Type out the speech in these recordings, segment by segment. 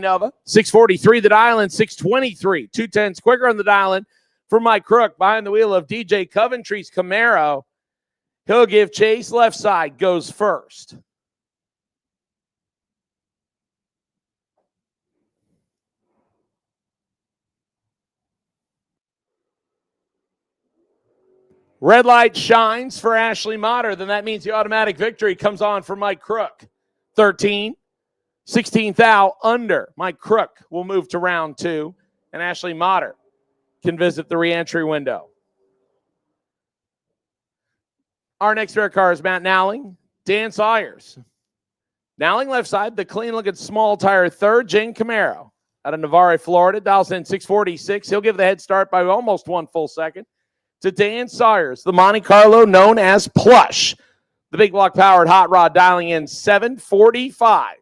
Nova, 6:43 the dial in, 6:23. 2:10s quicker on the dial in for Mike Crook behind the wheel of DJ Coventry's Camaro. He'll give chase. Left side goes first. Red light shines for Ashley Motter. Then that means the automatic victory comes on for Mike Crook. 13, 16th out under. Mike Crook will move to round two, and Ashley Motter can visit the reentry window. Our next rare car is Matt Nowling, Dan Sawyers. Nowling left side, the clean-looking small tire third, Jane Camaro out of Navarre, Florida. Dials in 6:46. He'll give the head start by almost 1 full second to Dan Sawyers, the Monte Carlo known as Plush. The big block-powered hot rod dialing in 7:45.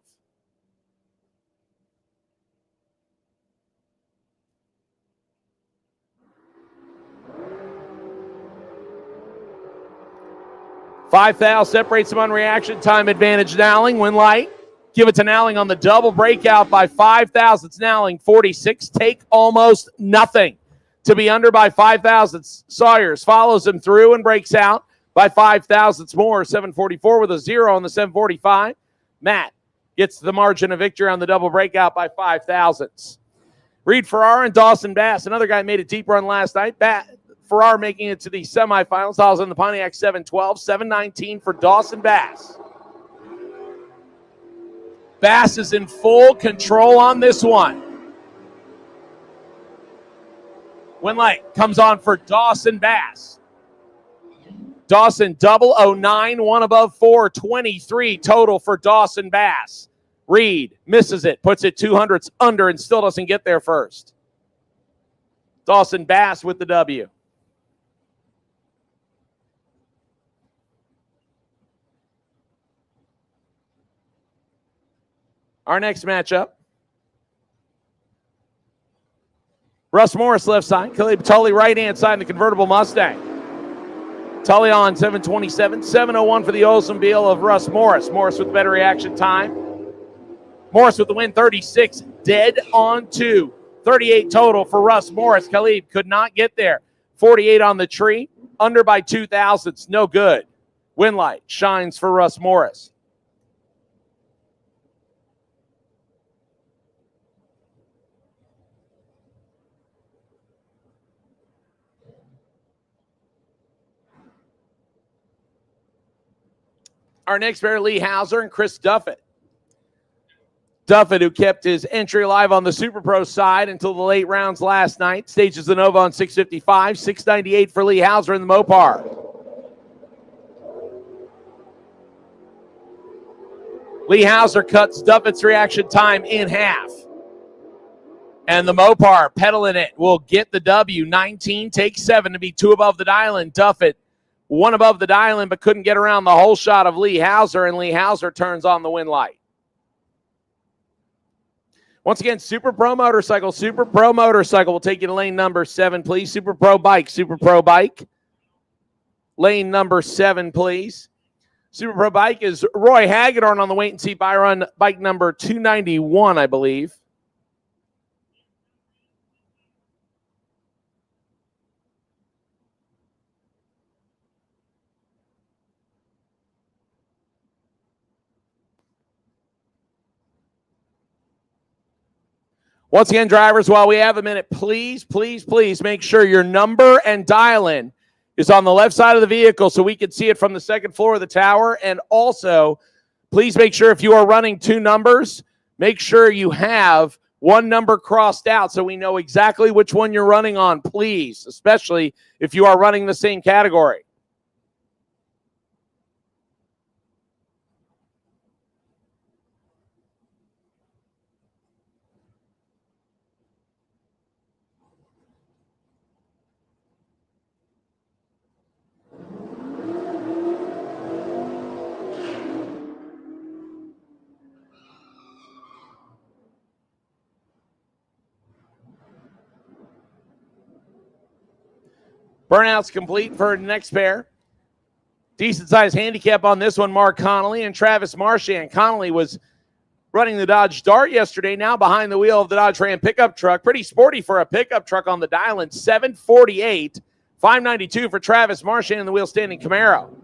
5,000 separates them on reaction time advantage. Nowling, win light. Give it to Nowling on the double breakout by 5 thousandths. Nowling, 46. Take almost nothing to be under by 5 thousandths. Sawyers follows him through and breaks out by 5 thousandths more. 744 with a 0 on the 745. Matt gets the margin of victory on the double breakout by 5 thousandths. Reed Farrar and Dawson Bass. Another guy made a deep run last night. Farrar making it to the semifinals. I was in the Pontiac 712. 719 for Dawson Bass. Bass is in full control on this one. Win light comes on for Dawson Bass. Dawson 009, one above 423 total for Dawson Bass. Reed misses it, puts it 200ths under and still doesn't get there first. Dawson Bass with the W. Our next matchup. Russ Morris left side. Caleb Tully right hand side in the convertible Mustang. Tully on 727. 701 for the Oldsmobile of Russ Morris. Morris with better reaction time. Morris with the win, 36. Dead on 2. 38 total for Russ Morris. Khalid could not get there. 48 on the tree. Under by 2 thousandths. No good. Win light shines for Russ Morris. Our next pair, Lee Hauser and Chris Duffett. Duffett, who kept his entry alive on the Super Pro side until the late rounds last night, stages the Nova on 655, 698 for Lee Hauser in the Mopar. Lee Hauser cuts Duffett's reaction time in half. And the Mopar pedaling it will get the W. 19 takes 7 to be 2 above the dial-in. Duffett 1 above the dial-in, but couldn't get around the whole shot of Lee Hauser, and Lee Hauser turns on the win light. Once again, Super Pro Motorcycle. Super Pro Motorcycle will take you to lane number 7, please. Super Pro Bike. Super Pro Bike. Lane number 7, please. Super Pro Bike is Roy Hagedorn on the wait and see by run, bike number 291, I believe. Once again, drivers, while we have a minute, please, please, please make sure your number and dial-in is on the left side of the vehicle so we can see it from the second floor of the tower. And also, please make sure if you are running 2 numbers, make sure you have 1 number crossed out so we know exactly which one you're running on, please, especially if you are running the same category. Burnout's complete for the next pair. Decent-sized handicap on this one, Mark Connolly and Travis Marchand. Connolly was running the Dodge Dart yesterday, now behind the wheel of the Dodge Ram pickup truck. Pretty sporty for a pickup truck on the dial-in. 748, 592 for Travis Marchand in the wheel standing Camaro.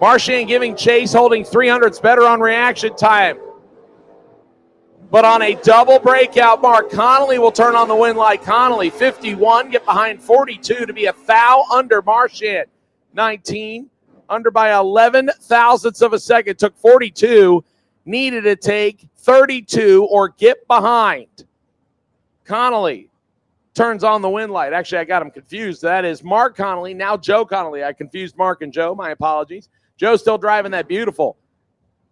Marchand giving chase, holding 300s better on reaction time. But on a double breakout, Mark Connolly will turn on the win light. Connolly, 51, get behind 42 to be a thou under Marchand. 19, under by 11 thousandths of a second. Took 42, needed to take 32 or get behind. Connolly turns on the win light. Actually, I got him confused. That is Mark Connolly, now Joe Connolly. I confused Mark and Joe. My apologies. Joe's still driving that beautiful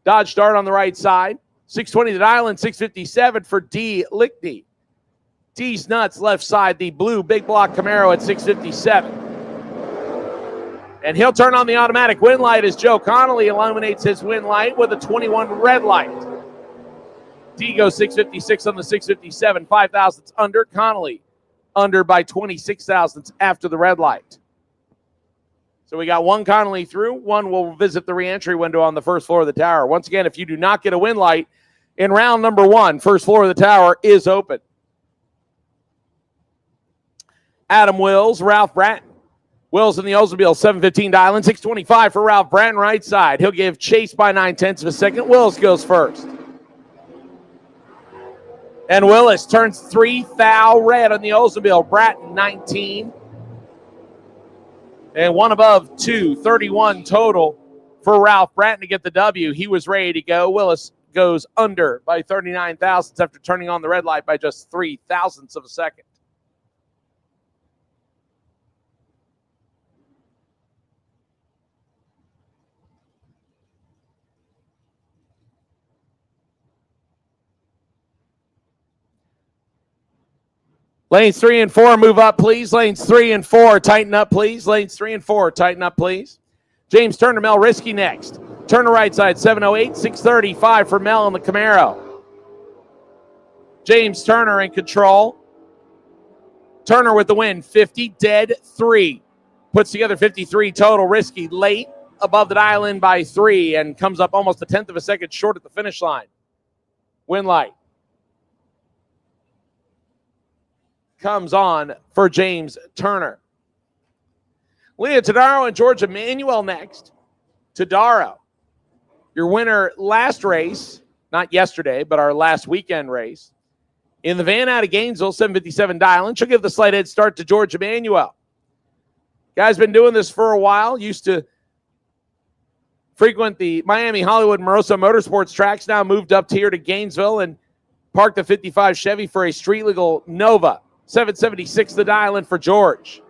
Dodge Dart on the right side. 620 the dial in, 657 for D. Lickney. D's nuts left side, the blue big block Camaro at 657. And he'll turn on the automatic win light as Joe Connolly illuminates his win light with a 21 red light. D goes 656 on the 657, 5 thousandths under. Connolly under by 26 thousandths after the red light. So we got one Connolly through. One will visit the reentry window on the first floor of the tower. Once again, if you do not get a win light in round number 1, first floor of the tower is open. Adam Wills, Ralph Bratton. Wills in the Oldsmobile, 715 dialing, 625 for Ralph Bratton, right side. He'll give chase by 9/10 of a second. Wills goes first. And Willis turns 3 thou red on the Oldsmobile. Bratton, 19. And one above 2, 31 total for Ralph Bratton to get the W. He was ready to go. Willis goes under by 39 thousandths after turning on the red light by just 3 thousandths of a second. Lanes 3 and 4, move up, please. Lanes 3 and 4, tighten up, please. Lanes 3 and 4, tighten up, please. James Turner, Mel Risky next. Turner right side, 708, 635 for Mel on the Camaro. James Turner in control. Turner with the win, 50, dead 3. Puts together 53 total. Risky late, above the dial in by 3, and comes up almost a 1/10 of a second short at the finish line. Win light comes on for James Turner. Leah Todaro and George Emanuel next. Todaro, your winner last race, not yesterday, but our last weekend race. In the van out of Gainesville, 757 dialing. She'll give the slight head start to George Emanuel. Guy's been doing this for a while. Used to frequent the Miami, Hollywood, Moroso Motorsports tracks. Now moved up here to Gainesville and parked the 55 Chevy for a street legal Nova. 776 the dial in for George.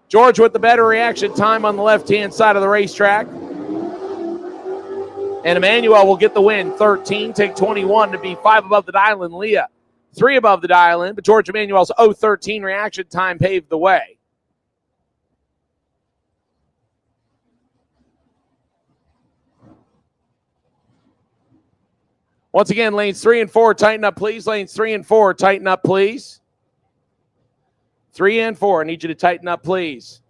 George with the better reaction time on the left-hand side of the racetrack. And Emmanuel will get the win. 13, take 21 to be 5 above the dial in. Leah, 3 above the dial in, but George Emmanuel's 0:13 reaction time paved the way. Once again, lanes 3 and 4, tighten up, please. Lanes 3 and 4, tighten up, please. 3 and 4, I need you to tighten up, please.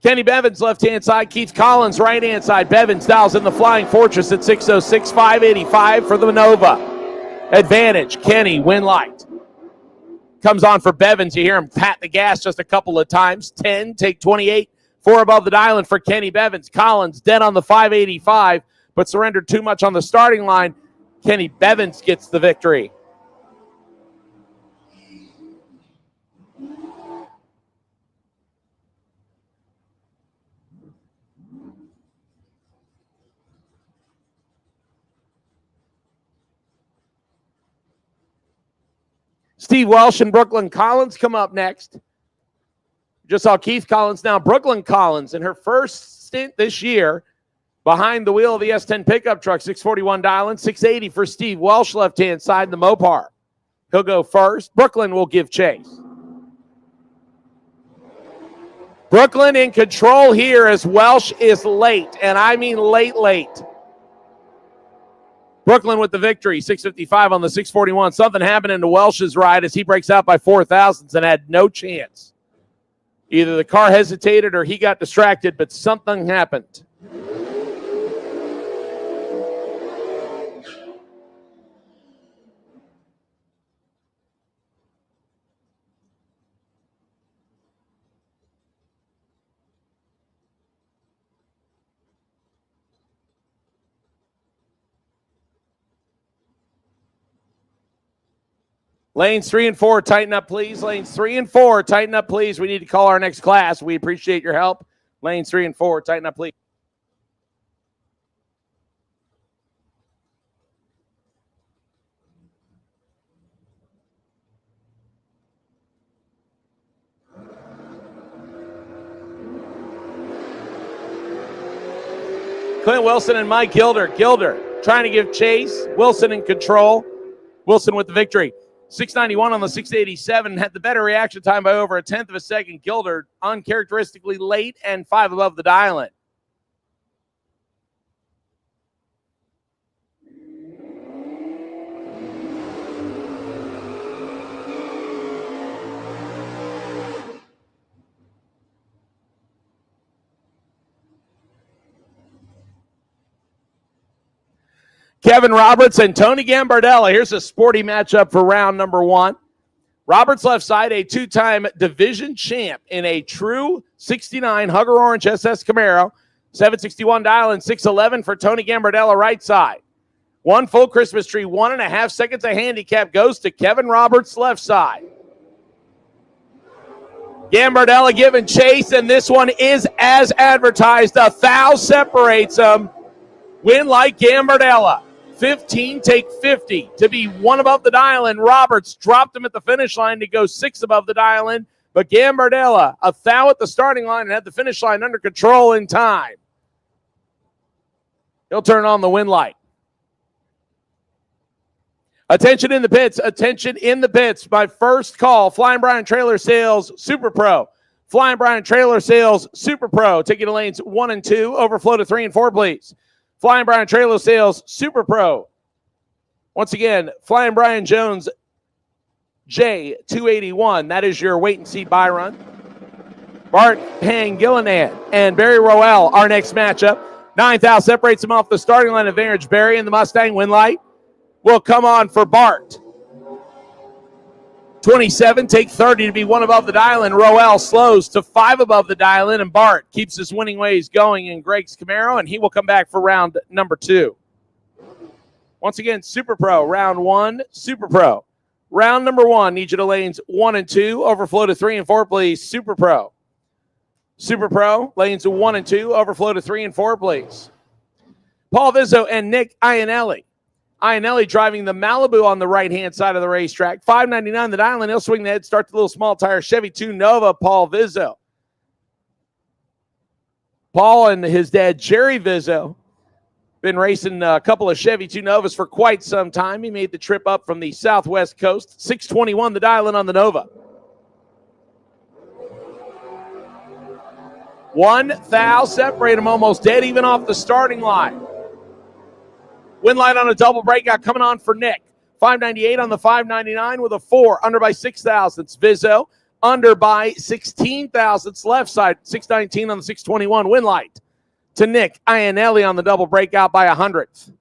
Kenny Bevins, left-hand side. Keith Collins, right-hand side. Bevins dials in the Flying Fortress at 606, 585 for the Nova. Advantage, Kenny, win light. Comes on for Bevins. You hear him pat the gas just a couple of times. 10, take 28, 4 above the dial for Kenny Bevins. Collins dead on the 585. But surrendered too much on the starting line. Kenny Bevins gets the victory. Steve Welsh and Brooklyn Collins come up next. Just saw Keith Collins, now Brooklyn Collins in her first stint this year. Behind the wheel of the S10 pickup truck, 641 dialing, 680 for Steve Welsh, left-hand side in the Mopar. He'll go first. Brooklyn will give chase. Brooklyn in control here as Welsh is late, and I mean late. Brooklyn with the victory, 655 on the 641. Something happened into Welsh's ride as he breaks out by 4 thousandths and had no chance. Either the car hesitated or he got distracted, but something happened. Lanes 3 and 4, tighten up, please. Lanes 3 and 4, tighten up, please. We need to call our next class. We appreciate your help. Lanes 3 and 4, tighten up, please. Clint Wilson and Mike Gilder. Gilder trying to give chase. Wilson in control. Wilson with the victory. 691 on the 687, had the better reaction time by over a 1/10 of a second. Gilder uncharacteristically late and 5 above the dial in. Kevin Roberts and Tony Gambardella. Here's a sporty matchup for round number 1. Roberts left side, a 2-time division champ in a true 69 Hugger Orange SS Camaro. 761 dial and 611 for Tony Gambardella right side. 1 full Christmas tree, 1.5 seconds of handicap goes to Kevin Roberts left side. Gambardella giving chase, and this one is as advertised. A thou separates them. Win like Gambardella. 15, take 50 to be 1 above the dial, and Roberts dropped him at the finish line to go 6 above the dial in. But Gambardella, a thou at the starting line and had the finish line under control in time. He'll turn on the win light. Attention in the pits. Attention in the pits. My first call, Flying Brian Trailer Sales Super Pro. Flying Brian Trailer Sales Super Pro. Taking the lanes 1 and 2. Overflow to 3 and 4, please. Flying Brian Trailer Sales Super Pro. Once again, Flying Brian Jones J281. That is your wait and see buy run. Bart Pangilinan and Barry Roel, our next matchup. 9,000 separates him off the starting line advantage. Barry and the Mustang win light will come on for Bart. 27, take 30 to be 1 above the dial, and Roel slows to 5 above the dial in, and Bart keeps his winning ways going in Greg's Camaro, and he will come back for round number 2. Once again, Super Pro, round 1, Super Pro. Round number 1, need you to lanes 1 and 2, overflow to 3 and 4, please. Super Pro. Super Pro, lanes 1 and 2, overflow to 3 and 4, please. Paul Vizzo and Nick Iannelli. Iannelli driving the Malibu on the right-hand side of the racetrack. $5.99 the dial, and he'll swing the head, start the little small tire Chevy 2 Nova, Paul Vizzo. Paul and his dad, Jerry Vizzo, been racing a couple of Chevy 2 Novas for quite some time. He made the trip up from the southwest coast. 621 the dial in on the Nova. 1 thou separate him almost dead even off the starting line. Win light on a double breakout coming on for Nick. 598 on the 599 with a 4. Under by 6 thousandths. Vizzo under by 16 thousandths. Left side 619 on the 621. Win light to Nick Iannelli on the double breakout by 100th.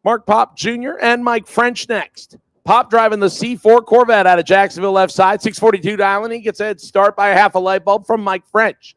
Mark Pop Jr. and Mike French next. Pop driving the C4 Corvette out of Jacksonville left side. 642 dialing. He gets a head start by a half a light bulb from Mike French.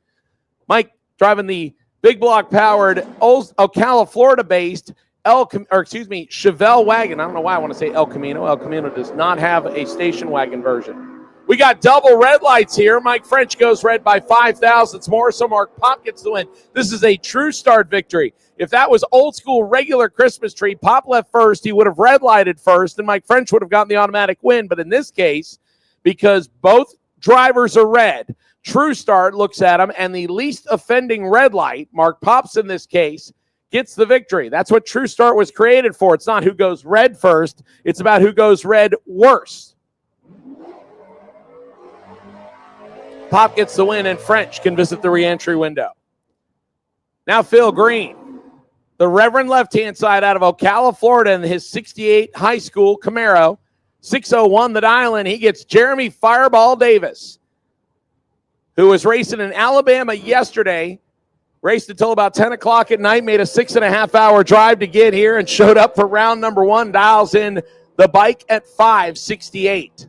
Mike driving the big block powered Ocala, Florida based Chevelle wagon. I don't know why I want to say El Camino. El Camino does not have a station wagon version. We got double red lights here. Mike French goes red by 5 thousandths more, so Mark Pop gets the win. This is a true start victory. If that was old school regular Christmas tree, Pop left first, he would have red lighted first, and Mike French would have gotten the automatic win. But in this case, because both drivers are red, True Start looks at him, and the least offending red light, Mark Pops in this case, gets the victory. That's what True Start was created for. It's not who goes red first. It's about who goes red worse. Pop gets the win, and French can visit the reentry window. Now Phil Green, the Reverend left-hand side out of Ocala, Florida, in his 68 high school Camaro. 601 the dial in. He gets Jeremy Fireball Davis, who was racing in Alabama yesterday, raced until about 10 o'clock at night, made a 6.5-hour drive to get here, and showed up for round number 1, dials in the bike at 568.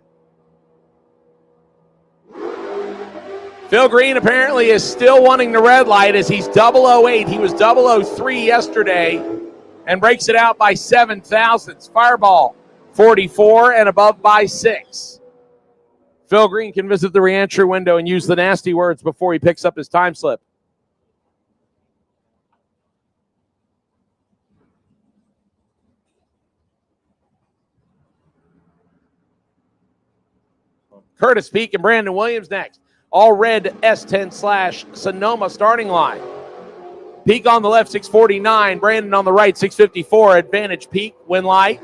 Phil Green apparently is still wanting the red light as he's 008. He was 003 yesterday and breaks it out by 7 thousandths. Fireball, 44 and above by 6. Phil Green can visit the reentry window and use the nasty words before he picks up his time slip. Curtis Peak and Brandon Williams next. All red S10/Sonoma starting line. Peak on the left, 649. Brandon on the right, 654. Advantage Peak, win light.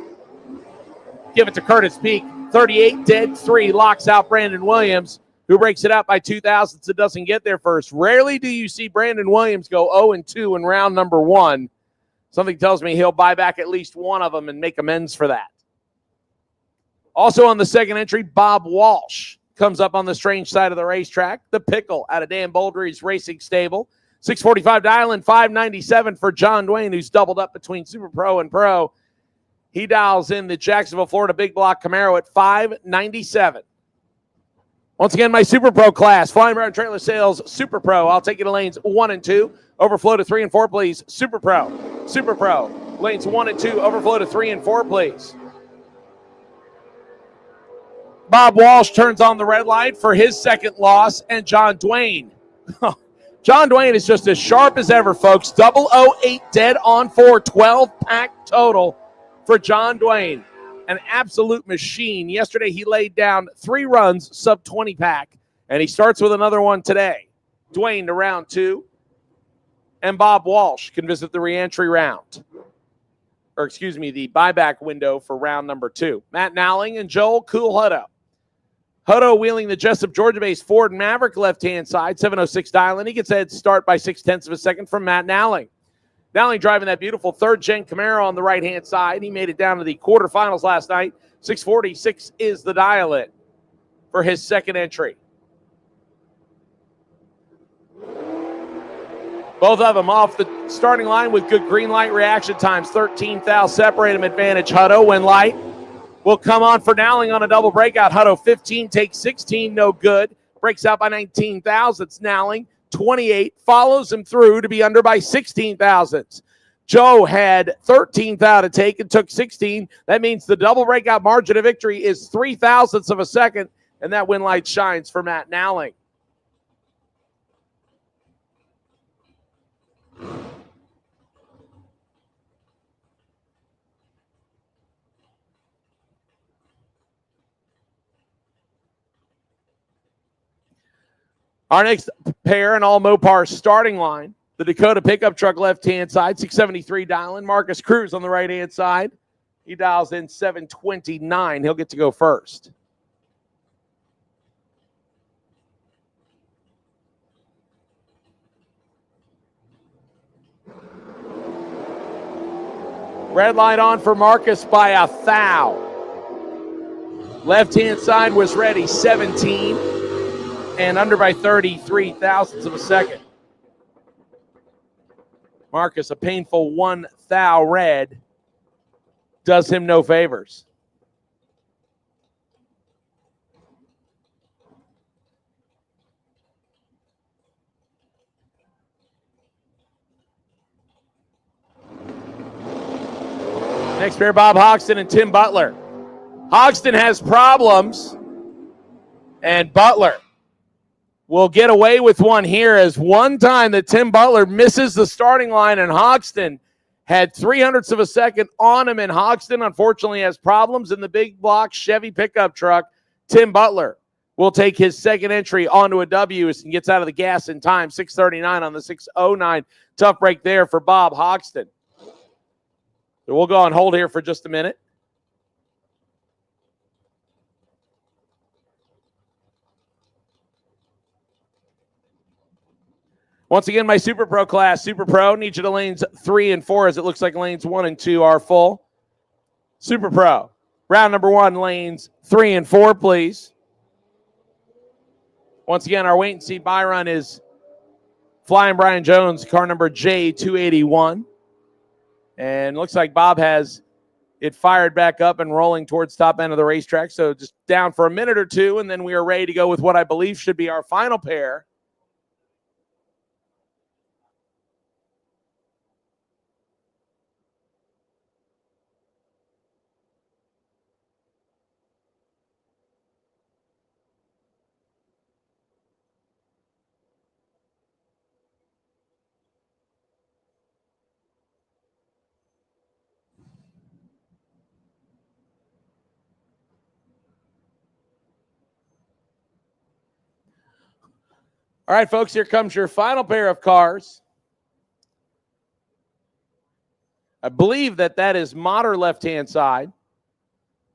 Give it to Curtis Peak. 38, dead 3, locks out Brandon Williams, who breaks it out by 2 thousandths. It doesn't get there first. Rarely do you see Brandon Williams go 0-2 in round number 1. Something tells me he'll buy back at least one of them and make amends for that. Also on the second entry, Bob Walsh comes up on the strange side of the racetrack. The Pickle out of Dan Baldry's Racing Stable. 645 dialing, 597 for John Dwayne, who's doubled up between Super Pro and Pro. He dials in the Jacksonville, Florida Big Block Camaro at 597. Once again, my Super Pro class, Flying Brown Trailer Sales Super Pro. I'll take you to lanes 1 and 2. Overflow to 3 and 4, please. Super Pro. Super Pro. Lanes 1 and 2. Overflow to 3 and 4, please. Bob Walsh turns on the red light for his second loss, and John Dwayne. John Dwayne is just as sharp as ever, folks. 008 dead on 4, 12-pack total for John Dwayne. An absolute machine. Yesterday he laid down 3 runs, sub 20 pack, and he starts with another one today. Dwayne to round 2, and Bob Walsh can visit the reentry round. Or excuse me, the buyback window for round number 2. Matt Nowling and Joel Cool Hutto. Hutto wheeling the Jessup, Georgia-based Ford Maverick left-hand side, 706 dialing. He gets a head start by 0.6 of a second from Matt Nowling. Nowling driving that beautiful third-gen Camaro on the right-hand side. He made it down to the quarterfinals last night. 646 is the dial-in for his second entry. Both of them off the starting line with good green light reaction times. 13 thou separate them advantage. Hutto when light will come on for Nowling on a double breakout. Hutto 15 takes 16, no good. Breaks out by 19 thousandths. Nowling 28 follows him through to be under by 16 thousandths. Joe had 13 thou to take and took 16. That means the double breakout margin of victory is 3 thousandths of a second, and that win light shines for Matt Nowling. Our next pair, an all Mopar starting line. The Dakota pickup truck left-hand side, 673 dialing. Marcus Cruz on the right-hand side. He dials in 729. He'll get to go first. Red light on for Marcus by a thou. Left-hand side was ready, 17. And under by 33 thousandths of a second. Marcus, a painful 1 thou red, does him no favors. Next pair, Bob Hoxton and Tim Butler. Hoxton has problems, and Butler will get away with one here, as one time that Tim Butler misses the starting line, and Hoxton had 0.03 of a second on him, and Hoxton unfortunately has problems in the big block Chevy pickup truck. Tim Butler will take his second entry onto a W and gets out of the gas in time, 6:39 on the 6:09. Tough break there for Bob Hoxton. So we'll go on hold here for just a minute. Once again, my Super Pro class. Super Pro, need you to lanes 3 and 4, as it looks like lanes 1 and 2 are full. Super Pro, round number 1, lanes 3 and 4, please. Once again, our wait and see buy run is Flying Brian Jones, car number J281. And looks like Bob has it fired back up and rolling towards top end of the racetrack. So just down for a minute or two, and then we are ready to go with what I believe should be our final pair. All right, folks, here comes your final pair of cars. I believe that is Motter left-hand side.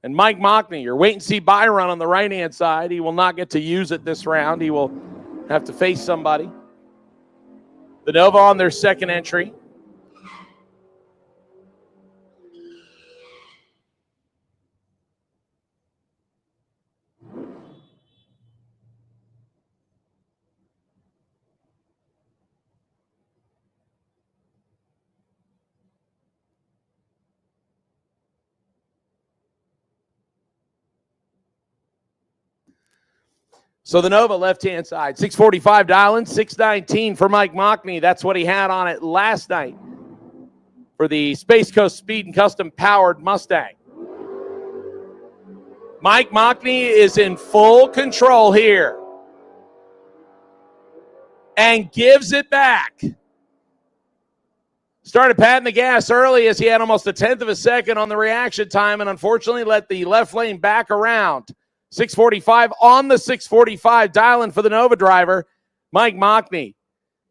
And Mike Mockney, your wait-and-see buy run on the right-hand side. He will not get to use it this round. He will have to face somebody. The Nova on their second entry. So the Nova left-hand side, 645 dialing, 619 for Mike Mockney. That's what he had on it last night for the Space Coast Speed and Custom Powered Mustang. Mike Mockney is in full control here and gives it back. Started patting the gas early as he had almost a tenth of a second on the reaction time and unfortunately let the left lane back around. 645 on the 645, dialing for the Nova driver, Mike Mockney.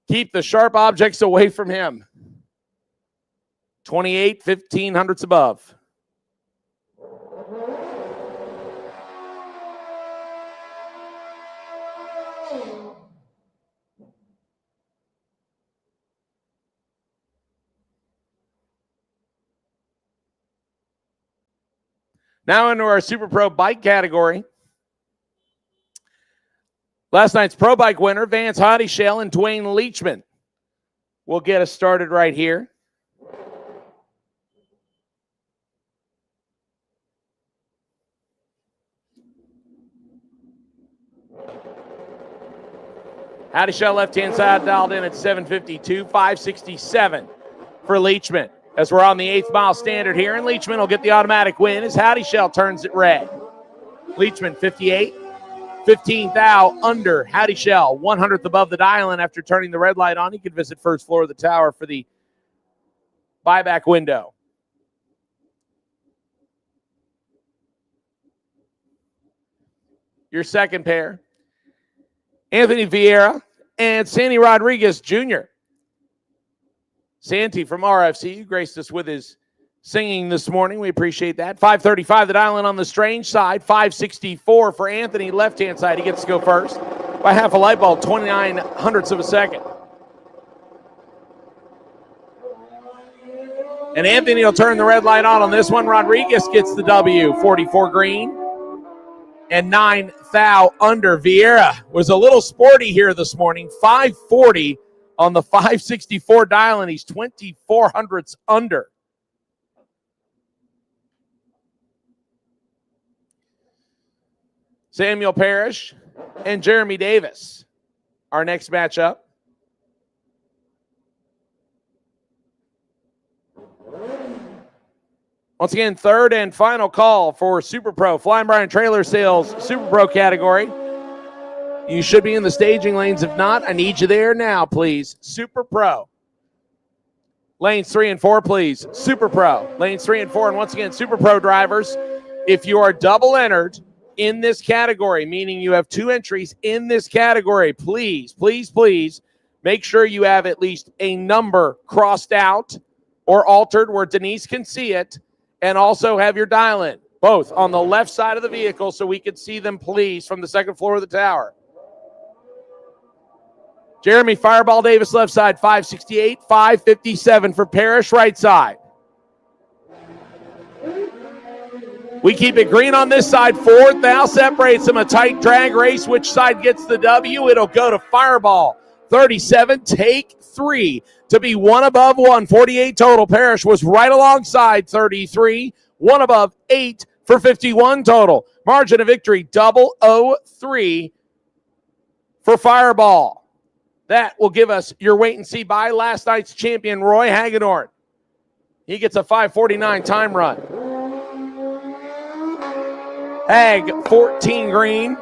Keep the sharp objects away from him. 28, 1500ths above. Now into our Super Pro bike category. Last night's Pro Bike winner, Vance Hoddyshail and Dwayne Leachman, will get us started right here. Hoddyshail left-hand side dialed in at 752, 567 for Leachman. As we're on the 8th mile standard here, and Leachman will get the automatic win as Hoddyshail turns it red. Leachman 58, 15 thou under Hoddyshail, 100th above the dial-in after turning the red light on. He could visit first floor of the tower for the buyback window. Your second pair, Anthony Vieira and Sandy Rodriguez Jr. Santi from RFC graced us with his singing this morning. We appreciate that. 535 the dial-in on the strange side. 564 for Anthony, left-hand side. He gets to go first by half a light bulb, 29 hundredths of a second. And Anthony will turn the red light on this one. Rodriguez gets the W, 44 green. And 9 thou under. Vieira was a little sporty here this morning. 540 on the 564 dial, and he's 24 hundredths under. Samuel Parrish and Jeremy Davis, our next matchup. Once again, third and final call for Super Pro, Flying Brian Trailer Sales Super Pro category. You should be in the staging lanes. If not, I need you there now, please. Super Pro. Lanes 3 and 4, please. Super Pro. Lanes 3 and 4. And once again, Super Pro drivers, if you are double entered in this category, meaning you have 2 entries in this category, please, please, please make sure you have at least a number crossed out or altered where Denise can see it, and also have your dial-in, both on the left side of the vehicle so we can see them, please, from the second floor of the tower. Jeremy Fireball Davis, left side, 568, 557 for Parrish, right side. We keep it green on this side. Fourth thou separates them, a tight drag race. Which side gets the W? It'll go to Fireball. 37, take 3 to be 1 above 1. 48 total. Parrish was right alongside 33. 1 above 8 for 51 total. Margin of victory, 003 for Fireball. That will give us your wait and see by last night's champion, Roy Hagedorn. He gets a 5:49 time run. Hag, 14 green.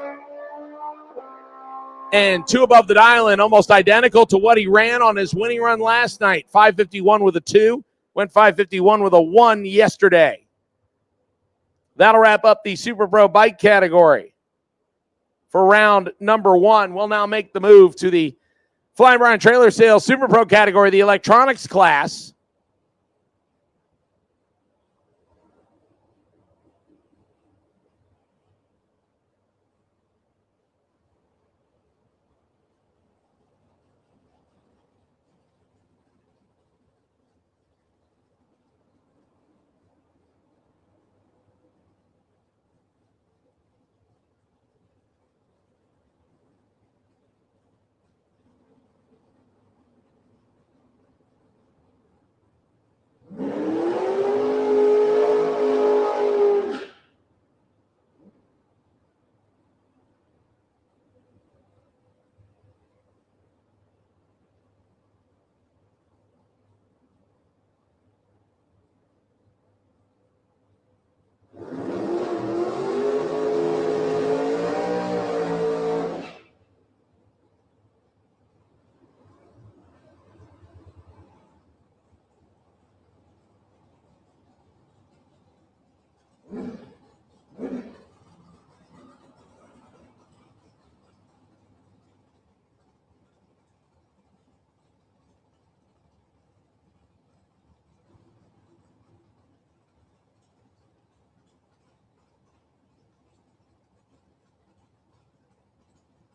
And 2 above the dial-in, almost identical to what he ran on his winning run last night. 5:51 with a 2. Went 5:51 with a 1 yesterday. That'll wrap up the Super Pro bike category for round number 1. We'll now make the move to the Flying Brian Trailer Sales Super Pro category, the electronics class.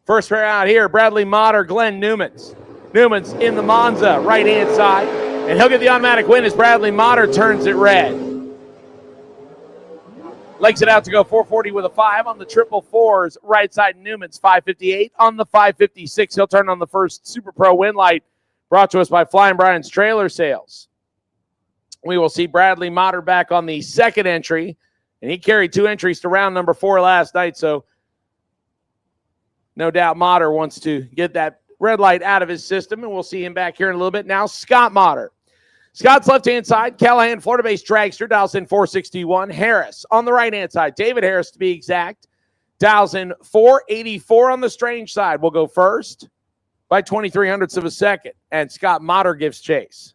First pair out here, Bradley Motter, Glenn Newmans. Newmans in the Monza, right-hand side. And he'll get the automatic win as Bradley Motter turns it red. Legs it out to go 440 with a 5 on the 444s. Right side, Newman's 558. On the 556, he'll turn on the first Super Pro win light, brought to us by Flying Brian's Trailer Sales. We will see Bradley Motter back on the second entry, and he carried 2 entries to round number 4 last night, so no doubt Motter wants to get that red light out of his system, and we'll see him back here in a little bit. Now, Scott Motter. Scott's left-hand side, Callahan, Florida-based dragster, dials in 461. Harris on the right-hand side, David Harris to be exact, dials in 484 on the strange side. We'll go first by 23/100ths of a second, and Scott Motter gives chase.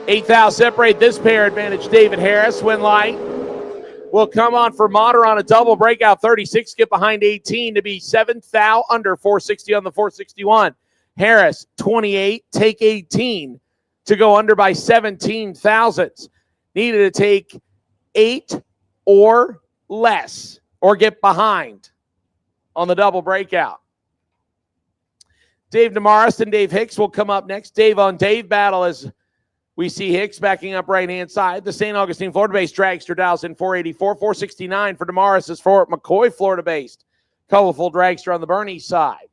Eighth thou separate this pair, advantage David Harris. Win light will come on for Motter on a double breakout 36, get behind 18 to be 7th thou under 460 on the 461. Harris 28, take 18 to go under by 17 thousandths. Needed to take 8 or less or get behind on the double breakout. Dave Demarest and Dave Hicks will come up next. Dave on Dave battle as we see Hicks backing up right-hand side. The St. Augustine, Florida-based dragster dials in 484. 469 for Demarest is Fort McCoy, Florida-based. Colorful dragster on the Bernie side.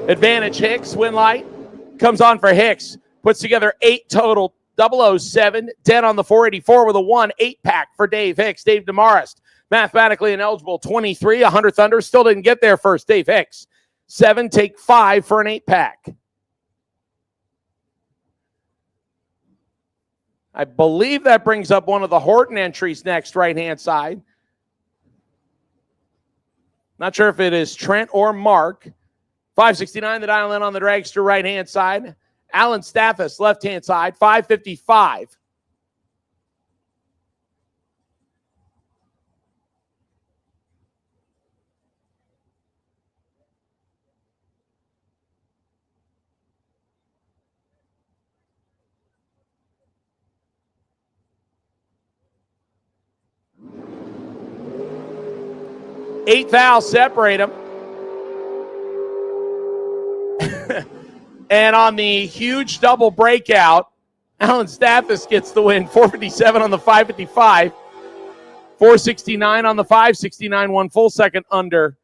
Advantage Hicks, win light. Comes on for Hicks. Puts together 8 total, 007. Dead on the 484 with a 1 8-pack for Dave Hicks. Dave Demarest, mathematically ineligible, 23, 100th under. Still didn't get there first. Dave Hicks, 7, take 5 for an 8-pack. I believe that brings up one of the Horton entries next, right-hand side. Not sure if it is Trent or Mark. 569, the dial in on the dragster right-hand side. Alan Stathis, left-hand side, 555. Eighth thou separate them. And on the huge double breakout, Alan Stathis gets the win. 457 on the 555. 469 on the 569, 1 full second under.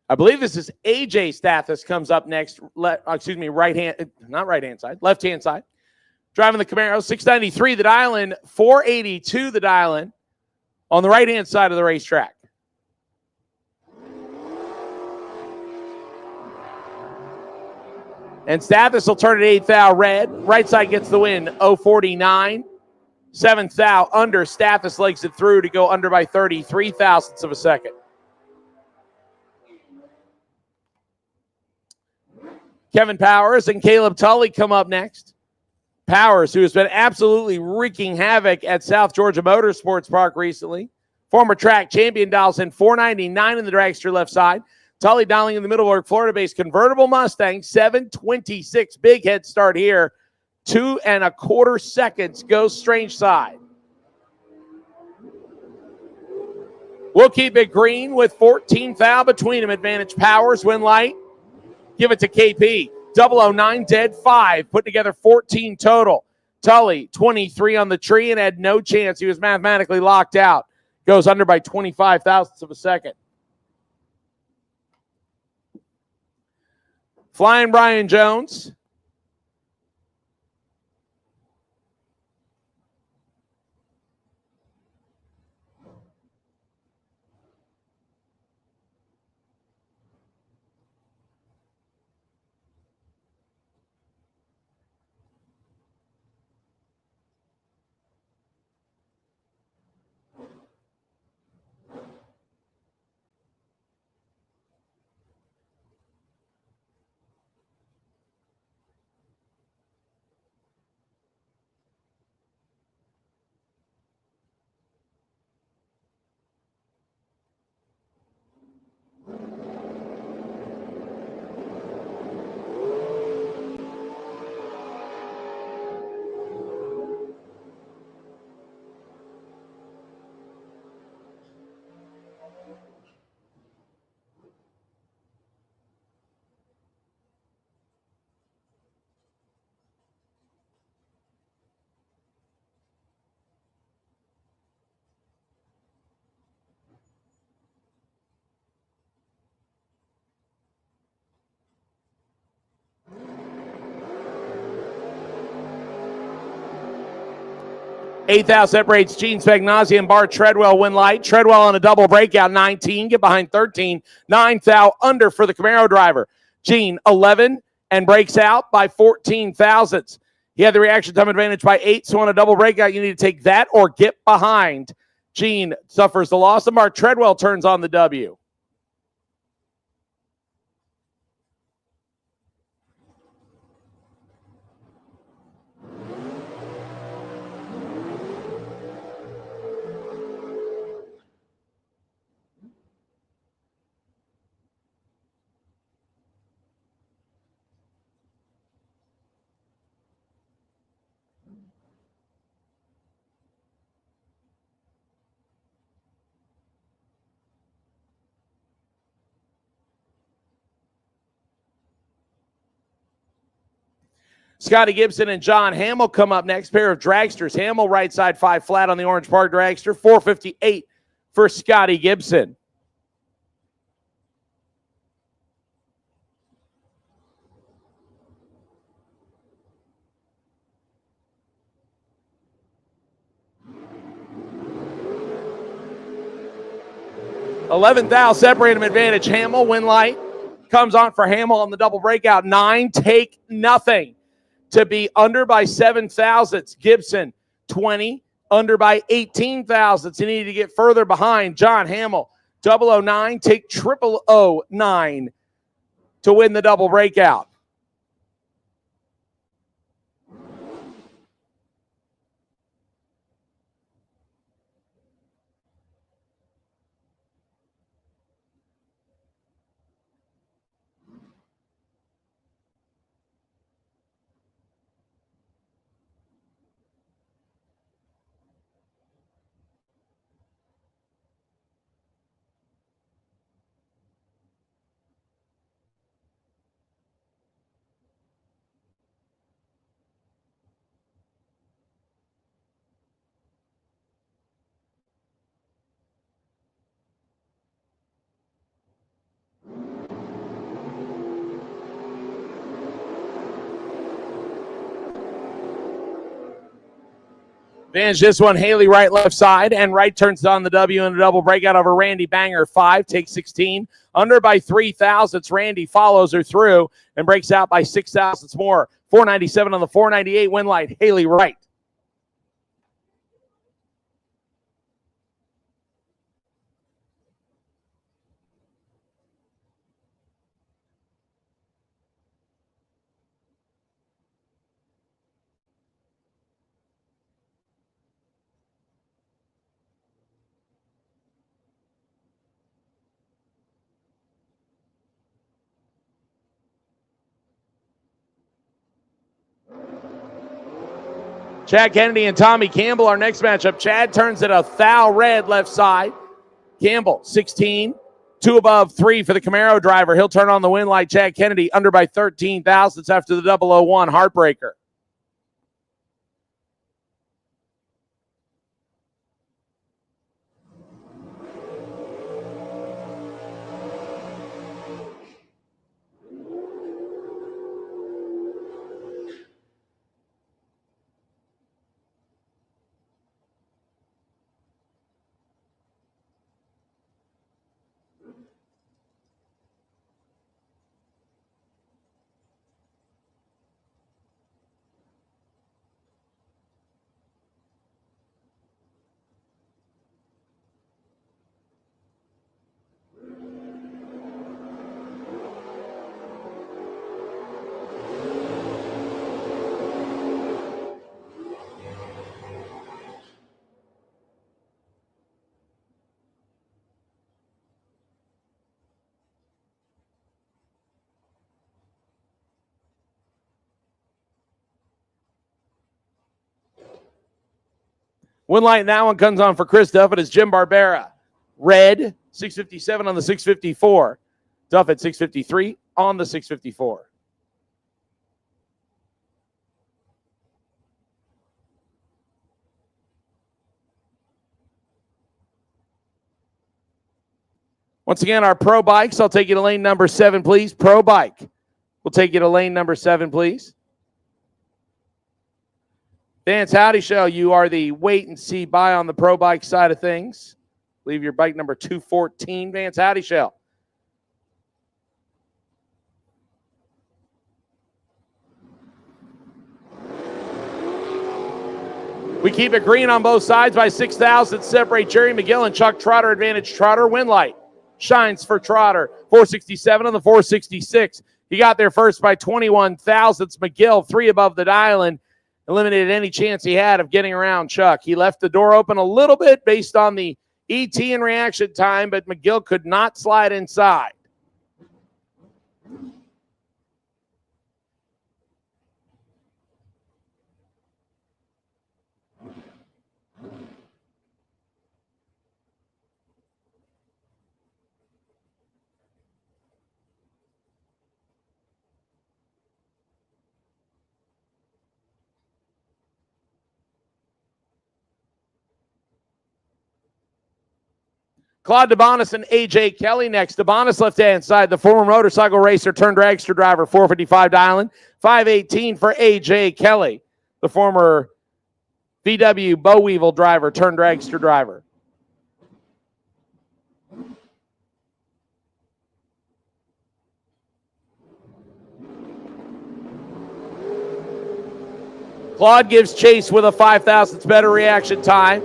I believe this is AJ Stathis comes up next. Left-hand side. Driving the Camaro, 693 the dial-in, 482 the dial-in on the right-hand side of the racetrack. And Stathis will turn it 8th thou red. Right side gets the win, 049. 7th thou under. Stathis legs it through to go under by 33 thousandths of a second. Kevin Powers and Caleb Tully come up next. Powers, who has been absolutely wreaking havoc at South Georgia Motorsports Park recently. Former track champion, dials in 499 in the dragster left side. Tully dialing in the Middleburg, Florida-based convertible Mustang, 726. Big head start here. 2 1/4 seconds goes strange side. We'll keep it green with 14 thou between them. Advantage Powers, win light. Give it to KP. 009 dead 5, put together 14 total. Tully, 23 on the tree and had no chance. He was mathematically locked out. Goes under by 25 thousandths of a second. Flying Brian Jones. Eighth out separates Gene Spagnazzi and Bart Treadwell win light. Treadwell on a double breakout, 19. Get behind 13. Ninth out under for the Camaro driver. Gene, 11, and breaks out by 14 thousandths. He had the reaction time advantage by 8, so on a double breakout, you need to take that or get behind. Gene suffers the loss, and Bart Treadwell turns on the W. Scotty Gibson and John Hamill come up next. Pair of dragsters. Hamill right side 5 flat on the Orange Park dragster. 458 for Scotty Gibson. $11,000 separate him advantage. Hamill win light. Comes on for Hamill on the double breakout. 9, take nothing. To be under by 7 thousandths. Gibson, 20, under by 18 thousandths. He needed to get further behind. John Hamill, 009, take 009 to win the double breakout. Advantage this one, Haley right, left side, and right turns on the W in a double breakout over Randy Banger. 5, takes 16, under by 3 thousandths. Randy follows her through and breaks out by 6 thousandths more. 497 on the 498 win light, Haley right. Chad Kennedy and Tommy Campbell, our next matchup. Chad turns it a thou red left side. Campbell, 16, 2 above 3 for the Camaro driver. He'll turn on the win light. Chad Kennedy under by 13 thousandths after the 001 heartbreaker. Win light in that one comes on for Chris Duffett as Jim Barbera. Red, 657 on the 654. Duffett, 653 on the 654. Once again, our pro bikes, I'll take you to lane number 7, please. Pro bike. We'll take you to lane number 7, please. Vance Howdy Show, you are the wait and see buy on the pro bike side of things. Leave your bike number 214, Vance Howdy Show. We keep it green on both sides by 6,000. Separate Jerry McGill and Chuck Trotter. Advantage Trotter. Win light shines for Trotter. 467 on the 466. He got there first by 21 thousandths. McGill 3 above the dial and eliminated any chance he had of getting around Chuck. He left the door open a little bit based on the ET and reaction time, but McGill could not slide inside. Claude DeBonis and A.J. Kelly next. DeBonis left-hand side, the former motorcycle racer turned dragster driver, 455 dialing. 518 for A.J. Kelly, the former VW Bow Weevil driver turned dragster driver. Claude gives chase with a 5,000ths better reaction time.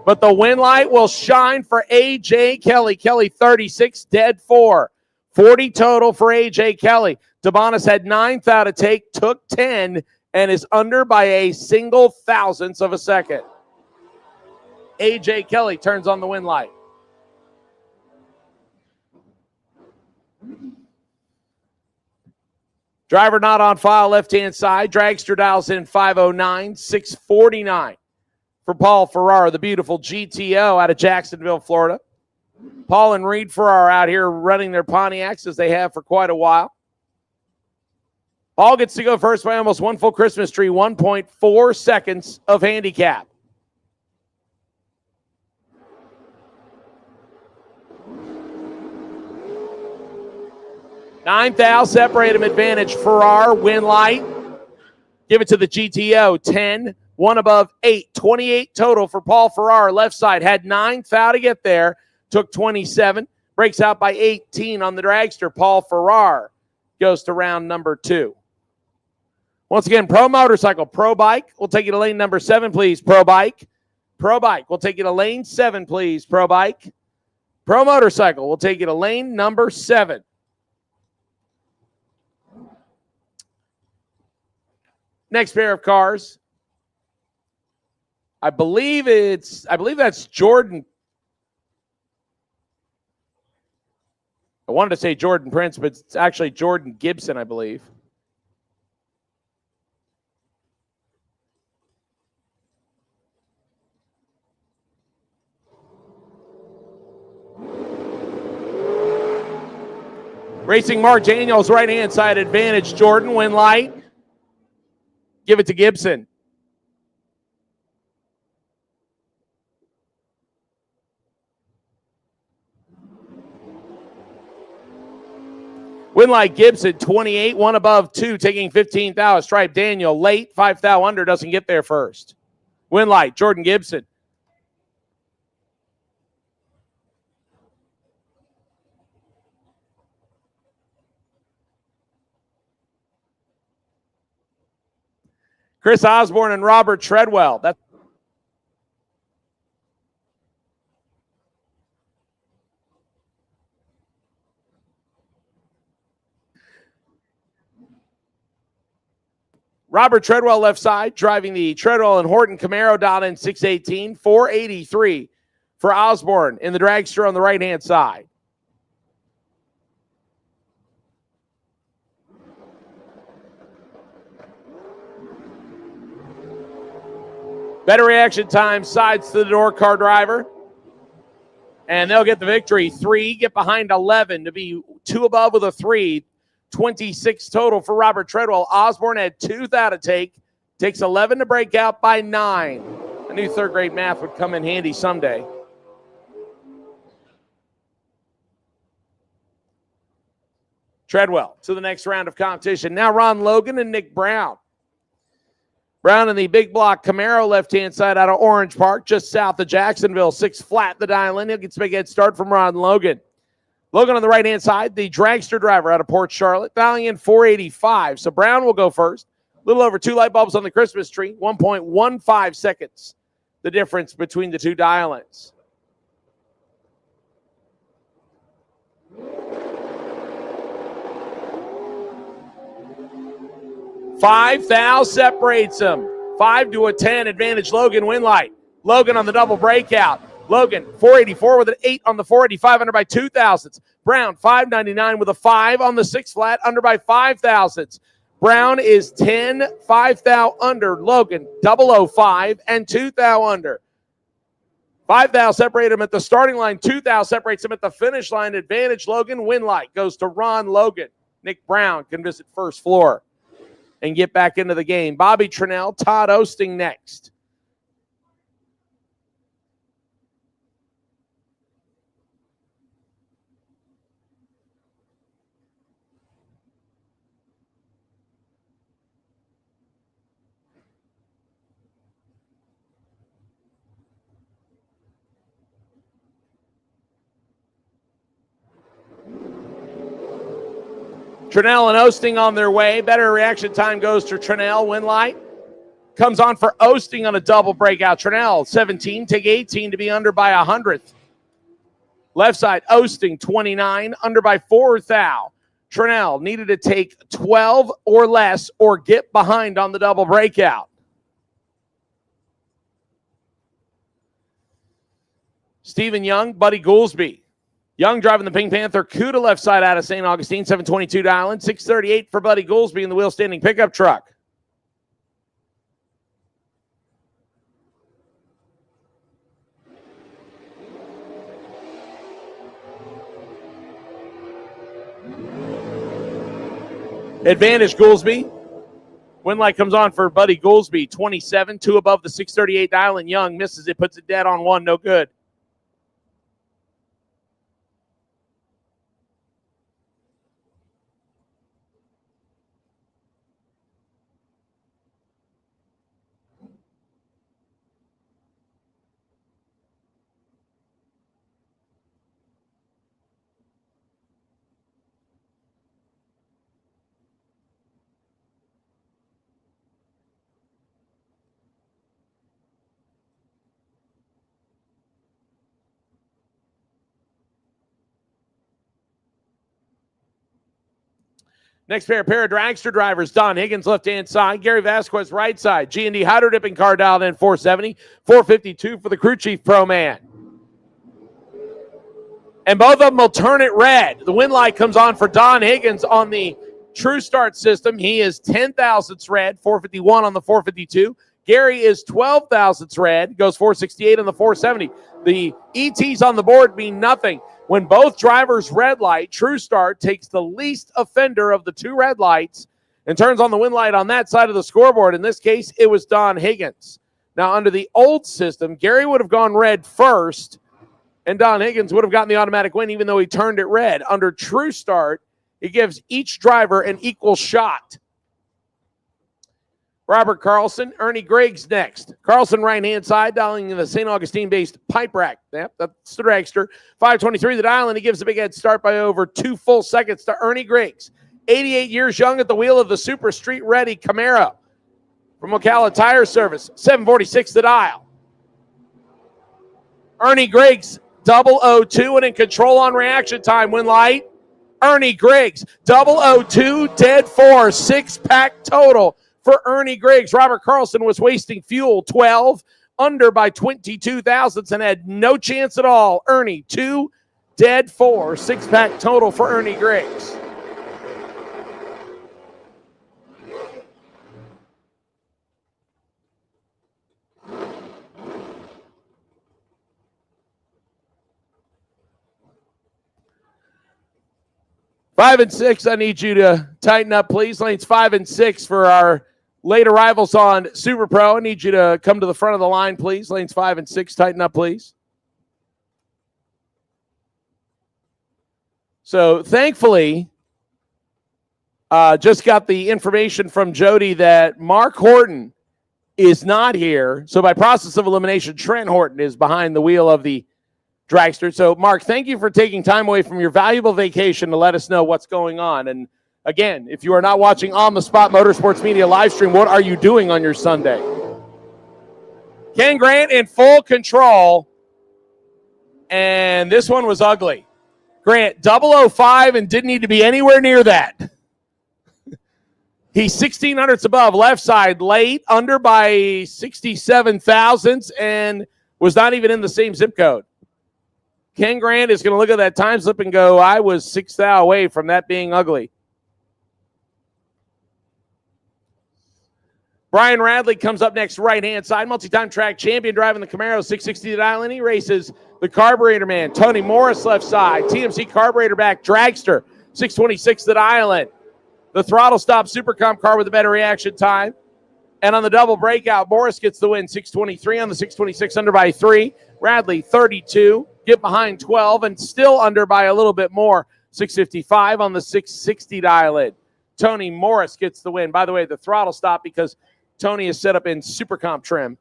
But the win light will shine for A.J. Kelly. Kelly 36, dead 4. 40 total for A.J. Kelly. DeBonis had 9th out of take, took 10, and is under by a single thousandth of a second. A.J. Kelly turns on the win light. Driver not on file, left-hand side. Dragster dials in 509, 649. For Paul Ferrara, the beautiful GTO out of Jacksonville, Florida. Paul and Reed Ferrara out here running their Pontiacs as they have for quite a while. Paul gets to go first by almost one full Christmas tree, 1.4 seconds of handicap. Ninth out, separate him, advantage Ferrara, win light. Give it to the GTO, 10. 1 above 8, 28 total for Paul Ferrara. Left side had 9 foul to get there, took 27, breaks out by 18 on the dragster. Paul Ferrara goes to round number 2. Once again, pro motorcycle, pro bike. We'll take you to lane number 7, please. Pro bike. Pro bike. We'll take you to lane 7, please. Pro bike. Pro motorcycle. We'll take you to lane number 7. Next pair of cars. I believe that's Jordan. I wanted to say Jordan Prince, but it's actually Jordan Gibson, I believe. Racing Mark Daniels, right-hand side advantage. Jordan, win light. Give it to Gibson. Winlight Gibson, 28, one above, 2, taking 15 thou. Stripe Daniel, late, 5 thou under, doesn't get there first. Winlight, Jordan Gibson. Chris Osborne and Robert Treadwell. That's Robert Treadwell left side, driving the Treadwell and Horton Camaro, dialed in 618, 483 for Osborne in the dragster on the right-hand side. Better reaction time, sides to the door, car driver. And they'll get the victory. 3, get behind 11 to be 2 above with a 3. 26 total for Robert Treadwell. Osborne had 2 thou to take. Takes 11 to break out by 9. I knew third grade math would come in handy someday. Treadwell to the next round of competition. Now Ron Logan and Nick Brown. Brown in the big block Camaro, left-hand side out of Orange Park, just south of Jacksonville. 6 flat the dial in. He'll get a big head start from Ron Logan. Logan on the right-hand side, the dragster driver out of Port Charlotte, dialing in 485. So Brown will go first. A little over 2 light bulbs on the Christmas tree. 1.15 seconds, the difference between the 2 dial-ins. Five thou separates them. 5 to a 10 advantage. Logan Winlight. Logan on the double breakout. Logan 484 with an 8 on the 485, under by 2 thousandths. Brown 599 with a 5 on the 6 flat, under by 5 thousandths. Brown is 10 5 thou under. Logan 005 and 2 thou under. 5 thou separate him at the starting line. 2 thou separates him at the finish line. Advantage Logan. Winlight goes to Ron Logan. Nick Brown can visit first floor and get back into the game. Bobby Trinnell, Todd Osting next. Trinnell and Osting on their way. Better reaction time goes to Trinnell. Winlight comes on for Osting on a double breakout. Trinnell, 17, take 18 to be under by 100th. Left side, Osting, 29, under by 4 thou. Trinnell needed to take 12 or less or get behind on the double breakout. Stephen Young, Buddy Goolsby. Young driving the Pink Panther Cuda left side out of St. Augustine, 722 dial-in, 638 for Buddy Goolsby in the wheel standing pickup truck. Advantage Goolsby. Winlight comes on for Buddy Goolsby, 27, 2 above the 638 dial-in. Young misses it, puts it dead on 1, no good. Next pair of dragster drivers, Don Higgins left-hand side, Gary Vasquez right side. G&D Hydro Dipping car dialed in 470, 452 for the crew chief pro man. And both of them will turn it red. The wind light comes on for Don Higgins on the True Start system. He is 10 thousandths red, 451 on the 452. Gary is 12 thousandths red, goes 468 on the 470. The ETs on the board mean nothing. When both drivers red light, True Start takes the least offender of the two red lights and turns on the win light on that side of the scoreboard. In this case, it was Don Higgins. Now, under the old system, Gary would have gone red first, and Don Higgins would have gotten the automatic win even though he turned it red. Under True Start, it gives each driver an equal shot. Robert Carlson, Ernie Griggs next. Carlson right-hand side, dialing in the St. Augustine-based pipe rack. Yep, that's the dragster. 5:23 the dial, and he gives a big head start by over 2 full seconds to Ernie Griggs. 88 years young at the wheel of the super street-ready Camaro from Ocala Tire Service. 7:46 the dial. Ernie Griggs, 002 and in control on reaction time. Win light. Ernie Griggs, 002, dead 4, 6-pack total for Ernie Griggs. Robert Carlson was wasting fuel, 12, under by 22 thousandths and had no chance at all. Ernie, 2, dead 4, 6-pack total for Ernie Griggs. Five and six, I need you to tighten up, please. Lanes 5 and 6 for our late arrivals on Super Pro. I need you to come to the front of the line, please. Lanes 5 and 6, tighten up, please. So thankfully, just got the information from Jody that Mark Horton is not here. So by process of elimination, Trent Horton is behind the wheel of the dragster. So, Mark, thank you for taking time away from your valuable vacation to let us know what's going on. And again, if you are not watching On the Spot Motorsports Media live stream, what are you doing on your Sunday? Ken Grant in full control. And this one was ugly. Grant, 005 and didn't need to be anywhere near that. He's 16 hundredths above, left side, late, under by 67 thousandths, and was not even in the same zip code. Ken Grant is going to look at that time slip and go, I was 6 thou away from that being ugly. Brian Radley comes up next, right-hand side, multi-time track champion, driving the Camaro, 660 to dial, and he races the carburetor man. Tony Morris, left side, TMC carburetor back, dragster, 626 to dial. The throttle stop super comp car with a better reaction time. And on the double breakout, Morris gets the win, 623 on the 626, under by 3. Radley, 32, get behind 12, and still under by a little bit more, 655 on the 660 dial-in. Tony Morris gets the win. By the way, the throttle stop because Tony is set up in super comp trim.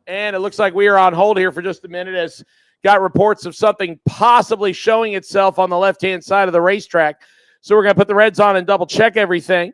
And it looks like we are on hold here for just a minute as got reports of something possibly showing itself on the left-hand side of the racetrack. So we're going to put the reds on and double check everything.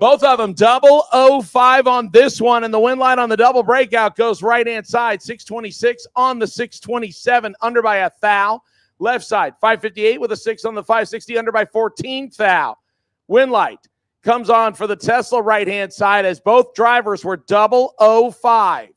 Both of them double 05 on this one, and the win line on the double breakout goes right-hand side, 626 on the 627, under by a thou. Left side, 558 with a 6 on the 560, under by 14 thou. Win light comes on for the Tesla right-hand side as both drivers were double 05.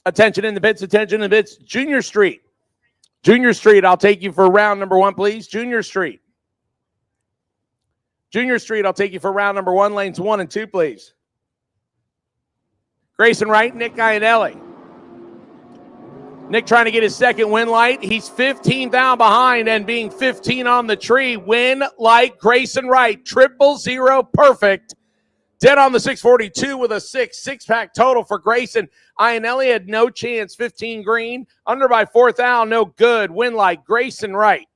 Attention in the pits, attention in the pits. Junior Street. Junior Street, I'll take you for round number 1, please. Junior Street. Junior Street, I'll take you for round number 1, lanes 1 and 2, please. Grayson Wright, Nick Gainesville. Nick trying to get his second win light. He's 15 down behind and being 15 on the tree. Win light, Grayson Wright. 000 perfect. Dead on the 642 with a 6-pack total for Grayson. Ionelli had no chance, 15 green. Under by 4th out, no good. Win light, Grayson Wright.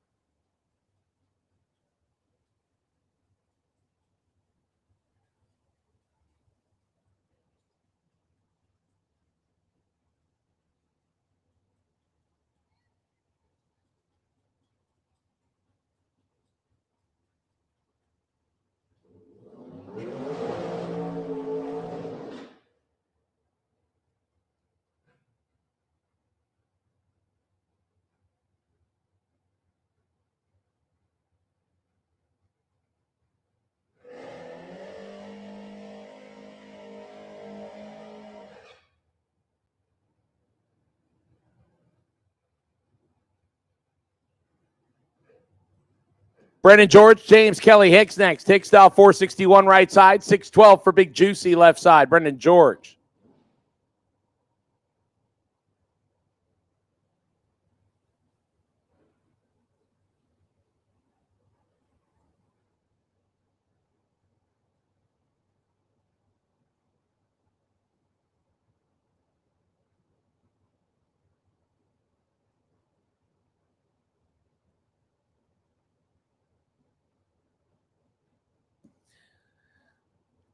Brendan George, James Kelly Hicks next. Hicks style 461 right side, 612 for Big Juicy left side. Brendan George.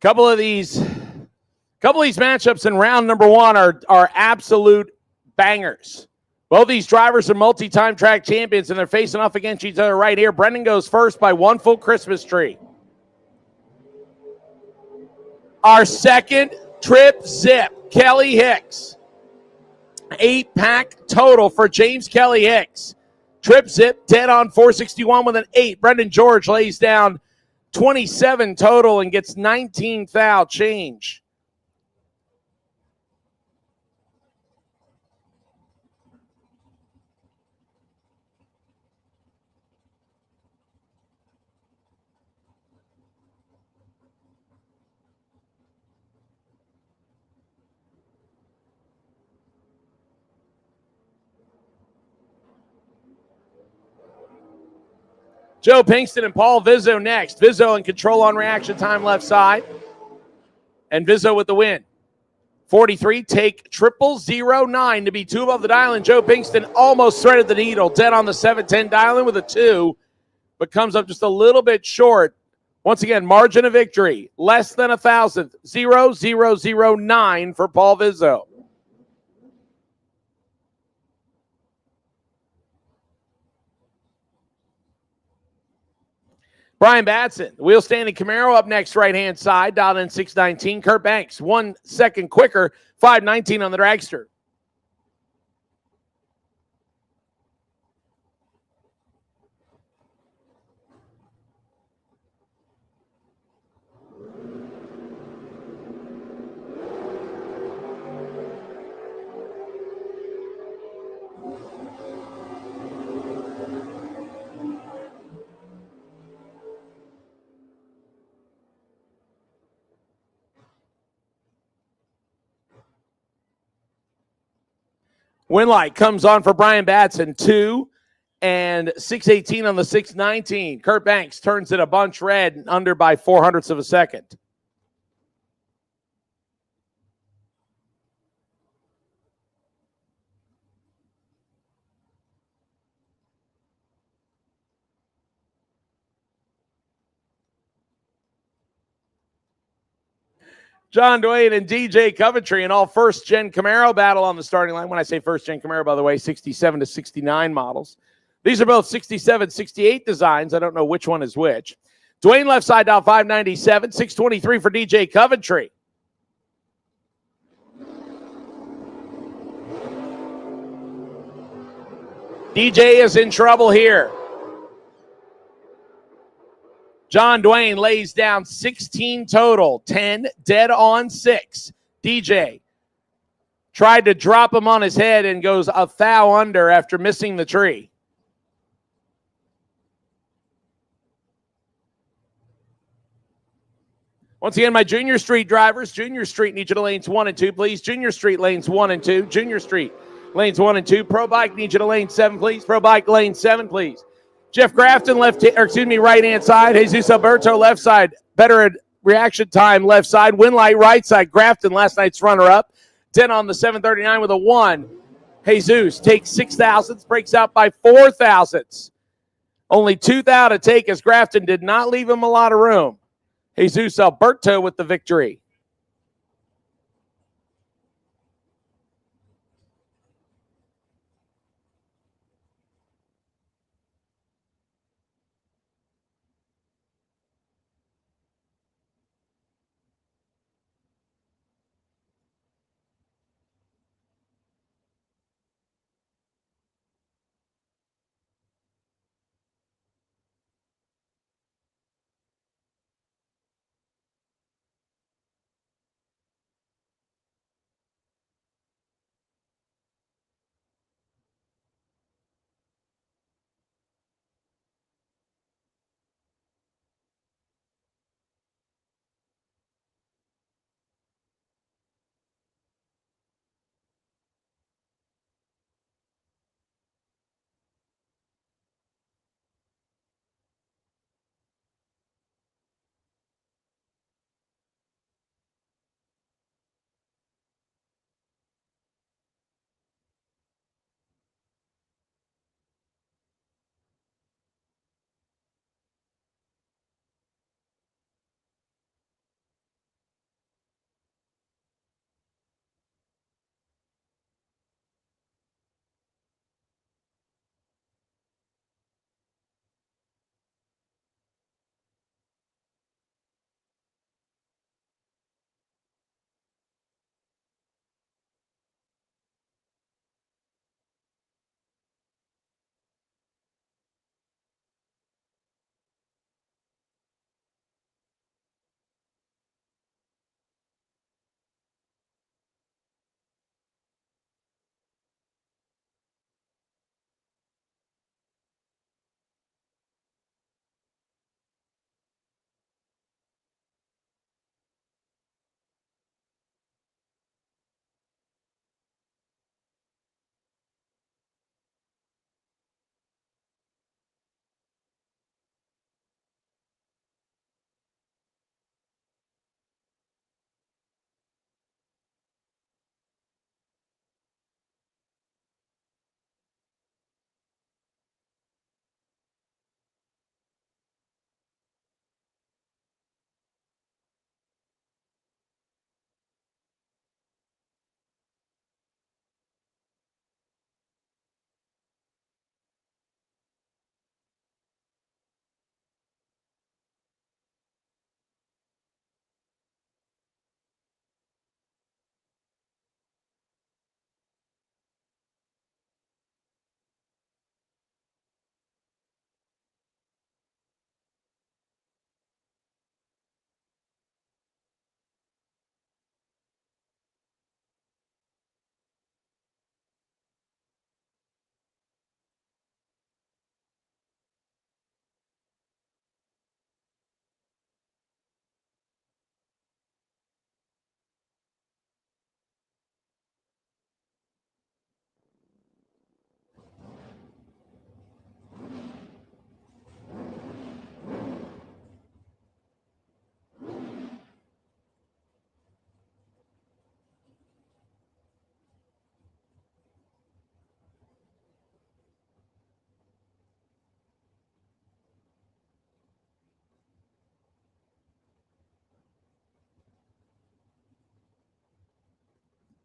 Couple of these matchups in round number 1 are absolute bangers. Both these drivers are multi-time track champions, and they're facing off against each other right here. Brendan goes first by 1 full Christmas tree. Our second trip zip, Kelly Hicks. 8-pack total for James Kelly Hicks. Trip zip, dead on 461 with an 8. Brendan George lays down 27 total and gets 19 thou change. Joe Pinkston and Paul Vizzo next. Vizzo in control on reaction time left side. And Vizzo with the win. 43, take 0009 to be 2 above the dial. And Joe Pinkston almost threaded the needle. Dead on the 710 dial with a 2, but comes up just a little bit short. Once again, margin of victory, less than 1,000th. 0009 for Paul Vizzo. Brian Batson, the wheel standing Camaro up next, right-hand side, dialed in 619. Kurt Banks, 1 second quicker, 519 on the dragster. Winlight comes on for Brian Batson, 2 and 618 on the 619. Kurt Banks turns it a bunch red, under by 0.04 of a second. John Dwayne and DJ Coventry, and all first-gen Camaro battle on the starting line. When I say first-gen Camaro, by the way, 67 to 69 models. These are both 67, 68 designs. I don't know which one is which. Dwayne left side down 597, 623 for DJ Coventry. DJ is in trouble here. John Dwayne lays down 16 total, 10 dead on 6. DJ tried to drop him on his head and goes a thou under after missing the tree. Once again, my Junior Street drivers, Junior Street needs you to lanes 1 and 2, please. Junior Street lanes 1 and 2. Junior Street lanes 1 and 2. Pro Bike needs you to lane 7, please. Pro Bike lane 7, please. Jeff Grafton right hand side. Jesus Alberto left side. Better reaction time left side. Winlight right side. Grafton last night's runner up. 10 on the 739 with a 1. Jesus takes 6 thousandths, breaks out by 4 thousandths. Only 2 thou to take as Grafton did not leave him a lot of room. Jesus Alberto with the victory.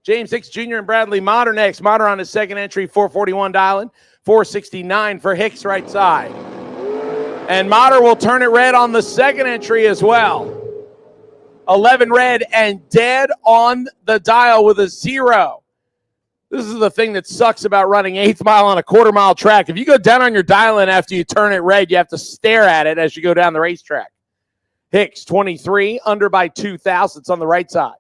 James Hicks Jr. and Bradley Motter next. Motter on his second entry, 441 dialing, 469 for Hicks right side. And Motter will turn it red on the second entry as well. 11 red and dead on the dial with a 0. This is the thing that sucks about running 8th mile on a quarter-mile track. If you go down on your dial-in after you turn it red, you have to stare at it as you go down the racetrack. Hicks, 23, under by 2 thousandths on the right side.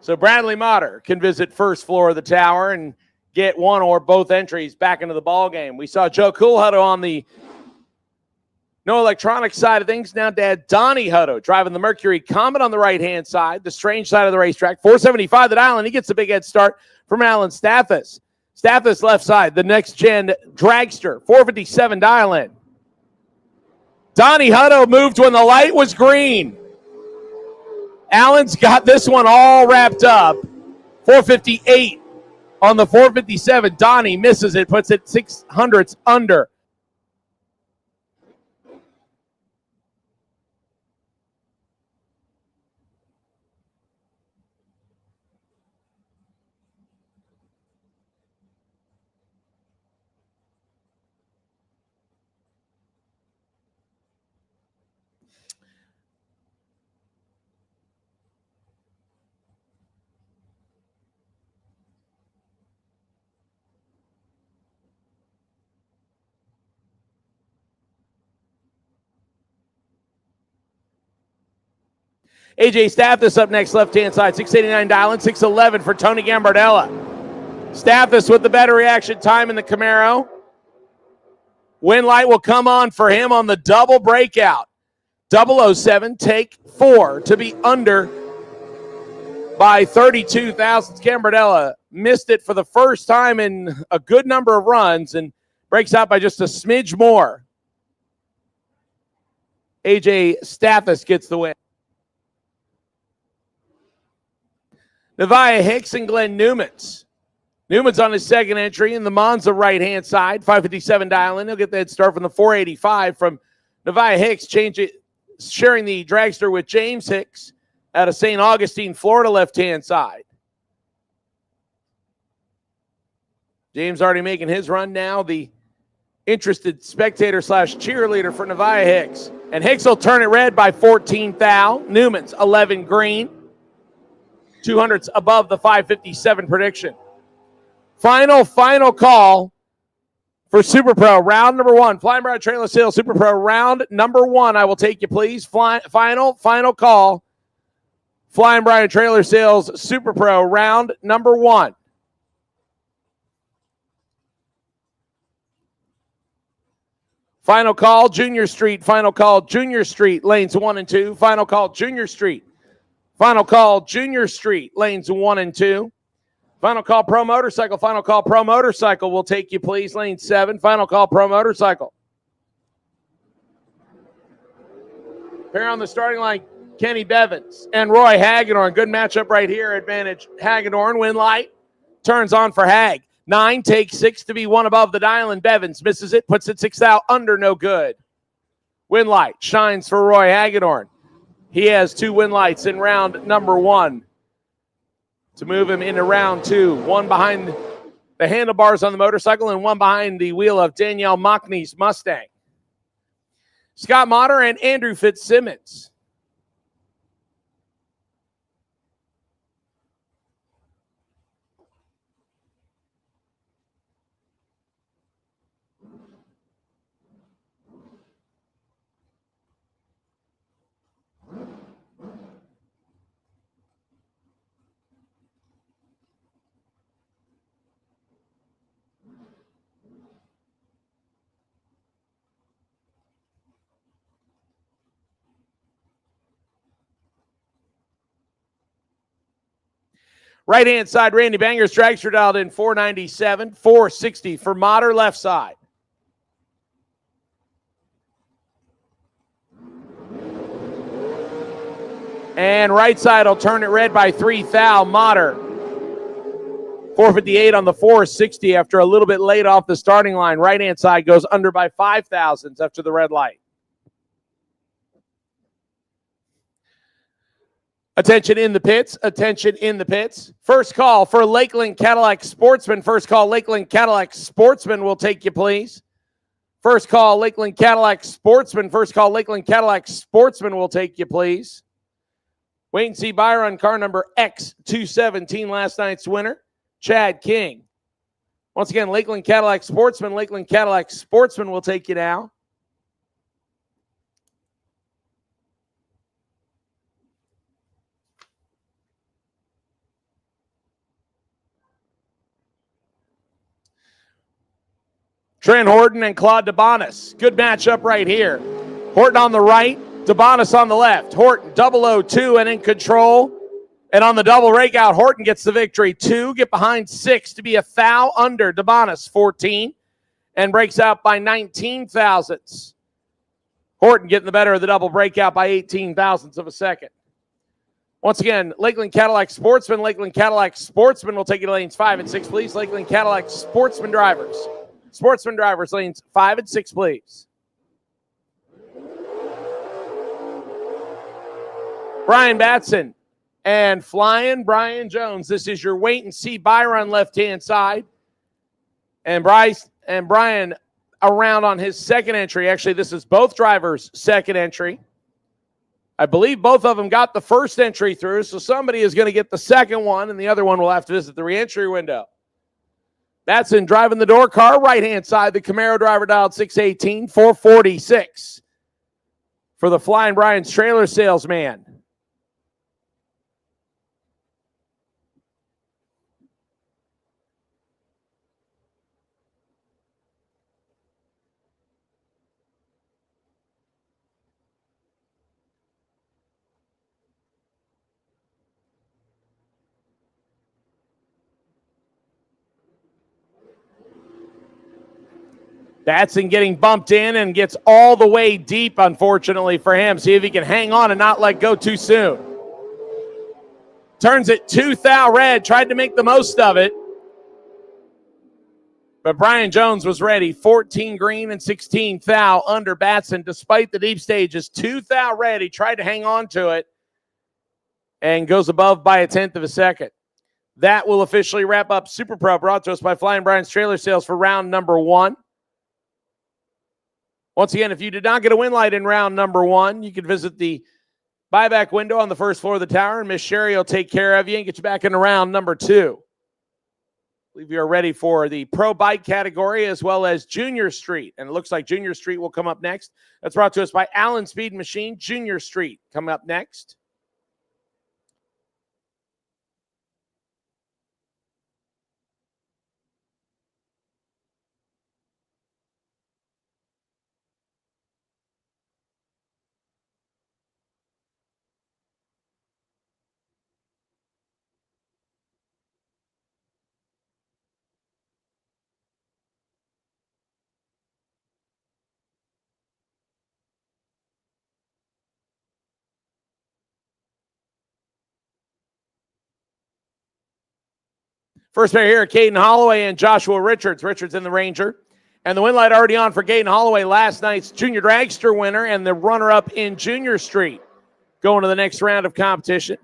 So Bradley Motter can visit first floor of the tower and get one or both entries back into the ball game. We saw Joe Coolhutto on the no electronic side of things. Now Dad Donnie Hutto driving the Mercury Comet on the right-hand side, the strange side of the racetrack. 475 the dial, and he gets a big head start from Alan Stathis. Stathis left side, the next-gen dragster, 457 dial in. Donnie Hutto moved when the light was green. Allen's got this one all wrapped up. 458 on the 457. Donnie misses it, puts it 600ths under. AJ Stathis up next, left-hand side, 689 dialing, 611 for Tony Gambardella. Stathis with the better reaction time in the Camaro. Win light will come on for him on the double breakout. 007, take 4 to be under by 32 thousandths. Gambardella missed it for the first time in a good number of runs and breaks out by just a smidge more. AJ Stathis gets the win. Nevaeh Hicks and Glenn Newmans. Newman's on his second entry in the Monza right-hand side, 557 dial-in. He'll get that start from the 485 from Nevaeh Hicks, sharing the dragster with James Hicks out of St. Augustine, Florida, left-hand side. James already making his run now, the interested spectator / cheerleader for Nevaeh Hicks. And Hicks will turn it red by 14 thou. Newman's 11 green. 200ths above the 557 prediction. Final call for Super Pro, round number 1. Flying Bride Trailer Sales Super Pro, round number 1. I will take you, please. Final call. Flying Bride Trailer Sales Super Pro, round number 1. Final call, Junior Street. Final call, Junior Street, lanes 1 and 2. Final call, Junior Street. Final call, Junior Street, lanes 1 and 2. Final call, Pro Motorcycle. Final call, Pro Motorcycle will take you, please. Lane 7. Final call, Pro Motorcycle. Pair on the starting line, Kenny Bevins and Roy Hagedorn. Good matchup right here. Advantage Hagedorn. Win light. Turns on for Hag. 9 takes 6 to be 1 above the dial, and Bevins misses it. Puts it 6 out under. No good. Win light. Shines for Roy Hagedorn. He has 2 win lights in round number 1 to move him into round 2. 1 behind the handlebars on the motorcycle and 1 behind the wheel of Danielle Mockney's Mustang. Scott Motter and Andrew Fitzsimmons. Right-hand side, Randy Banger's dragster dialed in 497, 460 for Motter left side. And right side will turn it red by 3 thou. Mater. 458 on the 460 after a little bit late off the starting line. Right-hand side goes under by 5 thousandths after the red light. Attention in the pits. Attention in the pits. First call for Lakeland Cadillac Sportsman. First call, Lakeland Cadillac Sportsman will take you, please. First call, Lakeland Cadillac Sportsman. First call, Lakeland Cadillac Sportsman will take you, please. Wait and see Byron, car number X217, last night's winner, Chad King. Once again, Lakeland Cadillac Sportsman. Lakeland Cadillac Sportsman will take you now. Trent Horton and Claude DeBonis. Good matchup right here. Horton on the right, DeBonis on the left. Horton 002 and in control. And on the double rakeout, Horton gets the victory. 2, get behind 6 to be a thou under. DeBonis 14 and breaks out by 19 thousandths. Horton getting the better of the double breakout by 18 thousandths of a second. Once again, Lakeland Cadillac Sportsman. Lakeland Cadillac Sportsman will take you to lanes 5 and 6, please. Lakeland Cadillac Sportsman drivers. Sportsman drivers, lanes 5 and 6, please. Brian Batson and Flying Brian Jones. This is your wait and see Byron left-hand side. And Brian around on his second entry. Actually, this is both drivers' second entry. I believe both of them got the first entry through, so somebody is going to get the second one, and the other one will have to visit the re-entry window. Batson driving the door car, right-hand side. The Camaro driver dialed 618, 446 for the Flying Brian's trailer salesman. Batson getting bumped in and gets all the way deep, unfortunately for him. See if he can hang on and not let go too soon. Turns it 2 thou red, tried to make the most of it. But Brian Jones was ready. 14 green and 16 thou under Batson. Despite the deep stages, 2 thou red. He tried to hang on to it and goes above by 1/10 of a second. That will officially wrap up Super Pro, brought to us by Flying Brian's Trailer Sales for round number 1. Once again, if you did not get a win light in round number 1, you can visit the buyback window on the first floor of the tower, and Miss Sherry will take care of you and get you back into round number 2. I believe you are ready for the Pro Bike category as well as Junior Street, and it looks like Junior Street will come up next. That's brought to us by Allen Speed Machine. Junior Street coming up next. First pair here, Caden Holloway and Joshua Richards. Richards in the Ranger. And the win light already on for Caden Holloway, last night's Junior Dragster winner and the runner-up in Junior Street. Going to the next round of competition.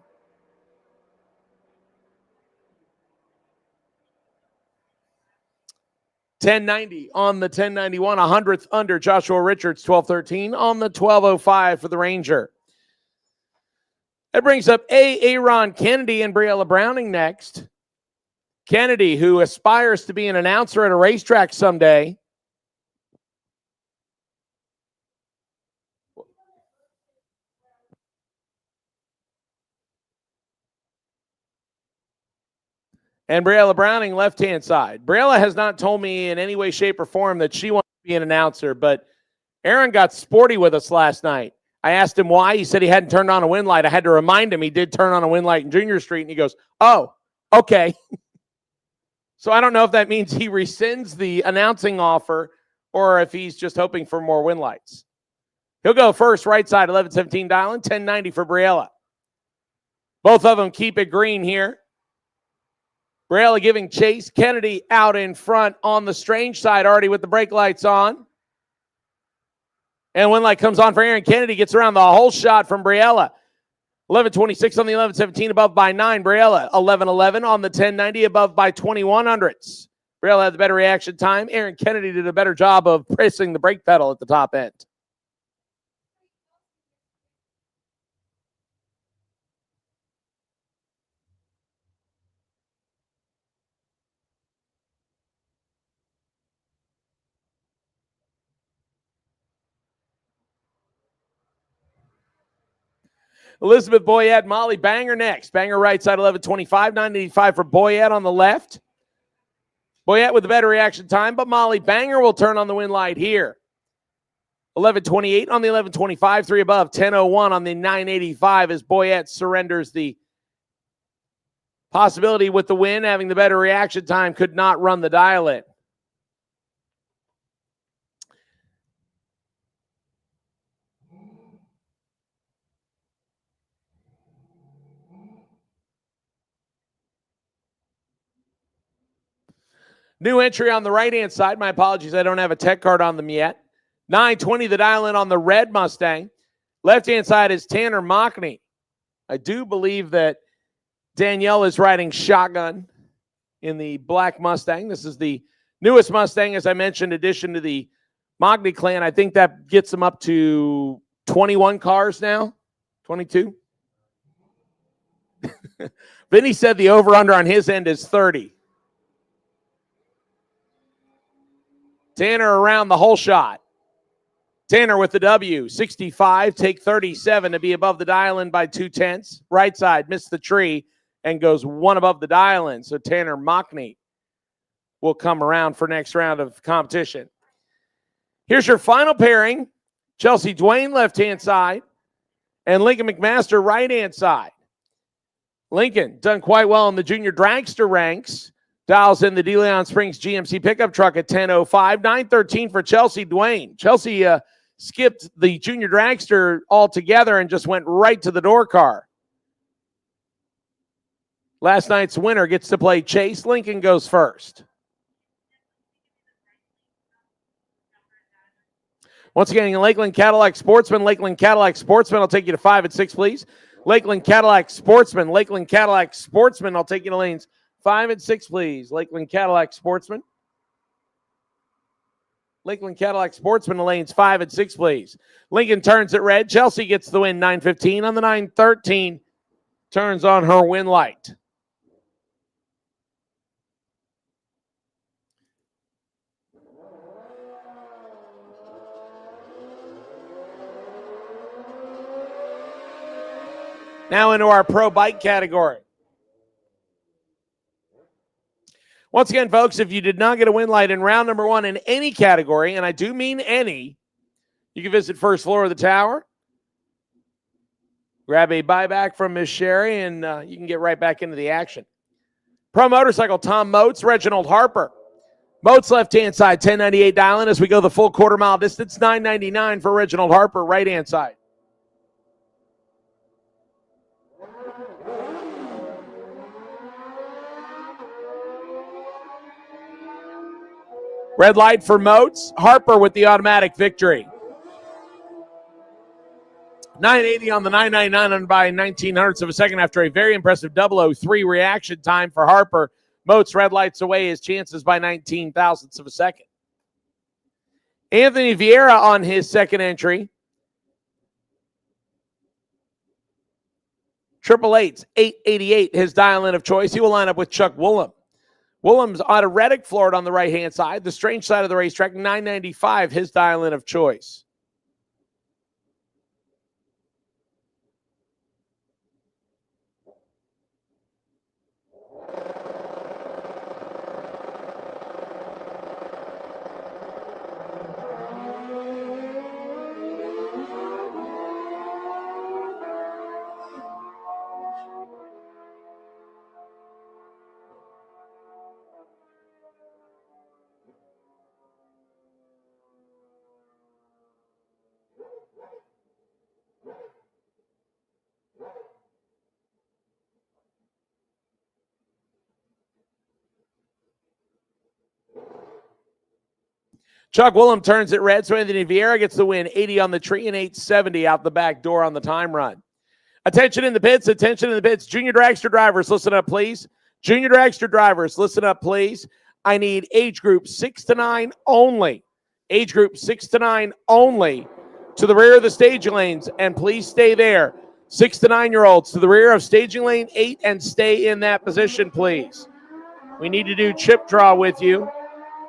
$10.90 on the 1091, 100th under Joshua Richards, 1213 on the 1205 for the Ranger. That brings up Aaron Kennedy and Briella Browning next. Kennedy, who aspires to be an announcer at a racetrack someday. And Briella Browning, left-hand side. Briella has not told me in any way, shape, or form that she wants to be an announcer, but Aaron got sporty with us last night. I asked him why. He said he hadn't turned on a win light. I had to remind him he did turn on a win light in Junior Street, and he goes, oh, okay. So I don't know if that means he rescinds the announcing offer or if he's just hoping for more win lights. He'll go first, right side, 1117 dialing, 1090 for Briella. Both of them keep it green here. Briella giving chase. Kennedy out in front on the strange side already with the brake lights on. And when light comes on for Aaron Kennedy, gets around the whole shot from Briella. 11:26 on the 11:17, above by 9. Briella 11:11 on the 10:90, above by 2100ths. Briella had the better reaction time. Aaron Kennedy did a better job of pressing the brake pedal at the top end. Elizabeth Boyette, Molly Banger next. Banger right side, 11:25, 9:85 for Boyette on the left. Boyette with the better reaction time, but Molly Banger will turn on the win light here. 11:28 on the 11:25, 3 above, 10:01 on the 9:85 as Boyette surrenders the possibility with the win. Having the better reaction time, could not run the dial in. New entry on the right-hand side. My apologies, I don't have a tech card on them yet. 9:20, the dial in on the red Mustang. Left-hand side is Tanner Mockney. I do believe that Danielle is riding shotgun in the black Mustang. This is the newest Mustang, as I mentioned, addition to the Mockney clan. I think that gets them up to 21 cars now. 22. Vinny said the over-under on his end is 30. Tanner around the whole shot. Tanner with the W, 65, take 37 to be above the dial-in by 0.2. Right side, missed the tree and goes one above the dial-in. So Tanner Mockney will come around for next round of competition. Here's your final pairing. Chelsea Dwayne, left-hand side, and Lincoln McMaster, right-hand side. Lincoln done quite well in the junior dragster ranks. Dials in the DeLeon Springs GMC pickup truck at 10:05. 9:13 for Chelsea Dwayne. Chelsea skipped the junior dragster altogether and just went right to the door car. Last night's winner gets to play chase. Lincoln goes first. Once again, Lakeland Cadillac Sportsman. Lakeland Cadillac Sportsman, I'll take you to 5 and 6, please. Lakeland Cadillac Sportsman. Lakeland Cadillac Sportsman, I'll take you to lanes 5 and 6, please. Lakeland Cadillac Sportsman. Lakeland Cadillac Sportsman, lanes 5 and 6, please. Lincoln turns it red. Chelsea gets the win, 9:15 on the 9:13. Turns on her win light. Now into our pro bike category. Once again, folks, if you did not get a win light in round number 1 in any category, and I do mean any, you can visit first floor of the tower, grab a buyback from Miss Sherry, and you can get right back into the action. Pro Motorcycle, Tom Moats, Reginald Harper. Moats left-hand side, 1098 dial-in as we go the full quarter-mile distance, 999 for Reginald Harper, right-hand side. Red light for Moats. Harper with the automatic victory. 980 on the 999 by 1900ths of a second after a very impressive 003 reaction time for Harper. Moats red lights away his chances by 19 thousandths of a second. Anthony Vieira on his second entry. 888's 888, his dial-in of choice. He will line up with Chuck Woolham. Woolham's out of Reddick, Florida on the right-hand side. The strange side of the racetrack, 995, his dial-in of choice. Chuck Willem turns it red, so Anthony Vieira gets the win. 80 on the tree and 870 out the back door on the time run. Attention in the pits, attention in the pits. Junior dragster drivers, listen up, please. Junior dragster drivers, listen up, please. I need age group 6 to 9 only. Age group 6 to 9 only to the rear of the staging lanes, and please stay there. 6 to 9-year-olds to the rear of staging lane 8 and stay in that position, please. We need to do chip draw with you.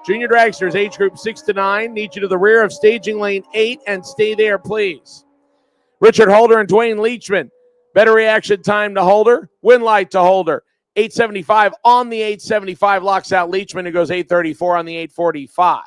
Junior dragsters, age group 6 to 9, need you to the rear of staging lane 8 and stay there, please. Richard Holder and Dwayne Leachman. Better reaction time to Holder, win light to Holder. 875 on the 875 locks out Leachman, who goes 834 on the 845.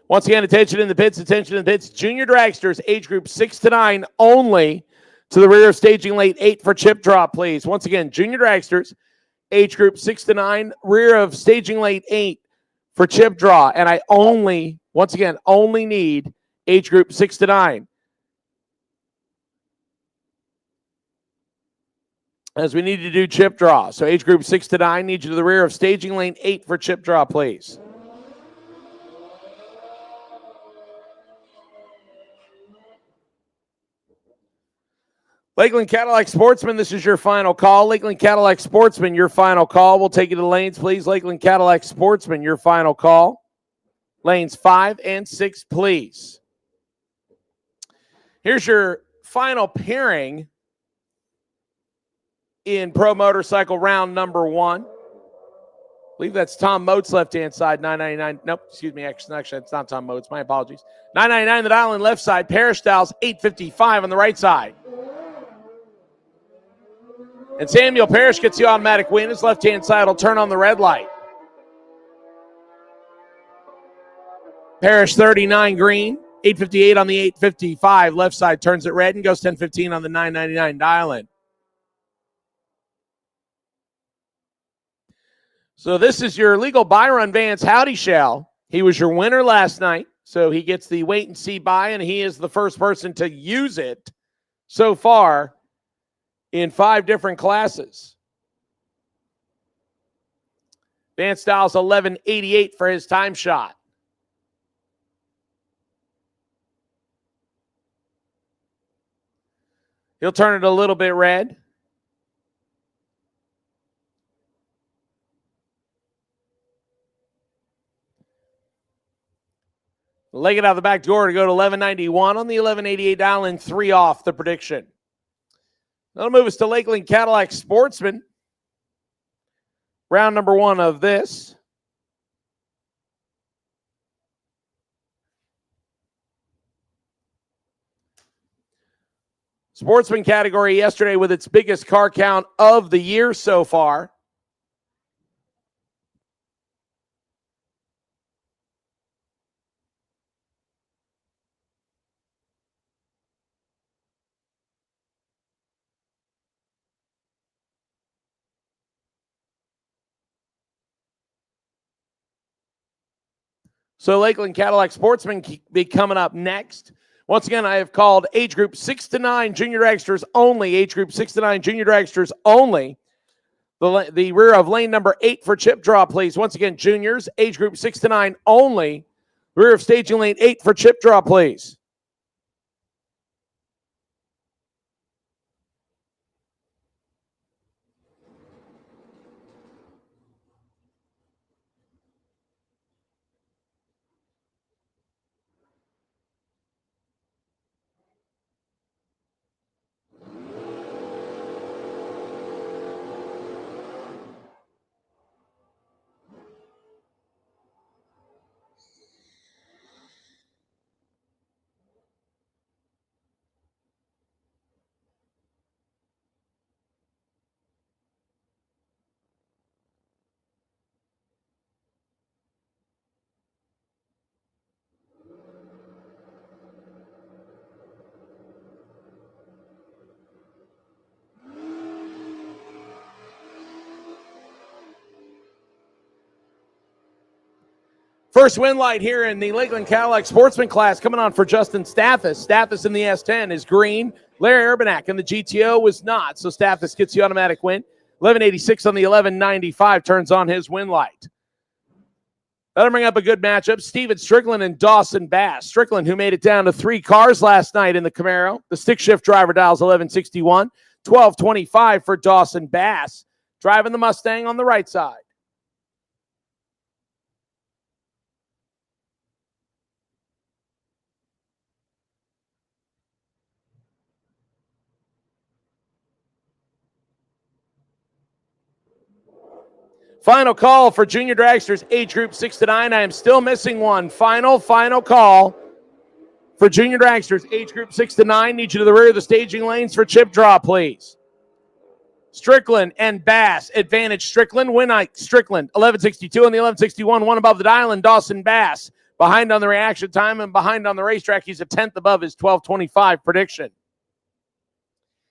Once again, attention in the pits, attention in the pits. Junior dragsters, age group 6 to 9 only to the rear of staging lane 8 for chip drop, please. Once again, junior dragsters, age group 6 to 9, rear of staging lane 8 for chip draw. And I only, once again, only need age group 6 to 9. As we need to do chip draw. So age group 6 to 9, need you to the rear of staging lane 8 for chip draw, please. Lakeland Cadillac Sportsman, this is your final call. Lakeland Cadillac Sportsman, your final call. We'll take you to the lanes, please. Lakeland Cadillac Sportsman, your final call. Lanes 5 and 6, please. Here's your final pairing in Pro Motorcycle round number 1. I believe that's Tom Moats left-hand side, $9.99. Nope, excuse me. Actually, it's not Tom Moats. My apologies. $9.99 the dial in left side. Parrish Styles, $8.55 on the right side. And Samuel Parrish gets the automatic win. His left-hand side will turn on the red light. Parrish 39 green, 858 on the 855. Left side turns it red and goes 1015 on the 999 dial-in. So this is your legal Byron Vance Howdy Shell. He was your winner last night, so he gets the wait and see buy, and he is the first person to use it so far in 5 different classes. Vance Styles 1188 for his time shot. He'll turn it a little bit red. Leg it out the back door to go to 1191 on the 1188 dial in, 3 off the prediction. That'll move us to Lakeland Cadillac Sportsman. Round number 1 of this. Sportsman category yesterday with its biggest car count of the year so far. So Lakeland Cadillac Sportsman be coming up next. Once again, I have called age group 6 to 9 junior dragsters only. Age group 6 to 9 junior dragsters only. The rear of lane number 8 for chip draw, please. Once again, juniors, age group 6 to 9 only. Rear of staging lane 8 for chip draw, please. First win light here in the Lakeland Cadillac Sportsman class coming on for Justin Stathis. Stathis in the S10 is green. Larry Urbanak in the GTO was not, so Stathis gets the automatic win. 1186 on the 1195 turns on his win light. That'll bring up a good matchup. Steven Strickland and Dawson Bass. Strickland, who made it down to 3 cars last night in the Camaro. The stick shift driver dials 1161. 1225 for Dawson Bass. Driving the Mustang on the right side. Final call for junior dragsters, age group 6 to 9. I am still missing one. Final call for junior dragsters, age group 6 to 9. Need you to the rear of the staging lanes for chip draw, please. Strickland and Bass. Advantage Strickland. Winnight Strickland. 1162 on the 1161. One above the dial, and Dawson Bass behind on the reaction time and behind on the racetrack. He's a 10th above his 1225 prediction.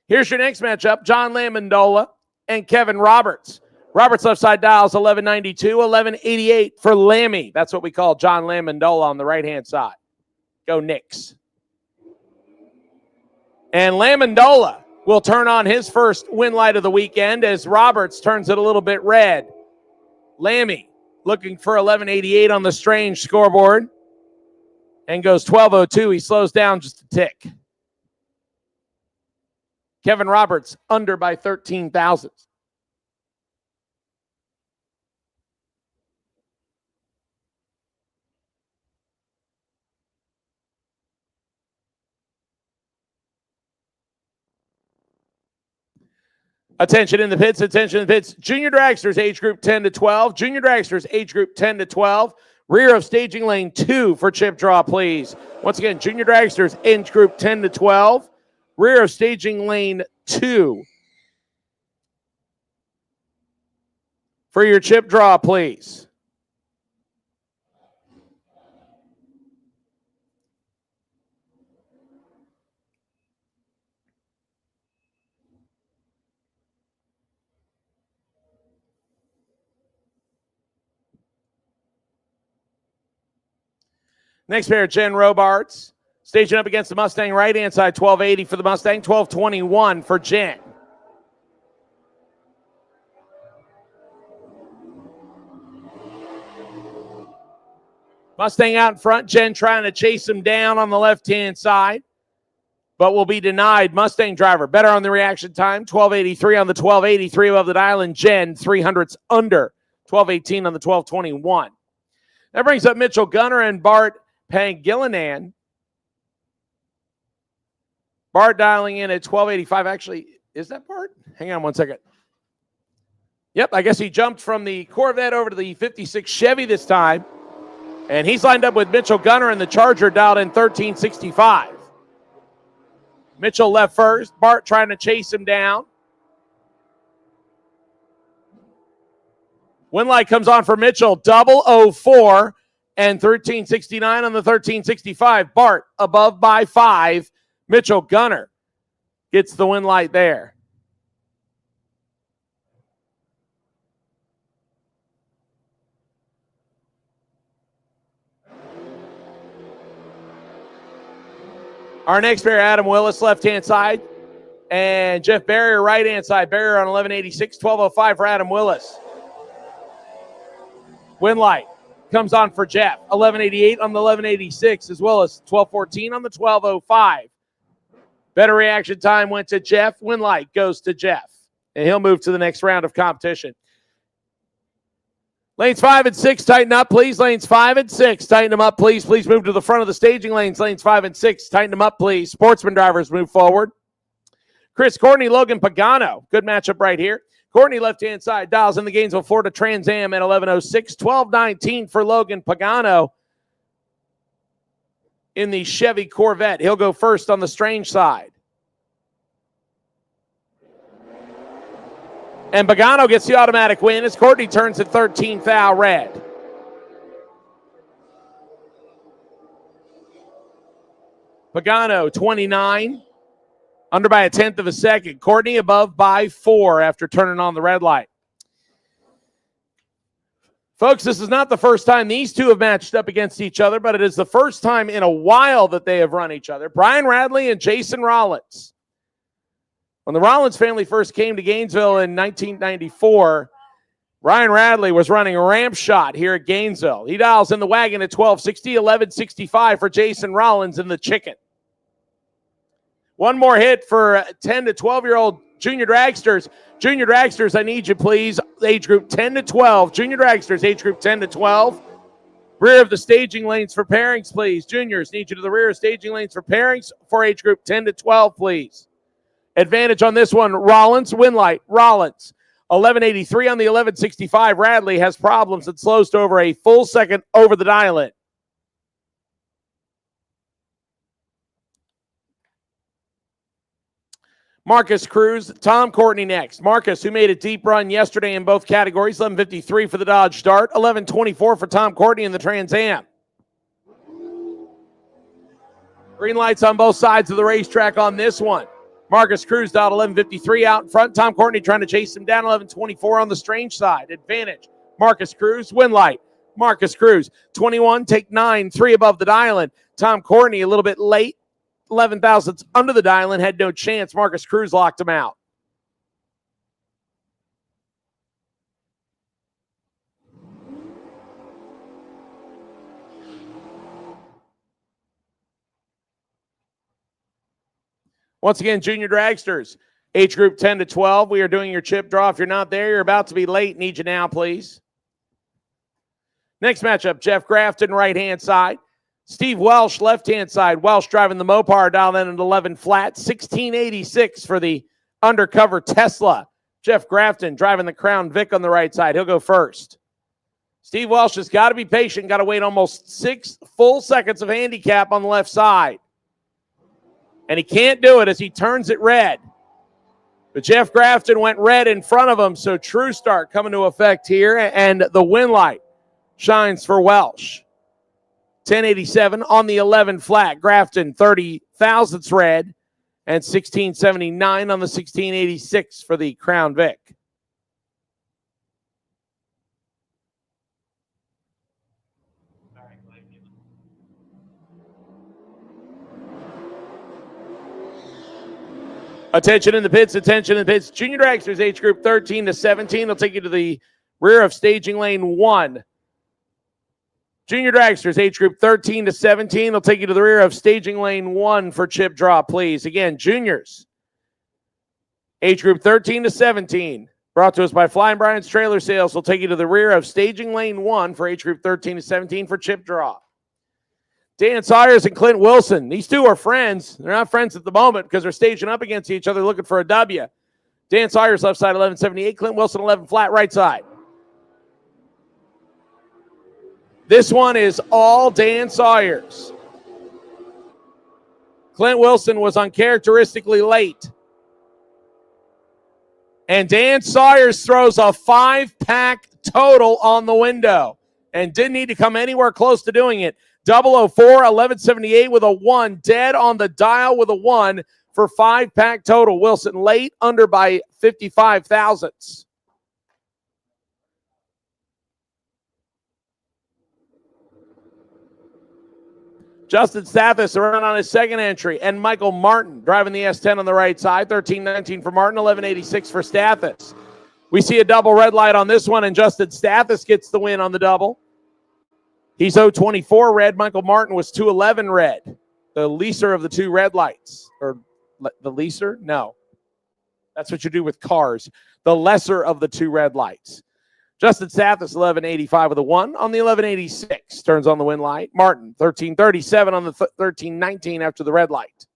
Here's your next matchup. John Lamondola and Kevin Roberts. Roberts left side dials 1192, 1188 for Lammy. That's what we call John Lamondola on the right-hand side. Go Knicks. And Lamondola will turn on his first win light of the weekend as Roberts turns it a little bit red. Lammy looking for 1188 on the Strange scoreboard and goes 1202. He slows down just a tick. Kevin Roberts under by 13 thousandths. Attention in the pits, attention in the pits. Junior dragsters, age group 10 to 12. Junior dragsters, age group 10 to 12. Rear of staging lane 2 for chip draw, please. Once again, junior dragsters, age group 10 to 12. Rear of staging lane 2 for your chip draw, please. Next pair, Jen Robarts. Staging up against the Mustang, right-hand side, 1280 for the Mustang, 1221 for Jen. Mustang out in front, Jen trying to chase him down on the left-hand side, but will be denied. Mustang driver, better on the reaction time, 1283 on the 1283 above the dial, and Jen, 300ths under, 1218 on the 1221. That brings up Mitchell Gunner and Bart Pangilinan. Bart dialing in at 1285. Actually, is that Bart? Hang on one second. Yep, I guess he jumped from the Corvette over to the 56 Chevy this time. And he's lined up with Mitchell Gunner and the Charger dialed in 1365. Mitchell left first. Bart trying to chase him down. Win light comes on for Mitchell. 004 and 1369 on the 1365. Bart above by 5. Mitchell Gunner gets the win light there. Our next pair, Adam Willis, left-hand side, and Jeff Barrier, right-hand side. Barrier on 1186, 1205 for Adam Willis. Win light comes on for Jeff, 1188 on the 1186, as well as 1214 on the 1205. Better reaction time went to Jeff. Win light goes to Jeff, and he'll move to the next round of competition. Lanes 5 and 6, tighten up, please. Lanes 5 and 6, tighten them up, please. Please move to the front of the staging lanes. Lanes 5 and 6, tighten them up, please. Sportsman drivers, move forward. Chris Courtney, Logan Pagano. Good matchup right here. Courtney, left-hand side, dials in the Gainesville, Florida Trans Am at 1106. 1219 for Logan Pagano in the Chevy Corvette. He'll go first on the Strange side. And Pagano gets the automatic win as Courtney turns at 13 thou red. Pagano, 29. Under by a 10th of a second. Courtney above by 4 after turning on the red light. Folks, this is not the first time these two have matched up against each other, but it is the first time in a while that they have run each other. Brian Radley and Jason Rollins. When the Rollins family first came to Gainesville in 1994, Ryan Radley was running a ramp shot here at Gainesville. He dials in the wagon at 1260, 1165 for Jason Rollins in the chicken. One more hit for 10 to 12-year-old junior dragsters. Junior dragsters, I need you, please. Age group 10 to 12. Junior dragsters, age group 10 to 12. Rear of the staging lanes for pairings, please. Juniors, need you to the rear of staging lanes for pairings for age group 10 to 12, please. Advantage on this one, Rollins, win light, Rollins. 1183 on the 1165. Radley has problems and slows to over a full second over the dial-in. Marcus Cruz, Tom Courtney next. Marcus, who made a deep run yesterday in both categories, 11:53 for the Dodge Dart, 11:24 for Tom Courtney in the Trans Am. Green lights on both sides of the racetrack on this one. Marcus Cruz dialed 11:53 out in front. Tom Courtney trying to chase him down, 11:24 on the strange side. Advantage. Marcus Cruz, win light. Marcus Cruz, 21, take 9, 3 above the dial-in. Tom Courtney a little bit late. 11 thousandths under the dial-in, had no chance. Marcus Cruz locked him out. Once again, junior dragsters, age group 10 to 12. We are doing your chip draw. If you're not there, you're about to be late. Need you now, please. Next matchup, Jeff Grafton, right-hand side. Steve Welsh, left-hand side. Welsh driving the Mopar, dialed in at 11 flat. 1686 for the undercover Tesla. Jeff Grafton driving the Crown Vic on the right side. He'll go first. Steve Welsh has got to be patient. Got to wait almost 6 full seconds of handicap on the left side. And he can't do it as he turns it red. But Jeff Grafton went red in front of him, so true start coming to effect here. And the win light shines for Welsh. 1087 on the 11 flat. Grafton 30 thousandths red and 1679 on the 1686 for the Crown Vic. Attention in the pits, attention in the pits. Junior dragsters, age group 13 to 17. They'll take you to the rear of staging lane 1. Junior dragsters, age group 13 to 17. They'll take you to the rear of staging lane 1 for chip draw, please. Again, juniors, age group 13 to 17. Brought to us by Flying Brian's Trailer Sales. They'll take you to the rear of staging lane 1 for age group 13 to 17 for chip draw. Dan Sayers and Clint Wilson. These two are friends. They're not friends at the moment because they're staging up against each other looking for a W. Dan Sayers, left side, 1178. Clint Wilson, 11 flat, right side. This one is all Dan Sayers. Clint Wilson was uncharacteristically late. And Dan Sayers throws a 5-pack total on the window and didn't need to come anywhere close to doing it. 004, 1178 with a 1. Dead on the dial with a 1 for 5-pack total. Wilson late, under by 55 thousandths. Justin Stathis around on his second entry, and Michael Martin driving the S10 on the right side. 1319 for Martin, 1186 for Stathis. We see a double red light on this one, and Justin Stathis gets the win on the double. He's 024 red. Michael Martin was 211 red. The leaser of the two red lights. Or the leaser? No. That's what you do with cars. The lesser of the two red lights. Justin Stathis, 1185 with a 1 on the 1186. Turns on the win light. Martin, 1337 on the 1319 after the red light.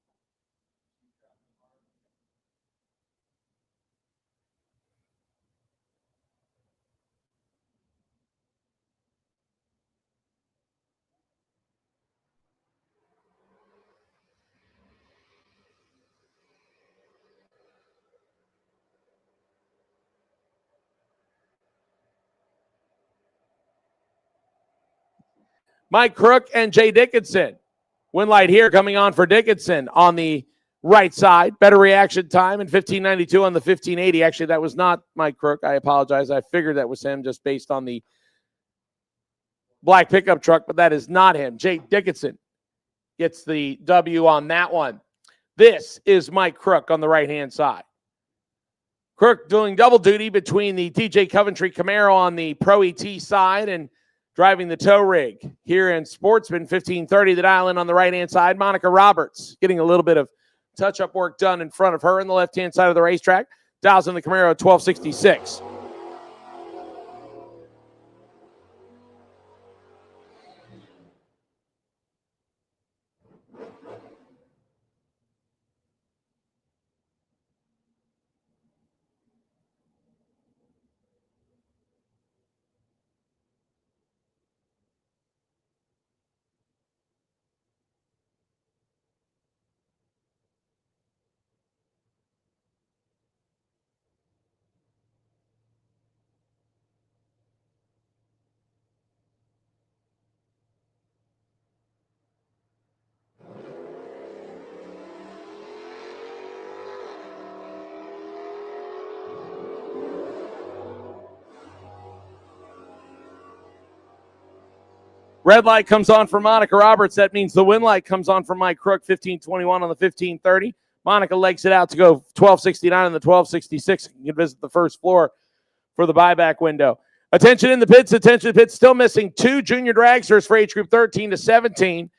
Mike Crook and Jay Dickinson. Win light here coming on for Dickinson on the right side. Better reaction time in 1592 on the 1580. Actually, that was not Mike Crook. I apologize. I figured that was him just based on the black pickup truck, but that is not him. Jake Dickinson gets the W on that one. This is Mike Crook on the right-hand side. Crook doing double duty between the TJ Coventry Camaro on the Pro ET side and driving the tow rig. Here in Sportsman, 1530, the dial in on the right-hand side. Monica Roberts getting a little bit of touch-up work done in front of her on the left-hand side of the racetrack. Dials in the Camaro at 1266. Red light comes on for Monica Roberts. That means the win light comes on for Mike Crook, 1521 on the 1530. Monica legs it out to go 1269 on the 1266. You can visit the first floor for the buyback window. Attention in the pits. Attention in the pits. Still missing two junior dragsters for age group 13 to 17.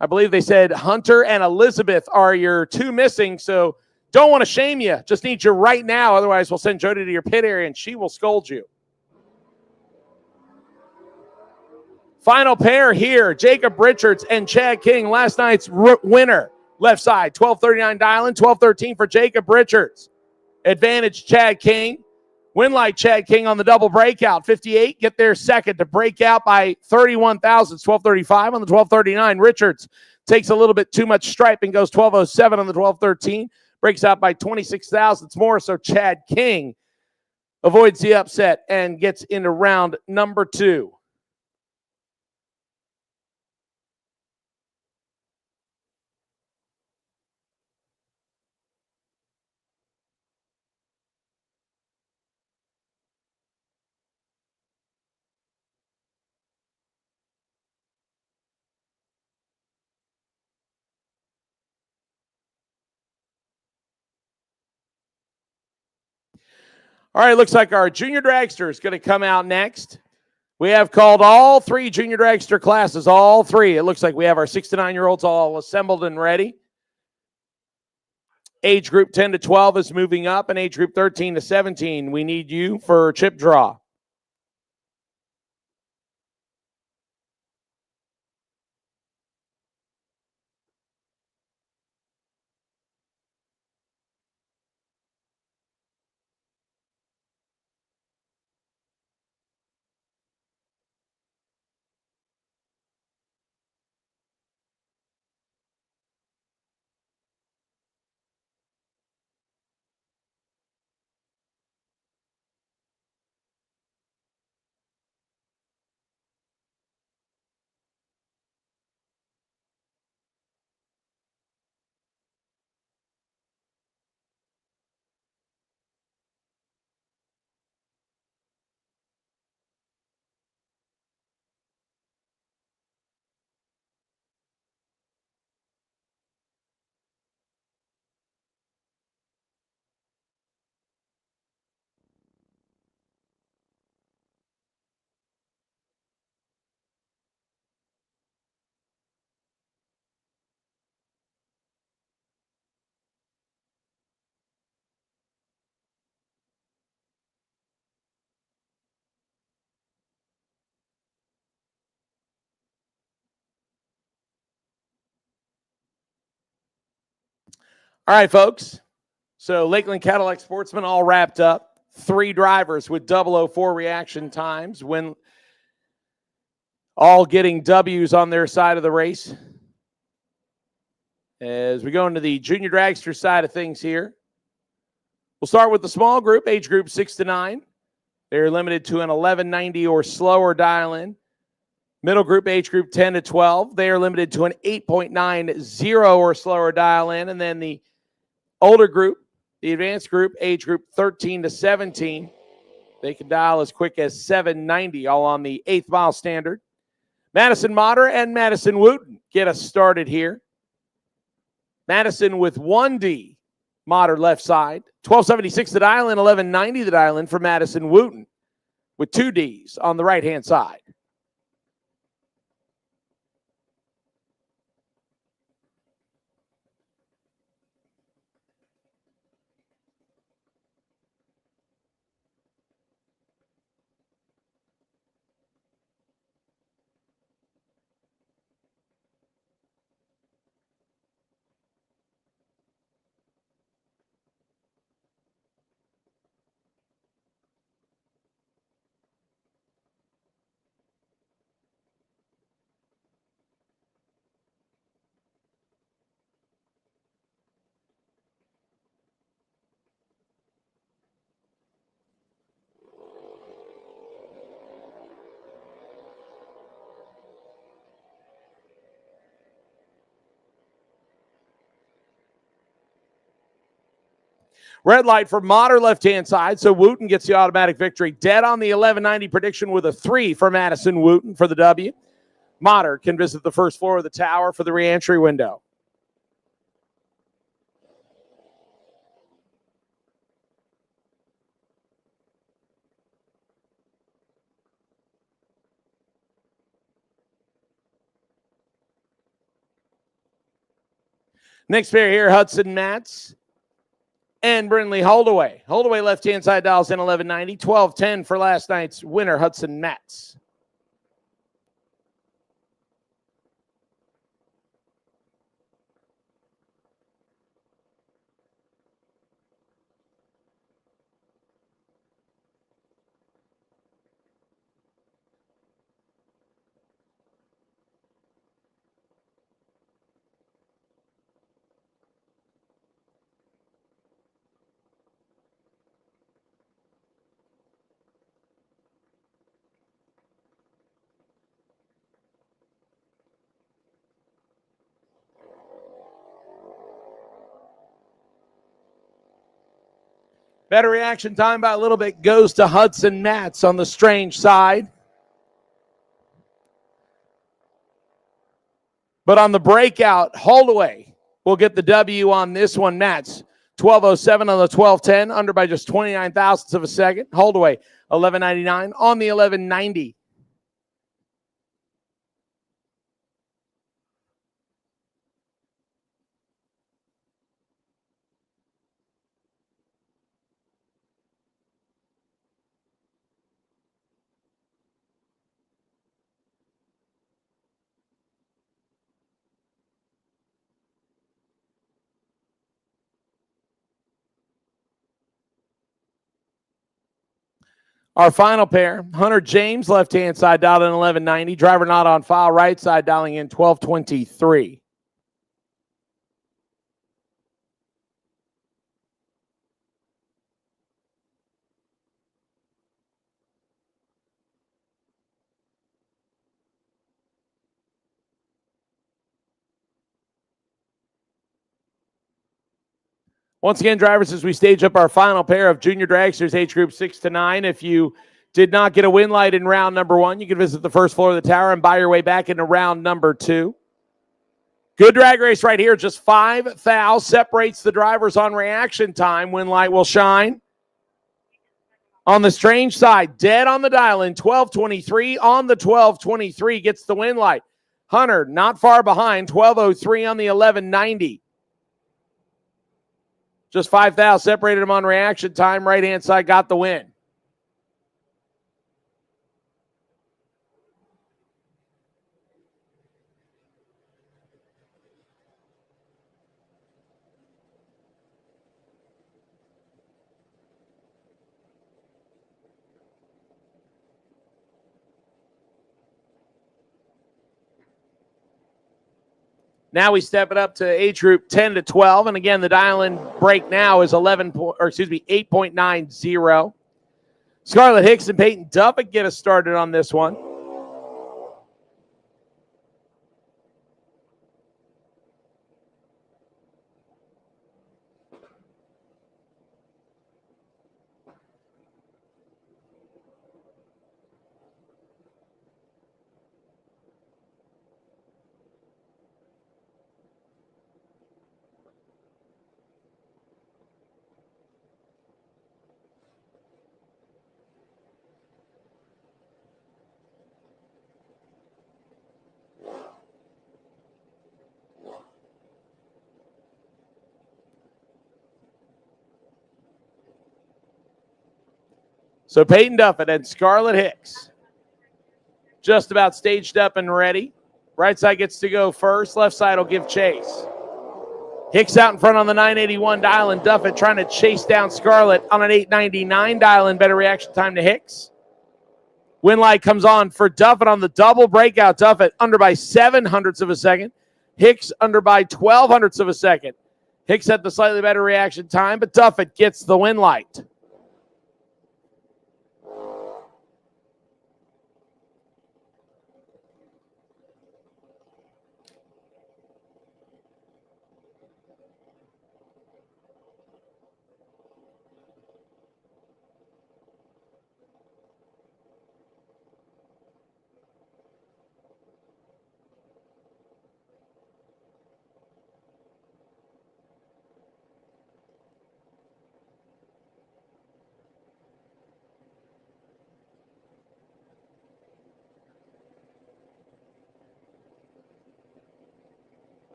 I believe they said Hunter and Elizabeth are your two missing, so don't want to shame you. Just need you right now. Otherwise, we'll send Jody to your pit area, and she will scold you. Final pair here, Jacob Richards and Chad King, last night's winner. Left side, 1239 dial-in, 1213 for Jacob Richards. Advantage Chad King. Win light Chad King on the double breakout, 58. Get there second to break out by 31 thousandths, 1235 on the 1239. Richards takes a little bit too much stripe and goes 1207 on the 1213. Breaks out by 26 thousandths more, so Chad King avoids the upset and gets into round number 2. All right, looks like our junior dragster is going to come out next. We have called all 3 junior dragster classes, all 3. It looks like we have our 6 to 9-year-olds all assembled and ready. Age group 10 to 12 is moving up, and age group 13 to 17, we need you for chip draw. All right, folks. So Lakeland Cadillac Sportsman all wrapped up. 3 drivers with 004 reaction times, all getting W's on their side of the race. As we go into the junior dragster side of things here, we'll start with the small group, age group 6 to 9. They're limited to an 1190 or slower dial-in. Middle group, age group 10 to 12. They are limited to an 8.90 or slower dial-in. And then the older group, the advanced group, age group 13 to 17. They can dial as quick as 790, all on the 8th mile standard. Madison Motter and Madison Wooten get us started here. Madison with 1D, Motter left side. 1276 the dial in, 1190 the dial in for Madison Wooten with 2 Ds on the right-hand side. Red light for Motter left-hand side, so Wooten gets the automatic victory. Dead on the 1190 prediction with a 3 for Madison Wooten for the W. Motter can visit the first floor of the tower for the re-entry window. Next pair here, Hudson Matz and Brindley Holdaway. Holdaway left-hand side dials in 1190. 1210 for last night's winner, Hudson Matz. Better reaction time by a little bit goes to Hudson Matz on the strange side. But on the breakout, Holdaway will get the W on this one. Matz, 1207 on the 1210, under by just 29 thousandths of a second. Holdaway, 1199 on the 1190. Our final pair, Hunter James, left-hand side, dialed in 1190. Driver not on file, right side, dialing in 1223. Once again, drivers, as we stage up our final pair of junior dragsters, age group 6 to 9, if you did not get a win light in round number 1, you can visit the first floor of the tower and buy your way back into round number 2. Good drag race right here. Just 5 thou separates the drivers on reaction time. Win light will shine. On the strange side, dead on the dial in 1223 on the 1223 gets the win light. Hunter not far behind, 1203 on the 1190. Just 5 thou separated him on reaction time. Right-hand side got the win. Now we step it up to age group 10 to 12. And again, the dial-in break now is 8.90. Scarlett Hicks and Peyton Duffick get us started on this one. So Peyton Duffett and Scarlett Hicks just about staged up and ready. Right side gets to go first. Left side will give chase. Hicks out in front on the 981 dial, and Duffett trying to chase down Scarlett on an 899 dial, and better reaction time to Hicks. Win light comes on for Duffett on the double breakout. Duffett under by 0.07 of a second. Hicks under by 0.12 of a second. Hicks had the slightly better reaction time, but Duffett gets the win light.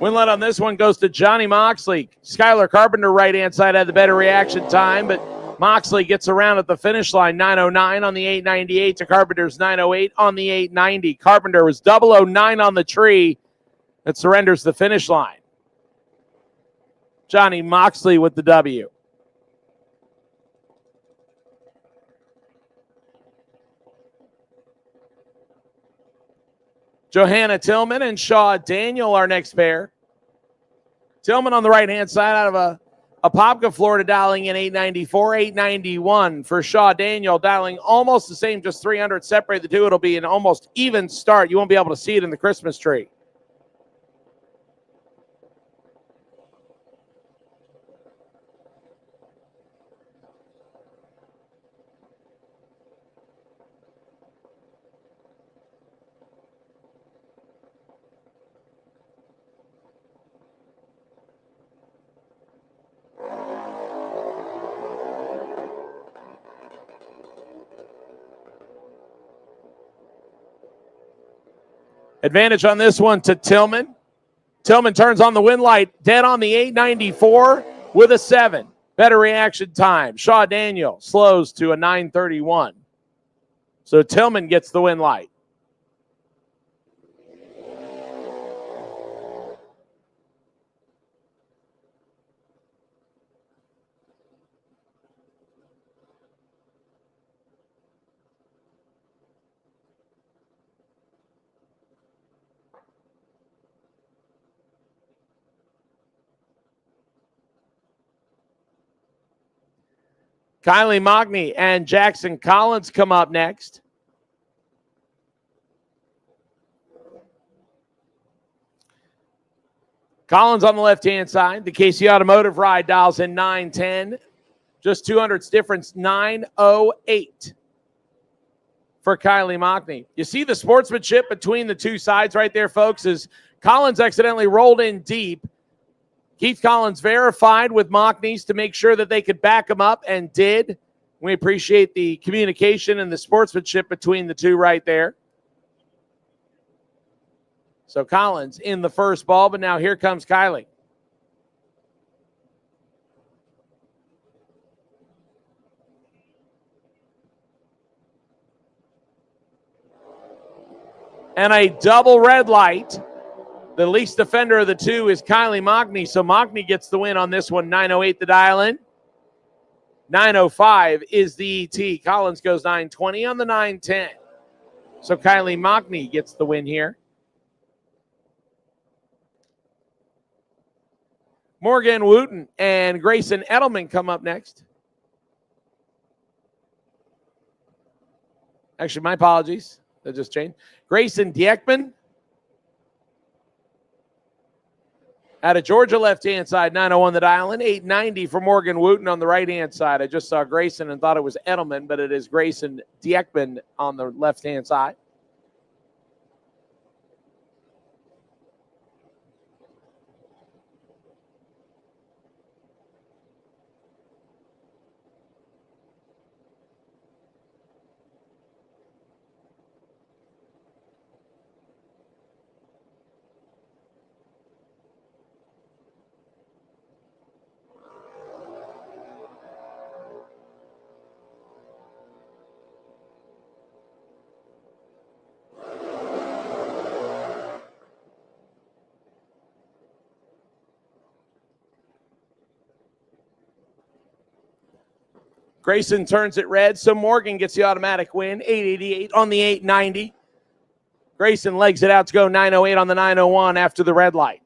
Win light on this one goes to Johnny Moxley. Skylar Carpenter right-hand side had the better reaction time, but Moxley gets around at the finish line. 909 on the 898 to Carpenter's 908 on the 890. Carpenter was 009 on the tree. That surrenders the finish line. Johnny Moxley with the W. Johanna Tillman and Shaw Daniel, our next pair. Tillman on the right-hand side out of Apopka, Florida, dialing in 894, 891 for Shaw Daniel, dialing almost the same, just 300 separate the two. It'll be an almost even start. You won't be able to see it in the Christmas tree. Advantage on this one to Tillman. Tillman turns on the win light, dead on the 894 with a 7. Better reaction time. Shaw Daniel slows to a 931. So Tillman gets the win light. Kylie Mogney and Jackson Collins come up next. Collins on the left-hand side. The KC Automotive ride dials in 910. Just 200's difference, 908 for Kylie Mogney. You see the sportsmanship between the two sides right there, folks, as Collins accidentally rolled in deep. Keith Collins verified with Mockneys to make sure that they could back him up, and did. We appreciate the communication and the sportsmanship between the two right there. So Collins in the first ball, but now here comes Kylie. And a double red light. The least defender of the two is Kylie Mogney. So Mogney gets the win on this one. 908 the dial in. 905 is the ET. Collins goes 920 on the 910. So Kylie Mogney gets the win here. Morgan Wooten and Grayson Edelman come up next. Actually, my apologies. That just changed. Grayson Dieckman out of Georgia, left-hand side, 901 the dial in, 890 for Morgan Wooten on the right-hand side. I just saw Grayson and thought it was Edelman, but it is Grayson Dieckman on the left-hand side. Grayson turns it red, so Morgan gets the automatic win, 888 on the 890. Grayson legs it out to go 908 on the 901 after the red light.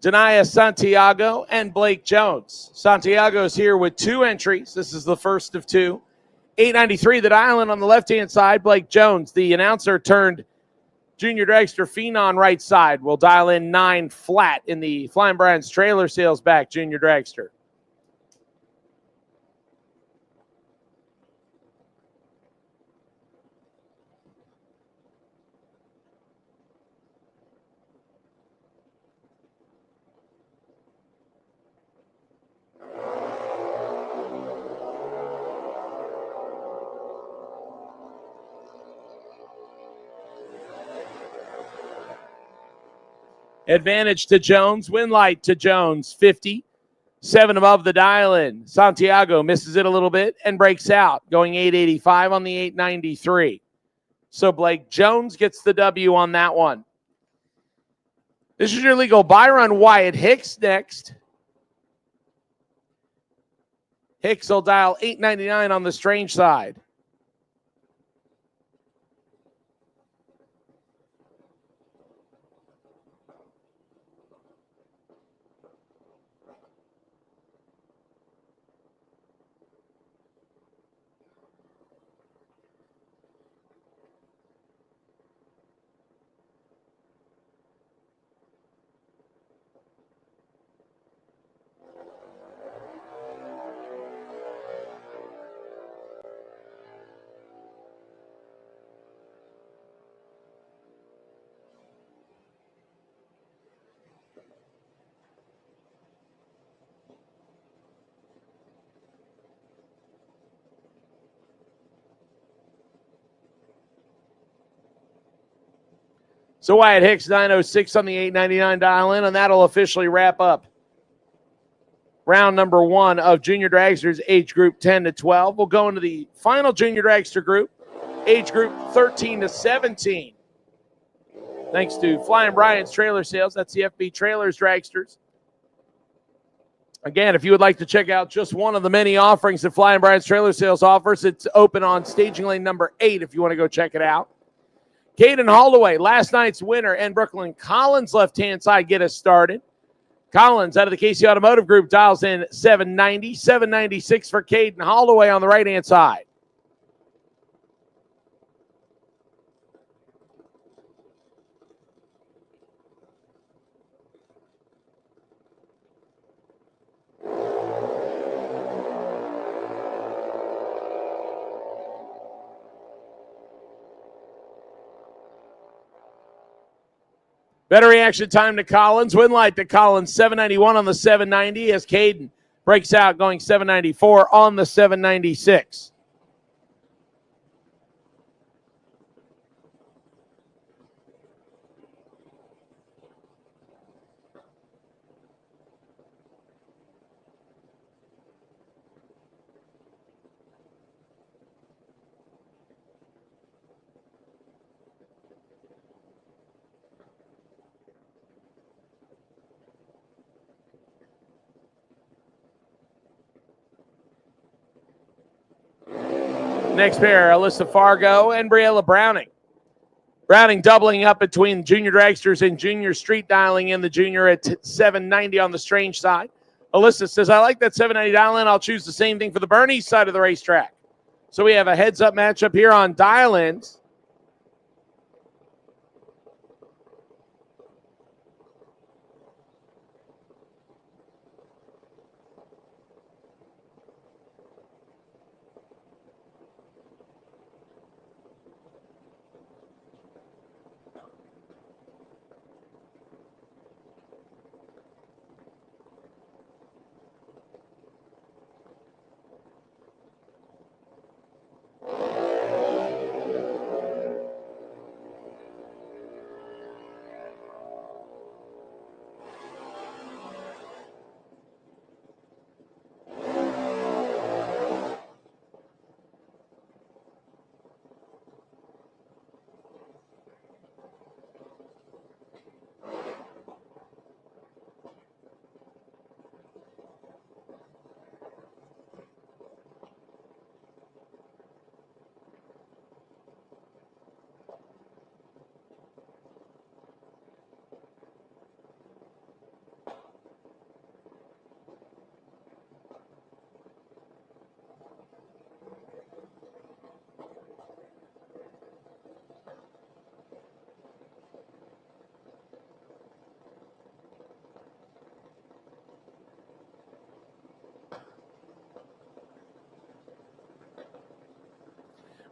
Denaya Santiago and Blake Jones. Santiago's here with 2 entries. This is the first of 2. 893, the dial-in on the left-hand side. Blake Jones, the announcer, turned junior dragster Phenon right side. Will dial in 9 flat in the Flying Brian's trailer sales back junior dragster. Advantage to Jones. Win light to Jones. 50. 7 above the dial-in. Santiago misses it a little bit and breaks out, going 885 on the 893. So Blake Jones gets the W on that one. This is your legal buy run. Wyatt Hicks next. Hicks will dial 899 on the strange side. So Wyatt Hicks, 906 on the 899 dial-in, and that'll officially wrap up round number 1 of junior dragsters, age group 10 to 12. We'll go into the final junior dragster group, age group 13 to 17. Thanks to Flying Brian's Trailer Sales. That's the FB Trailers Dragsters. Again, if you would like to check out just one of the many offerings that Flying Brian's Trailer Sales offers, it's open on staging lane number 8 if you want to go check it out. Caden Holloway, last night's winner, and Brooklyn Collins, left-hand side, get us started. Collins out of the KC Automotive Group dials in 790, 796 for Caden Holloway on the right-hand side. Better reaction time to Collins. Win light to Collins, 791 on the 790 as Caden breaks out going 794 on the 796. Next pair, Alyssa Fargo and Briella Browning. Browning doubling up between junior dragsters and junior street, dialing in the junior at 790 on the strange side. Alyssa says, I like that 790 dial-in. I'll choose the same thing for the Bernie side of the racetrack. So we have a heads-up matchup here on dial-ins.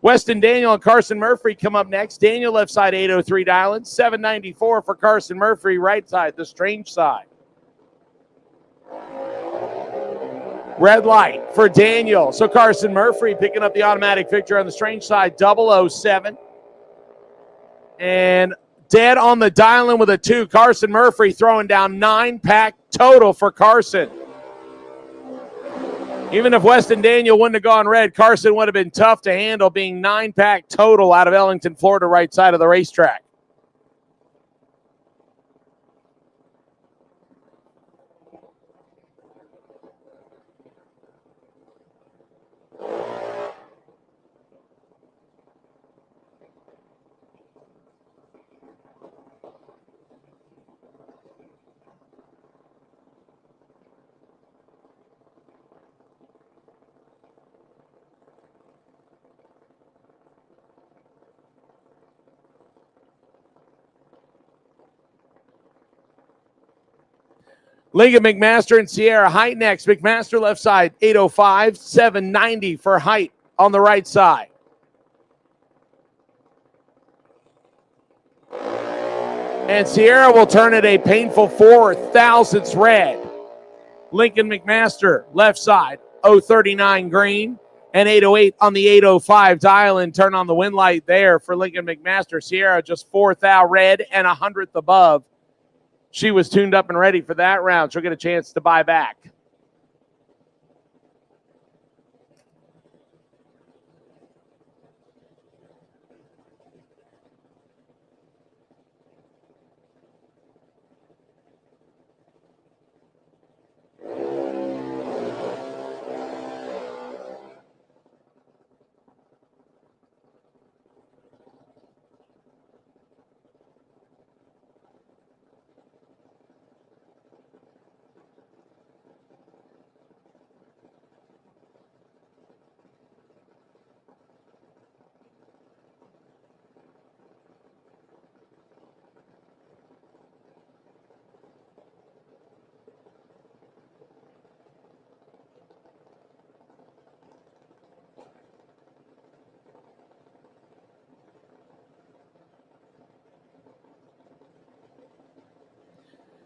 Weston Daniel and Carson Murphy come up next. Daniel left side 803 dialing, 794 for Carson Murphy, right side, the strange side. Red light for Daniel. So Carson Murphy picking up the automatic victory on the strange side, 007. And dead on the dialing with a 2. Carson Murphy throwing down 9-pack total for Carson. Even if Weston Daniel wouldn't have gone red, Carson would have been tough to handle, being 9-pack total out of Ellington, Florida, right side of the racetrack. Lincoln McMaster and Sierra Height next. McMaster left side, 805, 790 for Height on the right side. And Sierra will turn it a painful 4 thousandths red. Lincoln McMaster left side, 039 green, and 808 on the 805 dial and turn on the wind light there for Lincoln McMaster. Sierra just 4 thou red and 100th above. She was tuned up and ready for that round. She'll get a chance to buy back.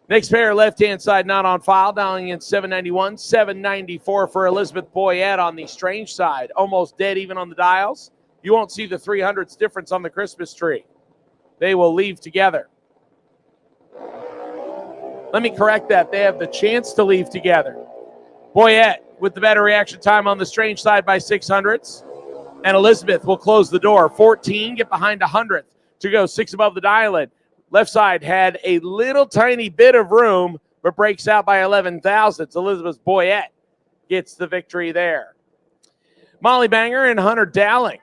Next pair, left-hand side, not on file, dialing in 791, 794 for Elizabeth Boyette on the strange side. Almost dead even on the dials. You won't see the 300s difference on the Christmas tree. They will leave together. Let me correct that. They have the chance to leave together. Boyette with the better reaction time on the strange side by 600ths. And Elizabeth will close the door. 14, get behind 100th to go 6 above the dial-in. Left side had a little tiny bit of room, but breaks out by 11 thousandths. Elizabeth Boyette gets the victory there. Molly Banger and Hunter Dowling.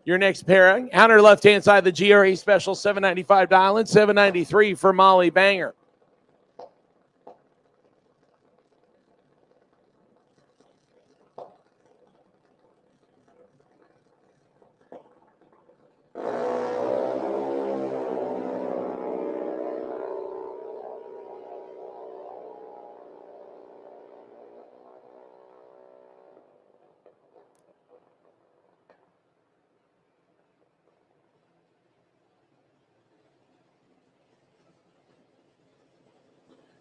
Your next pairing, Hunter left-hand side, the GRE Special 795 dial-in, 793 for Molly Banger.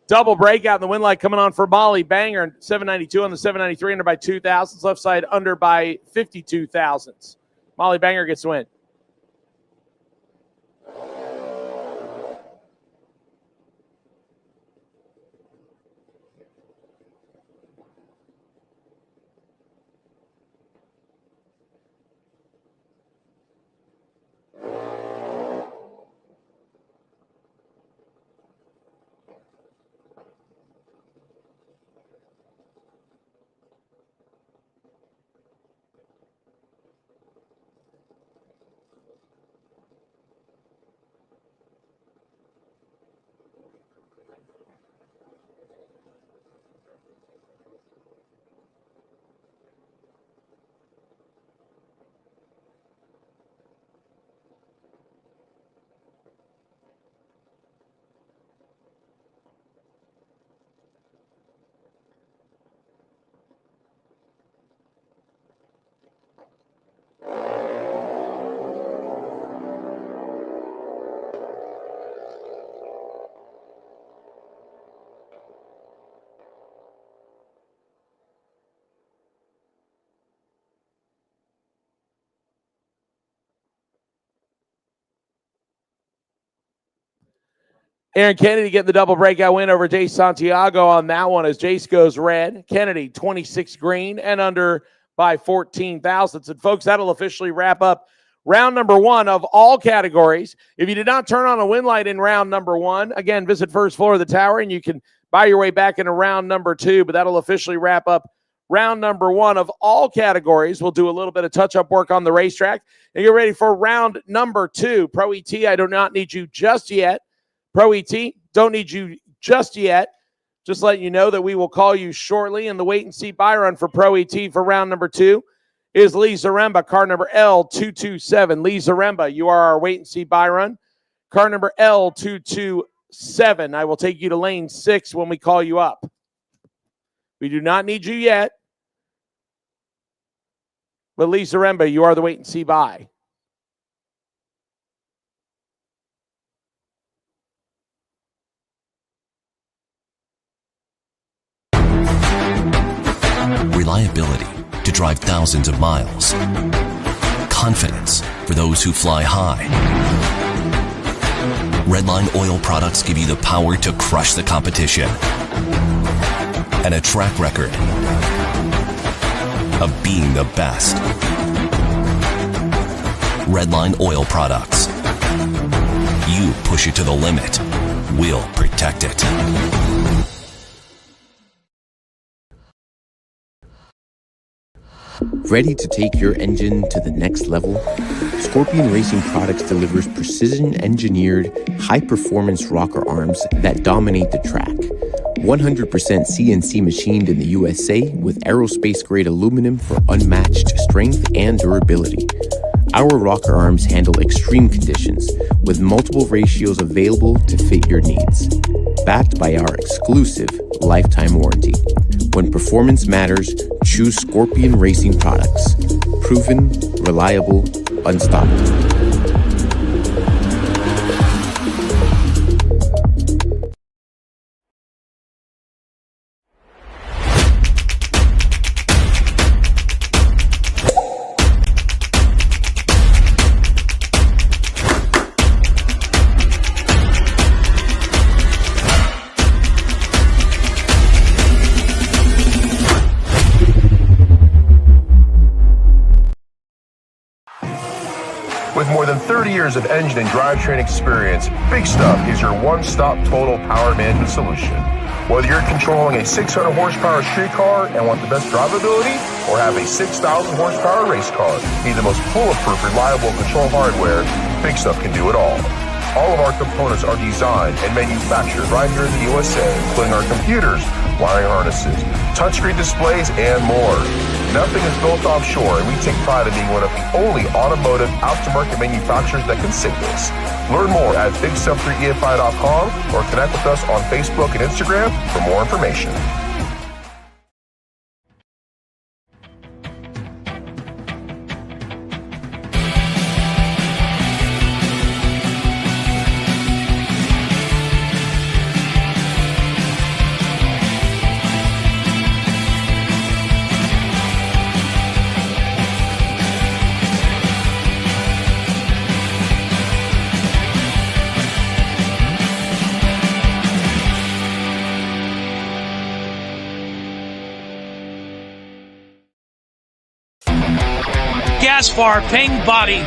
Double breakout in the wind light coming on for Molly Banger. 792 on the 793, under by 2 thousandths. Left side under by 52 thousandths. Molly Banger gets the win. Aaron Kennedy getting the double breakout win over Jace Santiago on that one as Jace goes red. Kennedy 26 green and under by 14 thousandths. And folks, that'll officially wrap up round number one of all categories. If you did not turn on a win light in round number one, again, visit first floor of the tower and you can buy your way back into round number two, but that'll officially wrap up round number one of all categories. We'll do a little bit of touch-up work on the racetrack and get ready for round number two. Pro ET, I do not need you just yet. Pro ET, don't need you just yet. Just letting you know that we will call you shortly. And the wait-and-see buy run for Pro ET for round number two is Lee Zaremba, car number L227. Lee Zaremba, you are our wait-and-see buy run. Car number L227. I will take you to lane 6 when we call you up. We do not need you yet. But Lee Zaremba, you are the wait-and-see buy. Reliability to drive thousands of miles. Confidence for those who fly high. Redline oil products give you the power to crush the competition. And a track record of being the best. Redline oil products. You push it to the limit, we'll protect it. Ready to take your engine to the next level? Scrpion Racing Products delivers precision-engineered, high-performance rocker arms that dominate the track. 100% CNC machined in the USA with aerospace-grade aluminum for unmatched strength and durability. Our rocker arms handle extreme conditions with multiple ratios available to fit your needs. Backed by our exclusive lifetime warranty. When performance matters, choose Scrpion Racing Products. Proven, reliable, unstoppable. With more than 30 years of engine and drivetrain experience, Big Stuff is your one-stop total power management solution. Whether you're controlling a 600 horsepower street car and want the best drivability, or have a 6,000 horsepower race car, need the most bulletproof, reliable control hardware, Big Stuff can do it all. All of our components are designed and manufactured right here in the USA, including our computers, wiring harnesses, touchscreen displays, and more. Nothing is built offshore, and we take pride in being one of the only automotive aftermarket manufacturers that can say this. Learn more at BigStuff3EFI.com or connect with us on Facebook and Instagram for more information. Gaspar Ping Body,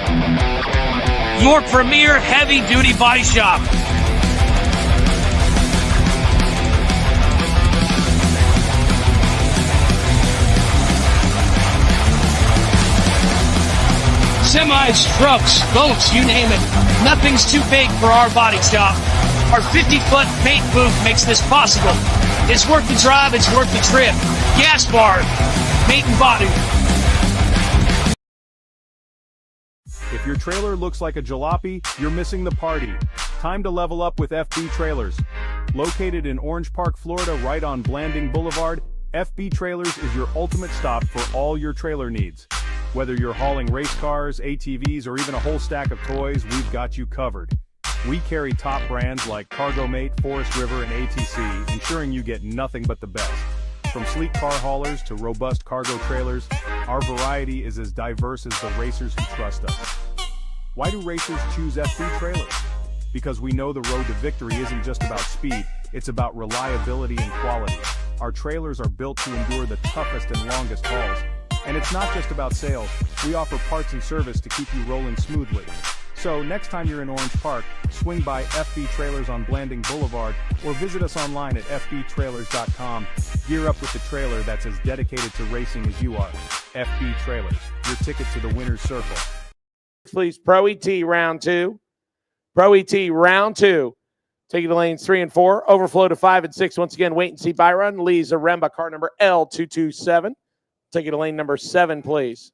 your premier heavy-duty body shop. Semis, trucks, boats, you name it. Nothing's too big for our body shop. Our 50-foot paint booth makes this possible. It's worth the drive, it's worth the trip. Gaspar, Paint and Body. If your trailer looks like a jalopy, you're missing the party. Time to level up with FB Trailers. Located in Orange Park, Florida, right on Blanding Boulevard, FB Trailers is your ultimate stop for all your trailer needs. Whether you're hauling race cars, ATVs, or even a whole stack of toys, we've got you covered. We carry top brands like CargoMate, Forest River, and ATC, ensuring you get nothing but the best. From sleek car haulers to robust cargo trailers, our variety is as diverse as the racers who trust us. Why do racers choose FB Trailers? because we know the road to victory isn't just about speed, it's about reliability and quality. Our trailers are built to endure the toughest and longest hauls. And it's not just about sales, we offer parts and service to keep you rolling smoothly. So next time you're in Orange Park, swing by FB Trailers on Blanding Boulevard or visit us online at fbtrailers.com. Gear up with the trailer that's as dedicated to racing as you are. FB Trailers, your ticket to the winner's circle. Please, Pro ET round 2. Pro ET round 2. Taking the lanes 3 and 4. Overflow to 5 and 6. Once again, wait and see Byron. Lee Zaremba, car number L227. Taking the lane number 7, please.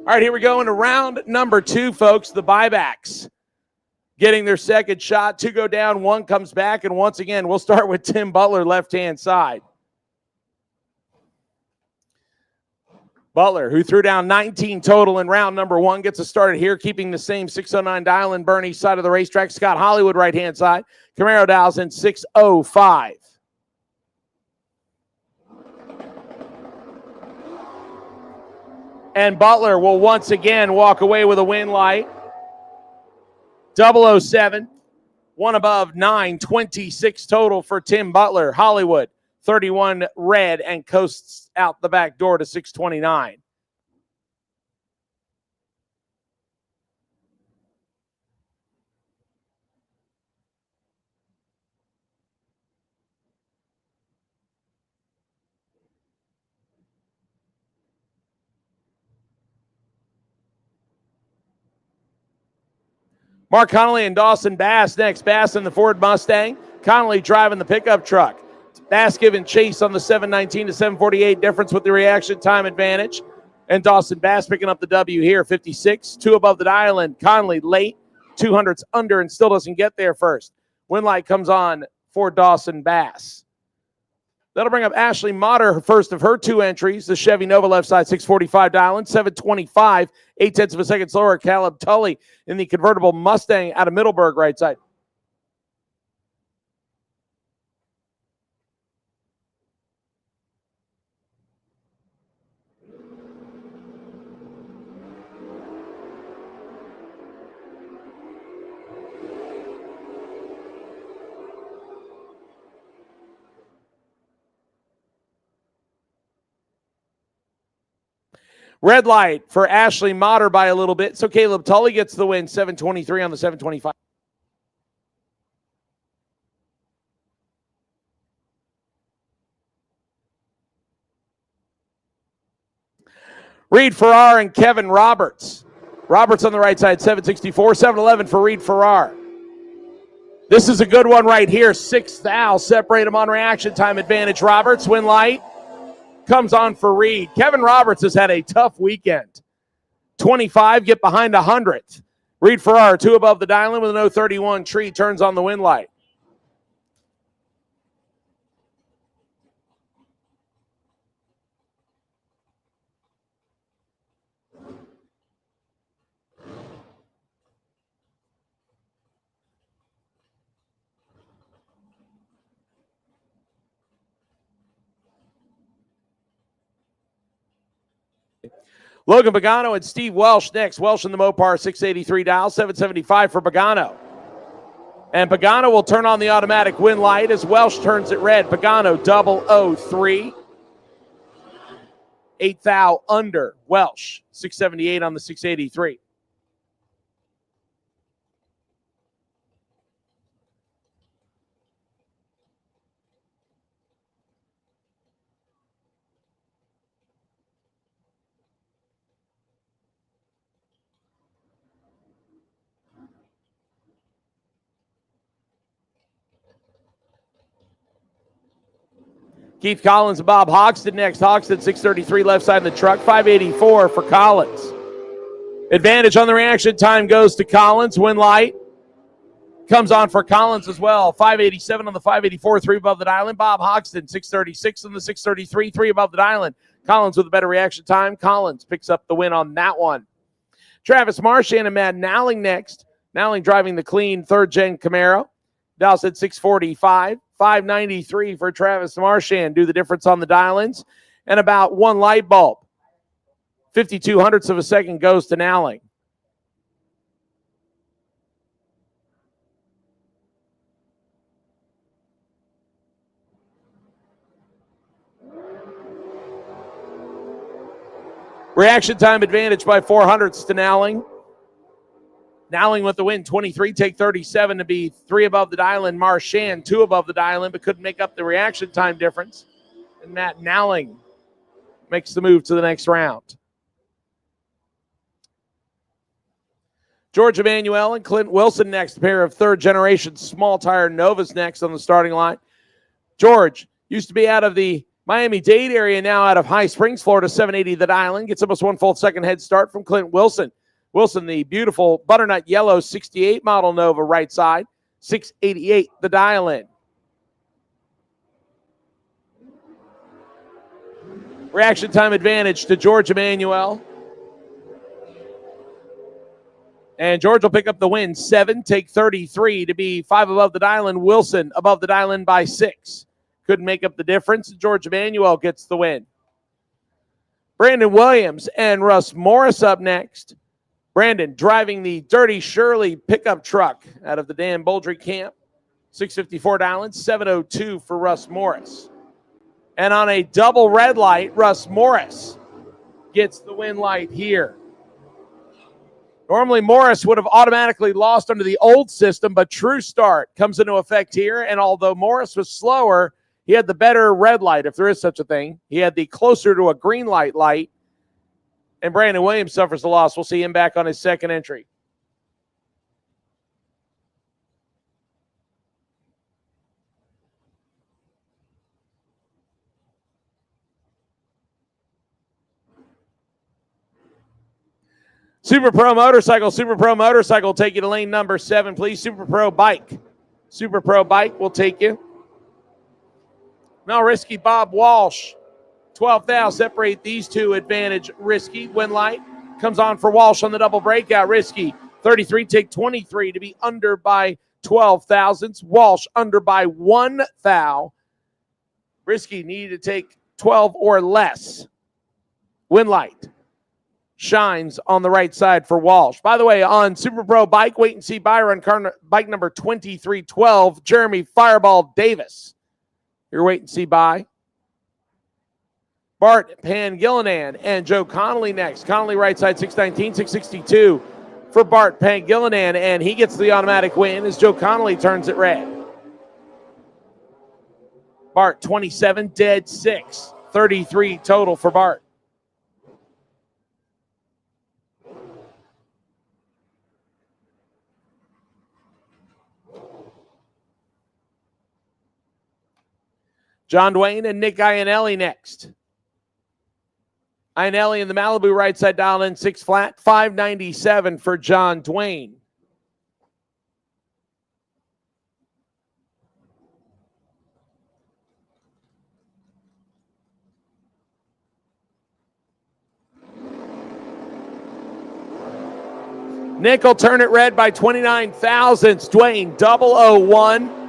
All right, here we go into round number 2, folks. The buybacks getting their second shot. 2 go down, 1 comes back, and once again, we'll start with Tim Butler, left-hand side. Butler, who threw down 19 total in round number 1, gets us started here, keeping the same 609 dial in Bernie side of the racetrack. Scott Hollywood, right-hand side. Camaro dials in 605. And Butler will once again walk away with a win light. 007, 1 above 9, 26 total for Tim Butler. Hollywood, 31 red, and coasts out the back door to 629. Mark Connolly and Dawson Bass next. Bass in the Ford Mustang. Connolly driving the pickup truck. Bass giving chase on the 719 to 748 difference with the reaction time advantage. And Dawson Bass picking up the W here, 56. 2 above the dial, and Connolly late. 200s under and still doesn't get there first. Win light comes on for Dawson Bass. That'll bring up Ashley Motter, her first of her 2 entries. The Chevy Nova left side, 645 dial-in, 725, 0.8 of a second slower. Caleb Tully in the convertible Mustang out of Middleburg, right side. Red light for Ashley Motter by a little bit. So Caleb Tully gets the win, 723 on the 725. Reed Farrar and Kevin Roberts. Roberts on the right side, 764. 711 for Reed Farrar. This is a good one right here. 6 thou. Separate them on reaction time advantage. Roberts, win light. Comes on for Reed. Kevin Roberts has had a tough weekend. 25, get behind 100th. Reed Farrar, 2 above the dial-in with an 031 tree, turns on the win light. Logan Pagano and Steve Welsh next. Welsh in the Mopar 683 dial, 775 for Pagano. And Pagano will turn on the automatic win light as Welsh turns it red. Pagano 003. 8 thou under. Welsh 678 on the 683. Keith Collins and Bob Hoxton next. Hoxton 633 left side of the truck, 584 for Collins. Advantage on the reaction time goes to Collins. Win light comes on for Collins as well. 587 on the 584, 3 above the dial-in. Bob Hoxton 636 on the 633, 3 above the dial-in. Collins with a better reaction time. Collins picks up the win on that one. Travis Marchand and Matt Nowling next. Nowling driving the clean third-gen Camaro. Dial said 645. 593 for Travis Marchand. Do the difference on the dial-ins. And about 1 light bulb. 52 hundredths of a second goes to Nowling. Reaction time advantage by 4 hundredths to Nowling. Nowling with the win, 23, take 37 to be 3 above the dial-in. Marchand, 2 above the dial-in, but couldn't make up the reaction time difference. And Matt Nowling makes the move to the next round. George Emanuel and Clint Wilson next. A pair of third-generation small-tire Novas next on the starting line. George used to be out of the Miami-Dade area now out of High Springs, Florida, 780 the dial-in. Gets almost 1 full second head start from Clint Wilson. Wilson, the beautiful butternut yellow 68 model Nova right side, 688 the dial-in. Reaction time advantage to George Emanuel. And George will pick up the win. 7, take 33 to be 5 above the dial-in. Wilson above the dial-in by 6. Couldn't make up the difference. George Emanuel gets the win. Brandon Williams and Russ Morris up next. Brandon driving the Dirty Shirley pickup truck out of the Dan Boldry camp. 654 dial-in, 702 for Russ Morris. And on a double red light, Russ Morris gets the win light here. Normally, Morris would have automatically lost under the old system, but True Start comes into effect here. And although Morris was slower, he had the better red light, if there is such a thing. He had the closer to a green light. And Brandon Williams suffers the loss. We'll see him back on his second entry. Super Pro Motorcycle, take you to lane number 7, please. Super Pro Bike will take you. Now Risky Bob Walsh, 12,000. Separate these two. Advantage Risky. Win light comes on for Walsh on the double breakout. Risky 33, take 23 to be under by 12 thousandths. Walsh under by 1 thou. Risky needed to take 12 or less. Win light shines on the right side for Walsh. By the way, on Super Pro Bike, wait and see Byron bike number 2312, Jeremy Fireball Davis. Your wait and see by. Bart Pangilinan and Joe Connolly next. Connolly right side 619, 662 for Bart Pangilinan, and he gets the automatic win as Joe Connolly turns it red. Bart 27, dead 6, 33 total for Bart. John Dwayne and Nick Iannelli next. Iannelli in the Malibu right side dial in 6 flat, 597 for John Dwayne. Nick will turn it red by 29 thousandths. Dwayne 001.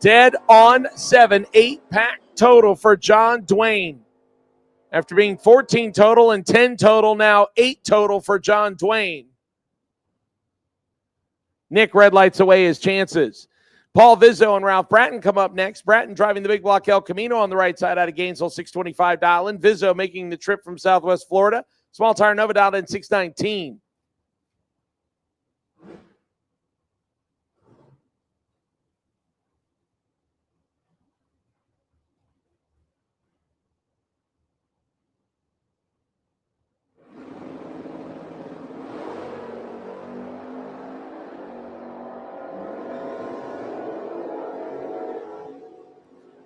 Dead on 7, 8-pack total for John Dwayne. After being 14 total and 10 total, now 8 total for John Dwayne. Nick red lights away his chances. Paul Vizzo and Ralph Bratton come up next. Bratton driving the big block El Camino on the right side out of Gainesville, 625 dial in. Vizzo making the trip from Southwest Florida. Small tire Nova dial in 619.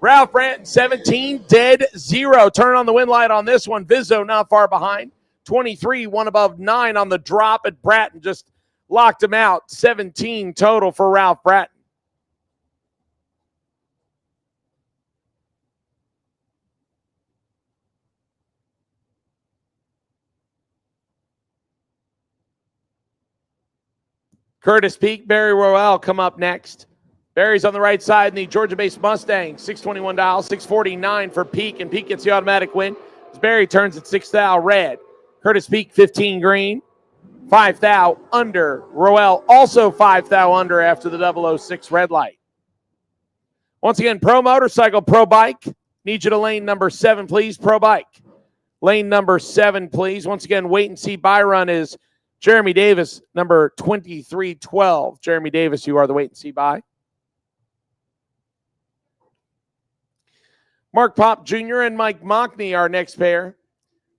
Ralph Branton, 17, dead 0. Turn on the win light on this one. Vizzo not far behind. 23, 1 above 9 on the drop, and Bratton just locked him out. 17 total for Ralph Bratton. Curtis Peak, Barry Roel come up next. Barry's on the right side in the Georgia-based Mustang, 621 dial, 649 for Peak, and Peak gets the automatic win as Barry turns at 6 thou red. Curtis Peak, 15 green, 5 thou under. Roel also 5 thou under after the 006 red light. Once again, Pro Motorcycle, Pro Bike. Need you to lane number 7, please. Pro Bike. Lane number 7, please. Once again, wait and see by run is Jeremy Davis, number 2312. Jeremy Davis, you are the wait and see by. Mark Pop Jr. and Mike Mockney, our next pair.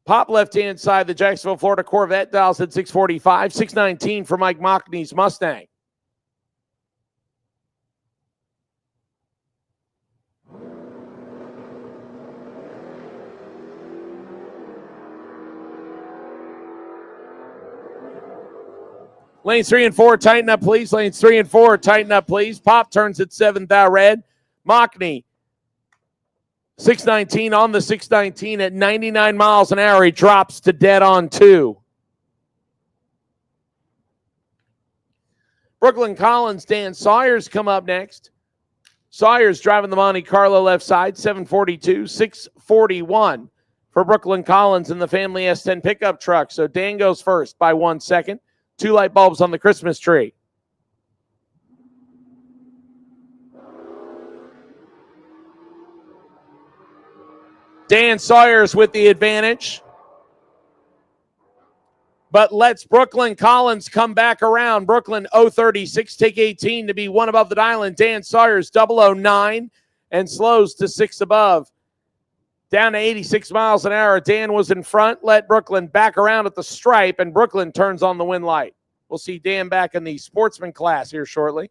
Pop left-hand side, the Jacksonville, Florida Corvette, dials at 645, 619 for Mike Mockney's Mustang. Lanes 3 and 4, tighten up, please. Lanes 3 and 4, tighten up, please. Pop turns at 7th out red. Mockney, 619 on the 619 at 99 miles an hour. He drops to dead on 2. Brooklyn Collins, Dan Sawyers come up next. Sawyers driving the Monte Carlo left side, 742, 641 for Brooklyn Collins in the family S10 pickup truck. So Dan goes first by 1 second. 2 light bulbs on the Christmas tree. Dan Sawyers with the advantage. But lets Brooklyn Collins come back around. Brooklyn 036, take 18 to be 1 above the dial. Dan Sawyers 009 and slows to 6 above. Down to 86 miles an hour. Dan was in front, let Brooklyn back around at the stripe, and Brooklyn turns on the win light. We'll see Dan back in the sportsman class here shortly.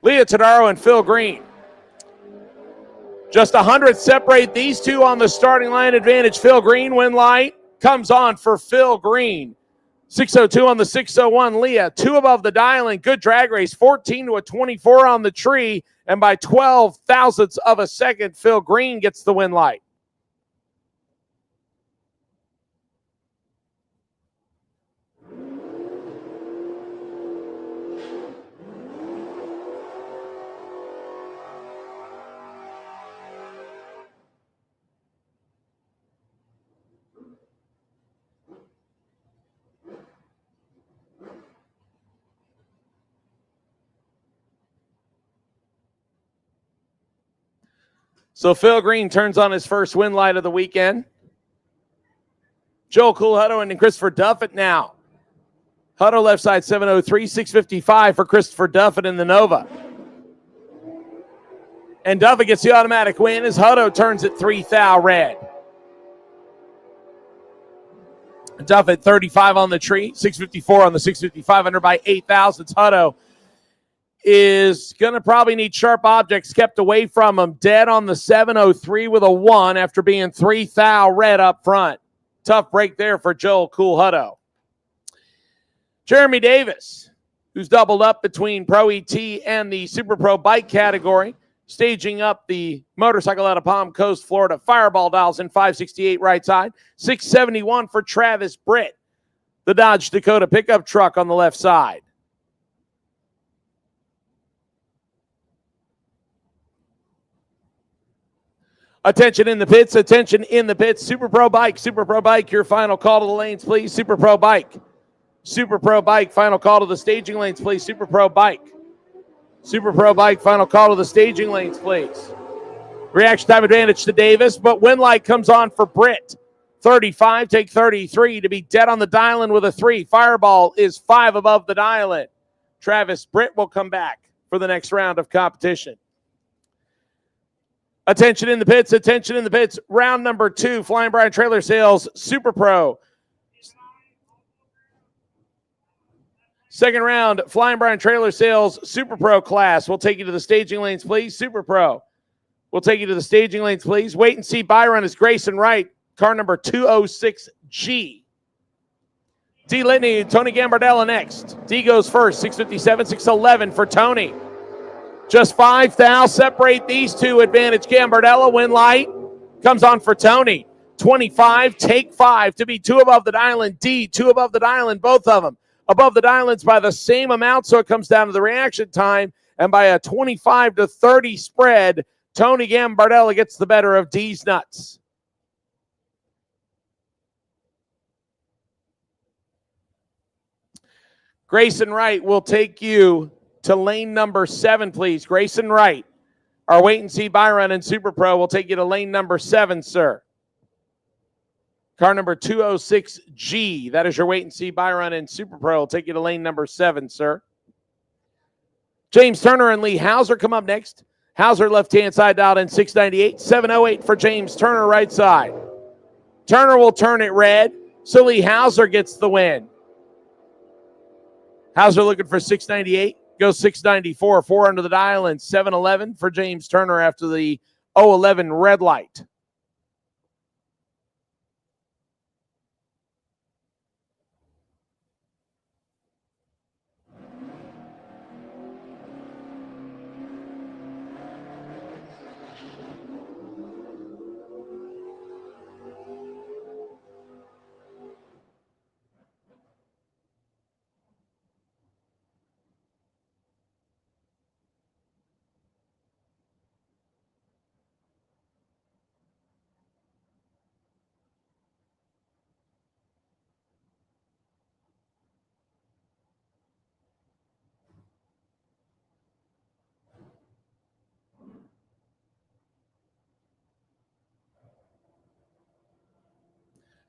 Leah Tadaro and Phil Green. Just 100 separate these two on the starting line advantage. Phil Green, win light, comes on for Phil Green. 602 on the 601. Leah, 2 above the dialing. Good drag race, 14 to a 24 on the tree. And by 12 thousandths of a second, Phil Green gets the win light. So Phil Green turns on his first win light of the weekend. Joel Cool Hutto and Christopher Duffett now. Hutto left side 703, 655 for Christopher Duffett in the Nova. And Duffett gets the automatic win as Hutto turns at 3 thou red. Duffett 35 on the tree, 654 on the 655 under by 8 thousandths. Hutto is going to probably need sharp objects kept away from him. Dead on the 703 with a 1 after being 3 thou red up front. Tough break there for Joel Cool Hutto. Jeremy Davis, who's doubled up between Pro ET and the Super Pro bike category, staging up the motorcycle out of Palm Coast, Florida. Fireball dials in 568 right side. 671 for Travis Britt, the Dodge Dakota pickup truck on the left side. Attention in the pits, attention in the pits. Super Pro Bike, your final call to the lanes, please. Super Pro Bike, final call to the staging lanes, please. Super Pro Bike, final call to the staging lanes, please. Reaction time advantage to Davis, but win light comes on for Britt. 35, take 33 to be dead on the dial-in with a 3. Fireball is 5 above the dial-in. Travis Britt will come back for the next round of competition. Attention in the pits. Round number 2, Flying Brian Trailer Sales Super Pro. Second round, Flying Brian Trailer Sales Super Pro class. We'll take you to the staging lanes, please. Super Pro. We'll take you to the staging lanes, please. Wait and see by run is Grayson Wright, car number 206G. D. Litney, Tony Gambardella next. D goes first, 657, 611 for Tony. Just 5 thou separate these two. Advantage Gambardella, win light. Comes on for Tony. 25, take 5 to be 2 above the dial-in. D, 2 above the dial-in, both of them. Above the dial-ins by the same amount, so it comes down to the reaction time. And by a 25 to 30 spread, Tony Gambardella gets the better of D's nuts. Grayson Wright will take you to lane number 7, please. Grayson Wright, our wait and see buy run in Super Pro, will take you to lane number 7, sir. Car number 206G, that is your wait and see buy run in Super Pro, will take you to lane number 7, sir. James Turner and Lee Hauser come up next. Hauser left-hand side dialed in 698. 708 for James Turner right side. Turner will turn it red, so Lee Hauser gets the win. Hauser looking for 698. Goes 694. 4 under the dial and 711 for James Turner after the 011 red light.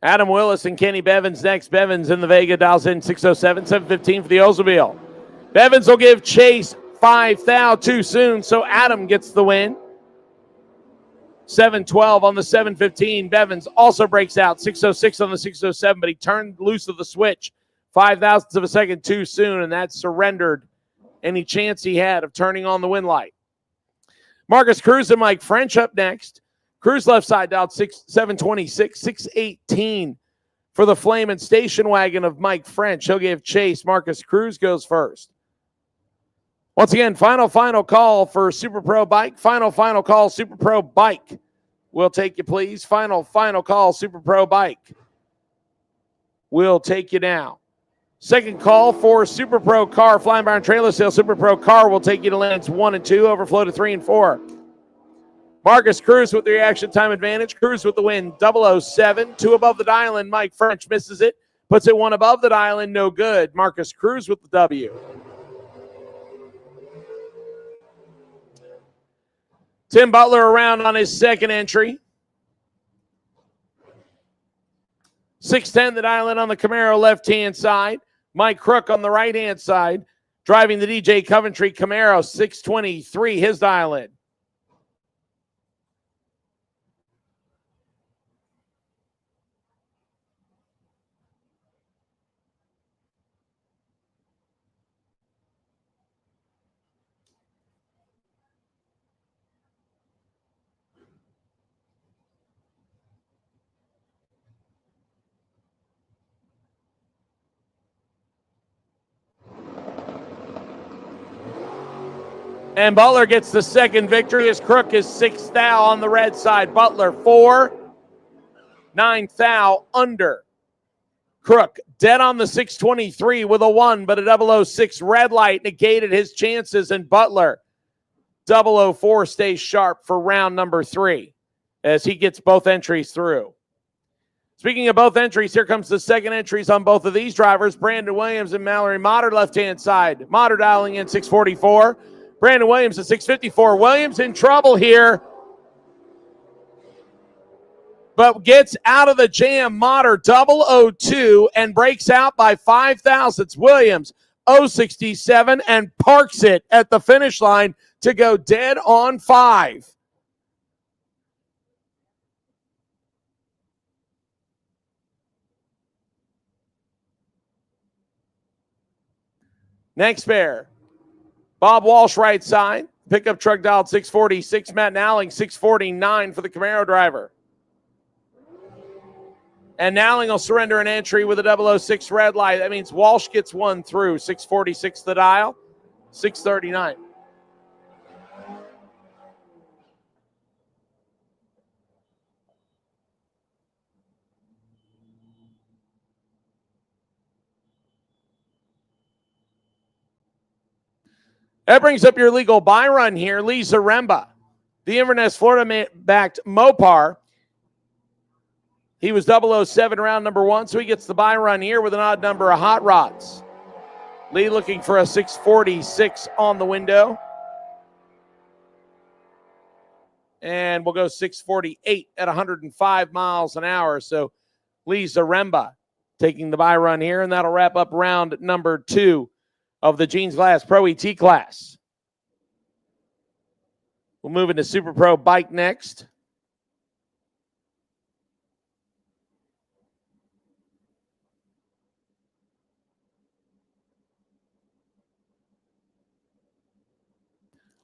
Adam Willis and Kenny Bevins next. Bevins in the Vega dials in 607, 715 for the Oldsmobile. Bevins will give chase 5 thou too soon, so Adam gets the win. 712 on the 715. Bevins also breaks out 606 on the 607, but he turned loose of the switch 5 thousandths of a second too soon, and that surrendered any chance he had of turning on the win light. Marcus Cruz and Mike French up next. Cruz left side dialed 726, 618 for the Flame and Station Wagon of Mike French. He'll give chase. Marcus Cruz goes first. Once again, final call for Super Pro Bike. Final call, Super Pro Bike. We'll take you, please. Final call, Super Pro Bike. We'll take you now. Second call for Super Pro Car, Flying Barn Trailer Sale. Super Pro Car will take you to lanes 1 and 2, overflow to 3 and 4. Marcus Cruz with the reaction time advantage. Cruz with the win, 007. 2 above the dial in. Mike French misses it. Puts it 1 above the dial in, no good. Marcus Cruz with the W. Tim Butler around on his second entry. 610 the dial in on the Camaro left-hand side. Mike Crook on the right-hand side. Driving the DJ Coventry Camaro, 623, his dial in. And Butler gets the second victory as Crook is 6 thou on the red side. Butler 4, 9 thou under. Crook dead on the 623 with a 1, but a 006 red light negated his chances, and Butler 004 stays sharp for round number 3 as he gets both entries through. Speaking of both entries, here comes the second entries on both of these drivers. Brandon Williams and Mallory Motter left-hand side. Motter dialing in 644. Brandon Williams at 654. Williams in trouble here, but gets out of the jam. Motter 002 and breaks out by 5 thousandths. Williams 067 and parks it at the finish line to go dead on 5. Next pair. Bob Walsh right side. Pickup truck dialed 646. Matt Nowling 649 for the Camaro driver. And Nowling will surrender an entry with a 006 red light. That means Walsh gets 1 through. 646 the dial. 639. That brings up your legal buy run here. Lee Zaremba, the Inverness, Florida-backed Mopar. He was 007 round number 1, so he gets the buy run here with an odd number of hot rods. Lee looking for a 646 on the window. And we'll go 648 at 105 miles an hour. So Lee Zaremba taking the bye run here, and that'll wrap up round number 2 of the Jeans Glass Pro ET class. We'll move into Super Pro Bike next.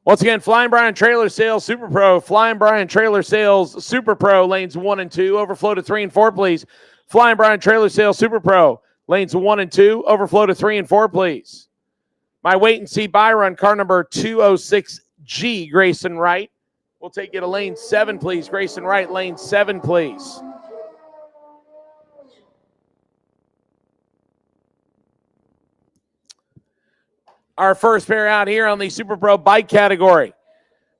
Once again, Flying Brian Trailer Sales Super Pro, Flying Brian Trailer Sales Super Pro, lanes 1 and 2. Overflow to 3 and 4, please. Flying Brian Trailer Sales Super Pro, lanes 1 and 2. Overflow to 3 and 4, please. My wait and see buy run, car number 206G, Grayson Wright. We'll take you to lane 7, please. Grayson Wright, lane 7, please. Our first pair out here on the Super Pro bike category.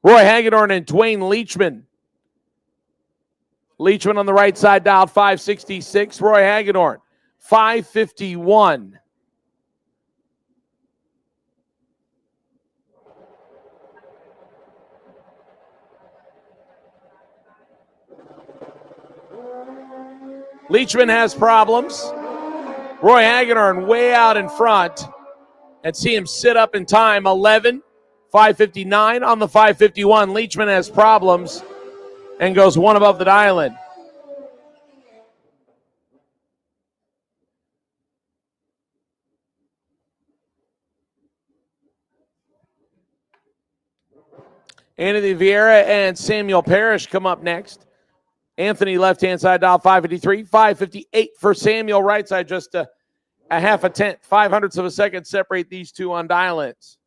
Roy Hagedorn and Dwayne Leachman. Leachman on the right side dialed 566. Roy Hagedorn, 551. Leachman has problems. Roy Hagedorn way out in front. And see him sit up in time, 11, 5:59 on the 5:51. Leachman has problems and goes one above the dial-in. Anthony Vieira and Samuel Parrish come up next. Anthony left-hand side dial 553, 558 for Samuel right side, just a half a tenth, 0.05 of a second separate these two on dial-ins.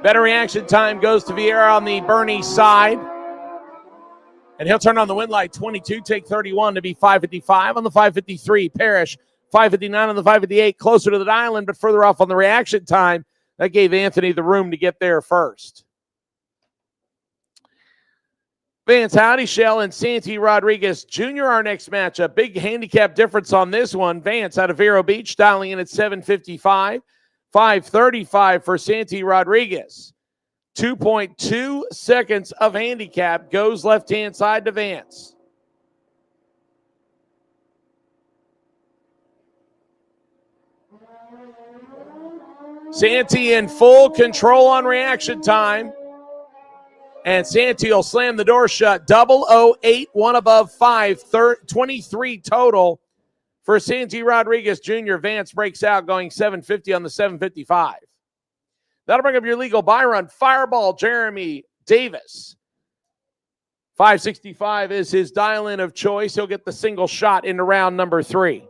Better reaction time goes to Vieira on the Bernie side. And he'll turn on the wind light, 22, take 31 to be 555 on the 553. Parrish, 559 on the 558, closer to the dial-in, but further off on the reaction time. That gave Anthony the room to get there first. Vance Howdyshell and Santi Rodriguez Jr. our next matchup. Big handicap difference on this one. Vance out of Vero Beach dialing in at 755. 535 for Santi Rodriguez. 2.2 seconds of handicap goes left-hand side to Vance. Santi in full control on reaction time. And Santi will slam the door shut. 008, one above 5, 23 total for Santi Rodriguez Jr. Vance breaks out going 750 on the 755. That'll bring up your legal buy run. Fireball Jeremy Davis. 565 is his dial-in of choice. He'll get the single shot into round number 3.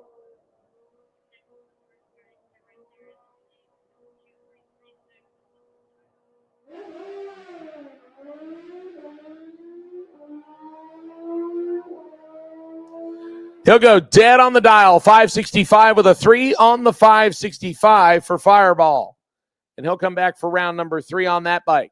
He'll go dead on the dial, 565 with a 3 on the 565 for Fireball. And he'll come back for round number 3 on that bike.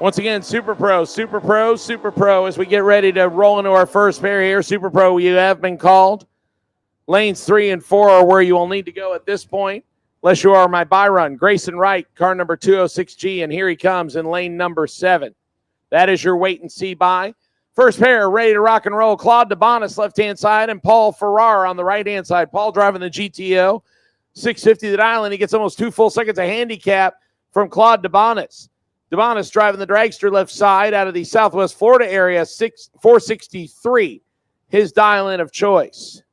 Once again, Super Pro, Super Pro, Super Pro. As we get ready to roll into our first pair here, Super Pro, you have been called. Lanes 3 and 4 are where you will need to go at this point, unless you are my buy run. Grayson Wright, car number 206G, and here he comes in lane number 7. That is your wait and see buy. First pair ready to rock and roll. Claude DeBonis, left-hand side, and Paul Farrar on the right-hand side. Paul driving the GTO, 650 the dial, and he gets almost 2 full seconds of handicap from Claude DeBonis. DeBonis driving the dragster left side out of the Southwest Florida area, 463, his dial-in of choice.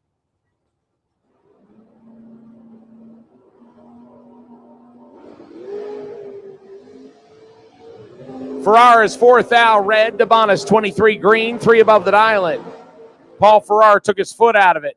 Farrar is 4th out red, DeBonis 23 green, 3 above the dial-in. Paul Farrar took his foot out of it.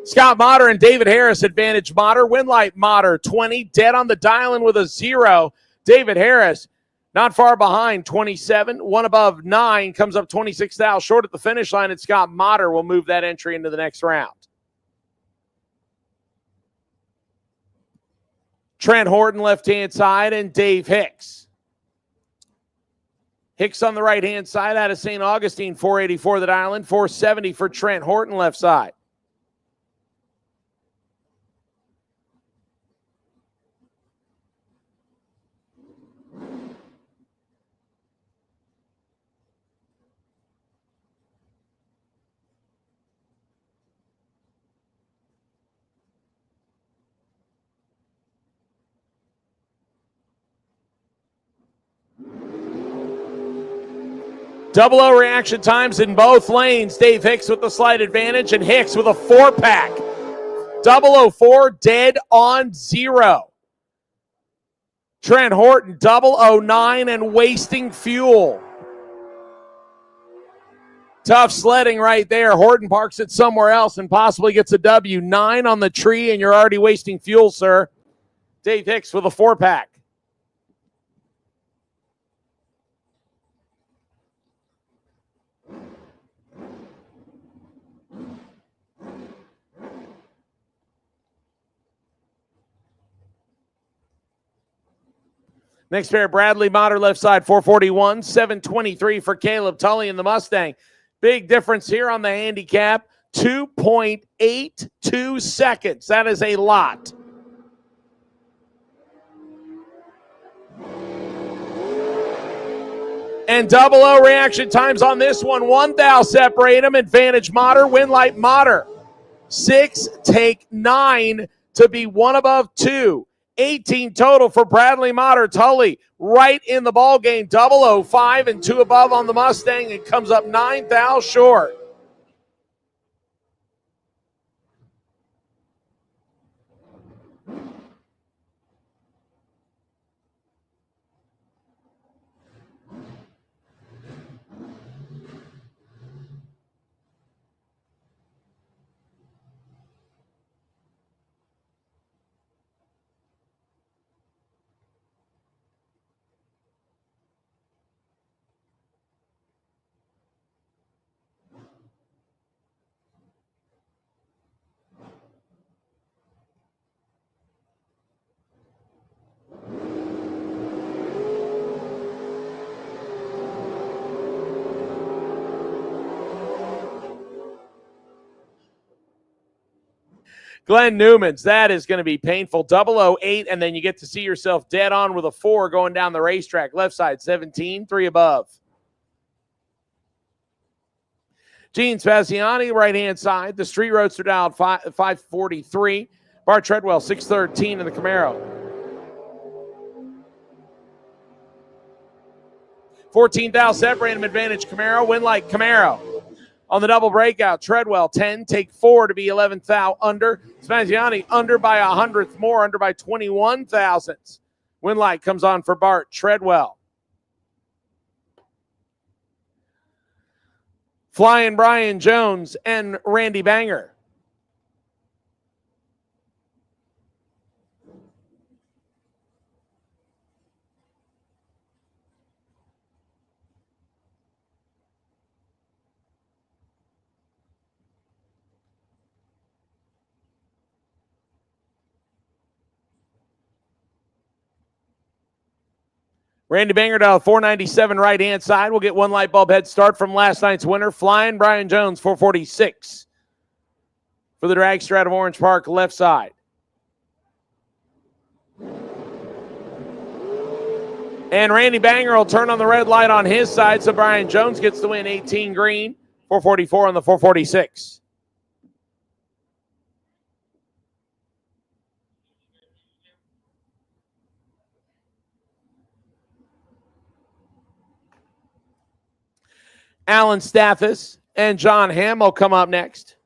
Scott Motter and David Harris, advantage Motter. Winlight Motter, 20, dead on the dial-in with a 0. David Harris, not far behind, 27. 1 above 9, comes up 26 thou. Short at the finish line, and Scott Motter will move that entry into the next round. Trent Horton, left-hand side, and Dave Hicks. Hicks on the right-hand side out of St. Augustine, 484 the dial-in, 470 for Trent Horton, left side. Double O reaction times in both lanes. Dave Hicks with the slight advantage, and Hicks with a 4-pack. 004, dead on 0. Trent Horton, 009, and wasting fuel. Tough sledding right there. Horton parks it somewhere else and possibly gets a W. 9 on the tree, and you're already wasting fuel, sir. Dave Hicks with a 4-pack. Next pair, Bradley Motter, left side, 441, 723 for Caleb Tully in the Mustang. Big difference here on the handicap, 2.82 seconds. That is a lot. And 00 reaction times on this one. 1 thou separate them. Advantage Motter, Winlight Motter. 6, take 9 to be 1 above 2. 18 total for Bradley Motter. Tully right in the ball game. 005 and 2 above on the Mustang. It comes up 9 thou short. Glenn Newman's, that is going to be painful. 008, and then you get to see yourself dead on with a 4 going down the racetrack. Left side, 17, 3 above. Gene Spaziani, right-hand side. The Street Roadster down 543. Bart Treadwell, 613 in the Camaro. 14,000 separate him advantage Camaro. Win like Camaro. On the double breakout, Treadwell 10, take 4 to be 11th thou under. Spaziani under by 100th more, under by 21 thousandths. Winlight comes on for Bart Treadwell. Flying Brian Jones and Randy Banger. Randy Banger down 497 right-hand side. We'll get one light bulb head start from last night's winner. Flying Brian Jones, 446 for the dragster out of Orange Park, left side. And Randy Banger will turn on the red light on his side, so Brian Jones gets the win, 18 green, 444 on the 446. Alan Stathis and John Hamill come up next.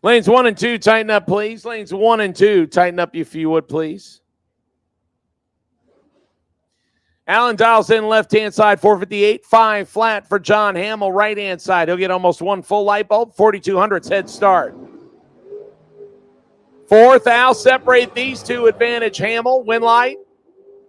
Lanes 1 and 2, tighten up, please. Lanes 1 and 2, tighten up if you would, please. Allen dials in left-hand side, 458, 5 flat for John Hamill, right-hand side. He'll get almost one full light bulb, 4,200's head start. 4th thou, separate these two, advantage Hamill, win light.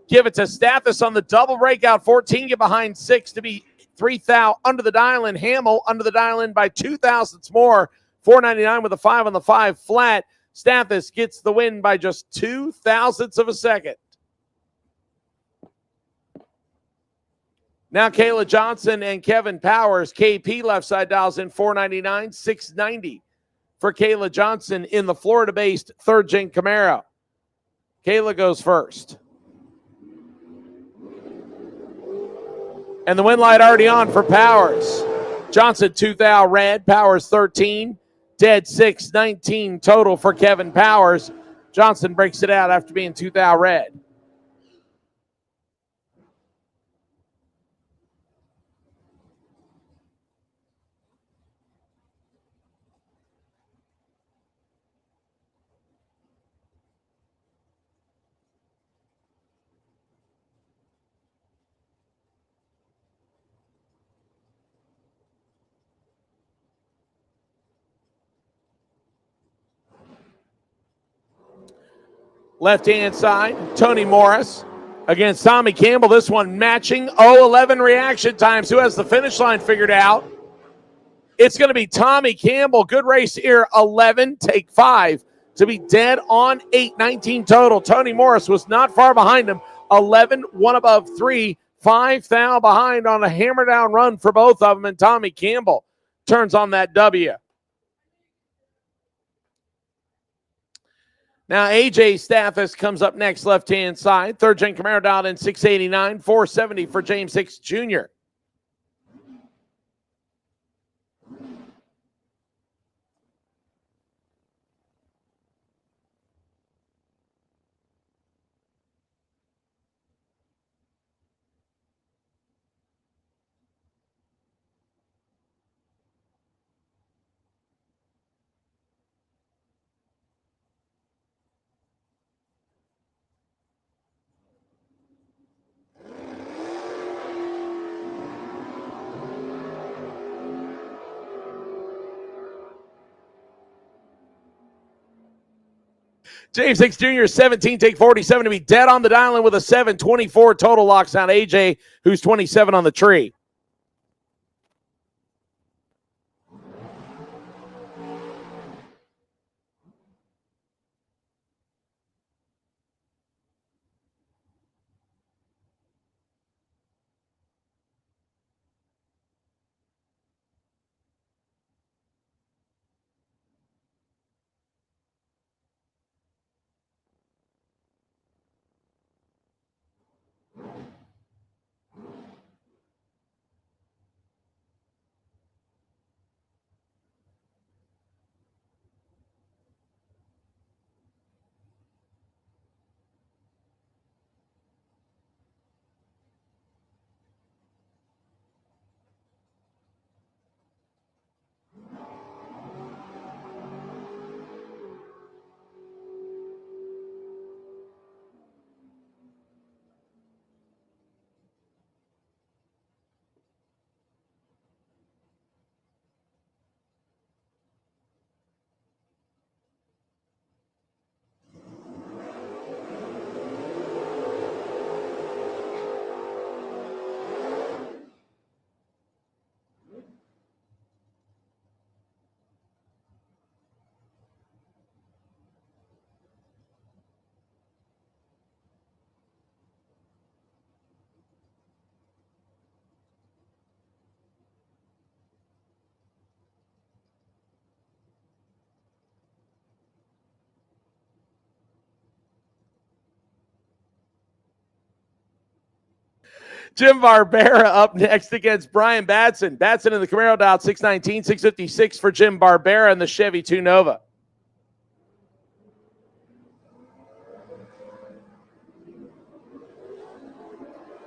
Give it to Stathis on the double breakout, 14, get behind 6 to be 3th thou under the dial in. Hamill under the dial in by 2 thousandths more, 499 with a 5 on the 5 flat. Stathis gets the win by just 2 thousandths of a second. Now Kayla Johnson and Kevin Powers. KP left side dials in 499, 690 for Kayla Johnson in the Florida-based third-gen Camaro. Kayla goes first. And the win light already on for Powers. Johnson 2 thou red, Powers 13, dead 6, 19 total for Kevin Powers. Johnson breaks it out after being 2 thou red. Left-hand side, Tony Morris against Tommy Campbell. This one matching 0-11 reaction times. Who has the finish line figured out? It's going to be Tommy Campbell. Good race here. 11, take 5 to be dead on 8, 19 total. Tony Morris was not far behind him. 11, 1 above 3, 5 thou behind on a hammer down run for both of them. And Tommy Campbell turns on that W. Now, AJ Stathis comes up next, left-hand side. Third-gen Camaro dialed in 689, 470 for James Hicks Jr. James Hicks Jr. 17, take 47 to be dead on the dial in with a 7, 24 total locks out AJ, who's 27 on the tree. Jim Barbera up next against Brian Batson. Batson in the Camaro dialed 619, 656 for Jim Barbera in the Chevy 2 Nova.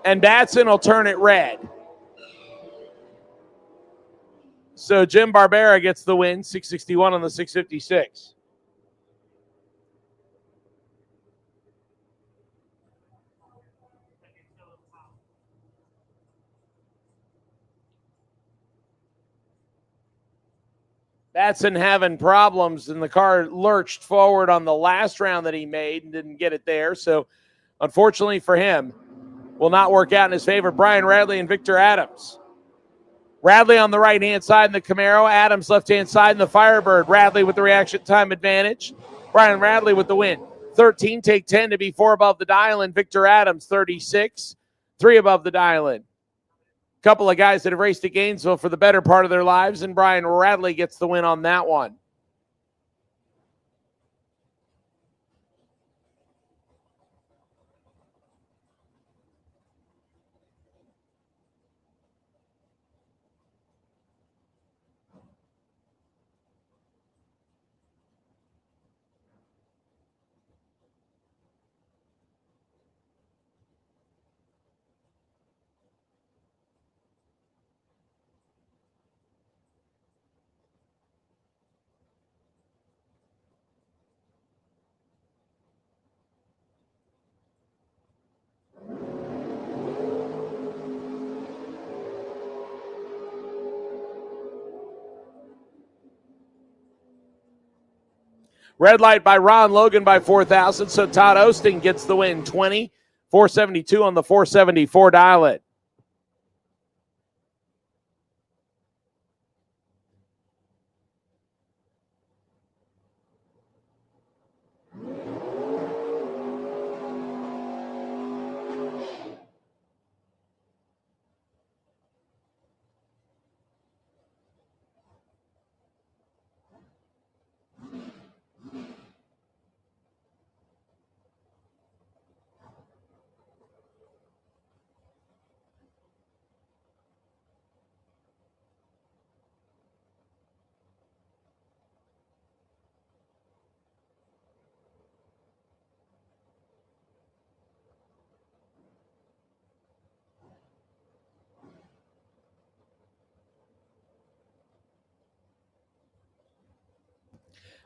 And Batson will turn it red. So Jim Barbera gets the win, 661 on the 656. Batson having problems, and the car lurched forward on the last round that he made and didn't get it there. So, unfortunately for him, will not work out in his favor. Brian Radley and Victor Adams. Radley on the right-hand side in the Camaro. Adams left-hand side in the Firebird. Radley with the reaction time advantage. Brian Radley with the win. 13, take 10 to be 4 above the dial-in. Victor Adams, 36, 3 above the dial-in. Couple of guys that have raced at Gainesville for the better part of their lives, and Brian Radley gets the win on that one. Red light by Ron Logan by 4,000, so Todd Osting gets the win, 20, 472 on the 474 dial-in.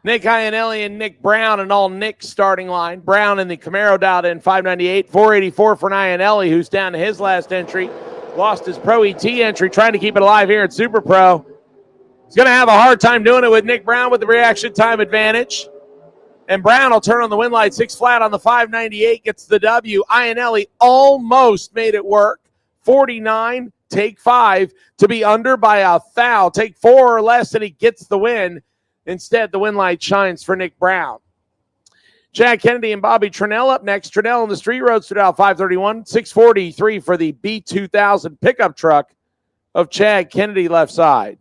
Nick Iannelli and Nick Brown, and all Nick's starting line. Brown in the Camaro dialed in 598, 484 for Iannelli, who's down to his last entry. Lost his Pro ET entry, trying to keep it alive here at Super Pro. He's going to have a hard time doing it with Nick Brown with the reaction time advantage. And Brown will turn on the win light, 6 flat on the 598, gets the W. Iannelli almost made it work. 49, take 5 to be under by a foul. Take 4 or less, and he gets the win. Instead, the win light shines for Nick Brown. Chad Kennedy and Bobby Trinnell up next. Trinnell in the Street Roadster out 531, 643 for the B2000 pickup truck of Chad Kennedy left side.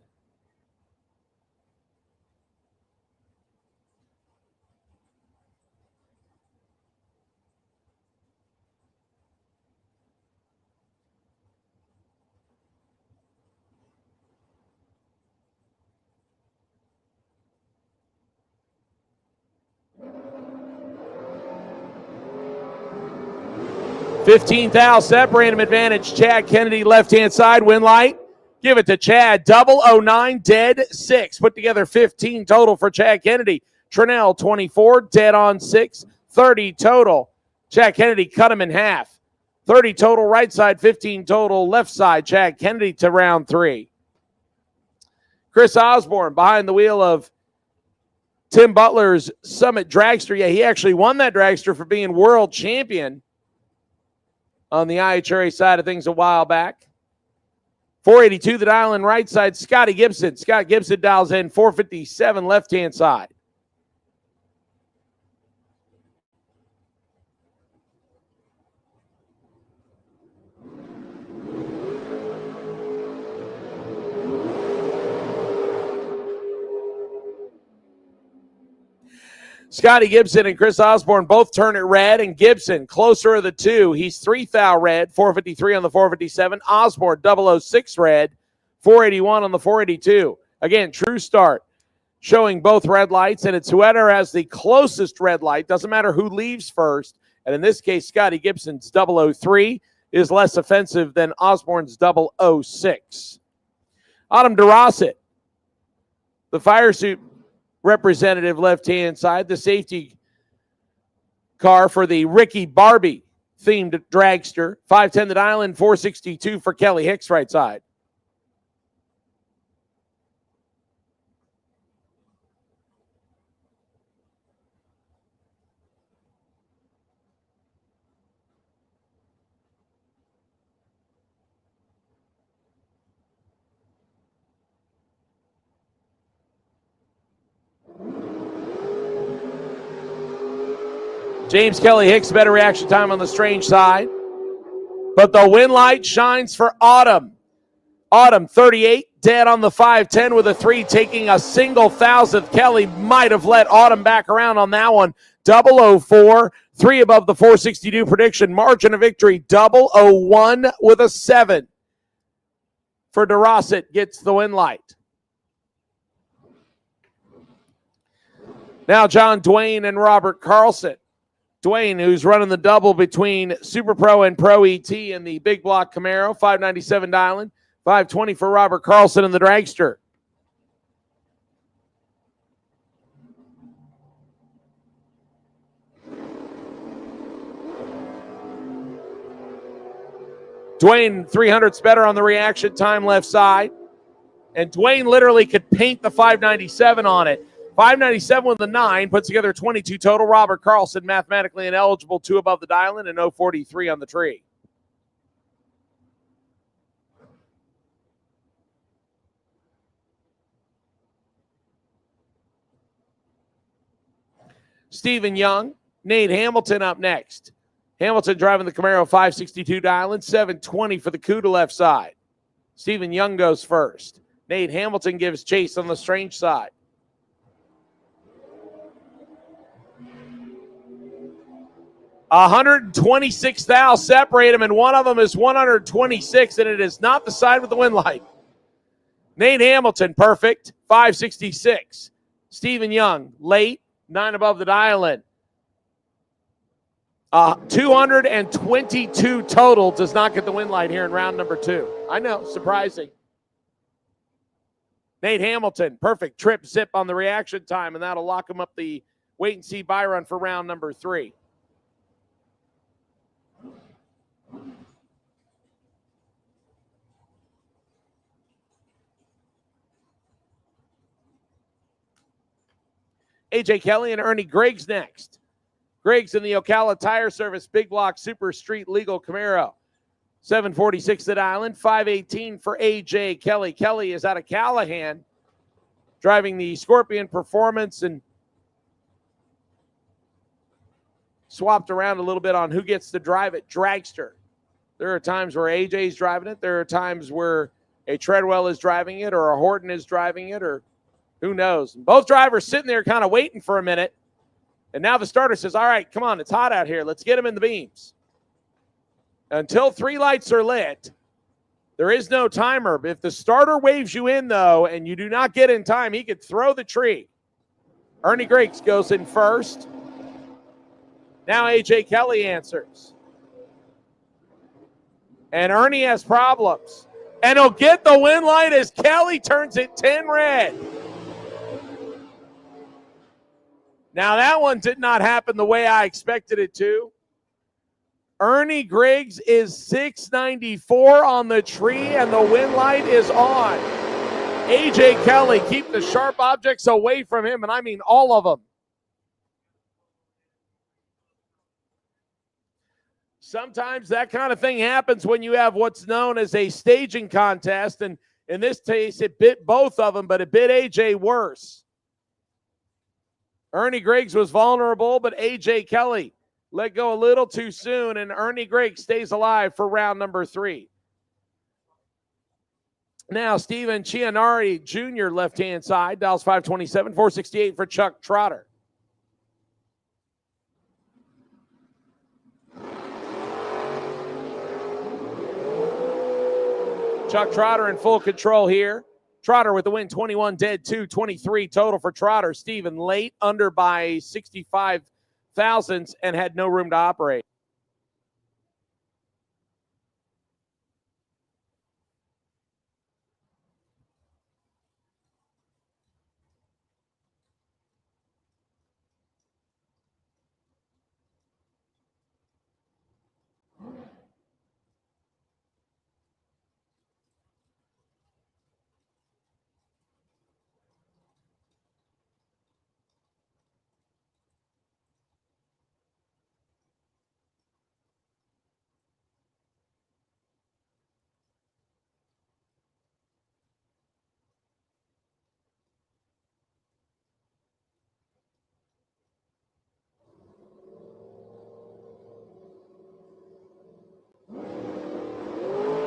$15,000 separate him advantage. Chad Kennedy left-hand side, win light. Give it to Chad. 009, dead 6. Put together 15 total for Chad Kennedy. Trinnell 24, dead on 6. 30 total. Chad Kennedy cut him in half. 30 total right side, 15 total left side. Chad Kennedy to round 3. Chris Osborne behind the wheel of Tim Butler's Summit Dragster. Yeah, he actually won that dragster for being world champion on the IHRA side of things a while back. 482, the dial in right side, Scotty Gibson. Scott Gibson dials in 457 left-hand side. Scotty Gibson and Chris Osborne both turn it red, and Gibson closer of the two. He's 3 thou red, 453 on the 457. Osborne 006 red, 481 on the 482. Again, true start, showing both red lights, and it's whoever has the closest red light. Doesn't matter who leaves first. And in this case, Scotty Gibson's 003 is less offensive than Osborne's 006. Autumn DeRosset, the fire suit representative left-hand side, the safety car for the Ricky Barbie themed dragster. 510 the dial in, 462 for Kelly Hicks right side. James Kelly Hicks, better reaction time on the strange side. But the win light shines for Autumn. Autumn, 38, dead on the 510 with a 3, taking a single thousandth. Kelly might have let Autumn back around on that one. 004, 3 above the 462 prediction. Margin of victory, 001 with a 7. For DeRosset, gets the win light. Now John Dwayne and Robert Carlson. Dwayne, who's running the double between Super Pro and Pro ET in the big block Camaro, 597 dialing, 520 for Robert Carlson in the dragster. Dwayne, 300's better on the reaction time left side. And Dwayne literally could paint the 597 on it. 597 with the 9, puts together 22 total. Robert Carlson, mathematically ineligible, 2 above the dial-in and 043 on the tree. Stephen Young, Nate Hamilton up next. Hamilton driving the Camaro, 562 dial-in, 720 for the coup to left side. Stephen Young goes first. Nate Hamilton gives chase on the strange side. 126 thou separate them, and one of them is 126, and it is not the side with the win light. Nate Hamilton, perfect, 566. Stephen Young, late, 9 above the dial-in. 222 total does not get the win light here in round number 2. I know, surprising. Nate Hamilton, perfect trip zip on the reaction time, and that'll lock him up the wait-and-see buy run for round number 3. AJ Kelly and Ernie Griggs next. Griggs in the Ocala Tire Service Big Block Super Street Legal Camaro. 746 at Island, 518 for AJ Kelly. Kelly is out of Callahan, driving the Scrpion Performance, and swapped around a little bit on who gets to drive it. Dragster. There are times where AJ's driving it. There are times where a Treadwell is driving it, or a Horton is driving it, or who knows. Both drivers sitting there kind of waiting for a minute. And now the starter says, all right, come on, it's hot out here. Let's get him in the beams. Until 3 lights are lit, there is no timer. If the starter waves you in, though, and you do not get in time, he could throw the tree. Ernie Griggs goes in first. Now AJ Kelly answers. And Ernie has problems. And he'll get the win light as Kelly turns it 10 red. Now, that one did not happen the way I expected it to. Ernie Griggs is 694 on the tree, and the win light is on. AJ Kelly, keep the sharp objects away from him, and I mean all of them. Sometimes that kind of thing happens when you have what's known as a staging contest, and in this case, it bit both of them, but it bit AJ worse. Ernie Griggs was vulnerable, but AJ Kelly let go a little too soon, and Ernie Griggs stays alive for round number 3. Now, Steven Cianari Jr., left-hand side, dials 527, 468 for Chuck Trotter. Chuck Trotter in full control here. Trotter with the win, 21 dead, 223 total for Trotter. Stephen late, under by 65 thousandths, and had no room to operate.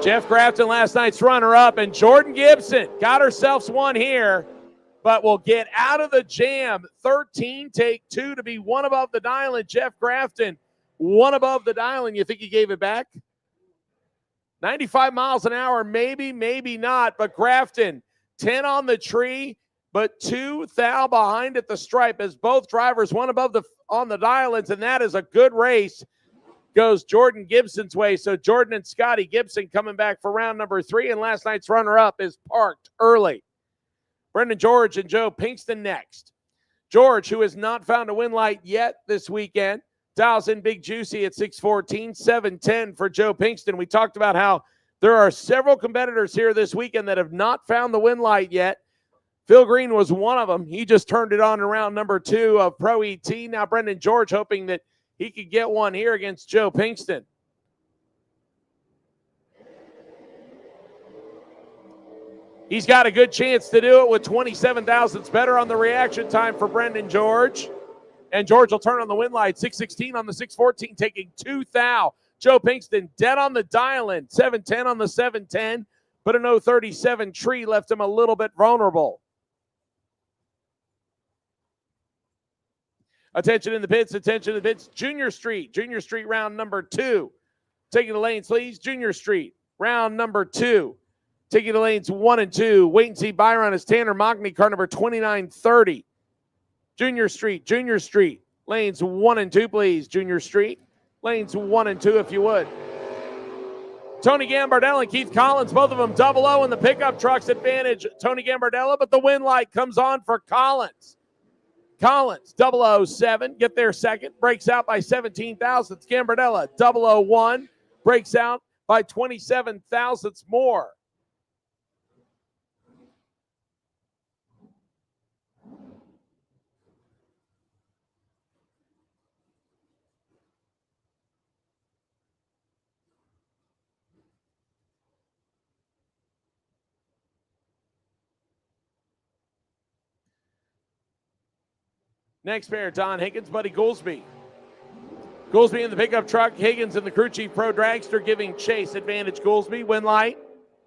Jeff Grafton, last night's runner-up, and Jordan Gibson got herself one here, but will get out of the jam. 13, take 2 to be one above the dial, and Jeff Grafton, one above the dial, and you think he gave it back? 95 miles an hour, maybe, maybe not, but Grafton, 10 on the tree, but 2 thou behind at the stripe as both drivers, one above on the dial-ins, and that is a good race. Goes Jordan Gibson's way. So Jordan and Scotty Gibson coming back for round number 3, and last night's runner-up is parked early. Brendan George and Joe Pinkston next. George, who has not found a win light yet this weekend, dials in Big Juicy at 614, 710 for Joe Pinkston. We talked about how there are several competitors here this weekend that have not found the win light yet. Phil Green was one of them. He just turned it on in round number 2 of Pro ET. Now Brendan George hoping that he could get one here against Joe Pinkston. He's got a good chance to do it with 27 thousandths better on the reaction time for Brendan George. And George will turn on the win light. 616 on the 614, taking 2 thou. Joe Pinkston dead on the dial-in. 710 on the 710, but an 037 tree left him a little bit vulnerable. Attention in the pits, attention in the pits. Junior Street round number 2. Taking the lanes, please. Junior Street, round number 2. Taking the lanes 1 and 2. Wait and see Byron is Tanner Mogney, car number 2930. Junior Street, lanes 1 and 2, please. Junior Street, lanes 1 and 2, if you would. Tony Gambardella and Keith Collins, both of them 00 in the pickup trucks advantage. Tony Gambardella, but the win light comes on for Collins. Collins, 007, get there second, breaks out by 17 thousandths. Gambardella, 001, breaks out by 27 thousandths more. Next pair, Don Higgins, Buddy Goolsby. Goolsby in the pickup truck, Higgins in the crew chief pro dragster giving chase. Advantage Goolsby, win light.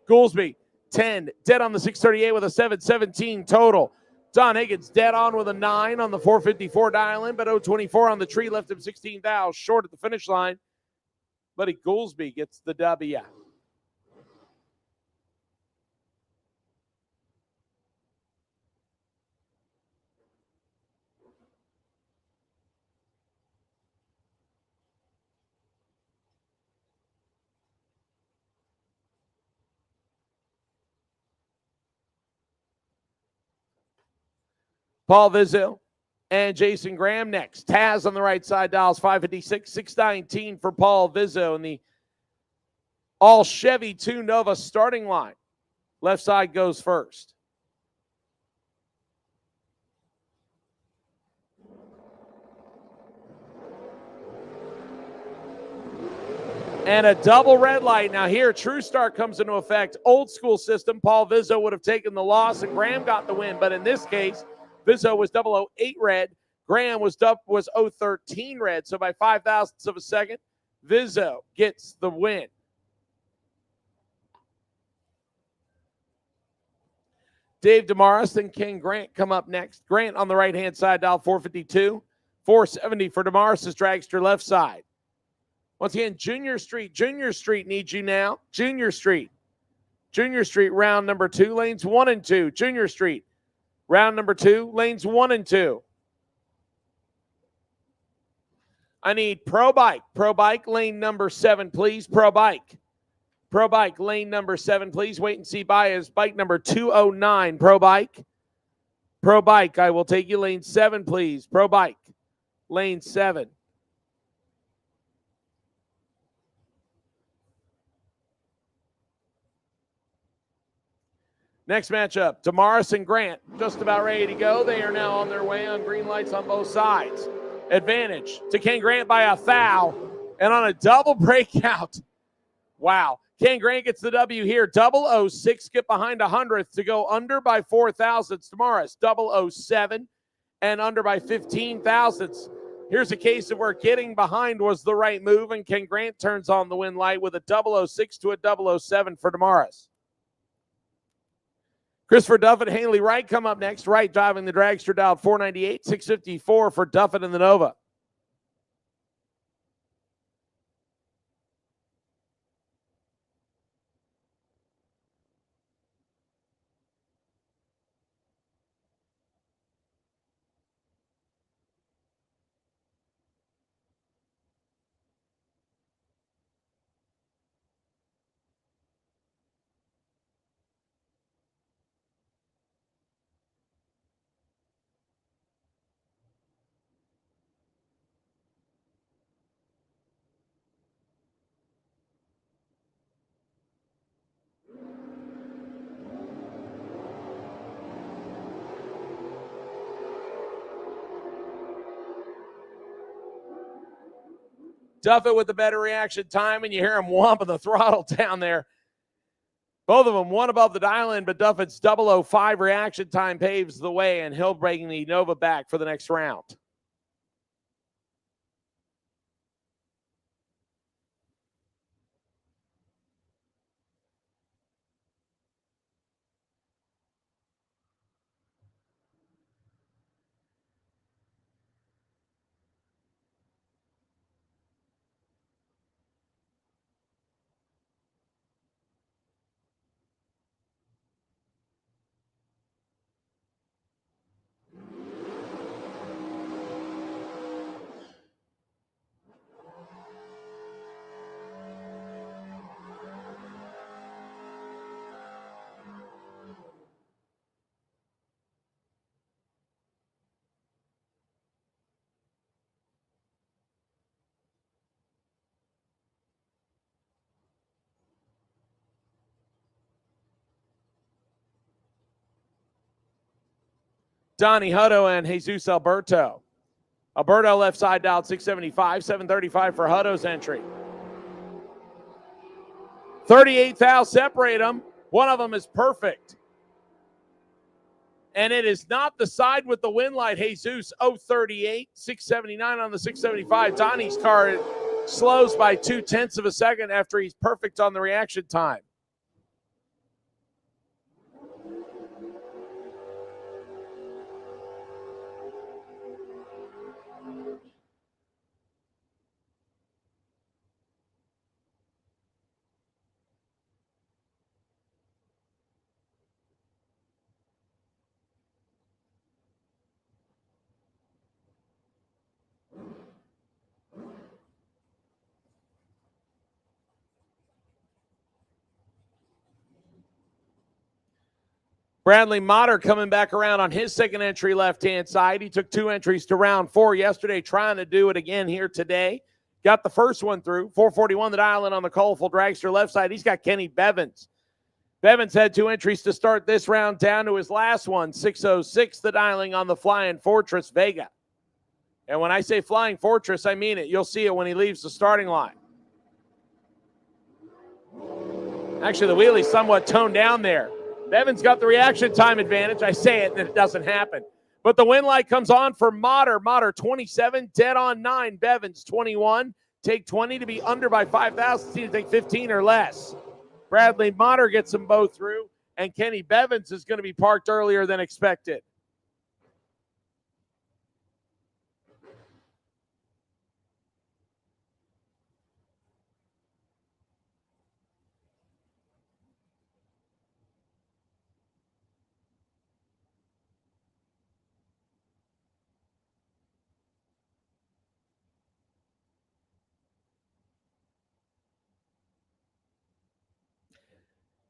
Goolsby, 10, dead on the 638 with a 717 total. Don Higgins dead on with a 9 on the 454 dial-in, but 024 on the tree left him 16 thou short at the finish line. Buddy Goolsby gets the W. Paul Vizzo and Jason Graham next. Taz on the right side, dials 556, 619 for Paul Vizzo in the all Chevy 2 Nova starting line. Left side goes first. And a double red light. Now here, True Start comes into effect. Old school system, Paul Vizzo would have taken the loss and Graham got the win. But in this case, Vizzo was 008 red. Graham was 013 red. So by 5 thousandths of a second, Vizzo gets the win. Dave Damaris and Ken Grant come up next. Grant on the right-hand side, dial 452. 470 for Damaris' dragster left side. Once again, Junior Street needs you now. Junior Street Junior Street, round number 2, lanes 1 and 2. Junior Street, round number 2, lanes 1 and 2. I need Pro Bike. Pro Bike, lane number 7, please. Pro Bike. Pro Bike, lane number 7, please. Wait and see by is bike number 209. Pro Bike. Pro Bike, I will take you lane 7, please. Pro Bike, lane 7. Next matchup, Damaris and Grant, just about ready to go. They are now on their way on green lights on both sides. Advantage to Ken Grant by a foul and on a double breakout. Wow. Ken Grant gets the W here. 006, get behind 100th to go under by 4 thousandths. Damaris, 007 and under by 15 thousandths. Here's a case of where getting behind was the right move, and Ken Grant turns on the win light with a 006 to a 007 for Damaris. Christopher Duffett, Haley Wright come up next. Wright driving the dragster, dialed 498, 654 for Duffett in the Nova. Duffett with the better reaction time, and you hear him whomping the throttle down there. Both of them one above the dial in, but Duffett's 005 reaction time paves the way, and he'll bring the Nova back for the next round. Donnie Hutto and Jesus Alberto. Alberto left side dialed 675, 735 for Hutto's entry. 38 thou separate them. One of them is perfect. And it is not the side with the win light. Jesus 038, 679 on the 675. Donnie's car slows by 0.2 of a second after he's perfect on the reaction time. Bradley Motter coming back around on his second entry left-hand side. He took 2 entries to round 4 yesterday, trying to do it again here today. Got the first one through. 441 the dial in on the colorful dragster left side. He's got Kenny Bevins. Bevins had 2 entries to start this round down to his last one. 606 the dialing on the Flying Fortress Vega. And when I say Flying Fortress, I mean it. You'll see it when he leaves the starting line. Actually, the wheelie's somewhat toned down there. Bevins got the reaction time advantage. I say it, and it doesn't happen. But the win light comes on for Motter. Motter 27, dead on 9. Bevins 21. Take 20 to be under by 5,000. See to take 15 or less. Bradley Motter gets them both through, and Kenny Bevins is going to be parked earlier than expected.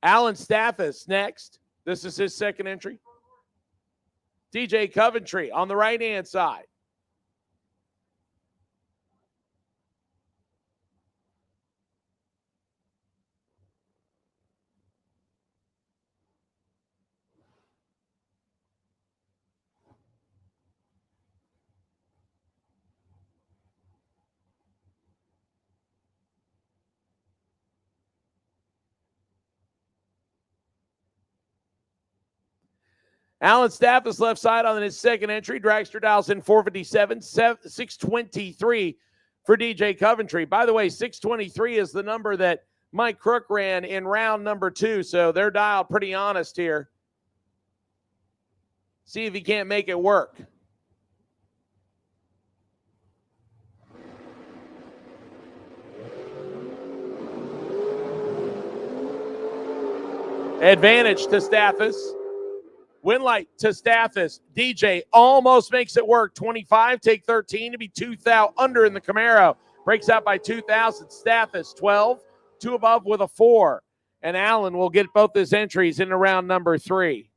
Alan Stathis next. This is his second entry. DJ Coventry on the right-hand side. Alan Stathis left side on his second entry. Dragster dials in 457, 623 for DJ Coventry. By the way, 623 is the number that Mike Crook ran in round number 2, so they're dialed pretty honest here. See if he can't make it work. Advantage to Stathis. Win light to Stathis. DJ almost makes it work. 25, take 13 to be 2,000 under in the Camaro. Breaks out by 2,000. Stathis 12, 2 above with a 4. And Allen will get both his entries into round number 3.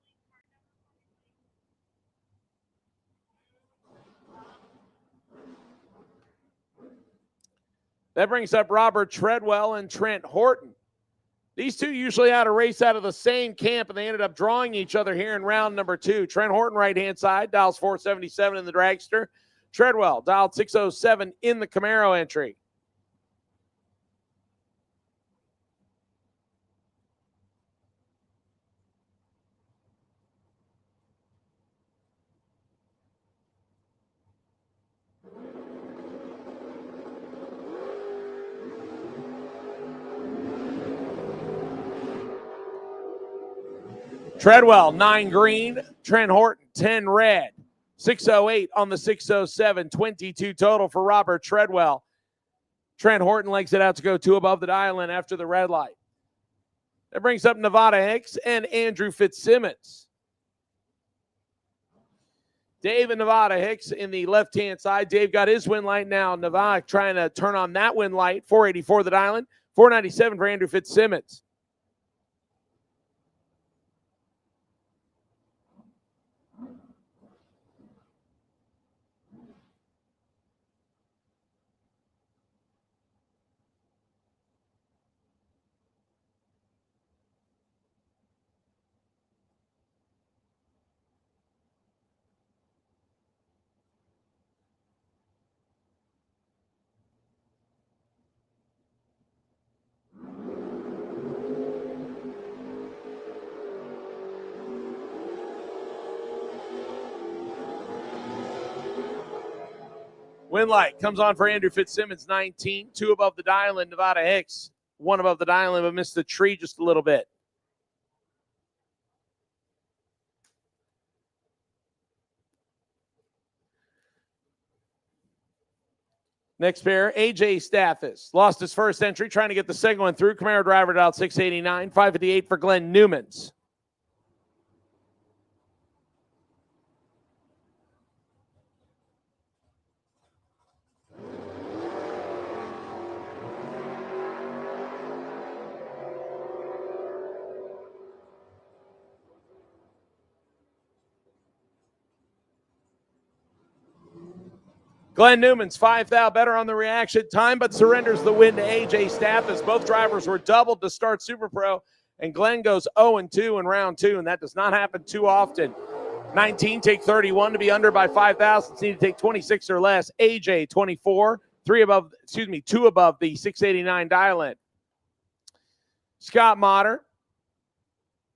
That brings up Robert Treadwell and Trent Horton. These two usually had a race out of the same camp, and they ended up drawing each other here in round number 2. Trent Horton, right-hand side, dials 477 in the dragster. Treadwell dialed 607 in the Camaro entry. Treadwell, 9 green. Trent Horton, 10 red. 608 on the 607. 22 total for Robert Treadwell. Trent Horton legs it out to go 2 above the dial in after the red light. That brings up Nevada Hicks and Andrew Fitzsimmons. Dave and Nevada Hicks in the left-hand side. Dave got his win light now. Nevada trying to turn on that win light. 484 the dial in. 497 for Andrew Fitzsimmons. Win light comes on for Andrew Fitzsimmons, 19. 2 above the dial in. Nevada Hicks, 1 above the dial in, but missed the tree just a little bit. Next pair, AJ Stathis. Lost his first entry, trying to get the second one through. Camaro driver dialed 689. 558 for Glenn Newmans. Glenn Newman's 5,000 better on the reaction time, but surrenders the win to AJ Stathis. Both drivers were doubled to start Super Pro, and Glenn goes 0-2 in round 2, and that does not happen too often. 19, take 31 to be under by 5,000. Need to take 26 or less. AJ 24, 2 above the 689 dial-in. Scott Motter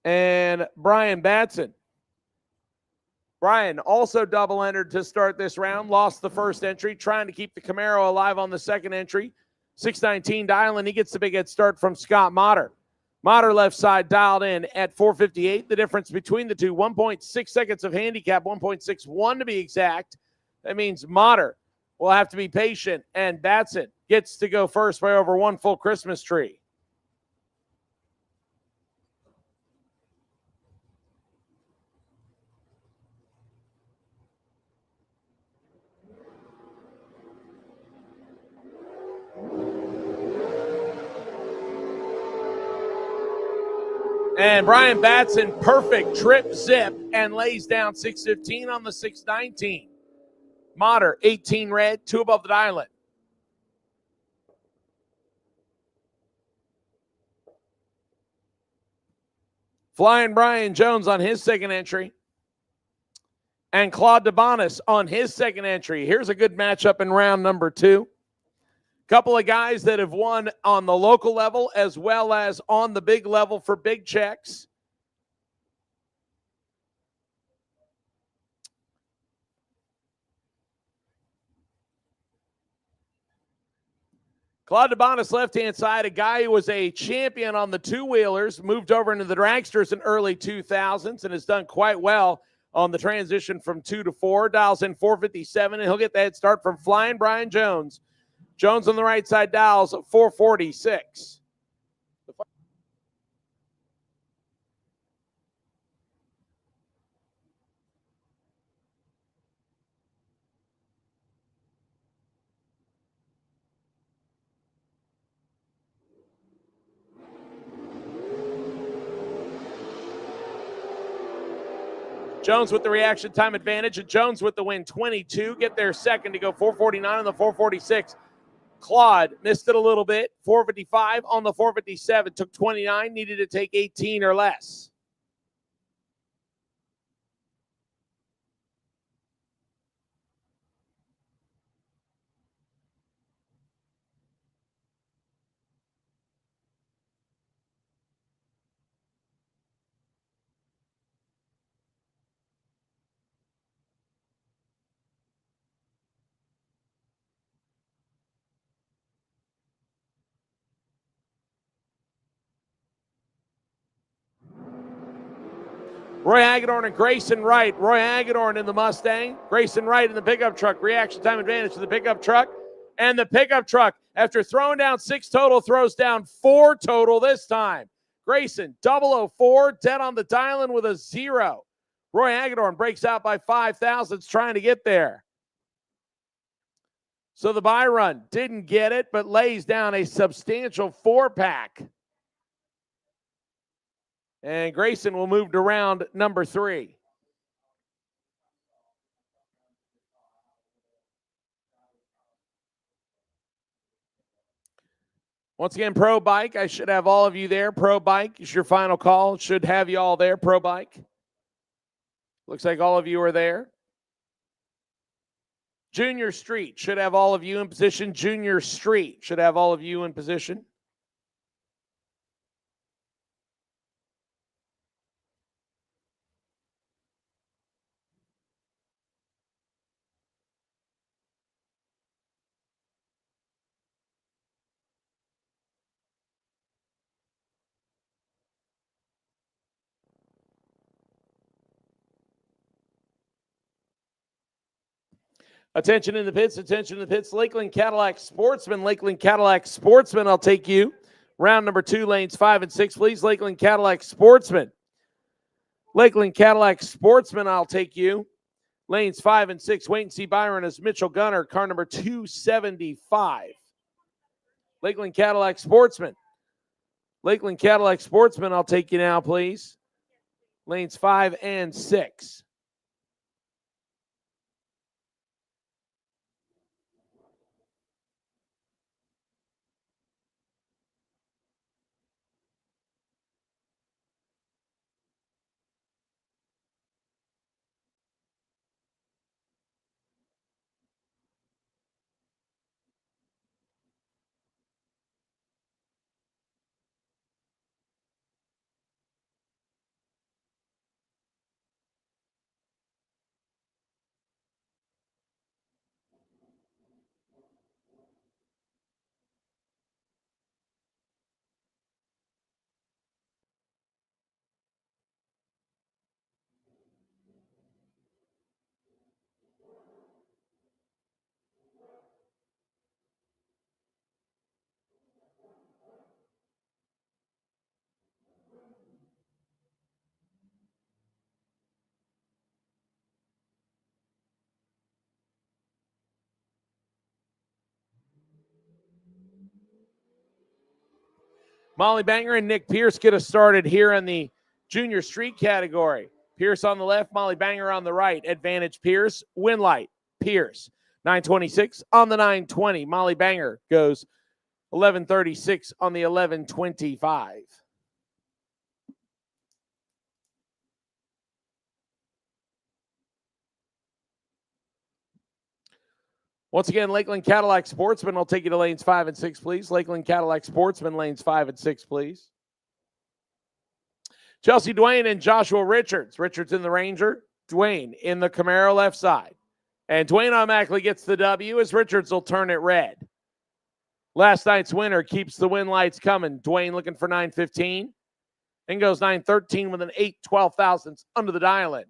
and Brian Batson. Brian also double entered to start this round, lost the first entry, trying to keep the Camaro alive on the second entry. 619 dial-in, he gets the big head start from Scott Motter. Motter left side dialed in at 458. The difference between the two, 1.6 seconds of handicap, 1.61 to be exact. That means Motter will have to be patient, and Batson gets to go first by over 1 full Christmas tree. And Brian Batson, perfect trip zip and lays down 615 on the 619. Motter, 18 red, 2 above the dial-in. Flying Brian Jones on his second entry. And Claude DeBonis on his second entry. Here's a good matchup in round number 2. Couple of guys that have won on the local level as well as on the big level for big checks. Claude DeBonis, left-hand side, a guy who was a champion on the two-wheelers, moved over into the dragsters in early 2000s and has done quite well on the transition from 2 to 4. Dials in 457, and he'll get the head start from Flying Brian Jones. Jones on the right side dials 446. Jones with the reaction time advantage, and Jones with the win 22. Get there second to go 449 on the 446. Claude missed it a little bit. 455 on the 457. Took 29, needed to take 18 or less. Roy Hagedorn and Grayson Wright. Roy Hagedorn in the Mustang. Grayson Wright in the pickup truck. Reaction time advantage to the pickup truck. And the pickup truck, after throwing down 6 total, throws down 4 total this time. Grayson, 004, dead on the dial-in with a 0. Roy Hagedorn breaks out by 5 thousandths trying to get there. So the buy run didn't get it, but lays down a substantial 4-pack. And Grayson will move to round number 3. Once again, Pro Bike, I should have all of you there. Pro Bike is your final call. Should have you all there, Pro Bike. Looks like all of you are there. Junior Street should have all of you in position. Junior Street should have all of you in position. Attention in the pits, attention in the pits. Lakeland Cadillac Sportsman, Lakeland Cadillac Sportsman, I'll take you. Round number 2, lanes 5 and 6, please. Lakeland Cadillac Sportsman. Lakeland Cadillac Sportsman, I'll take you. Lanes 5 and 6, wait and see Byron as Mitchell Gunner, car number 275. Lakeland Cadillac Sportsman. Lakeland Cadillac Sportsman, I'll take you now, please. Lanes 5 and 6. Molly Banger and Nick Pierce get us started here in the junior street category. Pierce on the left, Molly Banger on the right. Advantage Pierce, win light Pierce. 926 on the 920. Molly Banger goes 1136 on the 1125. Once again, Lakeland Cadillac Sportsman will take you to lanes 5 and 6, please. Lakeland Cadillac Sportsman, lanes 5 and 6, please. Chelsea Dwayne and Joshua Richards. Richards in the Ranger, Dwayne in the Camaro left side. And Dwayne automatically gets the W as Richards will turn it red. Last night's winner keeps the win lights coming. Dwayne looking for 915 and goes 913 with an 8/12 thousandths under the dial-in.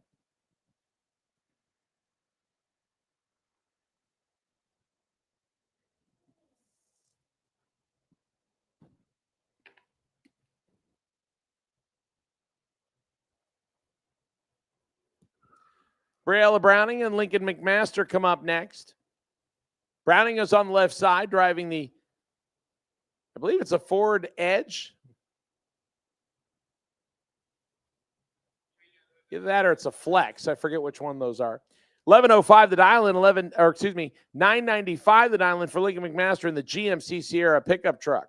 Briella Browning and Lincoln McMaster come up next. Browning is on the left side driving the, I believe it's a Ford Edge. Either that or it's a Flex. I forget which one those are. 1105 the dial-in, 995 the dial-in for Lincoln McMaster in the GMC Sierra pickup truck.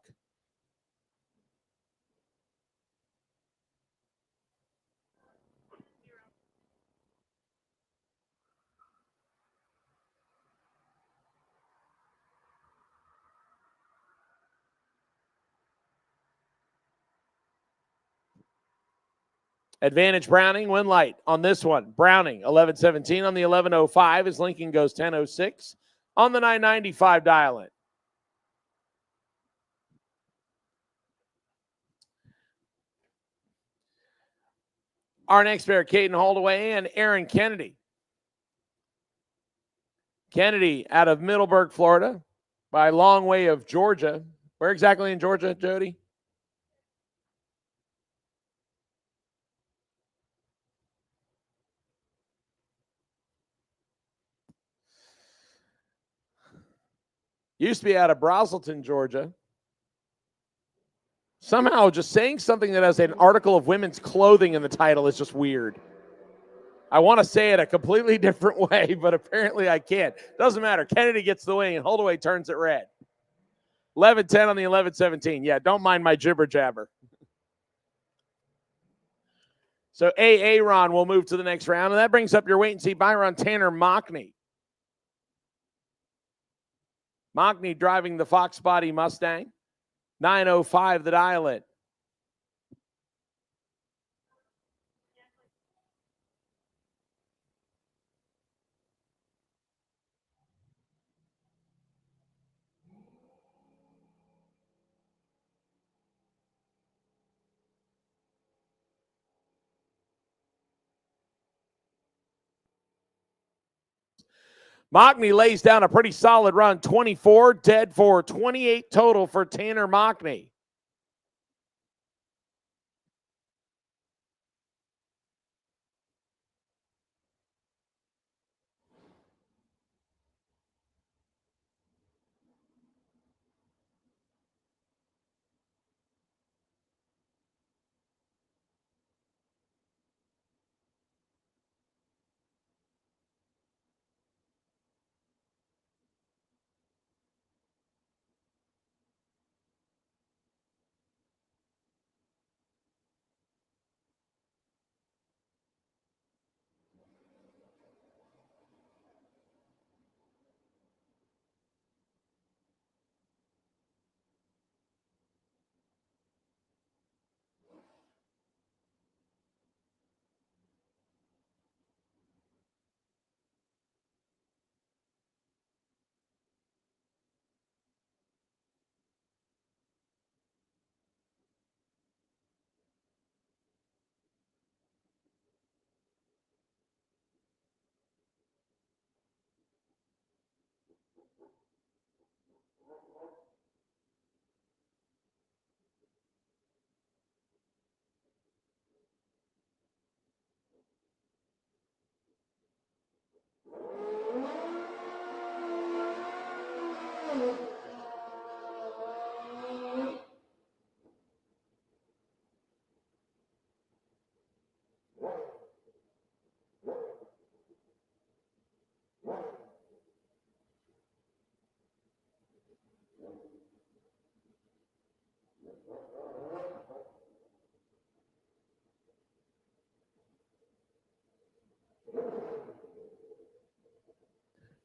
Advantage Browning, win light on this one. Browning, 1117 on the 1105 as Lincoln goes 1006 on the 995 dial-in. Our next pair, Caden Holdaway and Aaron Kennedy. Kennedy out of Middleburg, Florida, by long way of Georgia. Where exactly in Georgia, Jody? Used to be out of Braselton, Georgia. Somehow just saying something that has an article of women's clothing in the title is just weird. I want to say it a completely different way, but apparently I can't. Doesn't matter. Kennedy gets the wing and Holdaway turns it red. 11-10 on the 11-17. Yeah, don't mind my jibber jabber. So Ron will move to the next round, and that brings up your wait and see Byron Tanner Mockney. Mockney driving the Fox Body Mustang. 905 the dial-in. Mockney lays down a pretty solid run. 24 dead for 28 total for Tanner Mockney.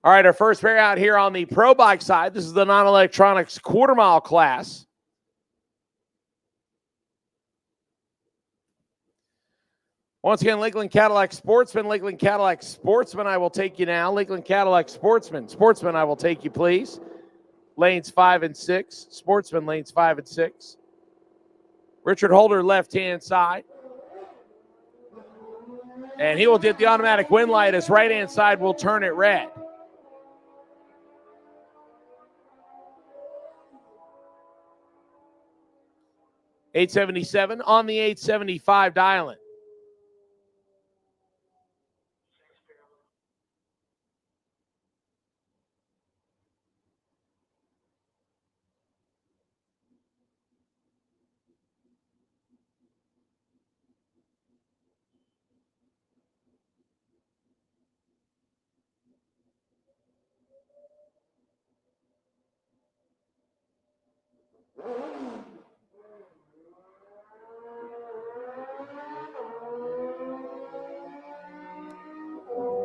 All right, our first pair out here on the pro bike side. This is the non-electronics quarter mile class. Once again, Lakeland Cadillac Sportsman, Lakeland Cadillac Sportsman, I will take you now. Lakeland Cadillac Sportsman, Sportsman, I will take you, please. Lanes 5 and 6. Sportsman, lanes 5 and 6. Richard Holder, left-hand side. And he will get the automatic win light as right-hand side will turn it red. $877 on the 875 dial-in.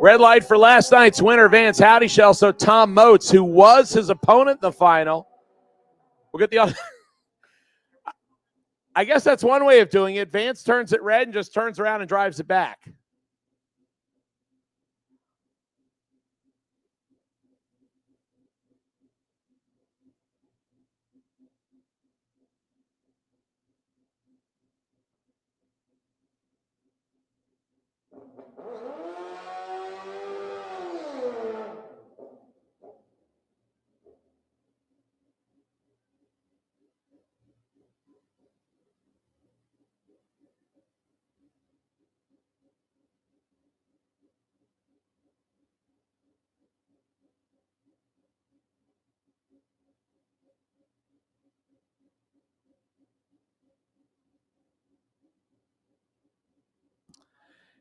Red light for last night's winner, Vance Howdyshell. So Tom Motes, who was his opponent in the final, will get the. I guess that's one way of doing it. Vance turns it red and just turns around and drives it back.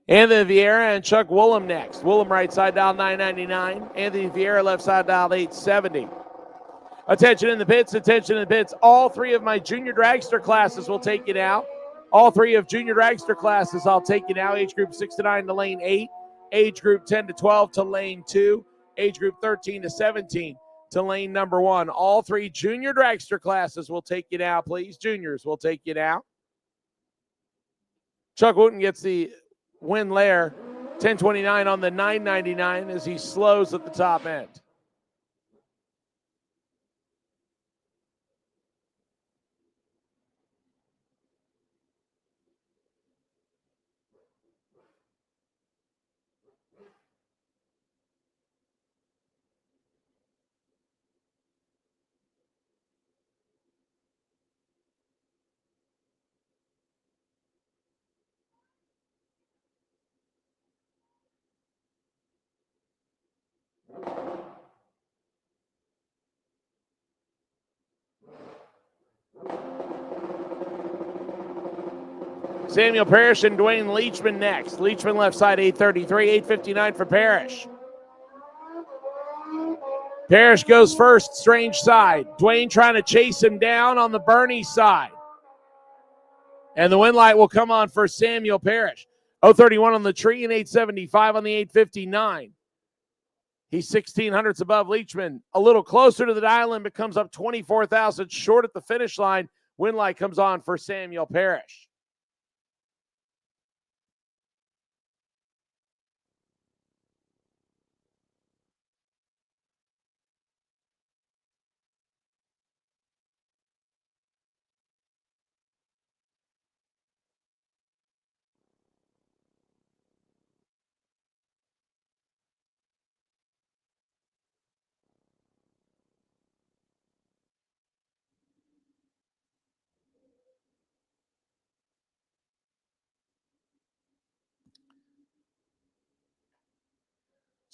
Anthony Vieira and Chuck Woolham next. Woolham right side dial $9.99. Anthony Vieira left side dial $8.70. Attention in the pits, attention in the pits. All three of my junior dragster classes will take you now. All three of junior dragster classes I'll take you now. Age group 6 to 9 to lane 8. Age group 10 to 12 to lane 2. Age group 13 to 17 to lane number 1. All three junior dragster classes will take you now, please. Juniors will take you now. Chuck Wooten gets the win there, 10.29 on the 9.99 as he slows at the top end. Samuel Parrish and Dwayne Leachman next. Leachman left side, 833, 859 for Parrish. Parrish goes first, strange side. Dwayne trying to chase him down on the Bernie side. And the win light will come on for Samuel Parrish. 031 on the tree and 875 on the 859. He's 1600ths above Leachman. A little closer to the dial-in, but comes up 24,000 short at the finish line. Win light comes on for Samuel Parrish.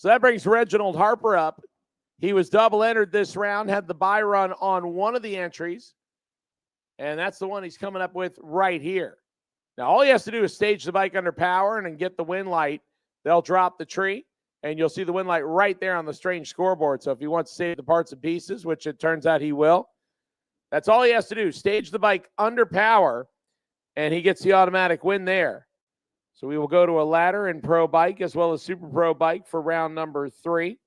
So that brings Reginald Harper up. He was double entered this round, had the bye run on one of the entries, and that's the one he's coming up with right here. Now, all he has to do is stage the bike under power and then get the win light. They'll drop the tree, and you'll see the win light right there on the strange scoreboard. So if he wants to save the parts and pieces, which it turns out he will, That's all he has to do. Stage the bike under power, and he gets the automatic win there. So we will go to a ladder and pro bike as well as super pro bike for round number 3.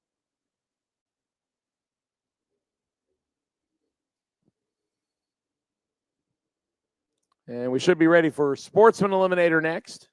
And we should be ready for Sportsman Eliminator next.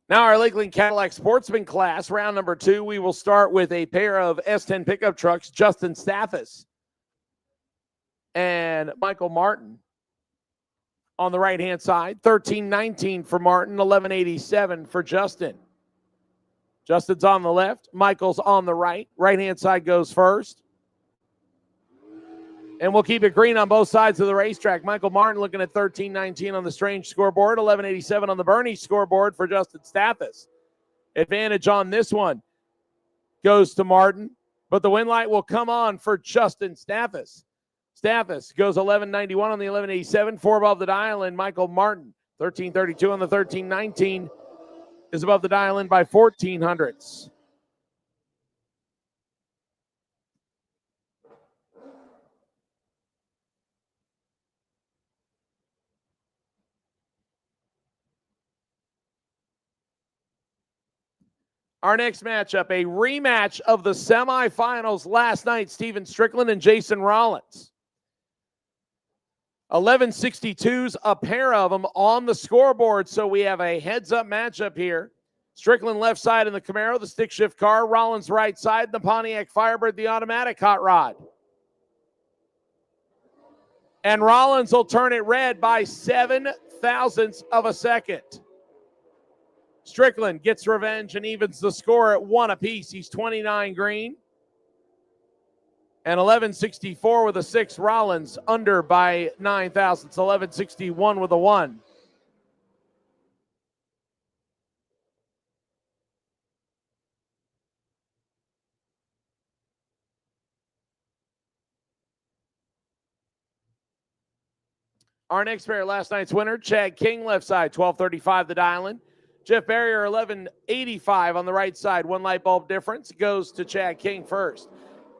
Now our Lakeland Cadillac Sportsman class, round number 2, we will start with a pair of S10 pickup trucks, Justin Stathis and Michael Martin. On the right-hand side, 1319 for Martin, 1187 for Justin. Justin's on the left, Michael's on the right. Right-hand side goes first. And we'll keep it green on both sides of the racetrack. Michael Martin looking at 1319 on the Strange scoreboard, 1187 on the Bernie scoreboard for Justin Stathis. Advantage on this one goes to Martin, but the win light will come on for Justin Stathis. Stathis goes 1191 on the 1187, 4 above the dial, and Michael Martin, 1332 on the 1319, is above the dial in by 1400ths. Our next matchup, a rematch of the semifinals last night, Steven Strickland and Jason Rollins. 1162s, a pair of them on the scoreboard, so we have a heads-up matchup here. Strickland left side in the Camaro, the stick shift car. Rollins right side, the Pontiac Firebird, the automatic hot rod. And Rollins will turn it red by 7 thousandths of a second. Strickland gets revenge and evens the score at 1 apiece. He's 29 green. And 1164 with a 6. Rollins under by 9 thousandths. 1161 with a 1. Our next pair, last night's winner, Chad King, left side, 1235 the dial-in. Jeff Barrier, 1185 on the right side. 1 light bulb difference goes to Chad King first.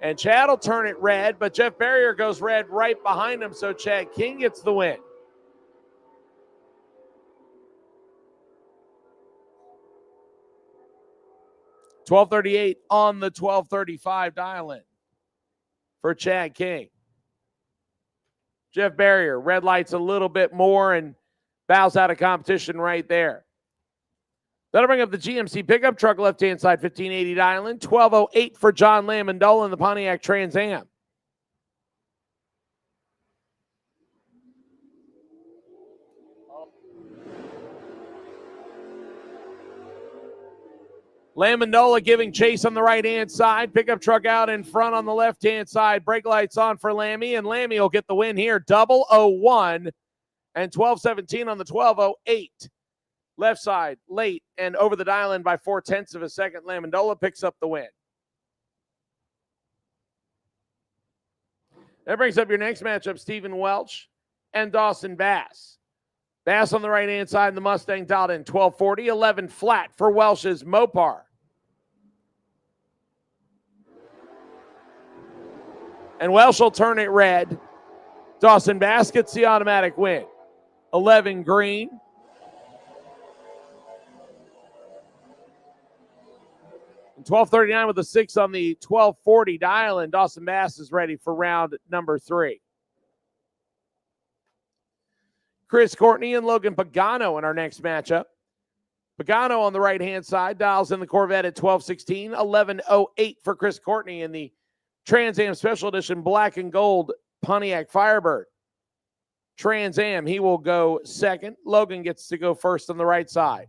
And Chad will turn it red, but Jeff Barrier goes red right behind him, so Chad King gets the win. $12.38 on the 1235 dial-in for Chad King. Jeff Barrier, red lights a little bit more and bows out of competition right there. That'll bring up the GMC pickup truck left-hand side, 1580 dial-in. 1208 for John Lamondola in the Pontiac Trans Am. Lamondola giving chase on the right-hand side. Pickup truck out in front on the left-hand side. Brake lights on for Lammy, and Lammy will get the win here. 001 and 1217 on the 1208. Left side, late, and over the dial-in by 0.4 of a second. Lamondola picks up the win. That brings up your next matchup, Stephen Welch and Dawson Bass. Bass on the right-hand side, and the Mustang dialed in 1240, 11 flat for Welch's Mopar. And Welch will turn it red. Dawson Bass gets the automatic win. 11 green. And 1239 with a 6 on the 1240 dial, and Dawson Bass is ready for round number 3. Chris Courtney and Logan Pagano in our next matchup. Pagano on the right-hand side dials in the Corvette at 1216, 1108 for Chris Courtney in the Trans Am Special Edition black and gold Pontiac Firebird. Trans Am, he will go second. Logan gets to go first on the right side.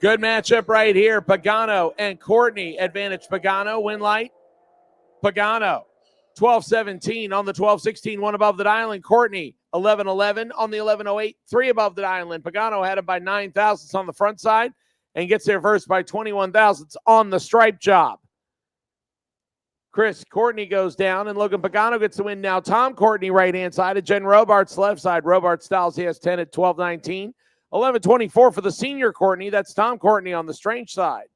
Good matchup right here. Pagano and Courtney. Advantage Pagano. Win light. Pagano. 12-17 on the 12-16. One above the dial. And Courtney. 11-11 on the 11-08. Three above the dial. And Pagano had him by 9 thousandths on the front side and gets there first by 21 thousandths on the stripe job. Chris Courtney goes down, and Logan Pagano gets the win now. Tom Courtney right-hand side. Jen Robart's left side. Robart Styles, he has 10 at 12-19. 11-24 for the senior Courtney. That's Tom Courtney on the strange side.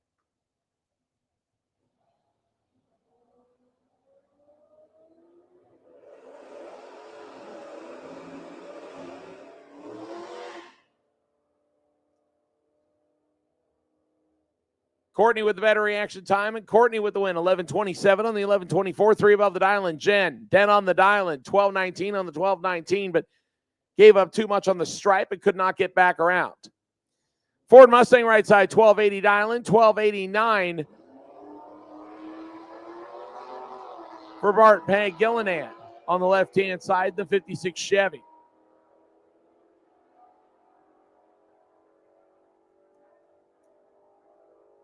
Courtney with the better reaction time, and Courtney with the win. 11-27 on the 11-24. Three above the dial, and Jen on the dial, 12-19 on the 12-19, but gave up too much on the stripe and could not get back around. Ford Mustang right side, 1280 dial-in, 1289 for Bart Gillinan. On the left-hand side, the 56 Chevy.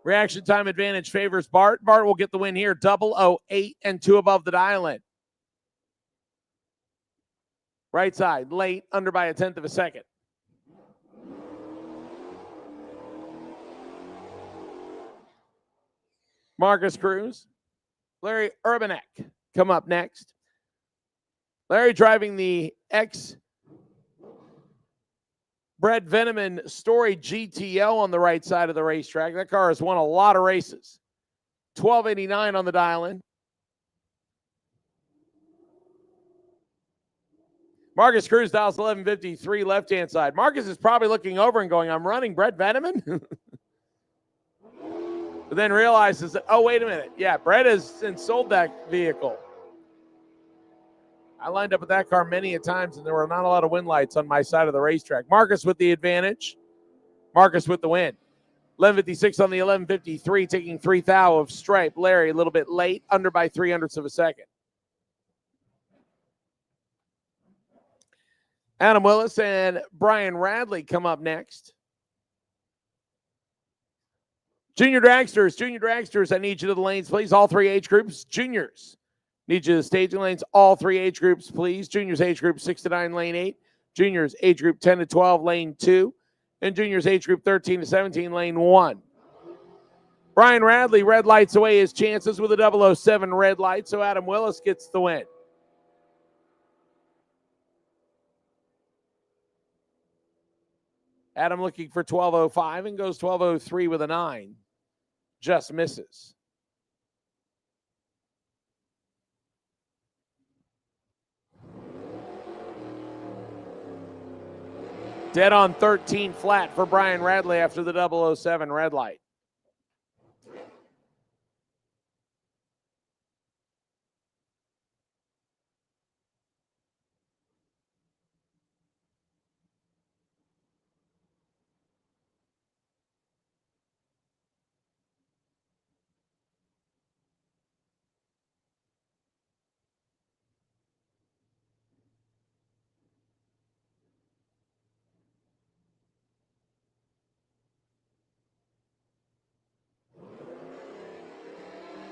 Reaction time advantage favors Bart. Bart will get the win here. 008 and 2 above the dial-in. Right side, late, under by 1/10 of a second. Marcus Cruz, Larry Urbanek come up next. Larry driving the Brett Veneman Story GTO on the right side of the racetrack. That car has won a lot of races. 1289 on the dial-in. Marcus Cruz dials 1153 left-hand side. Marcus is probably looking over and going, I'm running Brett Veneman? But then realizes that, oh, wait a minute. Yeah, Brett has since sold that vehicle. I lined up with that car many a times, and there were not a lot of win lights on my side of the racetrack. Marcus with the advantage. Marcus with the win. 1156 on the 1153, taking 3 thou of stripe. Larry a little bit late, under by 0.03 of a second. Adam Willis and Brian Radley come up next. Junior dragsters, I need you to the lanes, please. All 3 age groups. Juniors, need you to the staging lanes. All 3 age groups, please. Juniors age group 6 to 9, lane 8. Juniors age group 10 to 12, lane 2. And juniors age group 13 to 17, lane 1. Brian Radley red lights away his chances with a 007 red light, so Adam Willis gets the win. Adam looking for 1205 and goes 1203 with a 9. Just misses. Dead on 13 flat for Brian Radley after the 007 red light.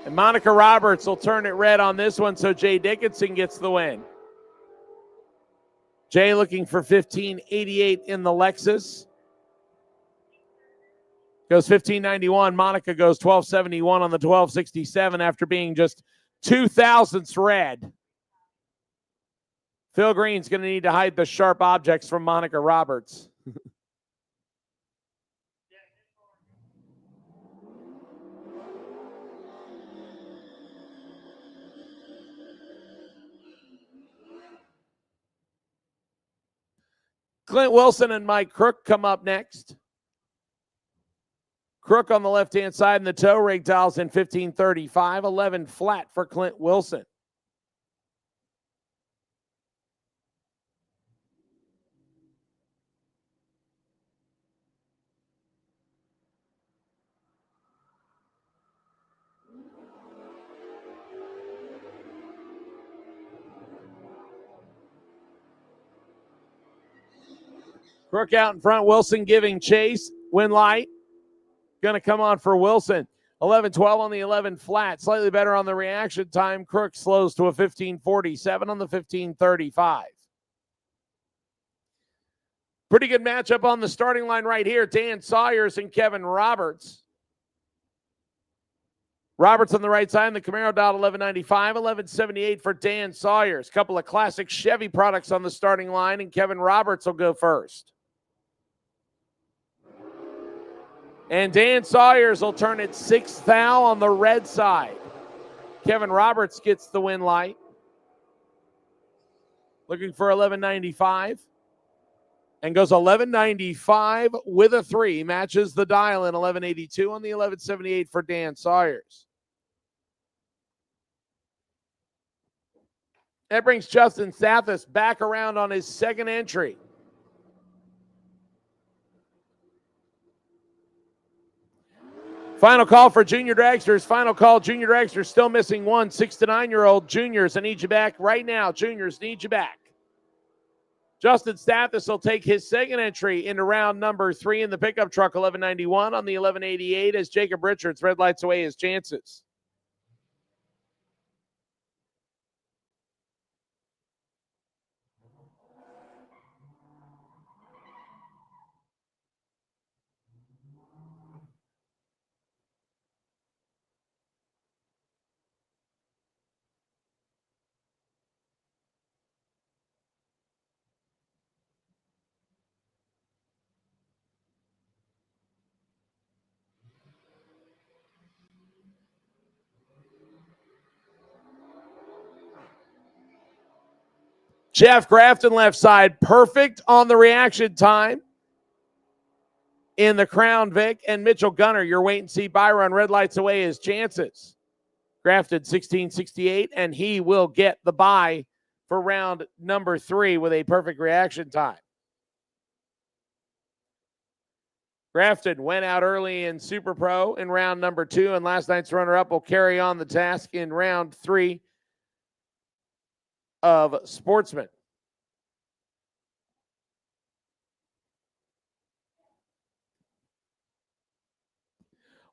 And Monica Roberts will turn it red on this one, so Jay Dickinson gets the win. Jay looking for 1588 in the Lexus. Goes 1591. Monica goes 1271 on the 1267 after being just 2 thousandths red. Phil Green's going to need to hide the sharp objects from Monica Roberts. Clint Wilson and Mike Crook come up next. Crook on the left-hand side in the tow rig dials in 1535, 11 flat for Clint Wilson. Crook out in front, Wilson giving chase, win light. going to come on for Wilson. 11:12 on the 11 flat. Slightly better on the reaction time. Crook slows to a 15:47 on the 15:35. Pretty good matchup on the starting line right here. Dan Sawyers and Kevin Roberts. Roberts on the right side, and the Camaro dialed 1195, 1178 for Dan Sawyers. Couple of classic Chevy products on the starting line, and Kevin Roberts will go first. And Dan Sawyers will turn it 6th thou on the red side. Kevin Roberts gets the win light. Looking for 1195. And goes 1195 with a 3. Matches the dial in 1182 on the 1178 for Dan Sawyers. That brings Justin Stathis back around on his second entry. Final call for junior dragsters. Final call, junior dragsters still missing one 6 to 9-year-old. Juniors, I need you back right now. Juniors, need you back. Justin Stathis will take his second entry into round number 3 in the pickup truck, 1191 on the 1188 as Jacob Richards red lights away his chances. Jeff Grafton left side, perfect on the reaction time in the Crown Vic. And Mitchell Gunner, your wait and see buy run, red lights away his chances. Grafton 1668, and he will get the buy for round number 3 with a perfect reaction time. Grafton went out early in Super Pro in round number 2, and last night's runner-up will carry on the task in round 3 of Sportsman.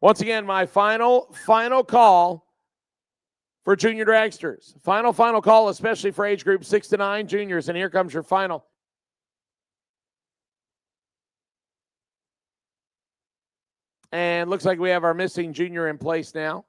Once again, my final call for junior dragsters. Final call, especially for age group 6 to 9 juniors. And here comes your final. And looks like we have our missing junior in place now.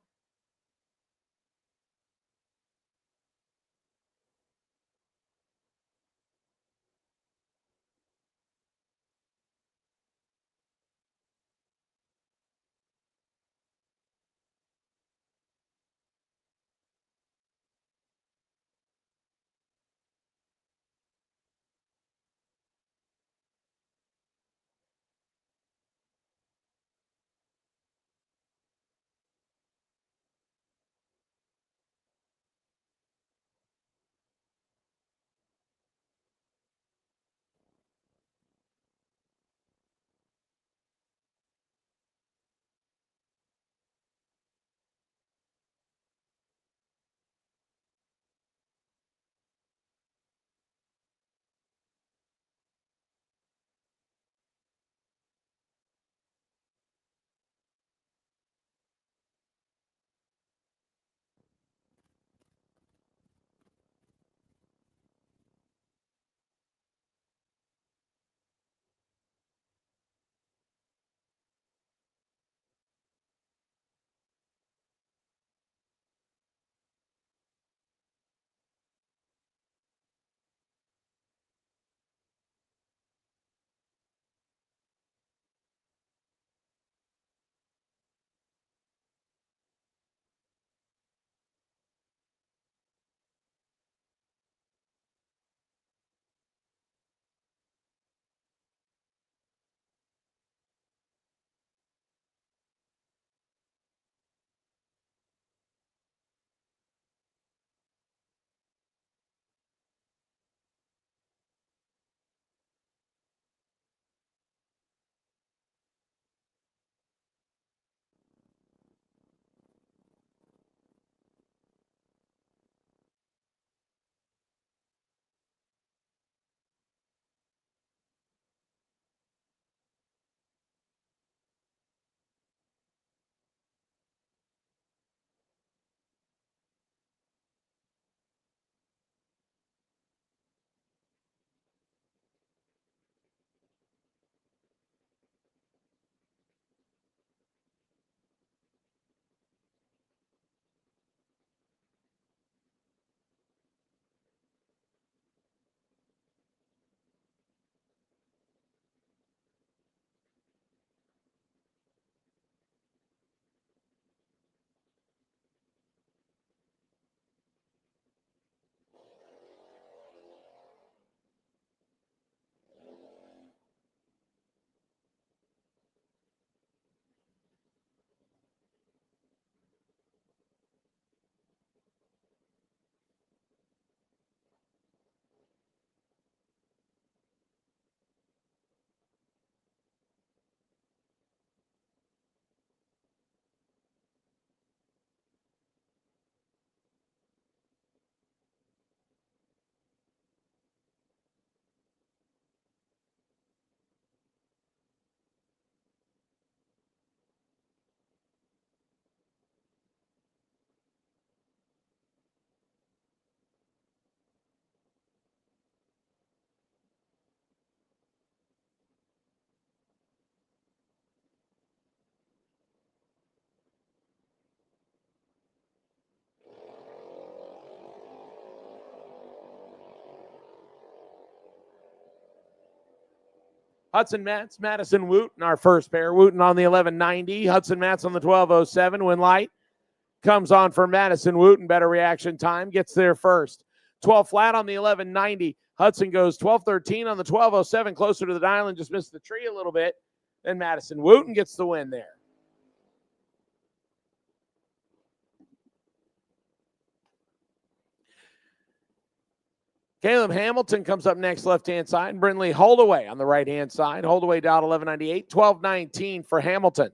Hudson Matz, Madison Wooten, our first pair. Wooten on the 1190. Hudson Matz on the 1207. When light comes on for Madison Wooten. Better reaction time. Gets there first. 12 flat on the 1190. Hudson goes 1213 on the 1207. Closer to the dial and just missed the tree a little bit. Then Madison Wooten gets the win there. Caleb Hamilton comes up next, left-hand side, and Brindley Holdaway on the right-hand side. Holdaway dialed 1198, 1219 for Hamilton.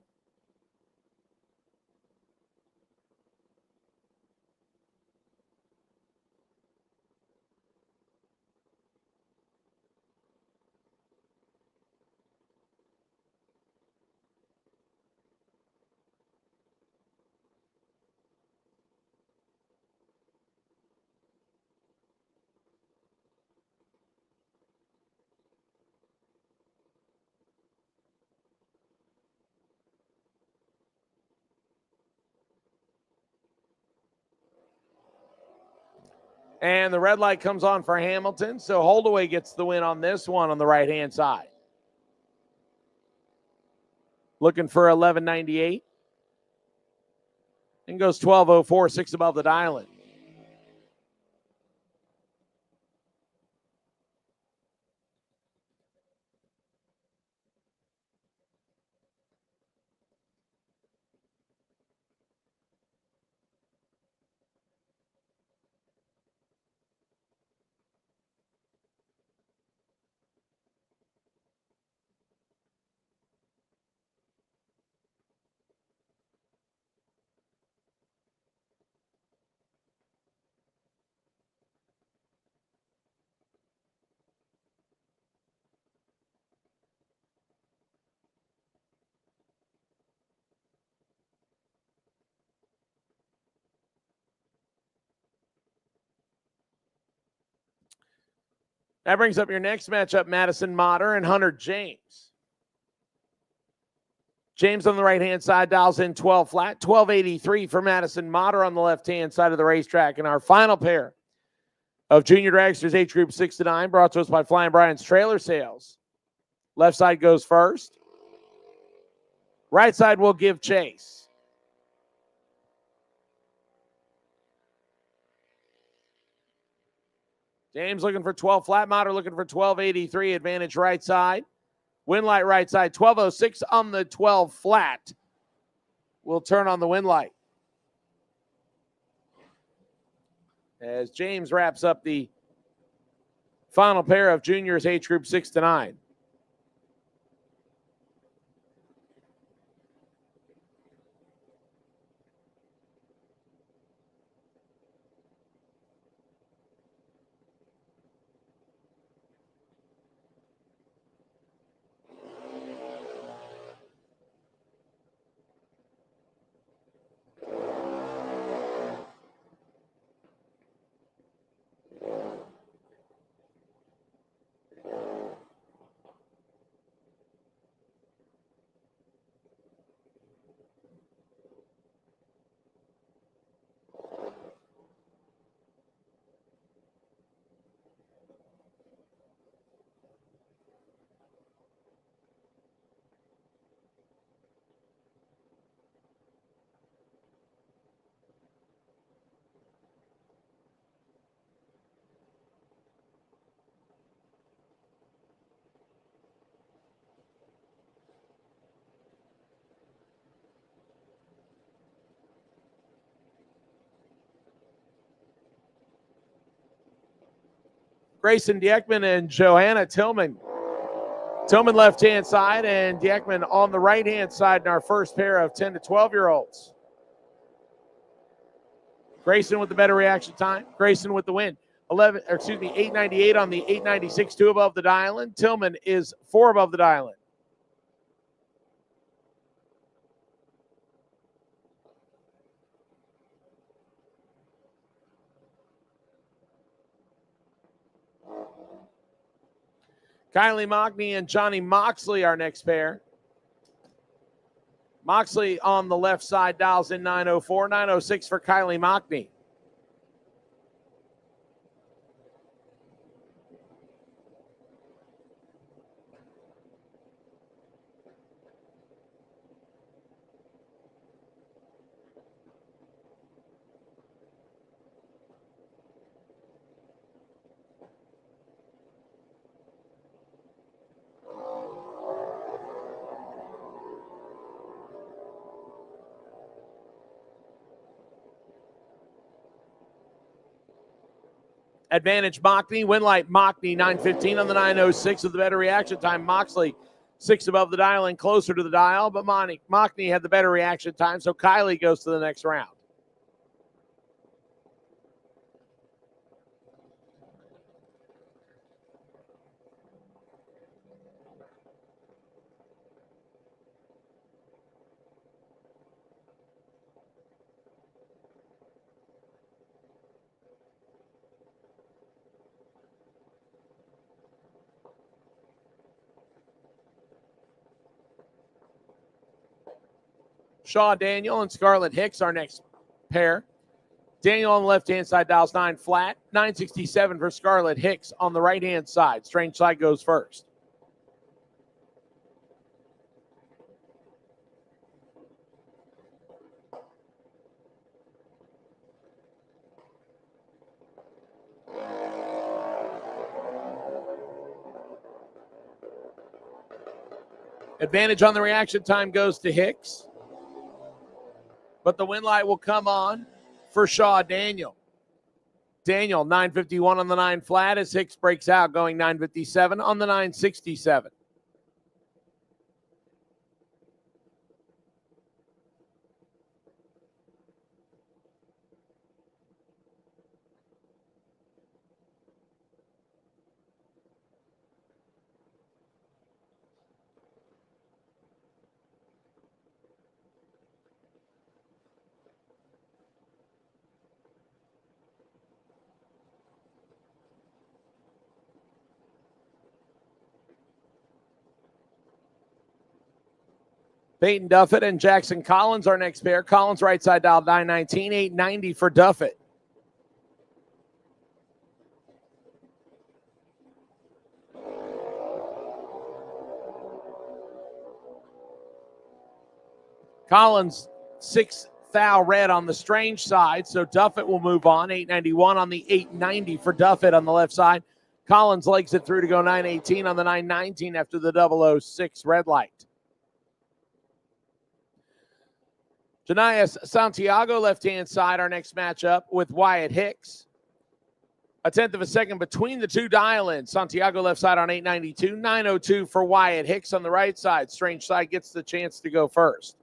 And the red light comes on for Hamilton, so Holdaway gets the win on this one on the right-hand side. Looking for 1198. And goes 1204, 6 above the dial-in. That brings up your next matchup, Madison Motter and Hunter James. James on the right-hand side dials in 12 flat, 1283 for Madison Motter on the left-hand side of the racetrack. And our final pair of Junior Dragsters Age Group 6 to 9 brought to us by Flying Brian's Trailer Sales. Left side goes first. Right side will give chase. James looking for 12 flat. Motter looking for 1283. Advantage right side. Wind light right side. 1206 on the 12 flat. Will turn on the wind light. As James wraps up the final pair of juniors Age Group 6 to 9. Grayson Dieckman and Johanna Tillman. Tillman left-hand side and Dieckman on the right-hand side in our first pair of 10 to 12-year-olds. Grayson with the better reaction time. Grayson with the win. 898 on the 896, 2 above the dial-in. Tillman is 4 above the dial-in. Kylie Mockney and Johnny Moxley, our next pair. Moxley on the left side dials in 904, 906 for Kylie Mockney. Advantage Mockney, Winlight Mockney 9:15 on the 9:06 with the better reaction time. Moxley 6 above the dial and closer to the dial, but Mockney had the better reaction time, so Kylie goes to the next round. Shaw Daniel and Scarlett Hicks, our next pair. Daniel on the left-hand side dials 9 flat. 967 for Scarlett Hicks on the right-hand side. Strange side goes first. Advantage on the reaction time goes to Hicks. But the win light will come on for Shaw Daniel. Daniel, 951 on the 9 flat as Hicks breaks out, going 957 on the 967. Peyton Duffett and Jackson Collins, our next pair. Collins right side dial 919, 890 for Duffett. Collins 6 thou red on the strange side, so Duffett will move on. 891 on the 890 for Duffett on the left side. Collins legs it through to go 918 on the 919 after the 006 red light. Janias Santiago, left-hand side, our next matchup with Wyatt Hicks. A tenth of a second between the two dial-ins. Santiago left side on 892. 902 for Wyatt Hicks on the right side. Strange side gets the chance to go first.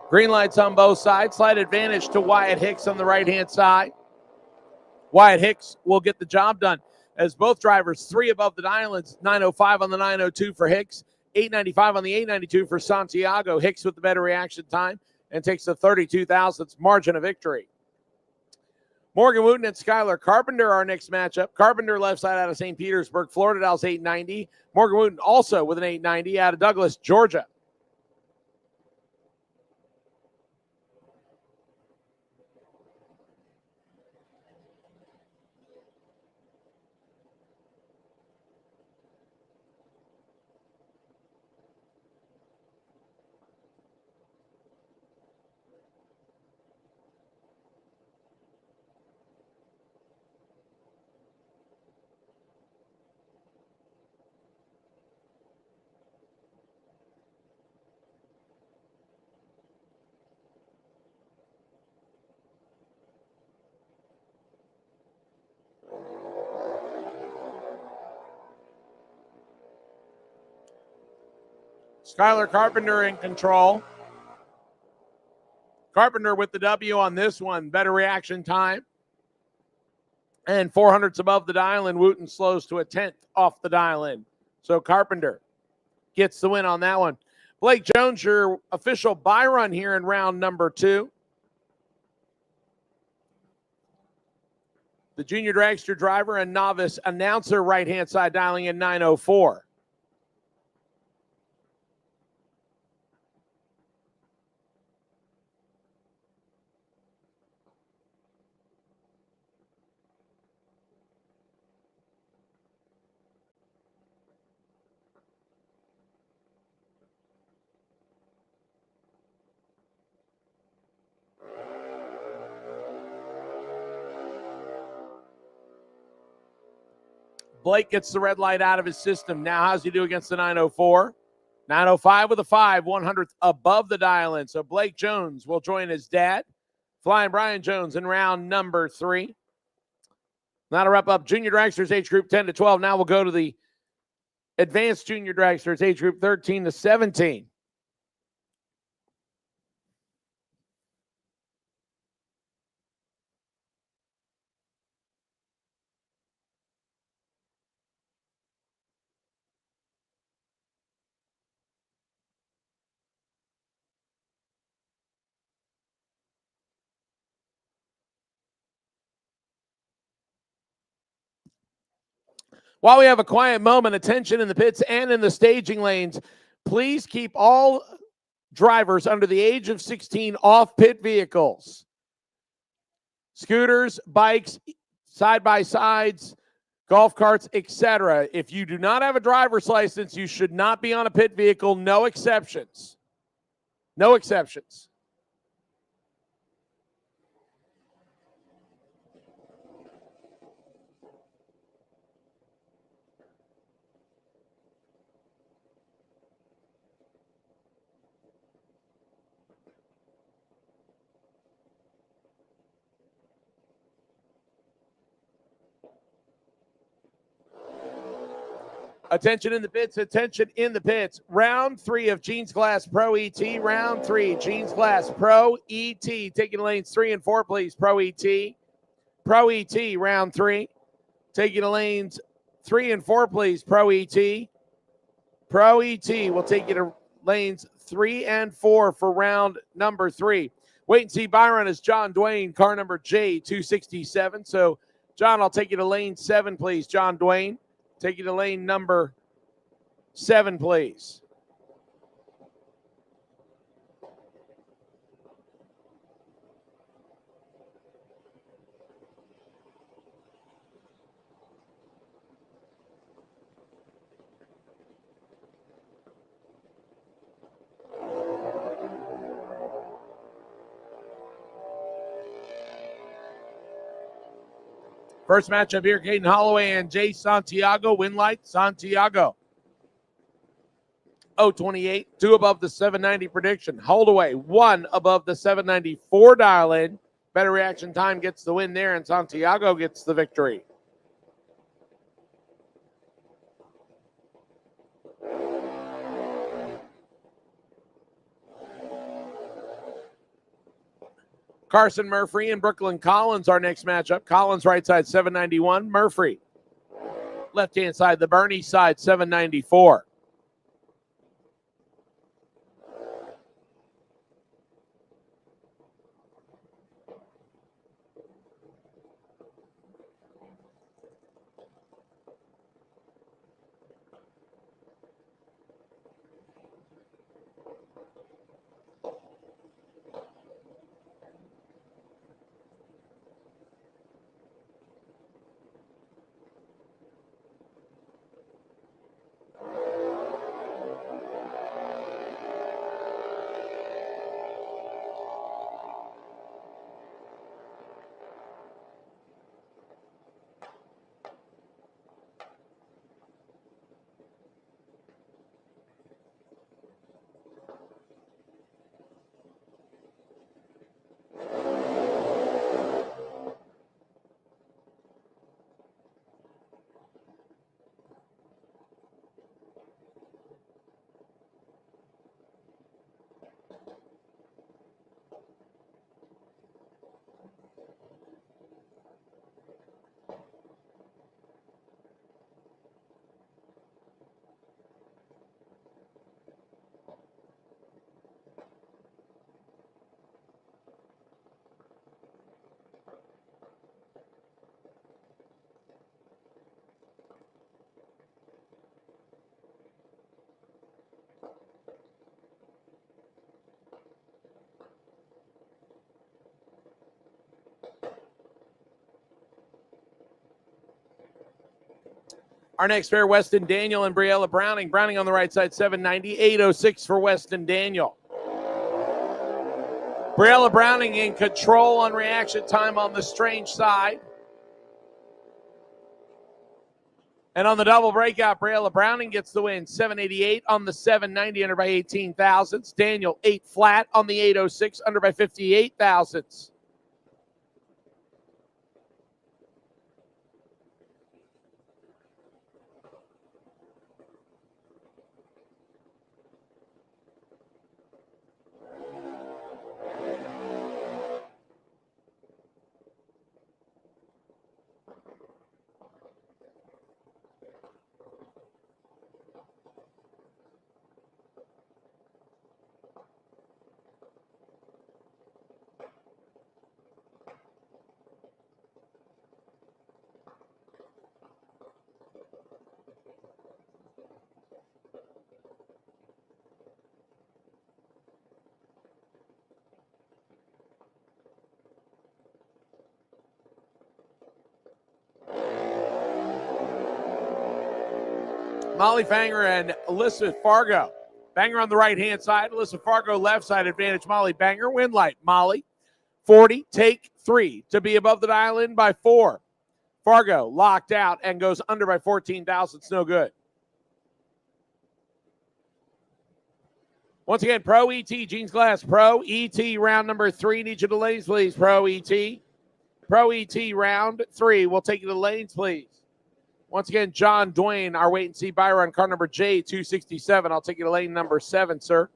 Green lights on both sides. Slight advantage to Wyatt Hicks on the right-hand side. Wyatt Hicks will get the job done as both drivers 3 above the dial-ins. 905 on the 902 for Hicks. 895 on the 892 for Santiago. Hicks with the better reaction time and takes the 32 thousandths margin of victory. Morgan Wooten and Skylar Carpenter, our next matchup. Carpenter left side out of St. Petersburg, Florida, dials 890. Morgan Wooten also with an 890 out of Douglas, Georgia. Skylar Carpenter in control. Carpenter with the W on this one. Better reaction time. And 400ths above the dial-in. Wooten slows to a 10th off the dial-in. So Carpenter gets the win on that one. Blake Jones, your official bye run here in round number 2. The junior dragster driver and novice announcer right-hand side dialing in 904. Blake gets the red light out of his system. Now, how's he do against the 904? 905 with a 5, 100th above the dial-in. So Blake Jones will join his dad, Flying Brian Jones, in round number 3. That'll wrap up junior dragsters age group 10 to 12. Now we'll go to the advanced junior dragsters age group 13 to 17. While we have a quiet moment, attention in the pits and in the staging lanes, please keep all drivers under the age of 16 off pit vehicles. Scooters, bikes, side-by-sides, golf carts, etc. If you do not have a driver's license, you should not be on a pit vehicle. No exceptions. No exceptions. Attention in the pits, attention in the pits. Round 3 of Jeans Class Pro ET. Round 3, Jeans Class Pro ET. Taking lanes 3 and 4, please. Pro ET. Pro ET, round 3. Taking the lanes 3 and 4, please. Pro ET. Pro ET will take you to lanes 3 and 4 for round number 3. Wait and see Byron is John Dwayne, car number J267. So, John, I'll take you to lane 7, please. John Dwayne. Take you to lane number 7, please. First matchup here, Caden Holloway and Jay Santiago. Win light, Santiago. 028, 2 above the 790 prediction. Holdaway, 1 above the 794 dial-in. Better reaction time gets the win there, and Santiago gets the victory. Carson Murphy and Brooklyn Collins, our next matchup. Collins, right side, 791. Murphy, left-hand side, the Bernie side, 794. Our next pair, Weston Daniel and Briella Browning. Browning on the right side, 790. 806 for Weston Daniel. Briella Browning in control on reaction time on the strange side. And on the double breakout, Braille Browning gets the win. 788 on the 790, under by 18 thousandths. Daniel 8 flat on the 806, under by 58 thousandths. Molly Fanger and Elizabeth Fargo. Banger on the right-hand side. Elizabeth Fargo left side advantage. Molly Banger. Win light. Molly 40, take 3 to be above the dial in by 4. Fargo locked out and goes under by 14 thousandths. No good. Once again, Pro ET, Jeans Glass. Pro ET round number 3. Need you to lanes, please. Pro ET. Pro ET round 3. We'll take you to lanes, please. Once again, John Dwayne, our wait and see buyer on car number J267. I'll take you to lane number 7, sir.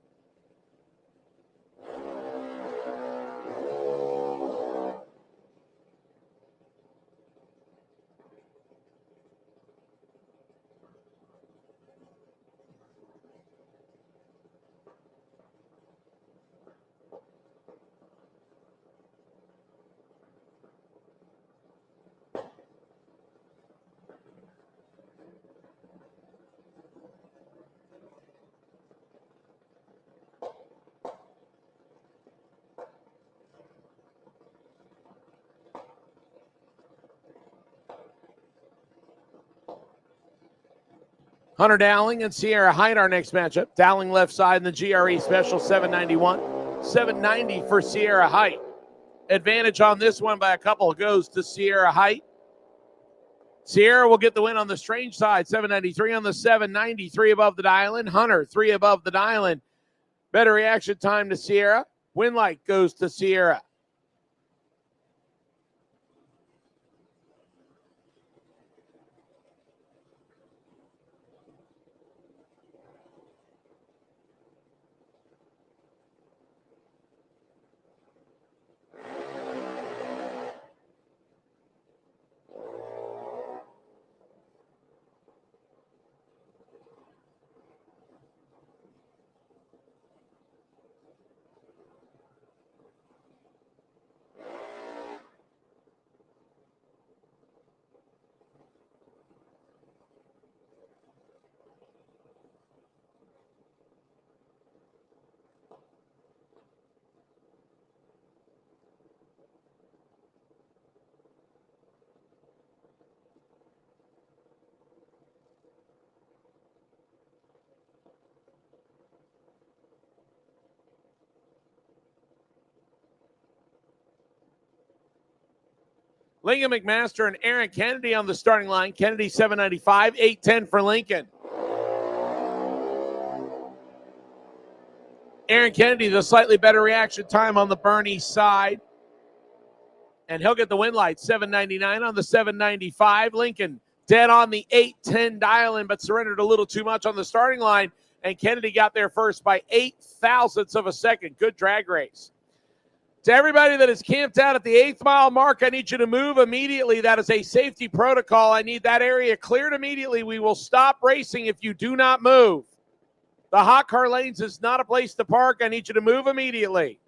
Hunter Dowling and Sierra Height, our next matchup. Dowling left side in the GRE special, 791. 790 for Sierra Height. Advantage on this one by a couple goes to Sierra Height. Sierra will get the win on the strange side, 793 on the 793 above the dial-in. Hunter, 3 above the dial-in. Better reaction time to Sierra. Win light goes to Sierra. Lincoln McMaster and Aaron Kennedy on the starting line. Kennedy 795, 810 for Lincoln. Aaron Kennedy, the slightly better reaction time on the Bernie side. And he'll get the win light, 799 on the 795. Lincoln dead on the 810 dial-in, but surrendered a little too much on the starting line. And Kennedy got there first by 8 thousandths of a second. Good drag race. To everybody that is camped out at the 8th mile mark, I need you to move immediately. That is a safety protocol. I need that area cleared immediately. We will stop racing if you do not move. The hot car lanes is not a place to park. I need you to move immediately.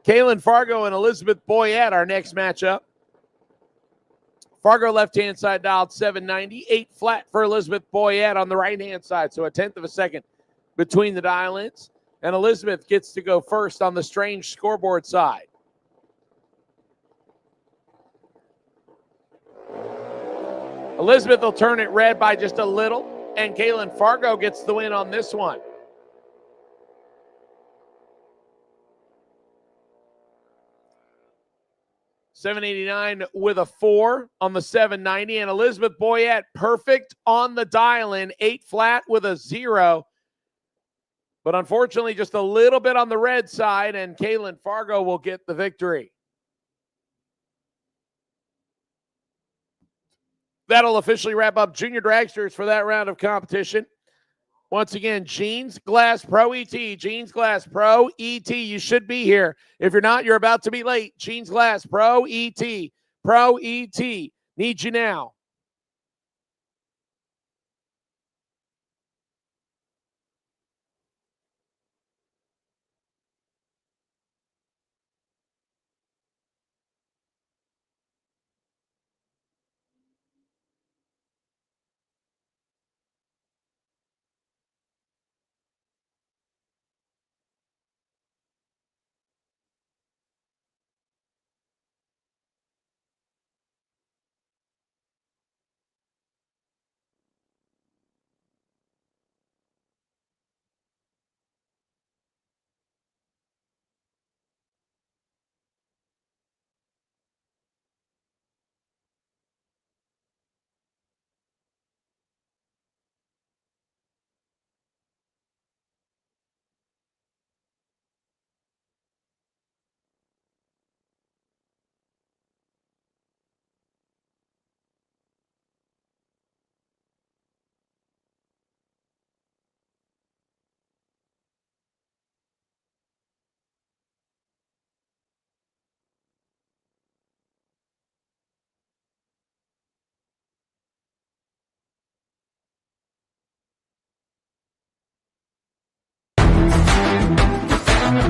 Kaylin Fargo and Elizabeth Boyette, our next matchup. Fargo left-hand side dialed 790, 8 flat for Elizabeth Boyette on the right-hand side, so a tenth of a second between the dial-ins. And Elizabeth gets to go first on the strange scoreboard side. Elizabeth will turn it red by just a little, and Kaylin Fargo gets the win on this one. $789 with a 4 on the 790, and Elizabeth Boyette perfect on the dial-in, 8 flat with a 0. But unfortunately, just a little bit on the red side, and Kaylin Fargo will get the victory. That'll officially wrap up Junior Dragsters for that round of competition. Once again, Jeans Glass Pro ET, Jeans Glass Pro ET. You should be here. If you're not, you're about to be late. Jeans Glass Pro ET, Pro ET. Need you now.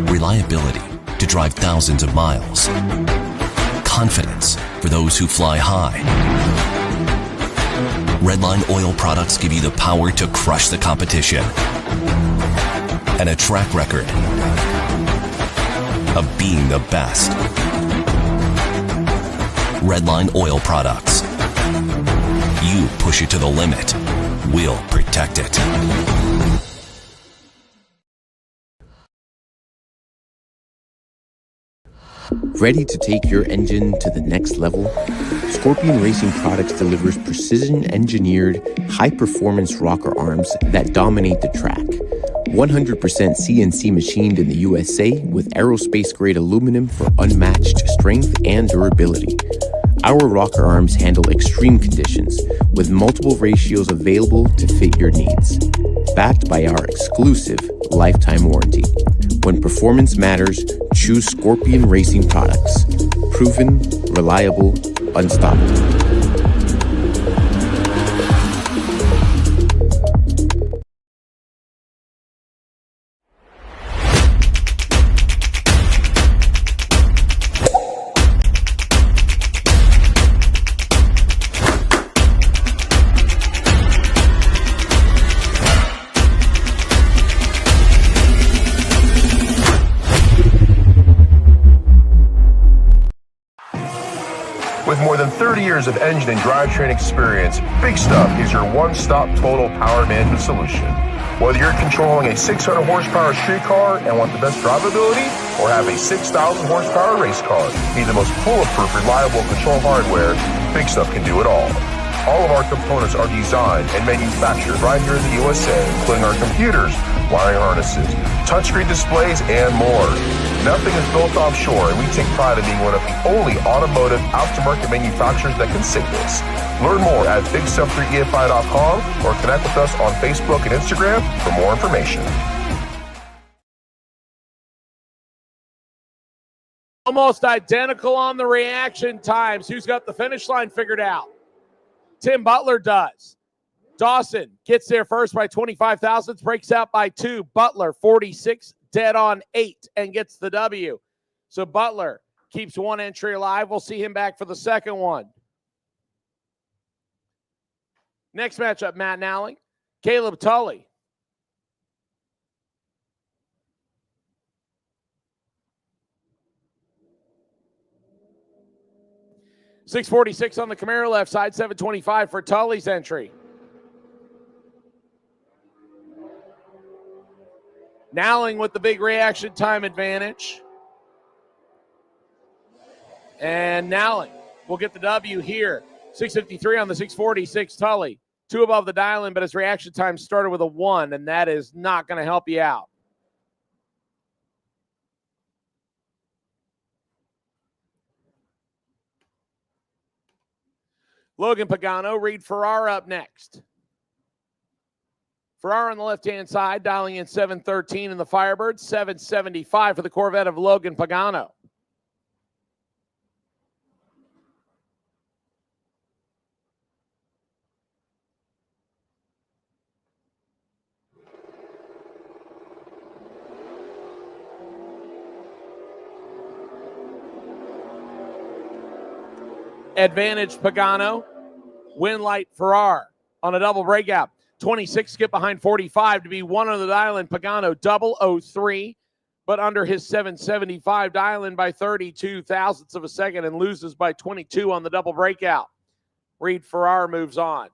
Reliability to drive thousands of miles. Confidence for those who fly high. Redline oil products give you the power to crush the competition. And a track record of being the best. Redline oil products. You push it to the limit, we'll protect it. Ready to take your engine to the next level? Scrpion Racing Products delivers precision-engineered, high-performance rocker arms that dominate the track. 100% CNC machined in the USA with aerospace-grade aluminum for unmatched strength and durability. Our rocker arms handle extreme conditions with multiple ratios available to fit your needs. Backed by our exclusive lifetime warranty. When performance matters, choose Scrpion Racing Products. Proven, reliable, unstoppable. With more than 30 years of engine and drivetrain experience, Big Stuff is your one-stop total power management solution. Whether you're controlling a 600 horsepower street car and want the best drivability, or have a 6,000 horsepower race car, need the most bulletproof, reliable control hardware, Big Stuff can do it all. All of our components are designed and manufactured right here in the USA, including our computers, wiring harnesses, touchscreen displays, and more. Nothing is built offshore, and we take pride in being one of the only automotive aftermarket manufacturers that can say this. Learn more at BigStuff3EFI.com or connect with us on Facebook and Instagram for more information. Almost identical on the reaction times. Who's got the finish line figured out? Tim Butler does. Dawson gets there first by 25 thousandths, breaks out by 2. Butler, 46, dead on 8, and gets the W. So Butler keeps one entry alive. We'll see him back for the second one. Next matchup, Matt Nowling, Caleb Tully. $646 on the Camaro left side, $725 for Tully's entry. Nowling with the big reaction time advantage. And Nowling will get the W here. 653 on the 646 Tully. 2 above the dial-in, but his reaction time started with a 1, and that is not going to help you out. Logan Pagano, Reed Farrar up next. Farrar on the left-hand side, dialing in 713 in the Firebird, 775 for the Corvette of Logan Pagano. Advantage Pagano, win light Farrar on a double breakout. 26 skip behind 45 to be 1 on the dial-in. Pagano 003, but under his 775 dial-in by 32 thousandths of a second and loses by 22 on the double breakout. Reed Farrar moves on.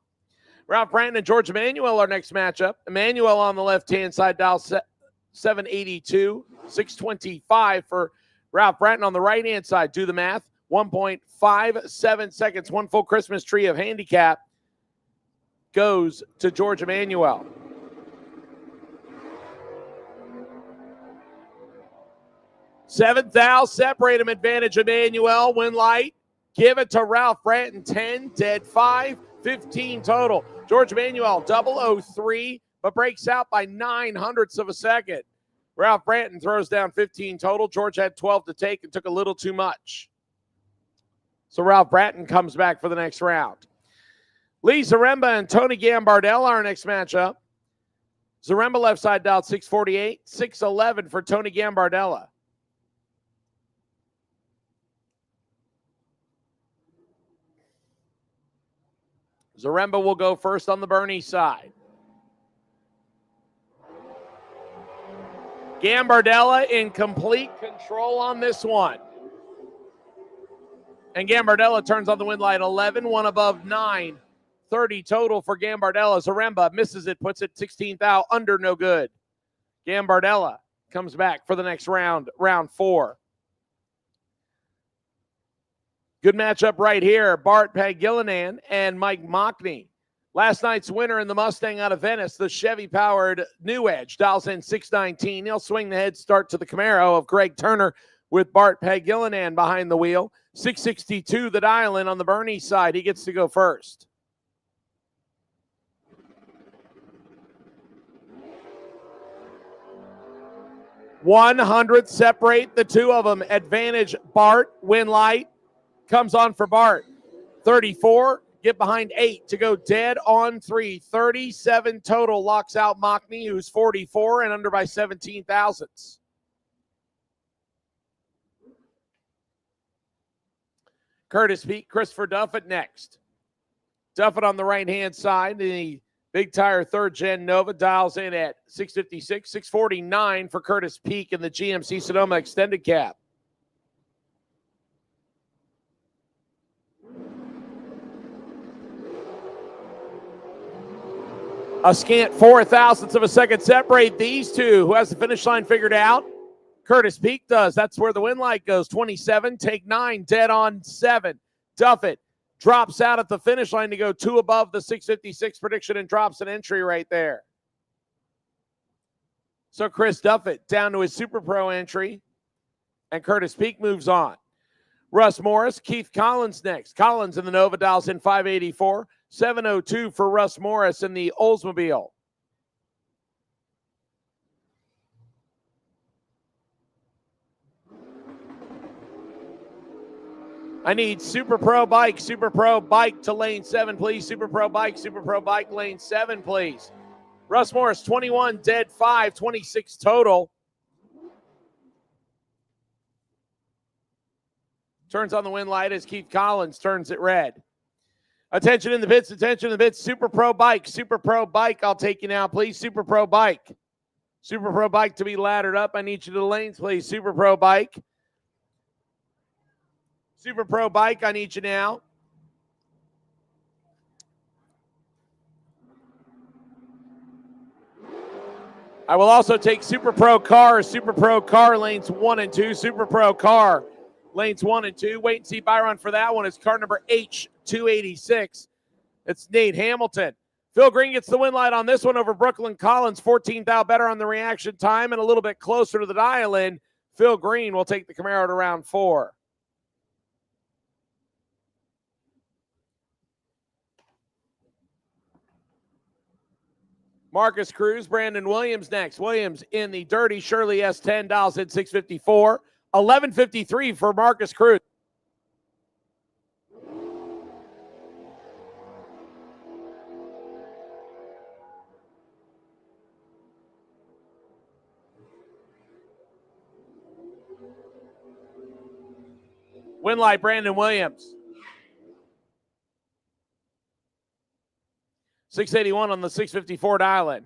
Ralph Branton and George Emanuel, our next matchup. Emanuel on the left-hand side, dial 782, 625 for Ralph Branton on the right-hand side. Do the math. 1.57 seconds, 1 full Christmas tree of handicap goes to George Emanuel. Seventh thou, separate him, advantage Emanuel, win light, give it to Ralph Branton, 10, dead 5, 15 total. George Emanuel, 003, but breaks out by 0.09 of a second. Ralph Branton throws down 15 total. George had 12 to take and took a little too much. So Ralph Bratton comes back for the next round. Lee Zaremba and Tony Gambardella, our next matchup. Zaremba left side dialed 648, 611 for Tony Gambardella. Zaremba will go first on the Bernie side. Gambardella in complete control on this one. And Gambardella turns on the win light 11, 1 above 9. 30 total for Gambardella. Zaremba misses it, puts it 16th out, under no good. Gambardella comes back for the next round, round 4. Good matchup right here. Bart Pagilinan and Mike Mockney. Last night's winner in the Mustang out of Venice, the Chevy-powered New Edge, dials in 619. He'll swing the head start to the Camaro of Greg Turner with Bart Pagilinan behind the wheel. 662 the dial-in on the Bernie side. He gets to go first. $100 separate the two of them. Advantage Bart, win light. Comes on for Bart. 34, get behind 8 to go dead on 3. 37 total locks out Mockney, who's 44 and under by 17 thousandths. Curtis Peak, Christopher Duffett next. Duffett on the right-hand side. The big tire third-gen Nova dials in at 656, 649 for Curtis Peak in the GMC Sonoma extended cab. A scant 4 thousandths of a second separate these two. Who has the finish line figured out? Curtis Peak does. That's where the win light goes. 27, take 9, dead on 7. Duffett drops out at the finish line to go 2 above the 656 prediction and drops an entry right there. So Chris Duffett down to his Super Pro entry, and Curtis Peak moves on. Russ Morris, Keith Collins next. Collins in the Nova dials in 584, 702 for Russ Morris in the Oldsmobile. I need Super Pro Bike to lane 7, please. Super Pro Bike, lane 7, please. Russ Morris, 21, dead 5, 26 total. Turns on the win light as Keith Collins turns it red. Attention in the pits, attention in the pits. Super Pro Bike, Super Pro Bike. I'll take you now, please. Super Pro Bike. Super Pro Bike to be laddered up. I need you to the lanes, please. Super Pro Bike. Super Pro Bike, I need you now. I will also take Super Pro Car lanes 1 and 2. Super Pro Car lanes 1 and 2. Wait and see Byron for that one. It's car number H286. It's Nate Hamilton. Phil Green gets the win light on this one over Brooklyn Collins. 14th thou better on the reaction time and a little bit closer to the dial-in. Phil Green will take the Camaro to round 4. Marcus Cruz, Brandon Williams next. Williams in the dirty Shirley S10, dials at 654. 11:53 for Marcus Cruz. Win light, Brandon Williams. 681 on the 654 dial-in.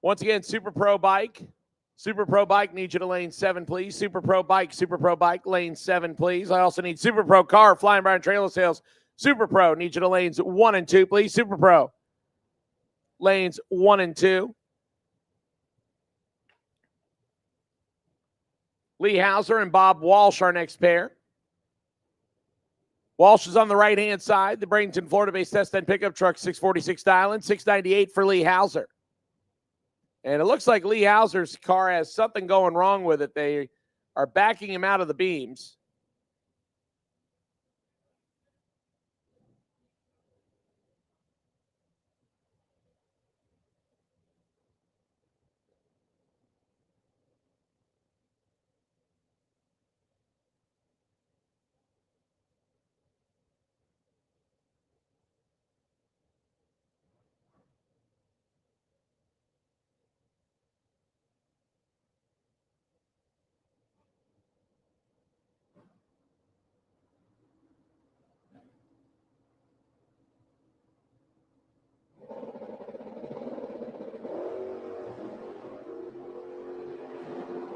Once again, Super Pro Bike. Super Pro Bike, need you to lane 7, please. Super Pro Bike, lane 7, please. I also need Super Pro Car, Flying Barn Trailer Sales. Super Pro, need you to lanes 1 and 2, please. Super Pro, lanes 1 and 2. Lee Hauser and Bob Walsh, our next pair. Walsh is on the right-hand side. The Bradenton, Florida-based S10 pickup truck, 646 dial-in, 698 for Lee Hauser. And it looks like Lee Hauser's car has something going wrong with it. They are backing him out of the beams.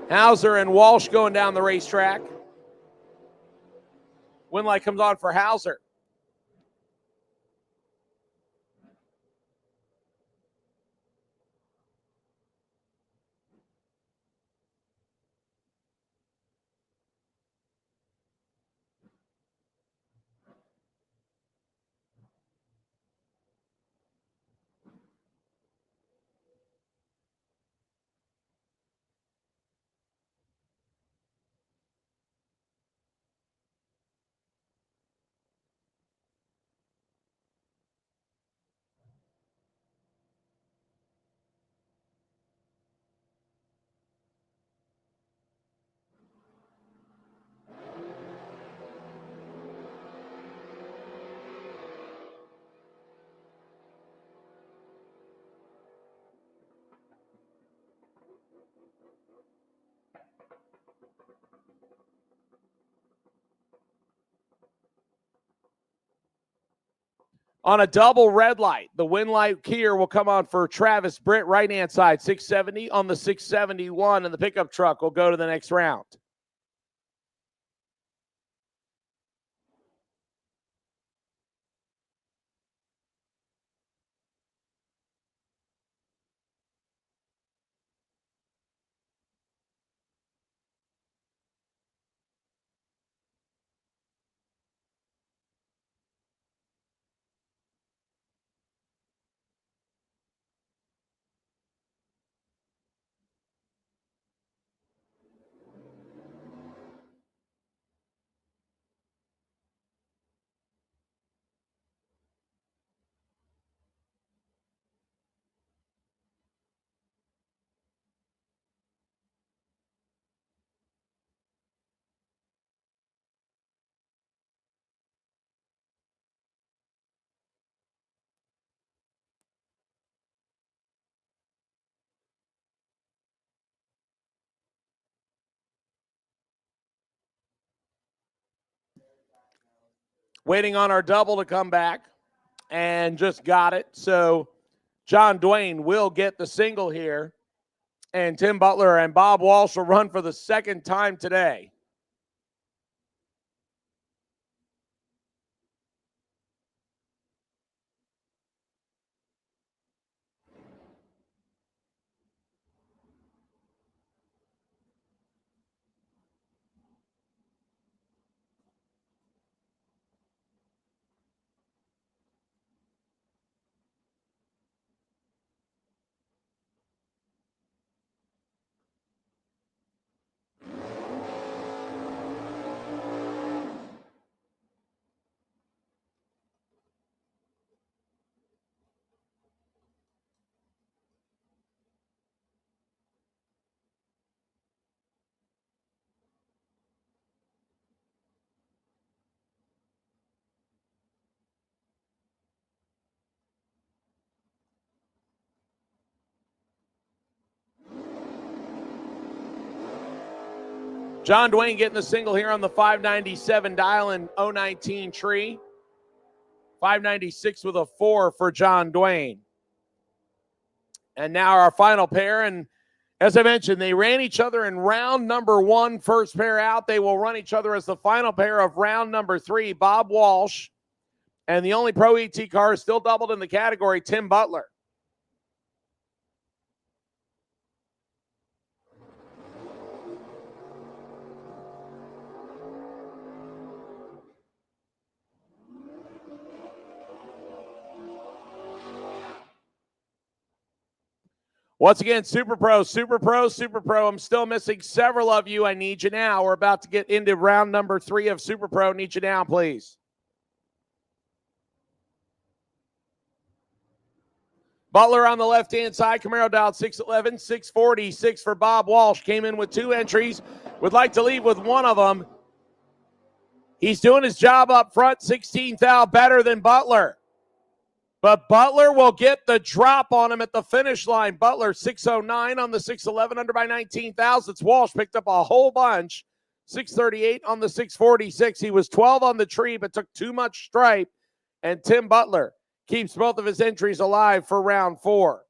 Hauser and Walsh going down the racetrack. Win light comes on for Hauser. On a double red light, the win light here will come on for Travis Britt, right-hand side, 670 on the 671, and the pickup truck will go to the next round. Waiting on our double to come back and just got it. So John Dwayne will get the single here. And Tim Butler and Bob Walsh will run for the second time today. John Dwayne getting the single here on the 597 dial in 019 tree. 596 with a 4 for John Dwayne. And now our final pair. And as I mentioned, they ran each other in round number 1, first pair out. They will run each other as the final pair of round number 3. Bob Walsh and the only Pro ET car still doubled in the category, Tim Butler. Once again, Super Pro, Super Pro, Super Pro. I'm still missing several of you. I need you now. We're about to get into round number 3 of Super Pro. Need you now, please. Butler on the left-hand side. Camaro dialed 611, 646 for Bob Walsh. Came in with 2 entries. Would like to leave with one of them. He's doing his job up front. 16th out, better than Butler. But Butler will get the drop on him at the finish line. Butler 609 on the 611, under by 19 thousandths. Walsh picked up a whole bunch. 638 on the 646. He was 12 on the tree, but took too much stripe. And Tim Butler keeps both of his entries alive for round 4.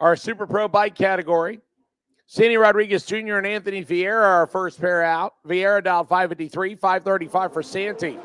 Our Super Pro bike category, Sandy Rodriguez Jr. and Anthony Vieira are our first pair out. Vieira dialed 553, 535 for Santy.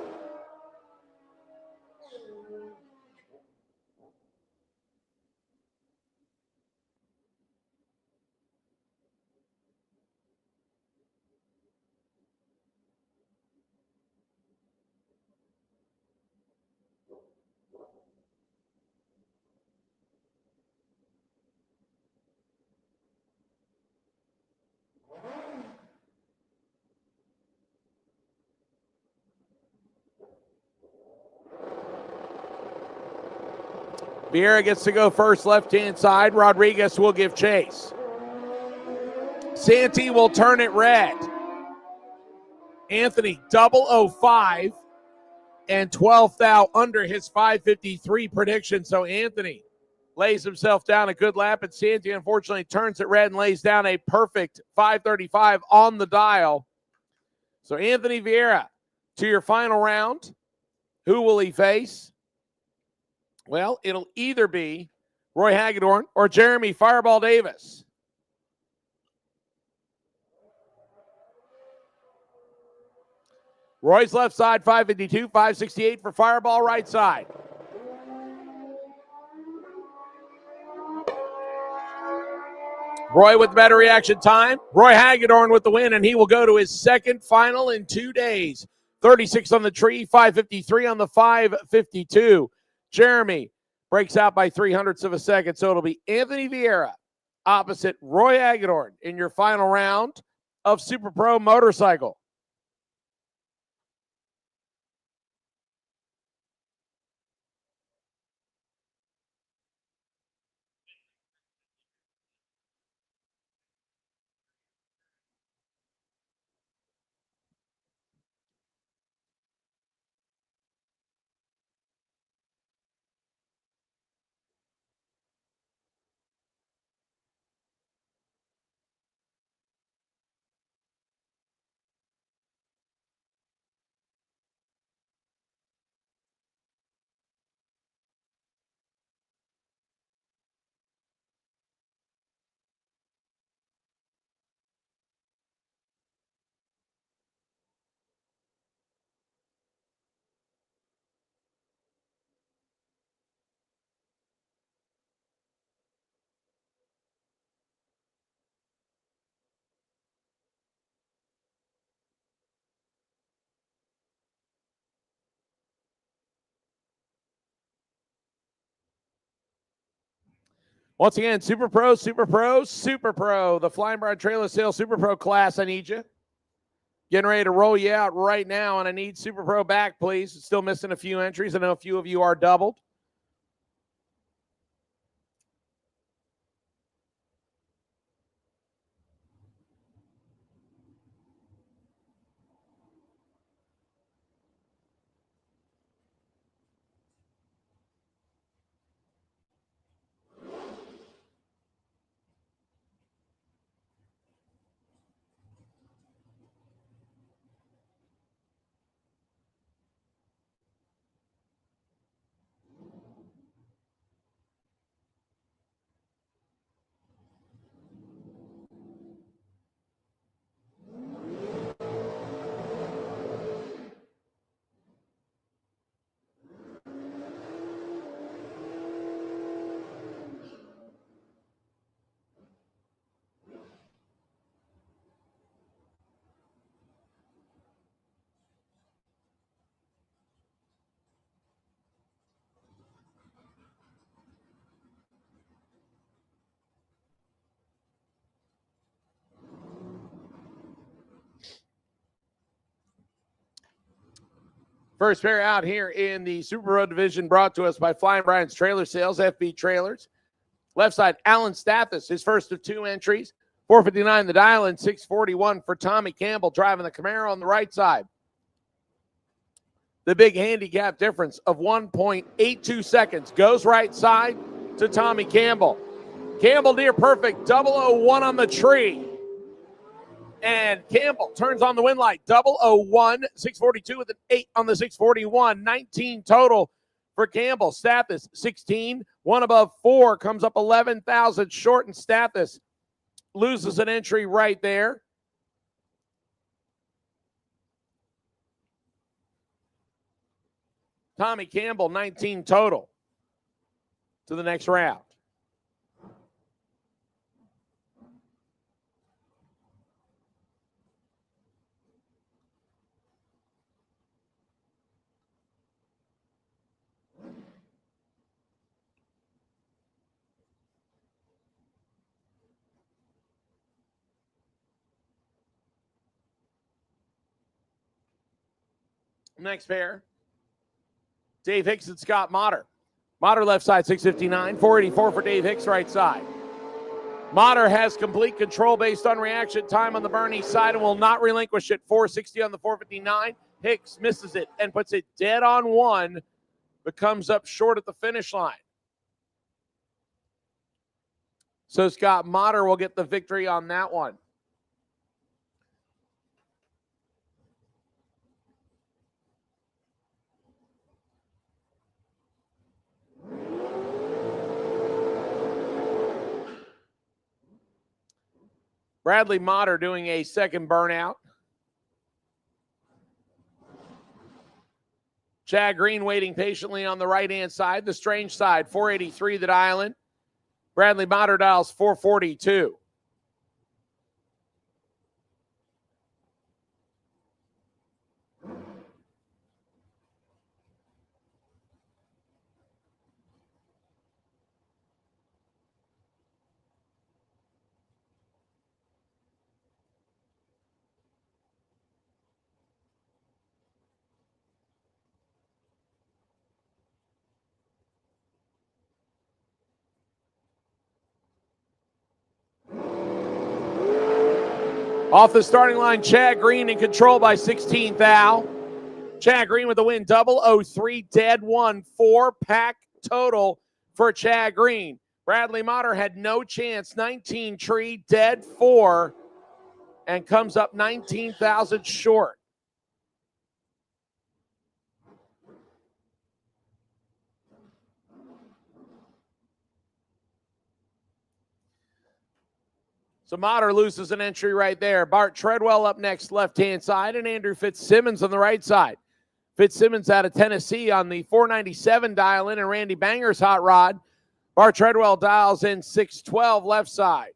Vieira gets to go first, left-hand side. Rodriguez will give chase. Santee will turn it red. Anthony 005 and 12th out under his 553 prediction. So Anthony lays himself down a good lap, and Santee unfortunately turns it red and lays down a perfect 535 on the dial. So Anthony Vieira to your final round. Who will he face? Well, it'll either be Roy Hagedorn or Jeremy Fireball Davis. Roy's left side, 552, 568 for Fireball right side. Roy with the better reaction time. Roy Hagedorn with the win, and he will go to his second final in 2 days. 36 on the tree, 553 on the 552. Jeremy breaks out by 0.03 of a second, so it'll be Anthony Vieira opposite Roy Agudorn in your final round of Super Pro Motorcycle. Once again, Super Pro, Super Pro, Super Pro. The Flying Bride Trailer Sales Super Pro class, I need you. Getting ready to roll you out right now, and I need Super Pro back, please. Still missing a few entries. I know a few of you are doubled. First pair out here in the Super Pro division brought to us by Flying Brian's Trailer Sales, FB Trailers. Left side, Alan Stathis, his first of two entries. 459 the dial and 641 for Tommy Campbell driving the Camaro on the right side. The big handicap difference of 1.82 seconds goes right side to Tommy Campbell. Campbell near perfect, 001 on the tree. And Campbell turns on the win light, 001, 642 with an 8 on the 641, 19 total for Campbell. Stathis, 16, one above 4, comes up 11,000 short, and Stathis loses an entry right there. Tommy Campbell, 19 total to the next round. Next pair, Dave Hicks and Scott Motter. Motter left side, 659, 484 for Dave Hicks right side. Motter has complete control based on reaction time on the Bernie side and will not relinquish it. 460 on the 459. Hicks misses it and puts it dead on one, but comes up short at the finish line. So Scott Motter will get the victory on that one. Bradley Motter doing a second burnout. Chad Green waiting patiently on the right-hand side. The strange side, 483 the dial-in. Bradley Motter dials 442. Off the starting line, Chad Green in control by 16 thou. Chad Green with the win, 003, dead 1, 4 pack total for Chad Green. Bradley Motter had no chance, 19 tree, dead 4, and comes up 19,000 short. So Motter loses an entry right there. Bart Treadwell up next, left-hand side, and Andrew Fitzsimmons on the right side. Fitzsimmons out of Tennessee on the 497 dial in, and Randy Banger's hot rod. Bart Treadwell dials in 612 left side.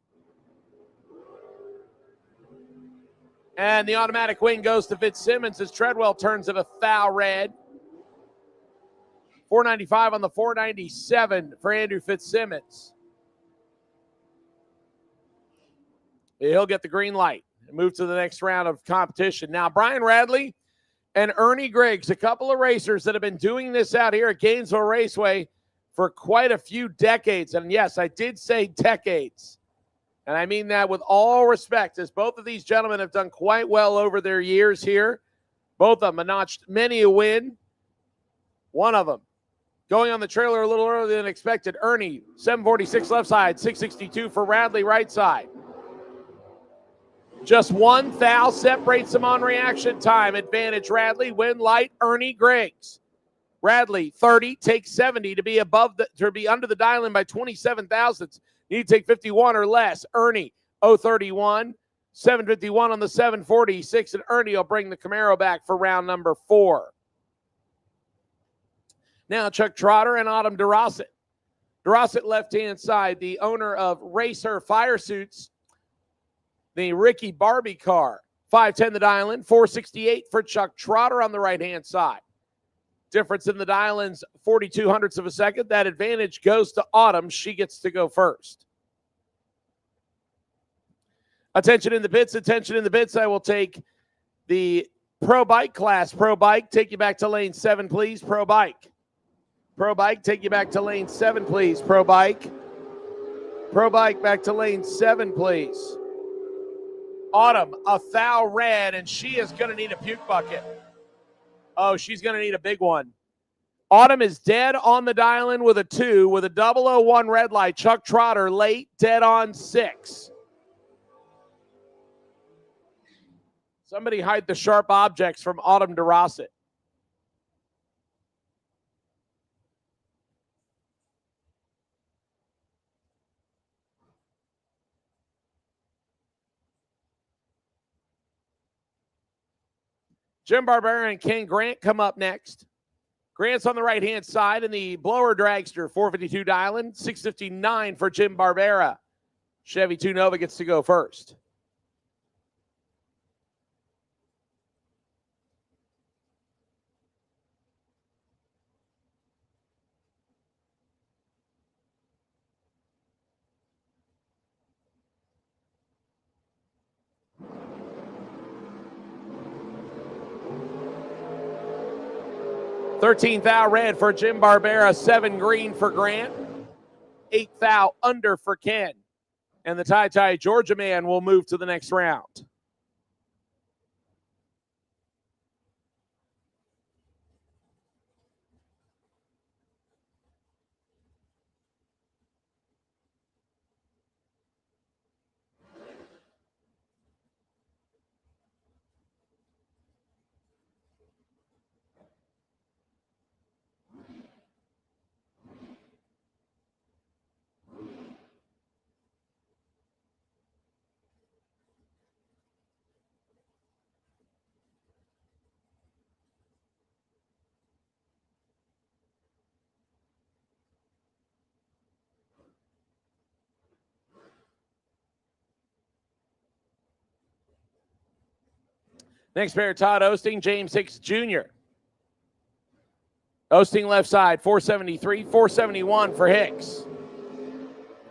And the automatic win goes to Fitzsimmons as Treadwell turns it a thou red. 495 on the 497 for Andrew Fitzsimmons. He'll get the green light and move to the next round of competition. Now, Brian Radley and Ernie Griggs, a couple of racers that have been doing this out here at Gainesville Raceway for quite a few decades. And yes, I did say decades. And I mean that with all respect, as both of these gentlemen have done quite well over their years here. Both of them have notched many a win. One of them going on the trailer a little earlier than expected. Ernie, 746 left side, 662 for Radley right side. Just one thou separates them on reaction time. Advantage Radley, win light, Ernie Griggs. Radley, 30, takes 70 to be under the dial-in by 27 thousandths. Need to take 51 or less. Ernie, 031, 751 on the 746, and Ernie will bring the Camaro back for round number 4. Now Chuck Trotter and Autumn DeRosset. DeRosset left-hand side, the owner of Racer Fire Suits, the Ricky Barbie car. 510 the dial-in, 468 for Chuck Trotter on the right-hand side. Difference in the dial-ins, 42 hundredths of a second. That advantage goes to Autumn. She gets to go first. Attention in the pits, attention in the pits. I will take the Pro Bike class. Pro Bike, take you back to lane 7, please. Pro Bike. Pro Bike, take you back to lane 7, please. Pro Bike. Pro Bike, back to lane 7, please. Autumn, a thou red, and she is going to need a puke bucket. Oh, she's going to need a big one. Autumn is dead on the dial-in with a 2 with a 001 red light. Chuck Trotter late, dead on 6. Somebody hide the sharp objects from Autumn DeRosset. Jim Barbera and Ken Grant come up next. Grant's on the right-hand side in the blower dragster, 452 dial-in, 659 for Jim Barbera. Chevy 2 Nova gets to go first. $13 thou red for Jim Barbera, 7 green for Grant, 8 thou under for Ken. And the tie Georgia man will move to the next round. Next pair, Todd Osting, James Hicks Jr. Osting left side, 473, 471 for Hicks.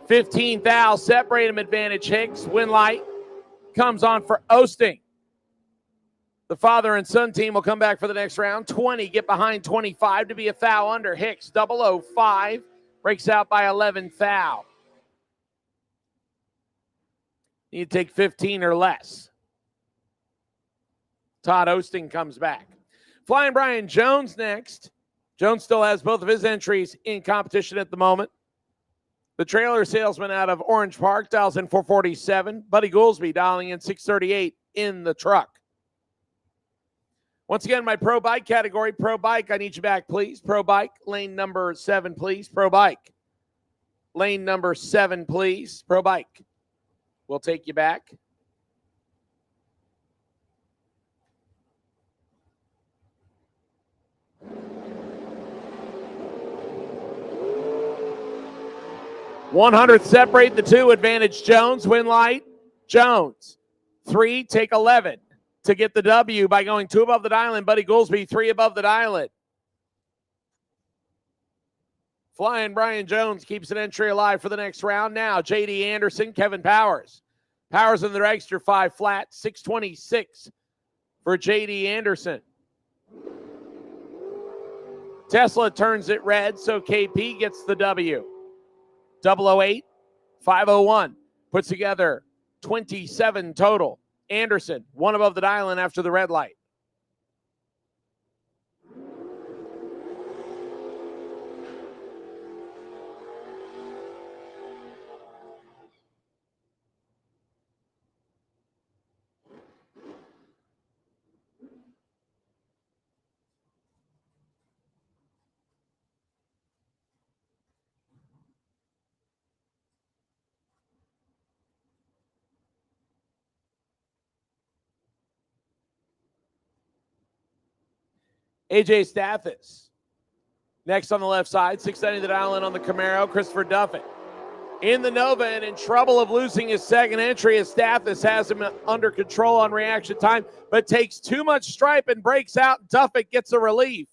15 thou, separate him, advantage Hicks. Win light comes on for Osting. The father and son team will come back for the next round. 20, get behind 25 to be a thou under. Hicks, 005, breaks out by 11 thou. Need to take 15 or less. Todd Osting comes back. Flying Brian Jones next. Jones still has both of his entries in competition at the moment. The trailer salesman out of Orange Park dials in 447. Buddy Goolsby dialing in 638 in the truck. Once again, my Pro Bike category. Pro Bike, I need you back, please. Pro Bike, lane number 7, please. Pro Bike. Lane number 7, please. Pro Bike. We'll take you back. $100 separate the two. Advantage Jones. Win light. Jones. 3, take 11 to get the W by going 2 above the dial-in. Buddy Goolsby, 3 above the dial-in. Flying Brian Jones keeps an entry alive for the next round. Now, J.D. Anderson, Kevin Powers. Powers in the dragster, 5 flat, 626 for J.D. Anderson. Tesla turns it red, so KP gets the W. 008, 501 puts together 27 total. Anderson, 1 above the dial-in after the red light. AJ Stathis. Next on the left side, 690 the dial-in on the Camaro, Christopher Duffett. In the Nova and in trouble of losing his second entry as Stathis has him under control on reaction time, but takes too much stripe and breaks out. Duffett gets a relief.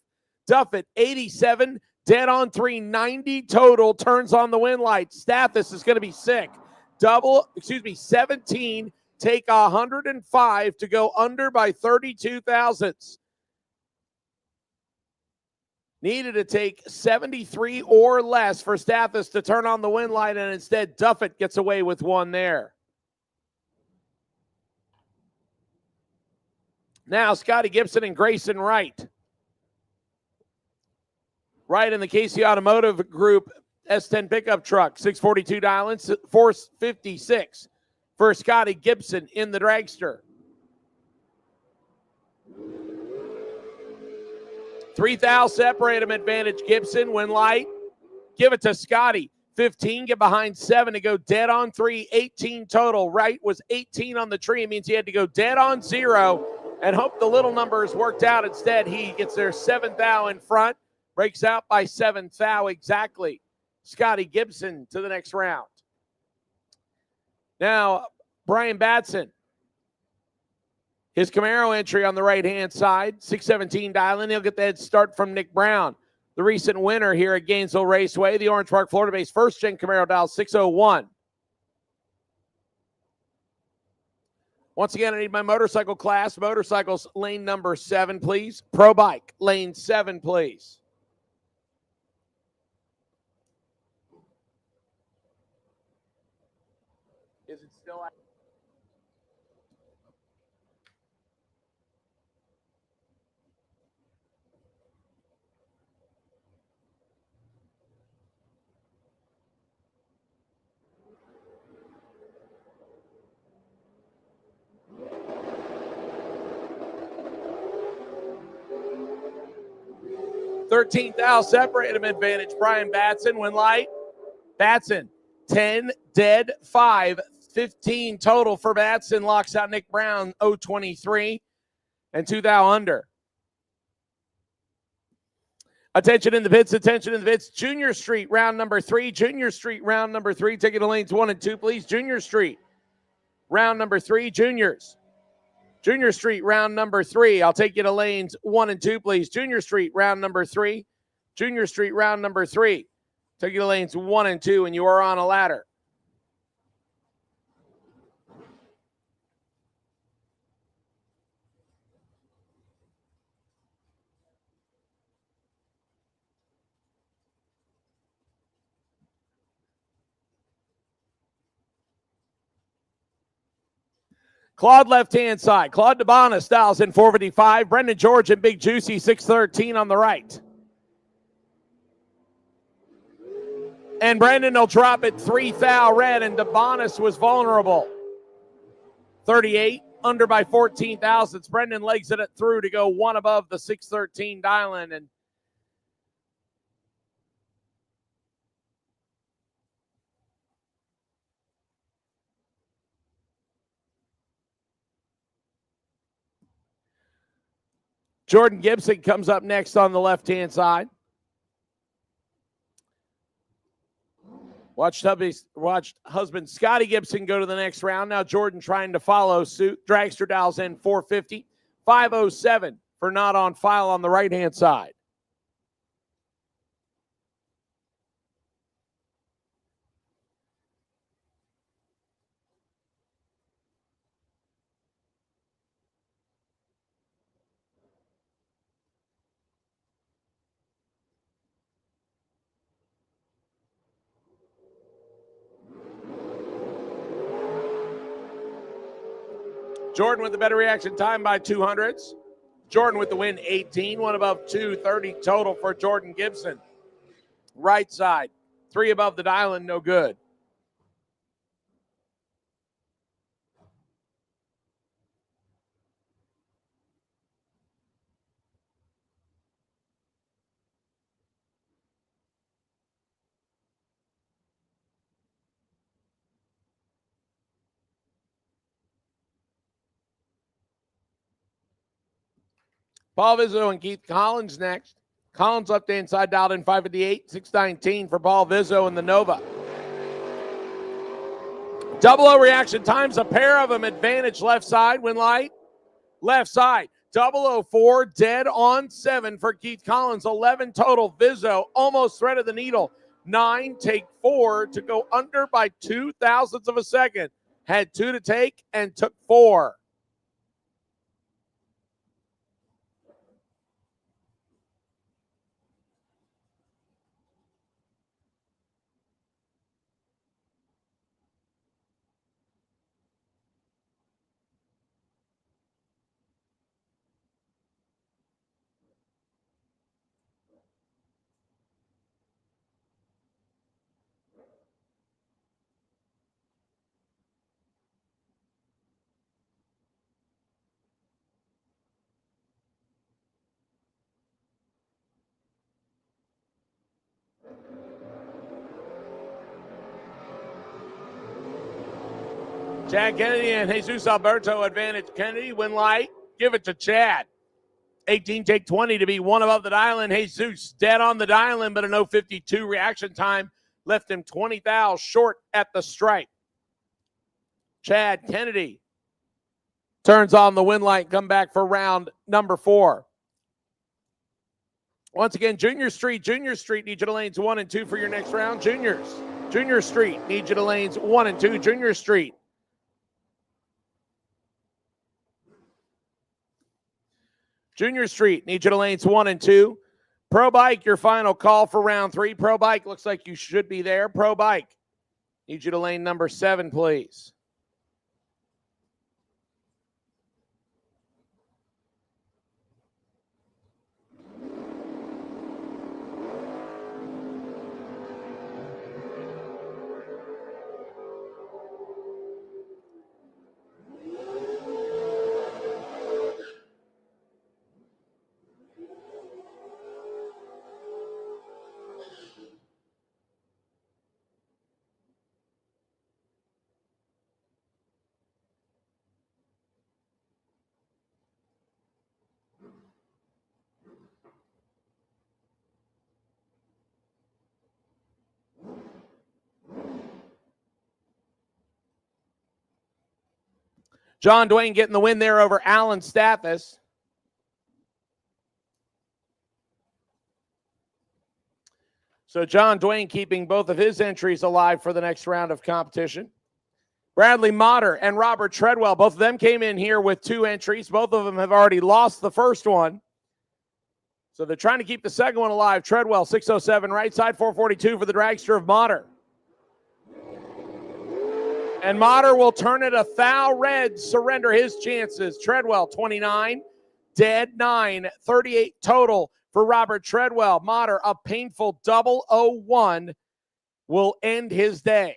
Duffett, 87, dead on 390 total, turns on the win light. Stathis is going to be sick. 17, take 105 to go under by 32 thousandths. Needed to take 73 or less for Stathis to turn on the win light, and instead Duffett gets away with 1 there. Now Scotty Gibson and Grayson Wright. Wright in the Casey Automotive Group S10 pickup truck, 642 dial-in, 456 for Scotty Gibson in the dragster. 3,000 separate him, advantage Gibson. Win light. Give it to Scotty. 15, get behind 7 to go dead on 3, 18 total. Wright was 18 on the tree. It means he had to go dead on 0 and hope the little numbers worked out. Instead, he gets their 7th thou in front, breaks out by 7th thou exactly. Scotty Gibson to the next round. Now, Brian Batson. His Camaro entry on the right-hand side, 617 dial-in. He'll get the head start from Nick Brown, the recent winner here at Gainesville Raceway, the Orange Park, Florida-based first-gen Camaro dial 601. Once again, I need my motorcycle class. Motorcycles, lane number 7, please. Pro Bike, lane 7, please. Is it still out? $13,000 separate him, advantage Brian Batson. Win light. Batson, 10, dead, 5, 15 total for Batson. Locks out Nick Brown, 023, and 2 thou under. Attention in the pits, attention in the pits. Junior Street, round number 3. Junior Street, round number 3. Taking the lanes 1 and 2, please. Junior Street, round number 3. Juniors. Junior Street, round number 3. I'll take you to lanes 1 and 2, please. Junior Street, round number 3. Junior Street, round number 3. Take you to lanes 1 and 2, and you are on a ladder. Claude left-hand side. Claude DeBona styles in 455. Brendan George and Big Juicy 613 on the right. And Brendan will drop it 3 thou red, and DeBonis was vulnerable. 38, under by 14 thousandths. Brendan legs it through to go one above the 613 dial-in, and Jordan Gibson comes up next on the left-hand side. Watched husband Scotty Gibson go to the next round. Now Jordan trying to follow suit. Dragster dials in 450. 507 for not on file on the right-hand side. Jordan with the better reaction time by 200s. Jordan with the win 18, one above 230 total for Jordan Gibson. Right side, 3 above the dial-in, no good. Paul Vizzo and Keith Collins next. Collins left hand side dialed in 558, 619 for Paul Vizzo and the Nova. Double O reaction times, a pair of them. Advantage left side, win light. Left side, 004, dead on 7 for Keith Collins. 11 total. Vizzo almost threaded the needle. 9, take 4 to go under by 2 thousandths of a second. Had 2 to take and took 4. Chad Kennedy and Jesus Alberto advantage. Kennedy win light. Give it to Chad. 18 take 20 to be one above the dial-in. Jesus dead on the dial-in, but a 0.52 reaction time left him 20 thou short at the stripe. Chad Kennedy turns on the win light. Come back for round number 4. Once again, Junior Street need you to lanes 1 and 2 for your next round. Junior Street need you to lanes 1 and 2. Junior Street. Junior Street, need you to lanes 1 and 2. Pro Bike, your final call for round 3. Pro Bike, looks like you should be there. Pro Bike, need you to lane number 7, please. John Dwayne getting the win there over Alan Stathis. So John Dwayne keeping both of his entries alive for the next round of competition. Bradley Motter and Robert Treadwell, both of them came in here with 2 entries. Both of them have already lost the first one. So they're trying to keep the second one alive. Treadwell, 607 right side, 442 for the dragster of Motter. And Motter will turn it a thou red, surrender his chances. Treadwell, 29, dead 9, 38 total for Robert Treadwell. Motter, a painful 001, will end his day.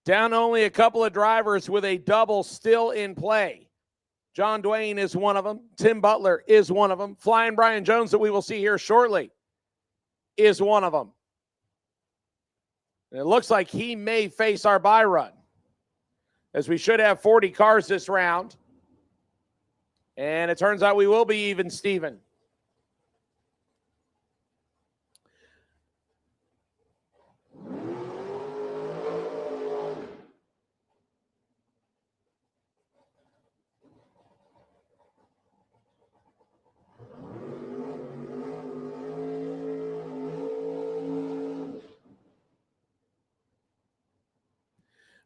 Down only a couple of drivers with a double still in play. John Dwayne is one of them. Tim Butler is one of them. Flying Brian Jones, that we will see here shortly, is one of them. And it looks like he may face our bye run, as we should have 40 cars this round. And it turns out we will be even Steven.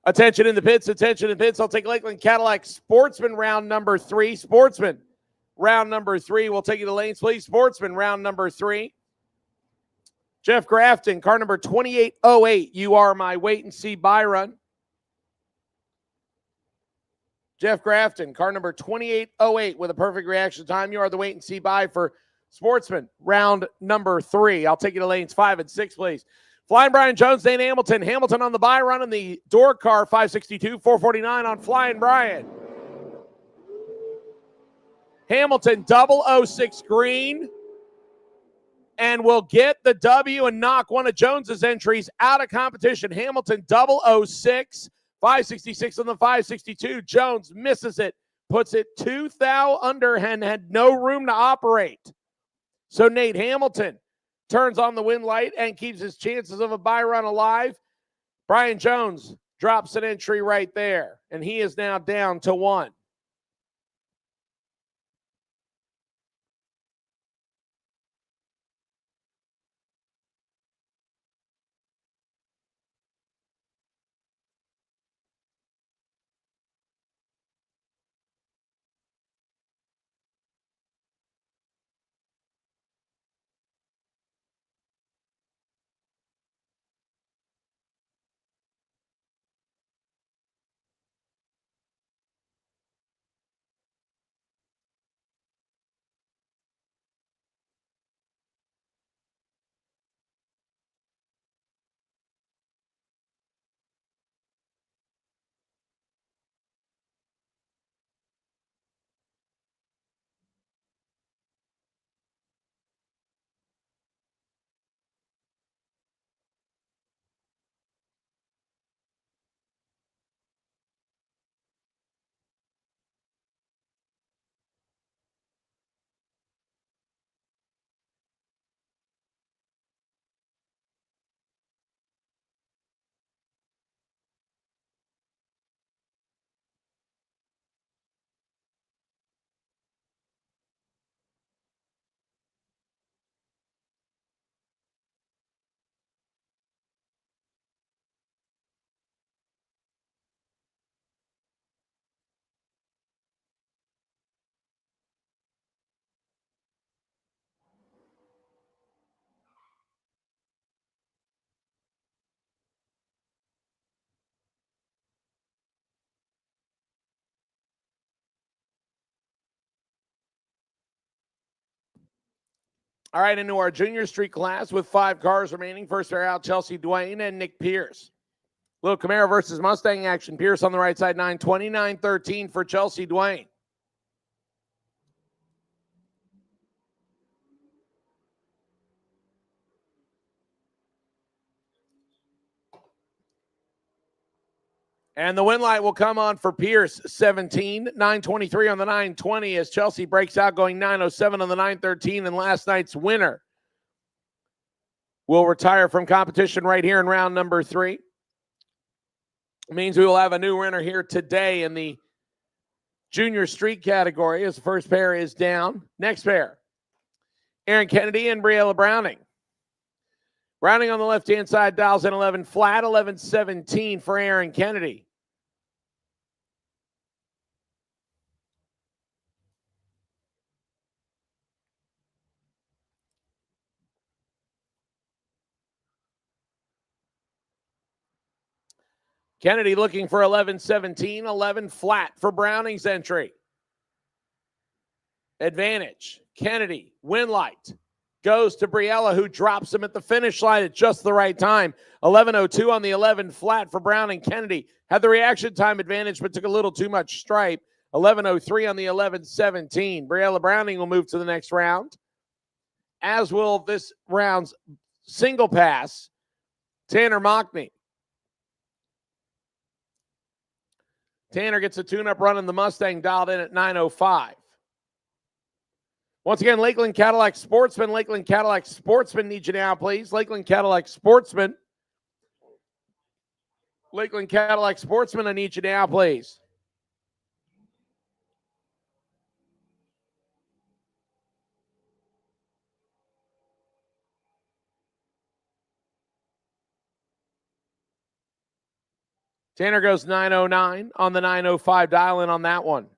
Attention in the pits, attention in the pits. I'll take Lakeland Cadillac Sportsman round number 3. Sportsman round number 3. We'll take you to lanes, please. Sportsman round number 3. Jeff Grafton, car number 2808. You are my wait and see buy run. Jeff Grafton, car number 2808 with a perfect reaction time. You are the wait and see buy for Sportsman round number 3. I'll take you to lanes 5 and 6, please. Flying Brian Jones, Dane Hamilton. Hamilton on the buy run in the door car, 562, 449 on Flying Brian. Hamilton, 006 green, and will get the W and knock one of Jones's entries out of competition. Hamilton, 006, 566 on the 562. Jones misses it, puts it 2 thou under, and had no room to operate. So Nate Hamilton turns on the win light and keeps his chances of a buy run alive. Brian Jones drops an entry right there, and he is now down to 1. All right, into our junior street class with 5 cars remaining. First pair out, Chelsea Dwayne and Nick Pierce. Little Camaro versus Mustang action. Pierce on the right side, 920, 913 for Chelsea Dwayne. And the win light will come on for Pierce, 17, 923 on the 920 as Chelsea breaks out going 907 on the 913. And last night's winner will retire from competition right here in round number 3. It means we will have a new winner here today in the junior street category as the first pair is down. Next pair, Aaron Kennedy and Briella Browning. Browning on the left-hand side, dials in 11 flat, 11-17 for Aaron Kennedy. Kennedy looking for 11-17, 11 flat for Browning's entry. Advantage. Kennedy, win light. Goes to Briella, who drops him at the finish line at just the right time. 11:02 on the 11 flat for Browning. Kennedy had the reaction time advantage, but took a little too much stripe. 11:03 on the 11:17. Briella Browning will move to the next round, as will this round's single pass, Tanner Mockney. Tanner gets a tune-up run in the Mustang, dialed in at 9:05. Once again, Lakeland Cadillac Sportsman. Lakeland Cadillac Sportsman need you now, please. Lakeland Cadillac Sportsman. Lakeland Cadillac Sportsman, I need you now, please. Tanner goes 9:09 on the 9:05 dial-in on that one.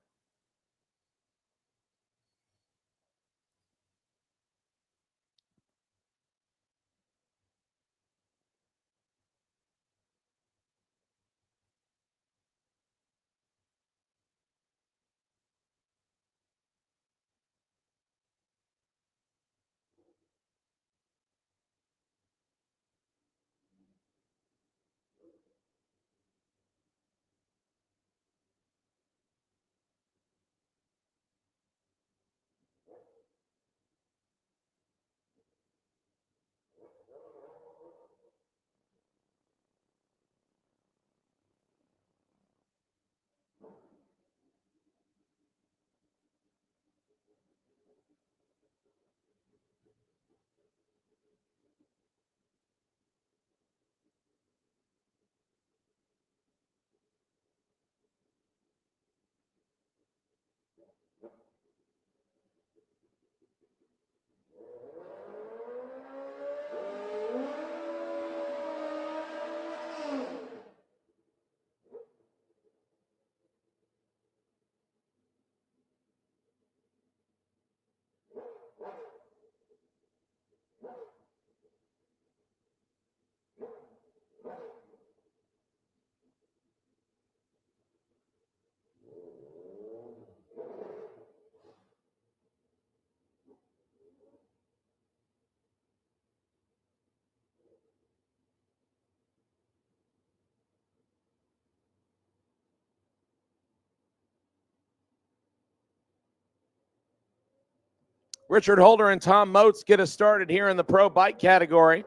Richard Holder and Tom Motes get us started here in the pro bike category.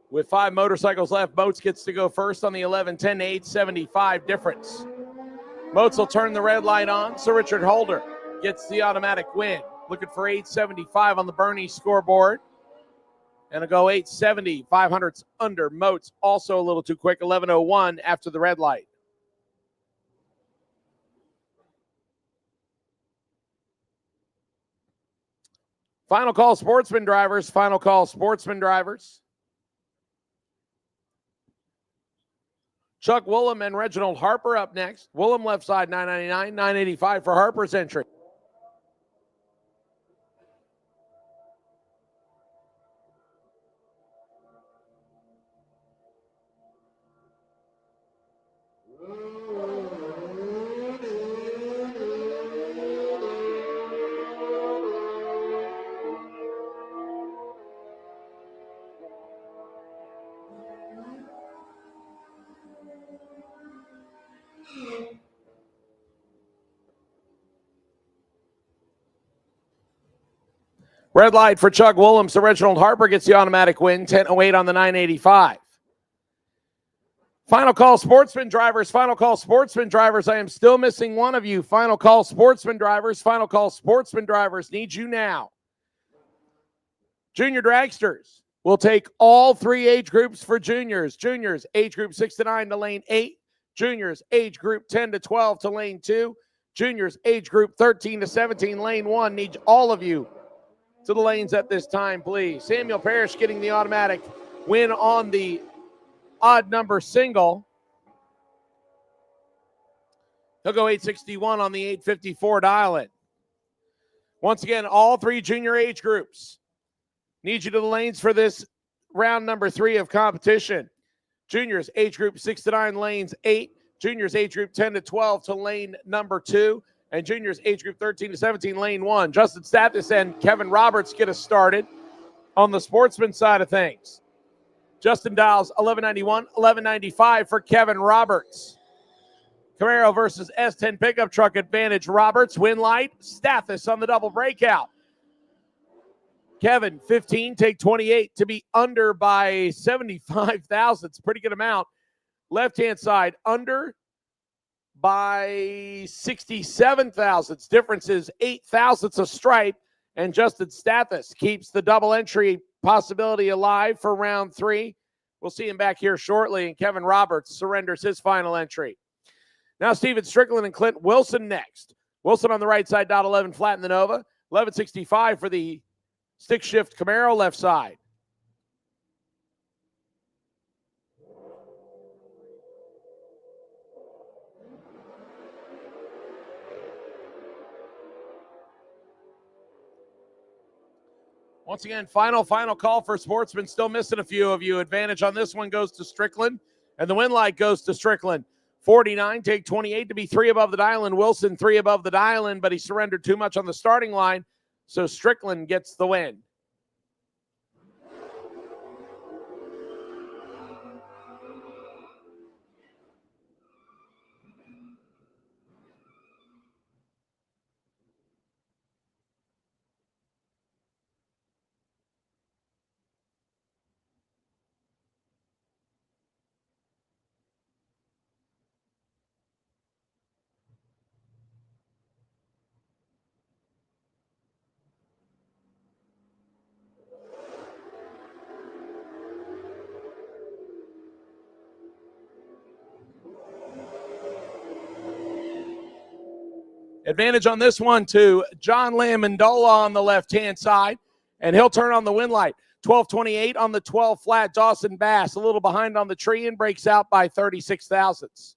With 5 motorcycles left, Motes gets to go first on the 11:10 to 8:75 difference. Motes will turn the red light on, so Richard Holder gets the automatic win. Looking for 8:75 on the Bernie scoreboard. And it'll go 8:70, 500ths under. Motes also a little too quick, 11:01 after the red light. Final call, sportsman drivers. Final call, sportsman drivers. Chuck Woolham and Reginald Harper up next. Woolham left side, $9.99, $9.85 for Harper's entry. Red light for Chuck Woolham, so Reginald Harper gets the automatic win, 10:08 on the 9.85. Final call, sportsman drivers. Final call, sportsman drivers. I am still missing one of you. Final call, sportsman drivers. Final call, sportsman drivers. Need you now. Junior dragsters will take all 3 age groups for juniors. Juniors, age group 6 to 9 to lane 8. Juniors, age group 10 to 12 to lane 2. Juniors, age group 13 to 17, lane 1. Need all of you to the lanes at this time, please. Samuel Parrish getting the automatic win on the odd number single. He'll go 861 on the 854 dial-in. Once again, all 3 junior age groups need you to the lanes for this round number 3 of competition. Juniors age group 6 to 9, lanes 8. Juniors age group 10 to 12 to lane number 2. And juniors age group 13 to 17, lane 1. Justin Stathis and Kevin Roberts get us started on the sportsman side of things. Justin Dials, 1191, 1195 for Kevin Roberts. Camaro versus S10 pickup truck advantage. Roberts, win light. Stathis on the double breakout. Kevin, 15, take 28 to be under by 75 thousandths. Pretty good amount. Left-hand side, under by 67 thousandths. Difference is 8 thousandths a stripe. And Justin Stathis keeps the double entry possibility alive for round 3. We'll see him back here shortly. And Kevin Roberts surrenders his final entry. Now Steven Strickland and Clint Wilson next. Wilson on the right side, dot 11, flat in the Nova. 1165 for the stick shift Camaro left side. Once again, final call for sportsmen. Still missing a few of you. Advantage on this one goes to Strickland, and the win light goes to Strickland. 49, take 28 to be 3 above the dial, and Wilson 3 above the dial, but he surrendered too much on the starting line, so Strickland gets the win. Advantage on this one to John Lamandola on the left-hand side, and he'll turn on the win light. 12:28 on the 12 flat. Dawson Bass a little behind on the tree and breaks out by 36 thousandths.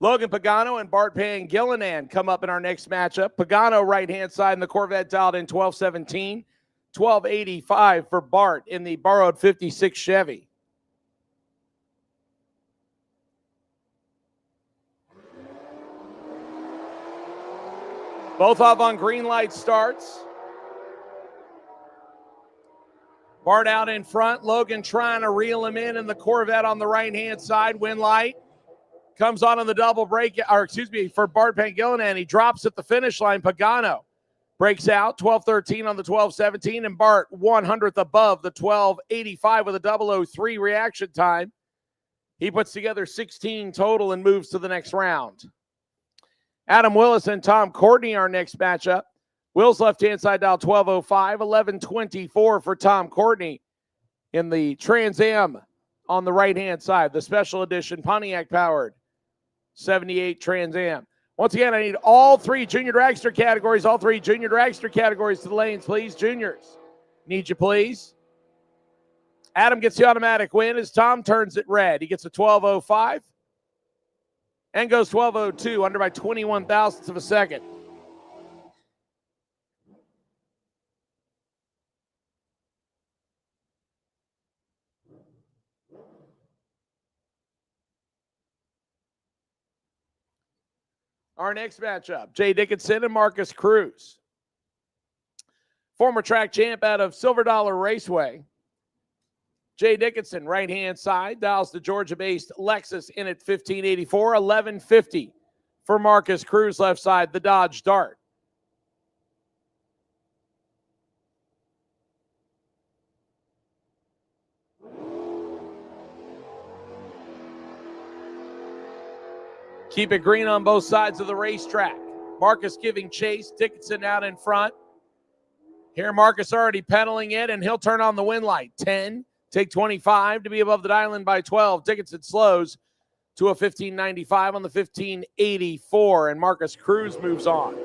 Logan Pagano and Bart Pangilinan come up in our next matchup. Pagano right-hand side in the Corvette dialed in 1217. 1285 for Bart in the borrowed 56 Chevy. Both off on green light starts. Bart out in front. Logan trying to reel him in the Corvette on the right-hand side. Win light. Comes on the double break, for Bart Pangilinan. He drops at the finish line. Pagano breaks out. 12-13 on the 12-17. And Bart 100th above the 12-85 with a 003 reaction time. He puts together 16 total and moves to the next round. Adam Willis and Tom Courtney, our next matchup. Will's left-hand side dial 1205, 1124 for Tom Courtney in the Trans Am on the right-hand side, the special edition Pontiac-powered 78 Trans Am. Once again, I need all three junior dragster categories, to the lanes, please. Juniors, need you, please. Adam gets the automatic win as Tom turns it red. He gets a 1205. And goes 12:02, under by 21 thousandths of a second. Our next matchup, Jay Dickinson and Marcus Cruz. Former track champ out of Silver Dollar Raceway. Jay Dickinson, right-hand side, dials the Georgia-based Lexus in at 1584, 1150 for Marcus Cruz, left side, the Dodge Dart. Keep it green on both sides of the racetrack. Marcus giving chase, Dickinson out in front. Here Marcus already pedaling it, and he'll turn on the win light. 10. Take 25 to be above the dial-in by 12. Dickinson slows to a 1595 on the 1584, and Marcus Cruz moves on.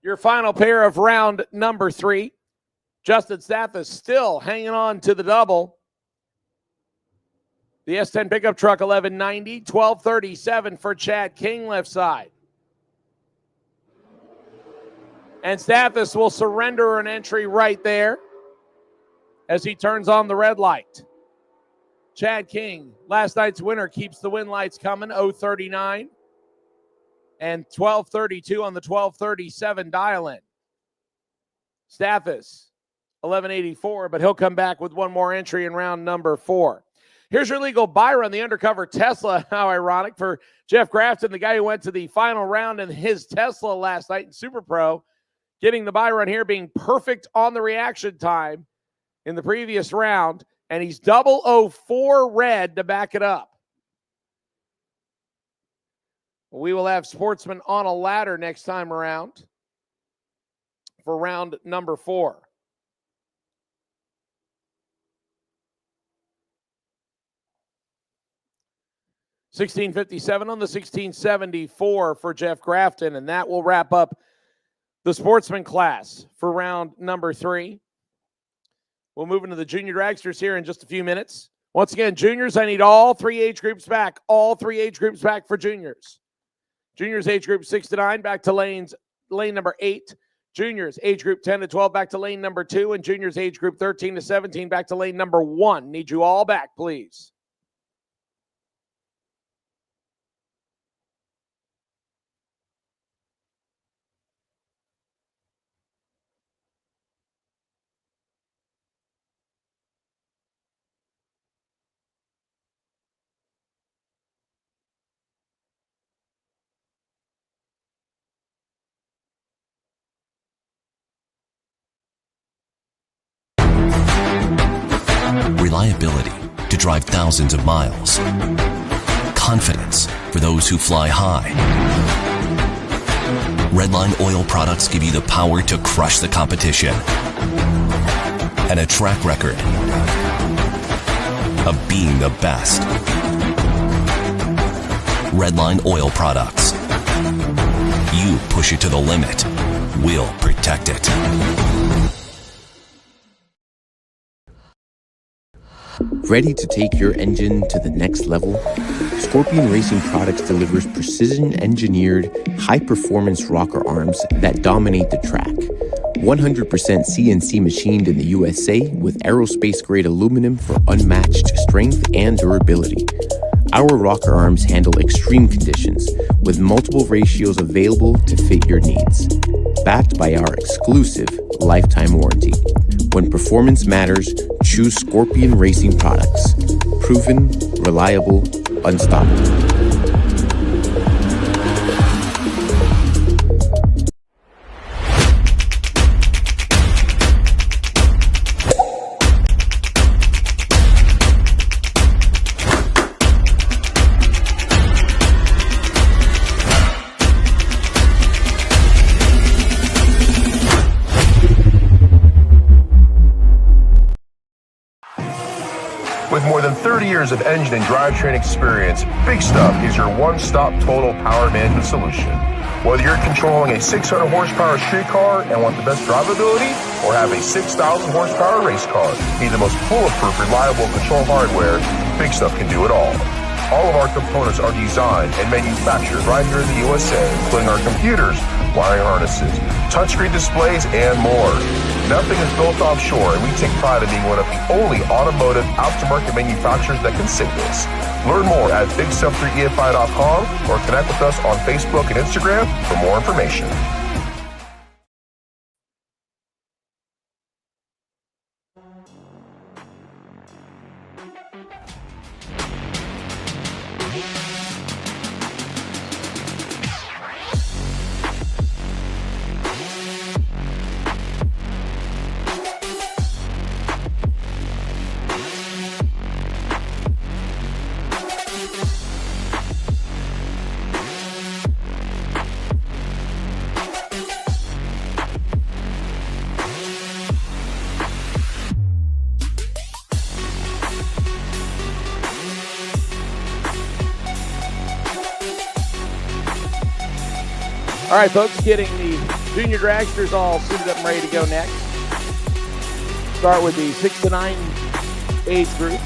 Your final pair of round number 3. Justin Stathis still hanging on to the double. The S10 pickup truck, 1190, 1237 for Chad King, left side. And Stathis will surrender an entry right there as he turns on the red light. Chad King, last night's winner, keeps the win lights coming, 039. And 1232 on the 1237 dial-in. Stathis, 1184, but he'll come back with one more entry in round number 4. Here's your legal buy run, the undercover Tesla. How ironic for Jeff Grafton, the guy who went to the final round in his Tesla last night in Super Pro, getting the buy run here, being perfect on the reaction time in the previous round, and he's 004 red to back it up. We will have Sportsman on a ladder next time around for round number 4. $16.57 on the 1674 for Jeff Grafton, and that will wrap up the Sportsman class for round number 3. We'll move into the junior dragsters here in just a few minutes. Once again, juniors, I need all 3 age groups back. All 3 age groups back for juniors. Juniors age group 6 to 9 back to lane number 8. Juniors age group 10 to 12 back to lane number 2. And juniors age group 13 to 17 back to lane number 1. Need you all back, please. Reliability to drive thousands of miles. Confidence for those who fly high. Redline oil products give you the power to crush the competition. And a track record of being the best. Redline oil products. You push it to the limit. we'll protect it. Ready to take your engine to the next level? Scrpion Racing Products delivers precision-engineered, high-performance rocker arms that dominate the track. 100% CNC machined in the USA with aerospace-grade aluminum for unmatched strength and durability. Our rocker arms handle extreme conditions with multiple ratios available to fit your needs. Backed by our exclusive lifetime warranty. When performance matters, choose Scrpion Racing Products. Proven, reliable, unstoppable. With more than 30 years of engine and drivetrain experience, Big Stuff is your one-stop total power management solution. Whether you're controlling a 600 horsepower street car and want the best drivability, or have a 6,000 horsepower race car, need the most bulletproof, reliable control hardware, Big Stuff can do it all. All of our components are designed and manufactured right here in the USA, including our computers, wiring harnesses, touchscreen displays, and more. Nothing is built offshore, and we take pride in being one of the only automotive aftermarket manufacturers that can say this. Learn more at bigstuff3efi.com or connect with us on Facebook and Instagram for more information. All right, folks, getting the junior dragsters all suited up and ready to go next. Start with the 6 to 9 age group.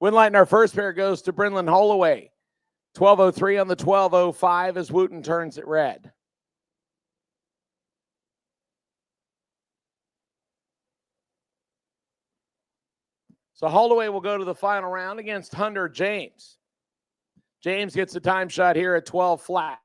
Win light in our first pair goes to Brendan Holloway. 12:03 on the 12:05 as Wooten turns it red. So Holloway will go to the final round against Hunter James. James gets a time shot here at 12 flat.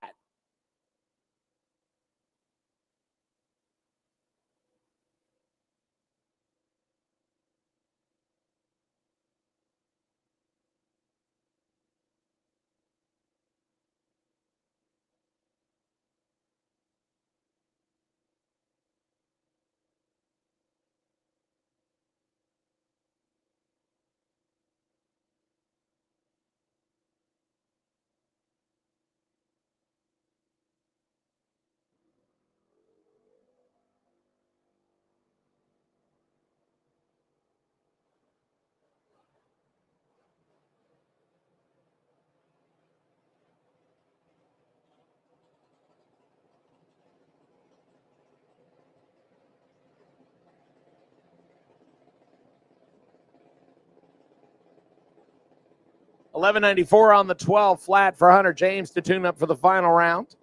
$11.94 on the 12 flat for Hunter James to tune up for the final round.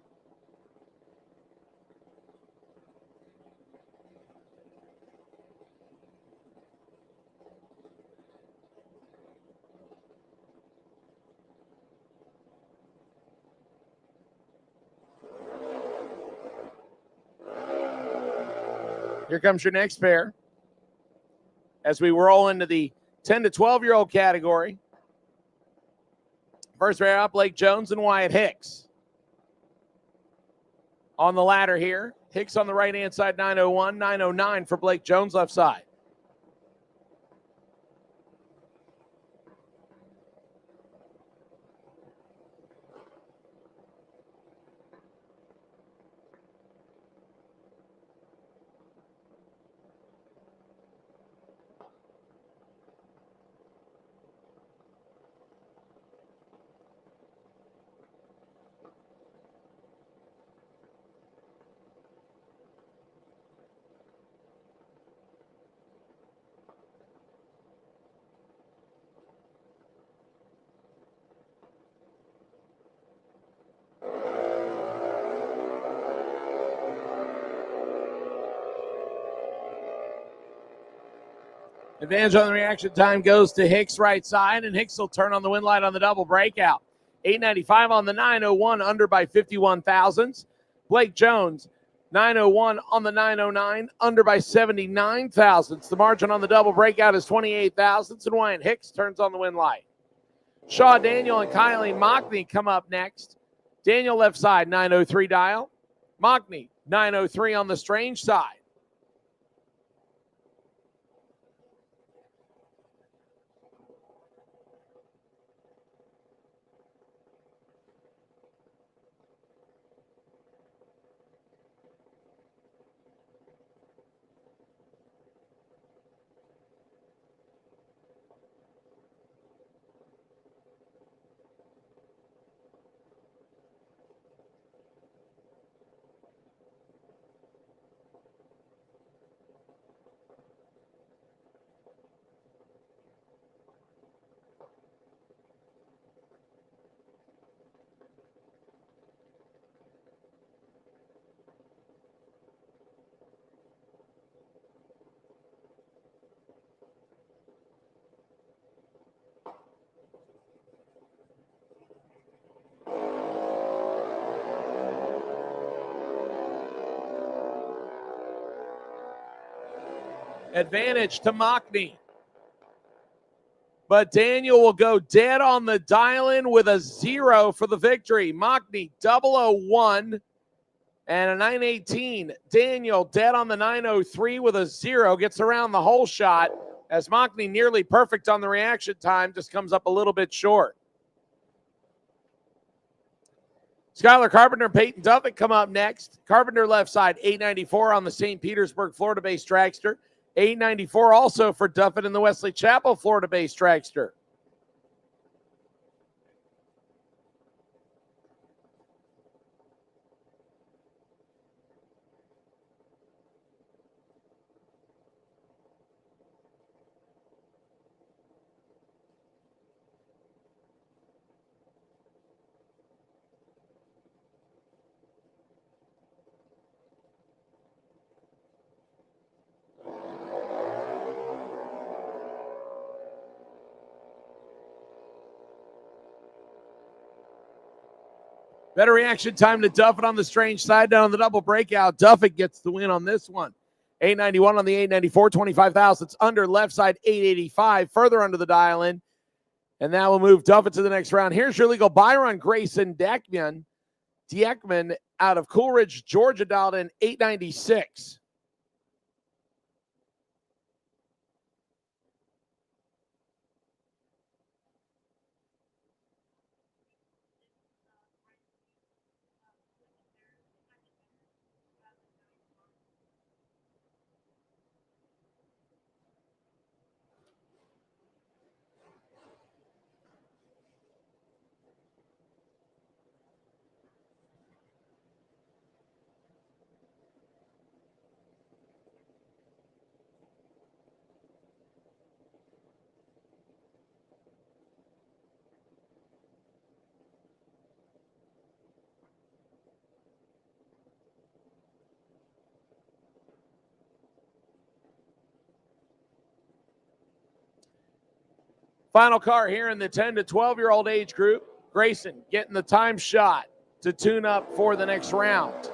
Here comes your next pair as we roll into the 10 to 12-year-old category. First pair up, Blake Jones and Wyatt Hicks. On the ladder here, Hicks on the right-hand side, 901, 909 for Blake Jones left side. Advantage on the reaction time goes to Hicks right side, and Hicks will turn on the win light on the double breakout. 895 on the 901, under by 51 thousandths. Blake Jones, 901 on the 909, under by 79 thousandths. The margin on the double breakout is 28 thousandths, and Wyatt Hicks turns on the win light. Shaw Daniel and Kylie Mockney come up next. Daniel left side, 903 dial. Mockney, 903 on the strange side. Advantage to Mockney. But Daniel will go dead on the dial-in with a 0 for the victory. Mockney 001 and a 918. Daniel dead on the 903 with a 0. Gets around the whole shot as Mockney nearly perfect on the reaction time. Just comes up a little bit short. Skylar Carpenter and Peyton Duffett come up next. Carpenter left side, 894 on the St. Petersburg, Florida-based dragster. 894 also for Duffett in the Wesley Chapel, Florida-based dragster. Better reaction time to Duffett on the strange side. Down on the double breakout. Duffett gets the win on this one. 891 on the 894, 25 thousandths under. Left side, 885. Further under the dial in. And that will move Duffett to the next round. Here's your legal buy run, Grayson Deckman out of Coolridge, Georgia, dialed in 896. Final car here in the 10 to 12-year-old age group. Grayson getting the time shot to tune up for the next round.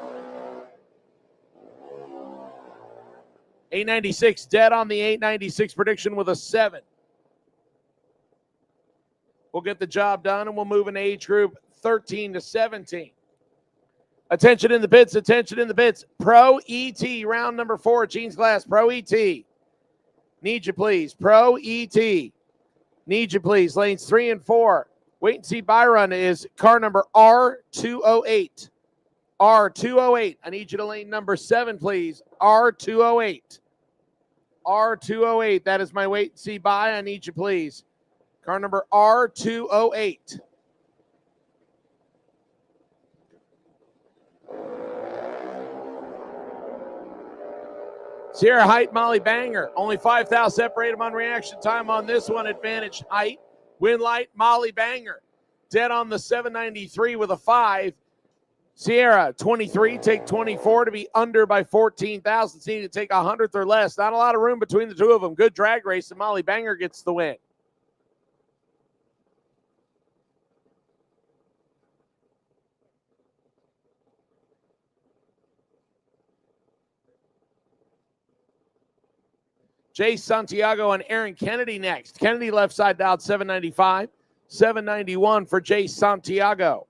896 dead on the 896 prediction with a 7. We'll get the job done, and we'll move in age group 13 to 17. Attention in the pits, attention in the pits. Pro ET, round number 4, Jeans Glass, Pro ET. Need you, please. Pro ET. Need you, please. Lanes 3 and 4. Wait and see buy run is car number R208. R208. I need you to lane number 7, please. R208. R208. That is my wait and see buy. I need you, please. Car number R208. Sierra Height, Molly Banger. Only 5 thou separate them on reaction time on this one. Advantage Height. Win Light, Molly Banger. Dead on the 793 with a 5. Sierra, 23, take 24 to be under by 14 thousandths. Need to take 100th or less. Not a lot of room between the two of them. Good drag race, and Molly Banger gets the win. Jay Santiago and Aaron Kennedy next. Kennedy left side dialed 795. 791 for Jay Santiago.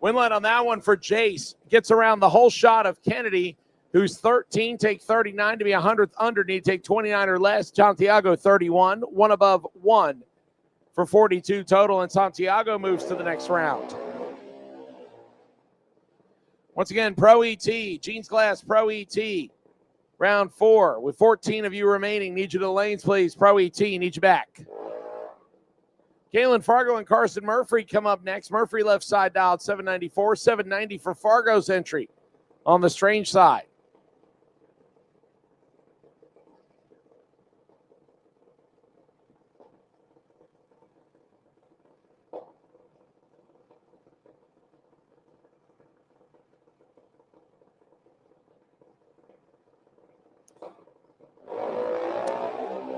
Win line on that one for Jace. Gets around the whole shot of Kennedy, who's 13, take 39 to be 100th under. Need to take 29 or less. Santiago, 31. One above one for 42 total, and Santiago moves to the next round. Once again, Pro ET, Jeans Glass Pro ET. Round 4 with 14 of you remaining. Need you to the lanes, please. Pro ET, need you back. Kalen Fargo and Carson Murphy come up next. Murphy left side dialed 794, 790 for Fargo's entry on the strange side.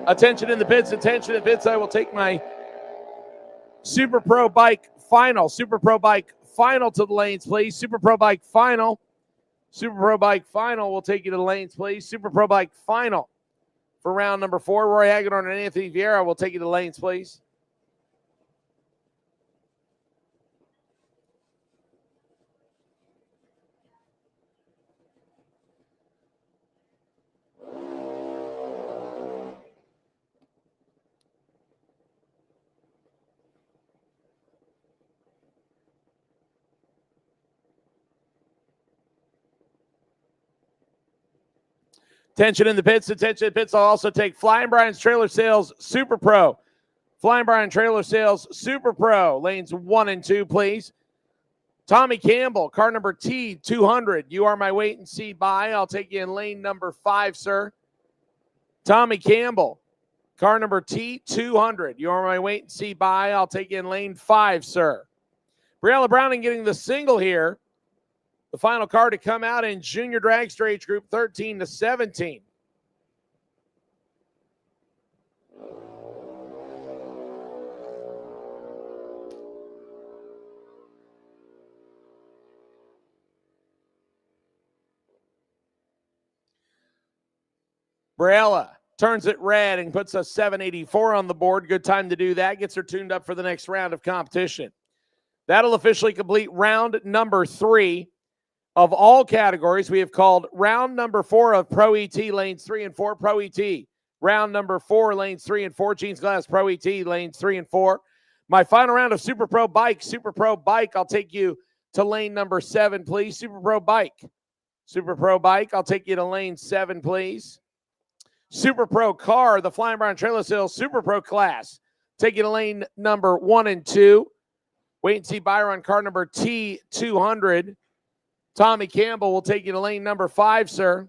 Attention in the pits, attention in the pits. I will take my Super Pro Bike Final. Super Pro Bike Final to the lanes, please. Super Pro Bike Final. Super Pro Bike Final will take you to the lanes, please. Super Pro Bike Final for round number 4. Roy Hagedorn and Anthony Vieira will take you to the lanes, please. Attention in the pits. Attention in the pits. I'll also take Flying Brian's Trailer Sales Super Pro. Flying Brian Trailer Sales Super Pro. Lanes 1 and 2, please. Tommy Campbell, car number T200. You are my wait and see buy. I'll take you in lane number 5, sir. Tommy Campbell, car number T200. You are my wait and see buy. I'll take you in lane 5, sir. Briella Browning getting the single here. The final car to come out in Junior Dragster age group 13 to 17. Briella turns it red and puts a 784 on the board. Good time to do that. Gets her tuned up for the next round of competition. That'll officially complete round number 3 of all categories. We have called round number 4 of Pro ET lanes 3 and 4, Pro ET. Round number 4, lanes 3 and 4, Jeans Glass, Pro ET, lanes 3 and 4. My final round of Super Pro Bike. Super Pro Bike, I'll take you to lane number 7, please. Super Pro Bike. Super Pro Bike, I'll take you to lane 7, please. Super Pro Car, the Flying Brian Trailer Sales Super Pro class. Take you to lane number 1 and 2. Wait and see buyer on car number T200. Tommy Campbell will take you to lane number 5, sir.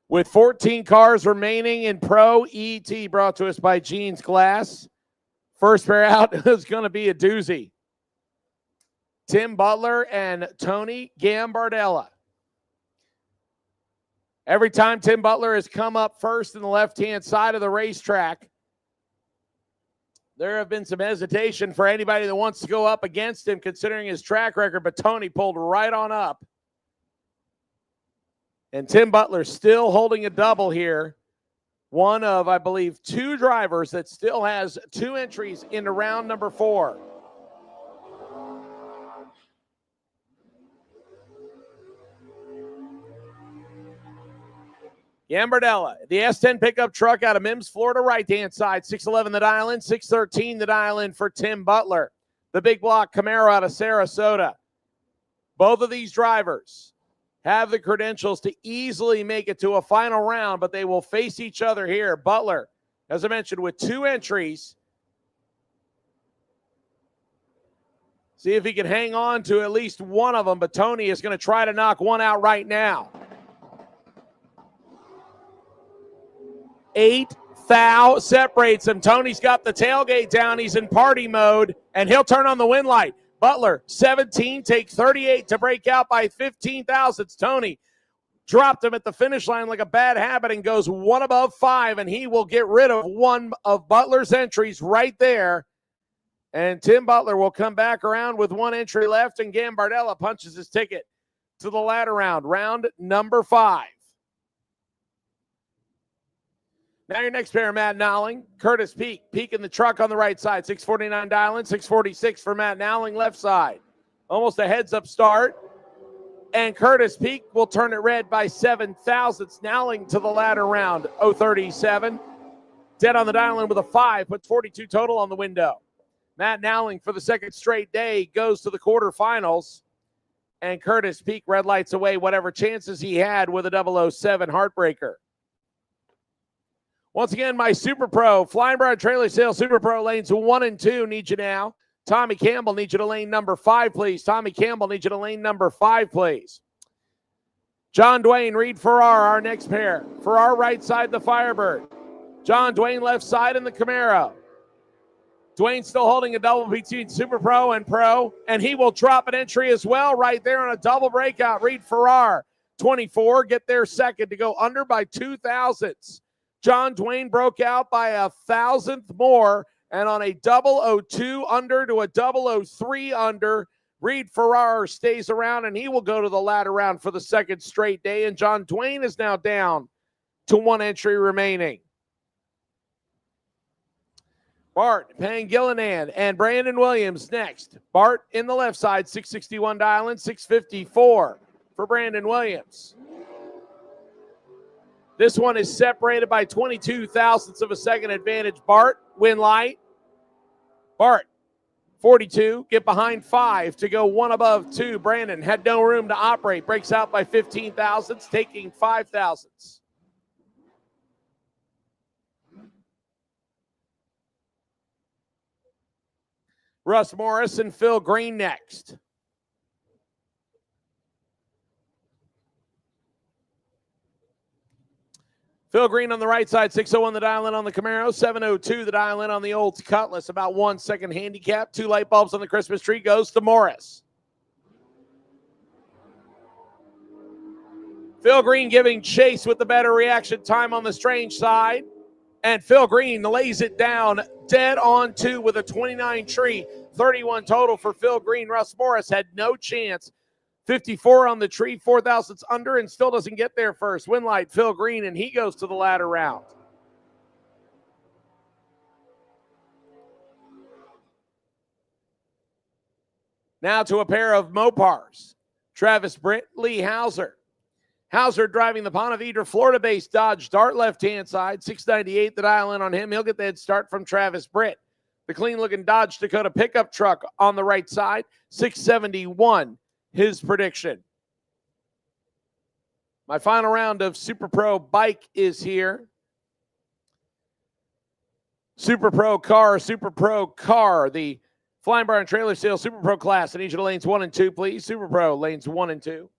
With 14 cars remaining in Pro ET, brought to us by Jeans Glass. First pair out is going to be a doozy. Tim Butler and Tony Gambardella. Every time Tim Butler has come up first in the left-hand side of the racetrack, there have been some hesitation for anybody that wants to go up against him considering his track record, but Tony pulled right on up. And Tim Butler still holding a double here. One of, I believe, 2 drivers that still has 2 entries into round number 4. Gambardella, the S10 pickup truck out of Mims, Florida, right-hand side. 6'11" the dial-in, 6'13" the dial-in for Tim Butler. The big block Camaro out of Sarasota. Both of these drivers have the credentials to easily make it to a final round, but they will face each other here. Butler, as I mentioned, with 2 entries. See if he can hang on to at least one of them, but Tony is going to try to knock one out right now. 8 foul separates him. Tony's got the tailgate down. He's in party mode, and he'll turn on the win light. Butler, 17, take 38 to break out by 15 thousandths. Tony dropped him at the finish line like a bad habit and goes 1 above 5, and he will get rid of one of Butler's entries right there. And Tim Butler will come back around with 1 entry left, and Gambardella punches his ticket to the ladder round, round number 5. Now your next pair, Matt Nowling, Curtis Peak. Peak in the truck on the right side, 649 dial-in, 646 for Matt Nowling, left side. Almost a heads-up start. And Curtis Peak will turn it red by 7 thousandths. Nowling to the ladder round, 037. Dead on the dial-in with a 5, puts 42 total on the window. Matt Nowling for the second straight day goes to the quarterfinals. And Curtis Peak red lights away whatever chances he had with a 007 heartbreaker. Once again, my Super Pro, Flying Barn Trailer Sales Super Pro lanes 1 and 2 need you now. Tommy Campbell needs you to lane number 5, please. Tommy Campbell needs you to lane number 5, please. John Dwayne, Reed Farrar, our next pair. Farrar right side, the Firebird. John Dwayne left side in the Camaro. Dwayne still holding a double between Super Pro, and he will drop an entry as well right there on a double breakout. Reed Farrar, 24, get there second to go under by 2 thousandths. John Dwayne broke out by 1 thousandth more, and on a 002 under to a 003 under, Reed Farrar stays around, and he will go to the ladder round for the second straight day, and John Dwayne is now down to 1 entry remaining. Bart Pangilinan and Brandon Williams next. Bart in the left side, 661 dial-in, 654 for Brandon Williams. This one is separated by 22 thousandths of a second advantage. Bart, win light. Bart, 42, get behind 5 to go 1 above 2. Brandon had no room to operate, breaks out by 15 thousandths, taking 5 thousandths. Russ Morris and Phil Green next. Phil Green on the right side, 601 the dial-in on the Camaro, 702 the dial-in on the Olds Cutlass. About 1 second handicap, 2 light bulbs on the Christmas tree, goes to Morris. Phil Green giving chase with the better reaction time on the strange side. And Phil Green lays it down dead on 2 with a 29 tree, 31 total for Phil Green. Russ Morris had no chance. 54 on the tree, 4 thousandths under, and still doesn't get there first. Win light, Phil Green, and he goes to the ladder round. Now to a pair of Mopars. Travis Britt, Lee Hauser. Hauser driving the Ponte Vedra, Florida-based Dodge Dart left-hand side, 698 the dial-in on him. He'll get the head start from Travis Britt. The clean-looking Dodge Dakota pickup truck on the right side, 671. His prediction. My final round of Super Pro bike is here. Super Pro car, the Flying Barn Trailer Sales Super Pro class. I need you to lanes 1 and 2, please. Super Pro lanes 1 and 2.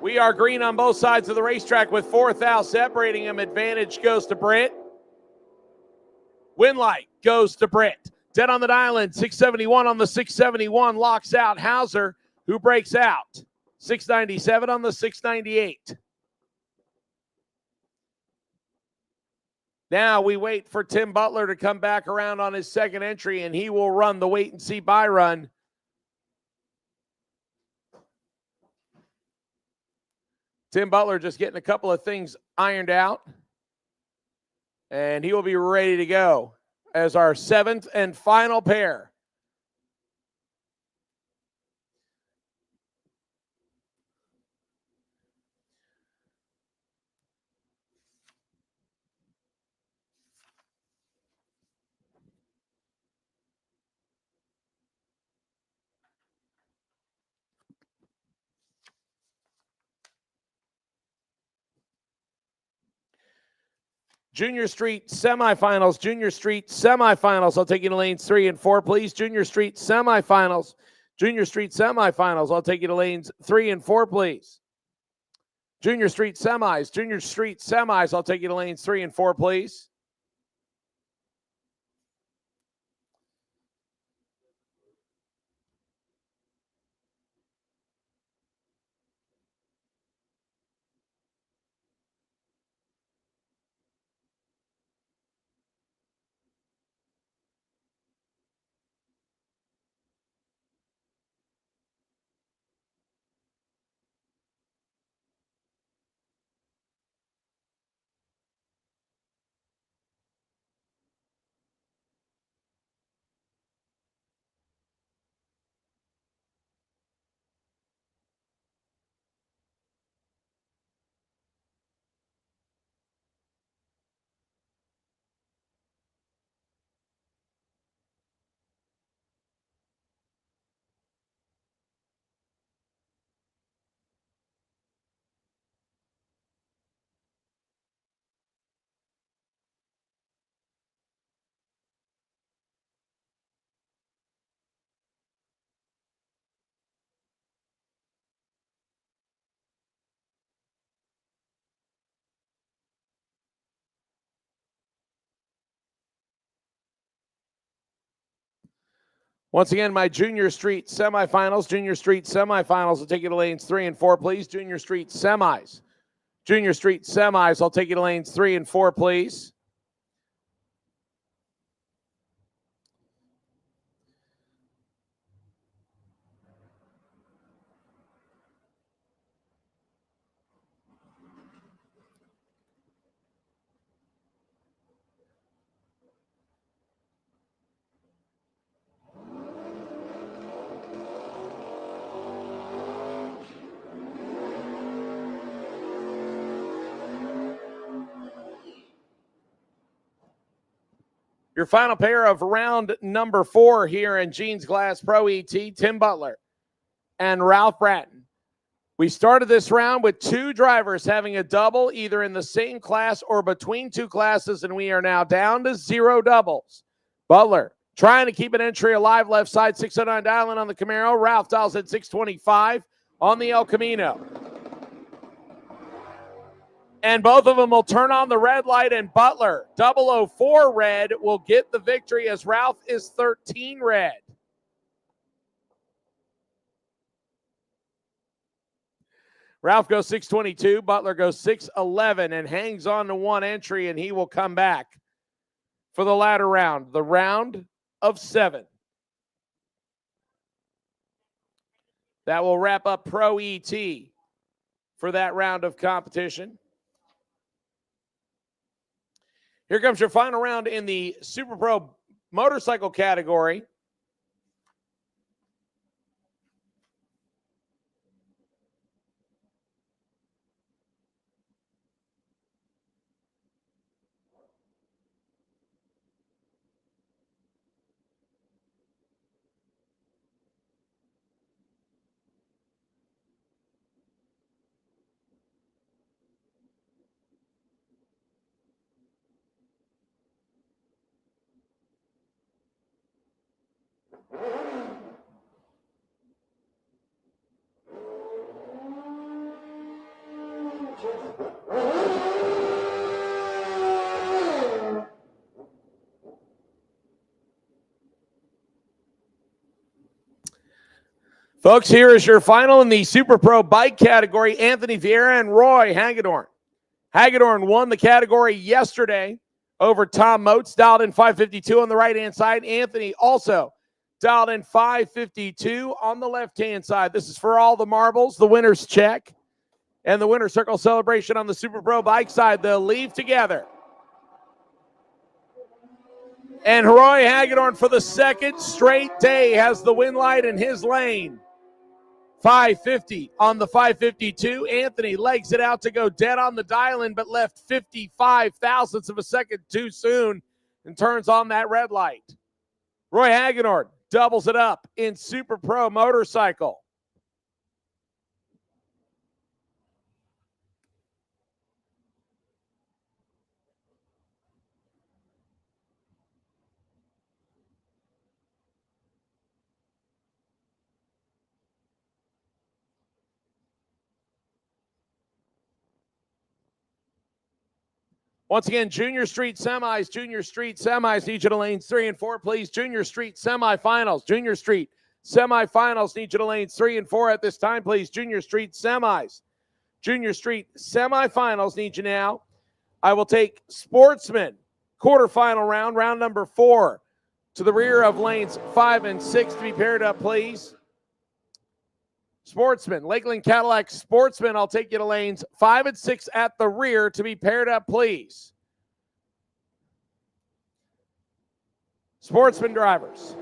We are green on both sides of the racetrack with 4 thou separating him. Advantage goes to Britt. Win light goes to Britt. Dead on the dial-in, 671 on the 671, locks out Hauser, who breaks out. 697 on the 698. Now we wait for Tim Butler to come back around on his second entry, and he will run the wait-and-see buy run. Tim Butler just getting a couple of things ironed out. And he will be ready to go as our 7th and final pair. Junior Street semifinals. Junior Street semifinals. I'll take you to lanes 3 and 4, please. Junior Street semifinals. Junior Street semifinals. I'll take you to lanes 3 and 4, please. Junior Street semis. Junior Street semis. I'll take you to lanes 3 and 4, please. Once again, my Junior Street semifinals. Junior Street semifinals. I'll take you to lanes 3 and 4, please. Junior Street semis. Junior Street semis. I'll take you to lanes 3 and 4, please. Your final pair of round number 4 here in Jeans Glass Pro ET, Tim Butler and Ralph Bratton. We started this round with 2 drivers having a double either in the same class or between 2 classes, and we are now down to 0 doubles. Butler trying to keep an entry alive, left side, 609 dialing on the Camaro. Ralph dials at 625 on the El Camino. And both of them will turn on the red light, and Butler, 004 red, will get the victory as Ralph is 13 red. Ralph goes 622, Butler goes 611 and hangs on to 1 entry, and he will come back for the latter round, the round of 7. That will wrap up Pro ET for that round of competition. Here comes your final round in the Super Pro motorcycle category. Folks, here is your final in the Super Pro bike category, Anthony Vieira and Roy Hagedorn. Hagedorn won the category yesterday over Tom Motes, dialed in 552 on the right-hand side. Anthony also dialed in 552 on the left-hand side. This is for all the marbles, the winner's check, and the winner's circle celebration on the Super Pro bike side. They'll leave together. And Roy Hagedorn, for the second straight day, has the win light in his lane. 550 on the 552. Anthony legs it out to go dead on the dial-in, but left 55 thousandths of a second too soon and turns on that red light. Roy Hagedorn doubles it up in Super Pro motorcycle. Once again, Junior Street semis need you to lanes 3 and 4, please. Junior Street semifinals, need you to lanes 3 and 4 at this time, please. Junior Street semis need you now. I will take Sportsman, quarterfinal round number 4, to the rear of lanes 5 and 6 to be paired up, please. Sportsman, Lakeland Cadillac Sportsman, I'll take you to lanes 5 and 6 at the rear to be paired up, please. Sportsman drivers,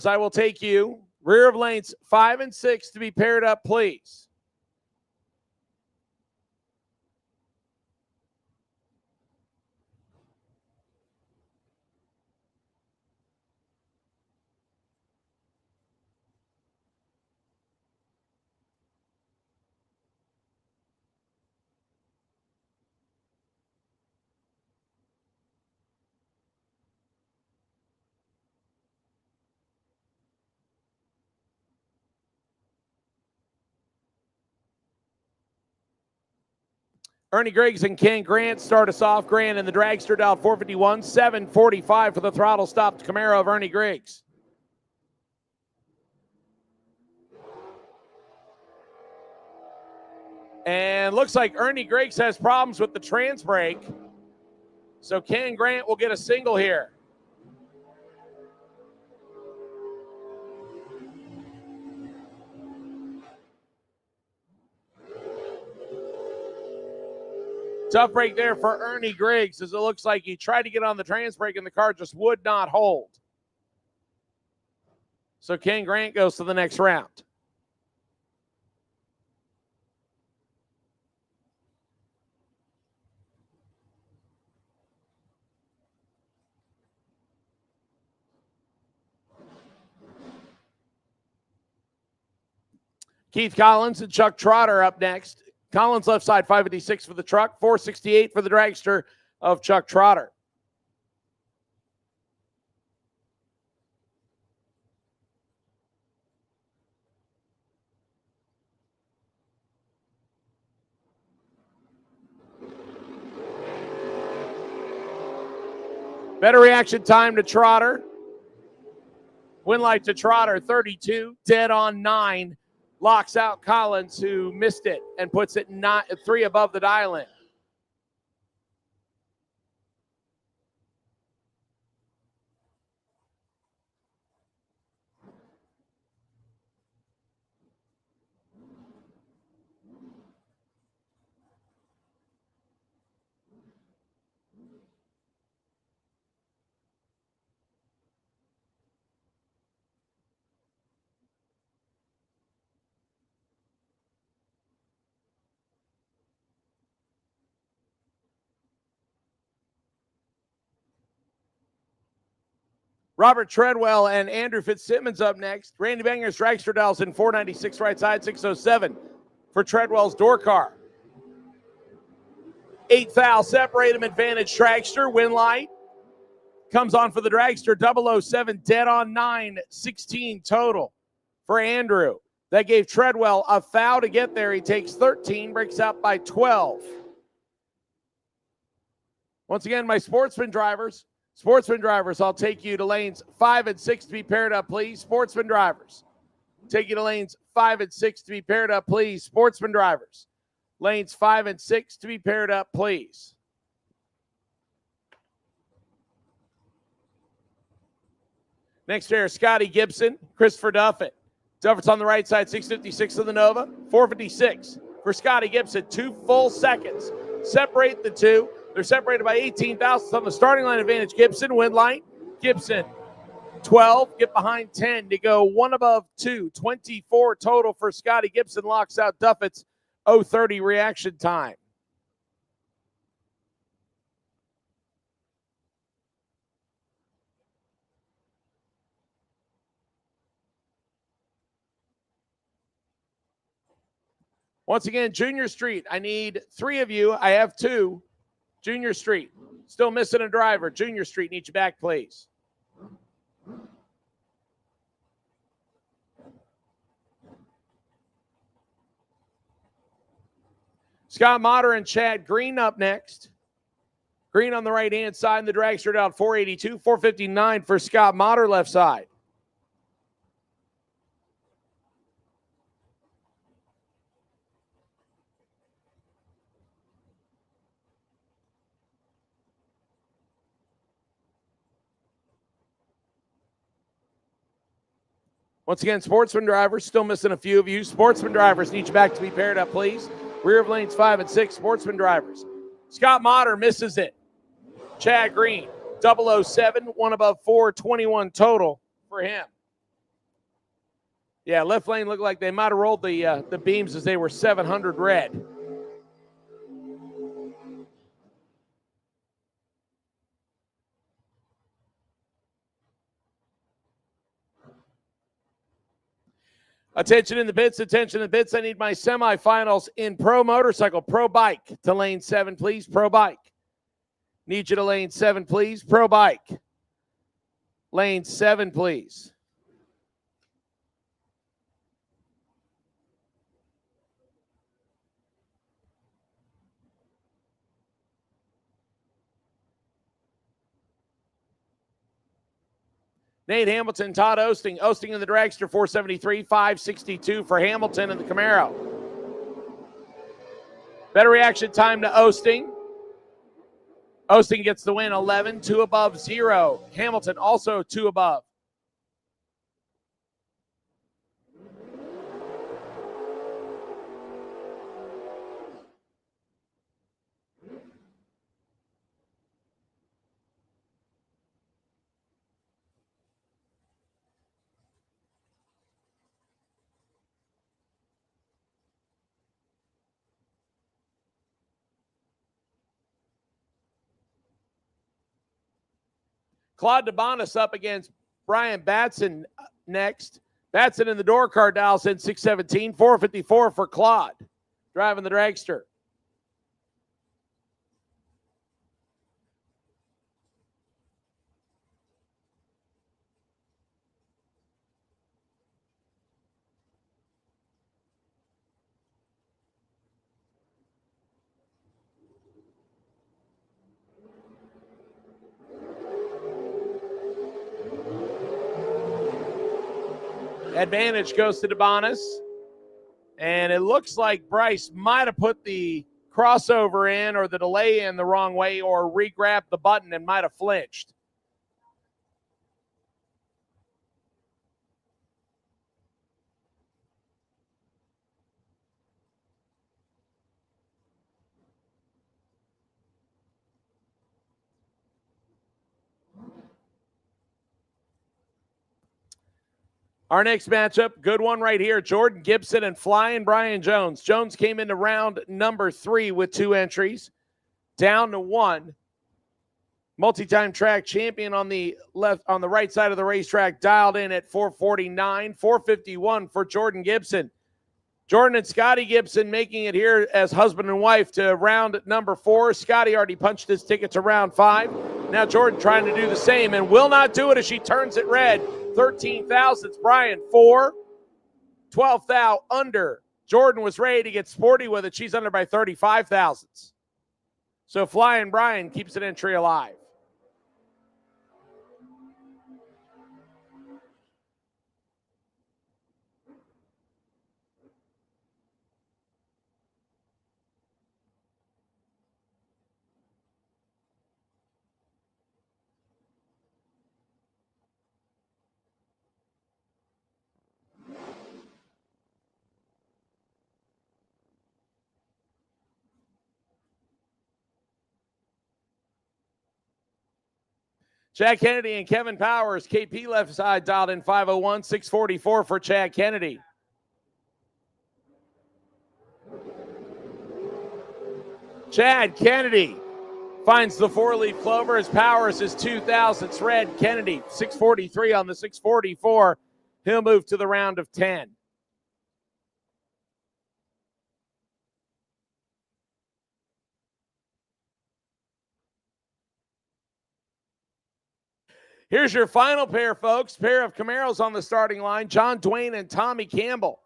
I will take you rear of lanes 5 and 6 to be paired up, please. Ernie Griggs and Ken Grant start us off. Grant in the dragster dialed 451, 745 for the throttle stopped Camaro of Ernie Griggs. And looks like Ernie Griggs has problems with the trans brake. So Ken Grant will get a single here. Tough break there for Ernie Griggs, as it looks like he tried to get on the trans brake and the car just would not hold. So Ken Grant goes to the next round. Keith Collins and Chuck Trotter up next. Collins left side 556 for the truck, 468 for the dragster of Chuck Trotter. Better reaction time to Trotter. Win light to Trotter, 32, dead on 9. Locks out Collins, who missed it, and puts it 3 above the dial-in. Robert Treadwell and Andrew Fitzsimmons up next. Randy Banger's dragster dials in 496 right side, 607 for Treadwell's door car. 8 thou separate him, advantage dragster, win light. Comes on for the dragster, 007, dead on 9, 16 total for Andrew. That gave Treadwell a foul to get there. He takes 13, breaks out by 12. Once again, my sportsman drivers, I'll take you to lanes 5 and 6 to be paired up, please. Sportsman drivers, take you to lanes 5 and 6 to be paired up, please. Sportsman drivers, lanes 5 and 6 to be paired up, please. Next pair, Scotty Gibson, Christopher Duffett. Duffett's on the right side, 656 of the Nova, 456 for Scotty Gibson. 2 full seconds separate the two. They're separated by 18 thousandths on the starting line advantage. Gibson, win light. Gibson, 12, get behind 10 to go 1 above 2. 24 total for Scotty Gibson. Locks out Duffett's 0:30 reaction time. Once again, Junior Street, I need 3 of you. I have 2. Junior Street, still missing a driver. Junior Street, need you back, please. Scott Motter and Chad Green up next. Green on the right-hand side, and the dragster down 482, 459 for Scott Motter left side. Once again, sportsman drivers, still missing a few of you. Sportsman drivers, need you back to be paired up, please. Rear of lanes 5 and 6, sportsman drivers. Scott Motter misses it. Chad Green, 007, one above 421 total for him. Yeah, left lane looked like they might have rolled the beams as they were 700 red. Attention in the bits, attention in the bits. I need my semifinals in pro motorcycle, pro bike to lane 7, please. Pro bike. Need you to lane 7, please. Pro bike. Lane 7, please. Nate Hamilton, Todd Osting. Osting in the dragster, 473, 562 for Hamilton in the Camaro. Better reaction time to Osting. Osting gets the win, 11, 2 above 0. Hamilton also 2 above. Claude DeBonis up against Brian Batson next. Batson in the door car dials in 617, 454 for Claude, driving the dragster. Advantage goes to DeBonis. And it looks like Bryce might have put the crossover in or the delay in the wrong way or re-grabbed the button and might have flinched. Our next matchup, good one right here. Jordan Gibson and Flying Brian Jones. Jones came into round number 3 with 2 entries, down to 1. Multi-time track champion on the right side of the racetrack, dialed in at 449, 451 for Jordan Gibson. Jordan and Scotty Gibson making it here as husband and wife to round number 4. Scotty already punched his ticket to round 5. Now Jordan trying to do the same and will not do it as she turns it red. 13 thousandths. Brian 4. 12 thou under. Jordan was ready to get sporty with it. She's under by 35 thousandths. So Flying Brian keeps an entry alive. Chad Kennedy and Kevin Powers, KP left side dialed in 501, 644 for Chad Kennedy. Chad Kennedy finds the 4-leaf clover as Powers is 2,000ths red. Kennedy, 643 on the 644. He'll move to the round of 10. Here's your final pair, folks. Pair of Camaros on the starting line. John Dwayne and Tommy Campbell.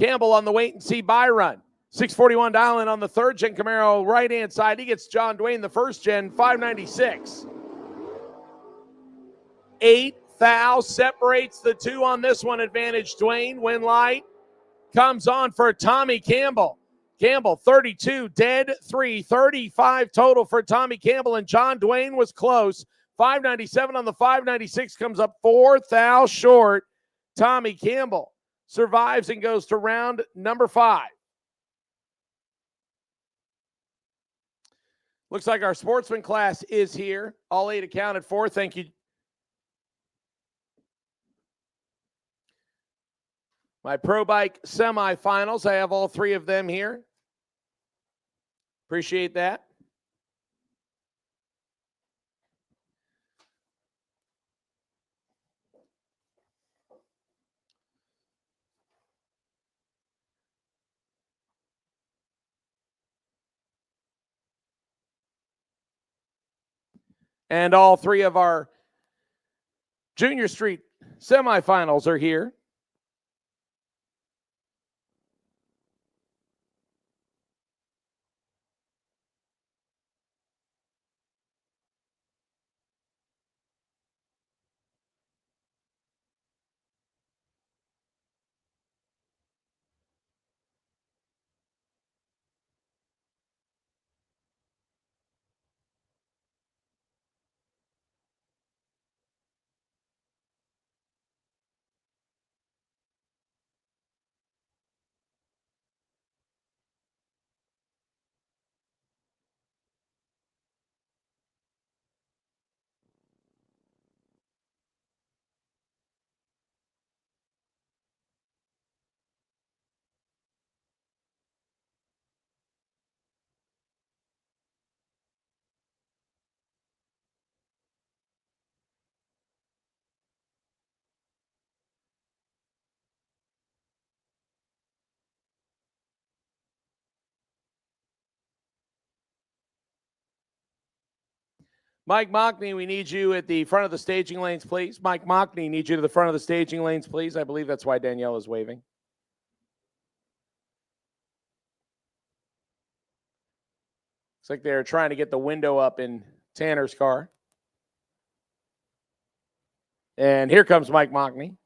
Campbell on the wait-and-see buy run. 641 dialing on the third gen Camaro right-hand side. He gets John Dwayne, the first gen, 596. 8 thou separates the two on this one. Advantage Dwayne. Win light comes on for Tommy Campbell. Campbell 32, dead 3, 35 total for Tommy Campbell, and John Dwayne was close. 597 on the 596 comes up 4 thou short. Tommy Campbell survives and goes to round number 5. Looks like our sportsman class is here. All 8 accounted for. Thank you. My Pro Bike semifinals, I have all 3 of them here. Appreciate that. And all 3 of our Junior Street semifinals are here. Mike Mockney, we need you at the front of the staging lanes, please. Mike Mockney, need you to the front of the staging lanes, please. I believe that's why Danielle is waving. Looks like they're trying to get the window up in Tanner's car. And here comes Mike Mockney.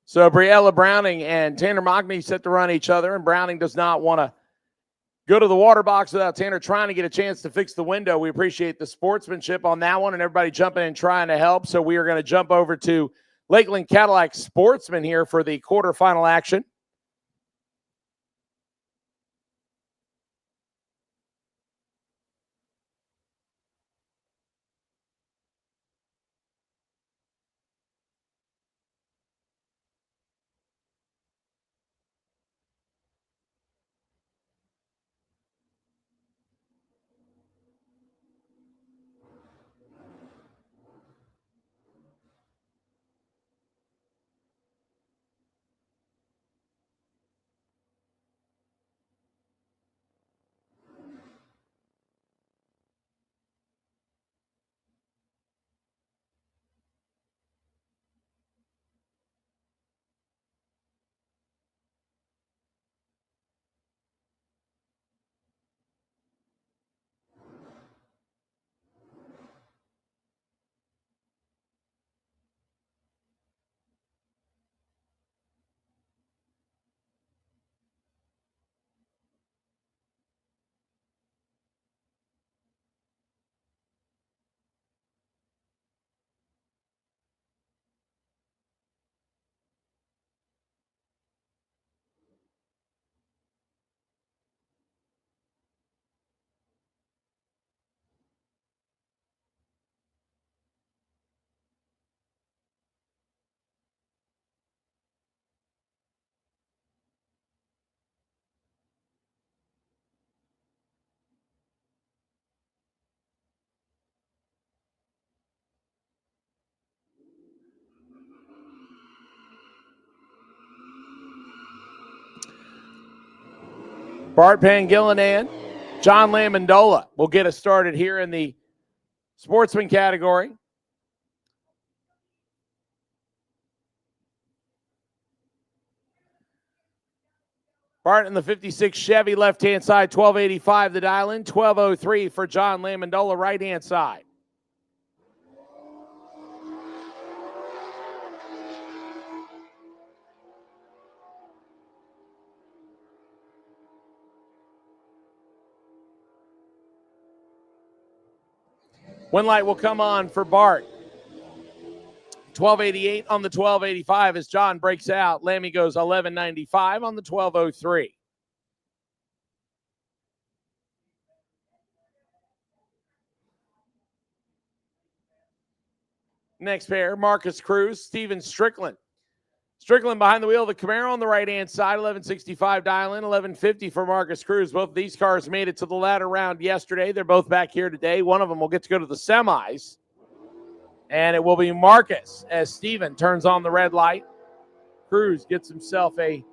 So Briella Browning and Tanner Mockney set to run each other, and Browning does not want to go to the water box without Tanner trying to get a chance to fix the window. We appreciate the sportsmanship on that one and everybody jumping in trying to help. So we are going to jump over to Lakeland Cadillac Sportsman here for the quarterfinal action. Bart Pangilinan, John Lamondola will get us started here in the sportsman category. Bart in the 56 Chevy, left-hand side, 1285 the dial in, 1203 for John Lamondola, right-hand side. One light will come on for Bart. 1288 on the 1285 as John breaks out. Lammy goes 1195 on the 1203. Next pair, Marcus Cruz, Steven Strickland. Strickland behind the wheel of the Camaro on the right-hand side, 1165 dial in, 1150 for Marcus Cruz. Both of these cars made it to the ladder round yesterday. They're both back here today. One of them will get to go to the semis. And it will be Marcus as Steven turns on the red light. Cruz gets himself a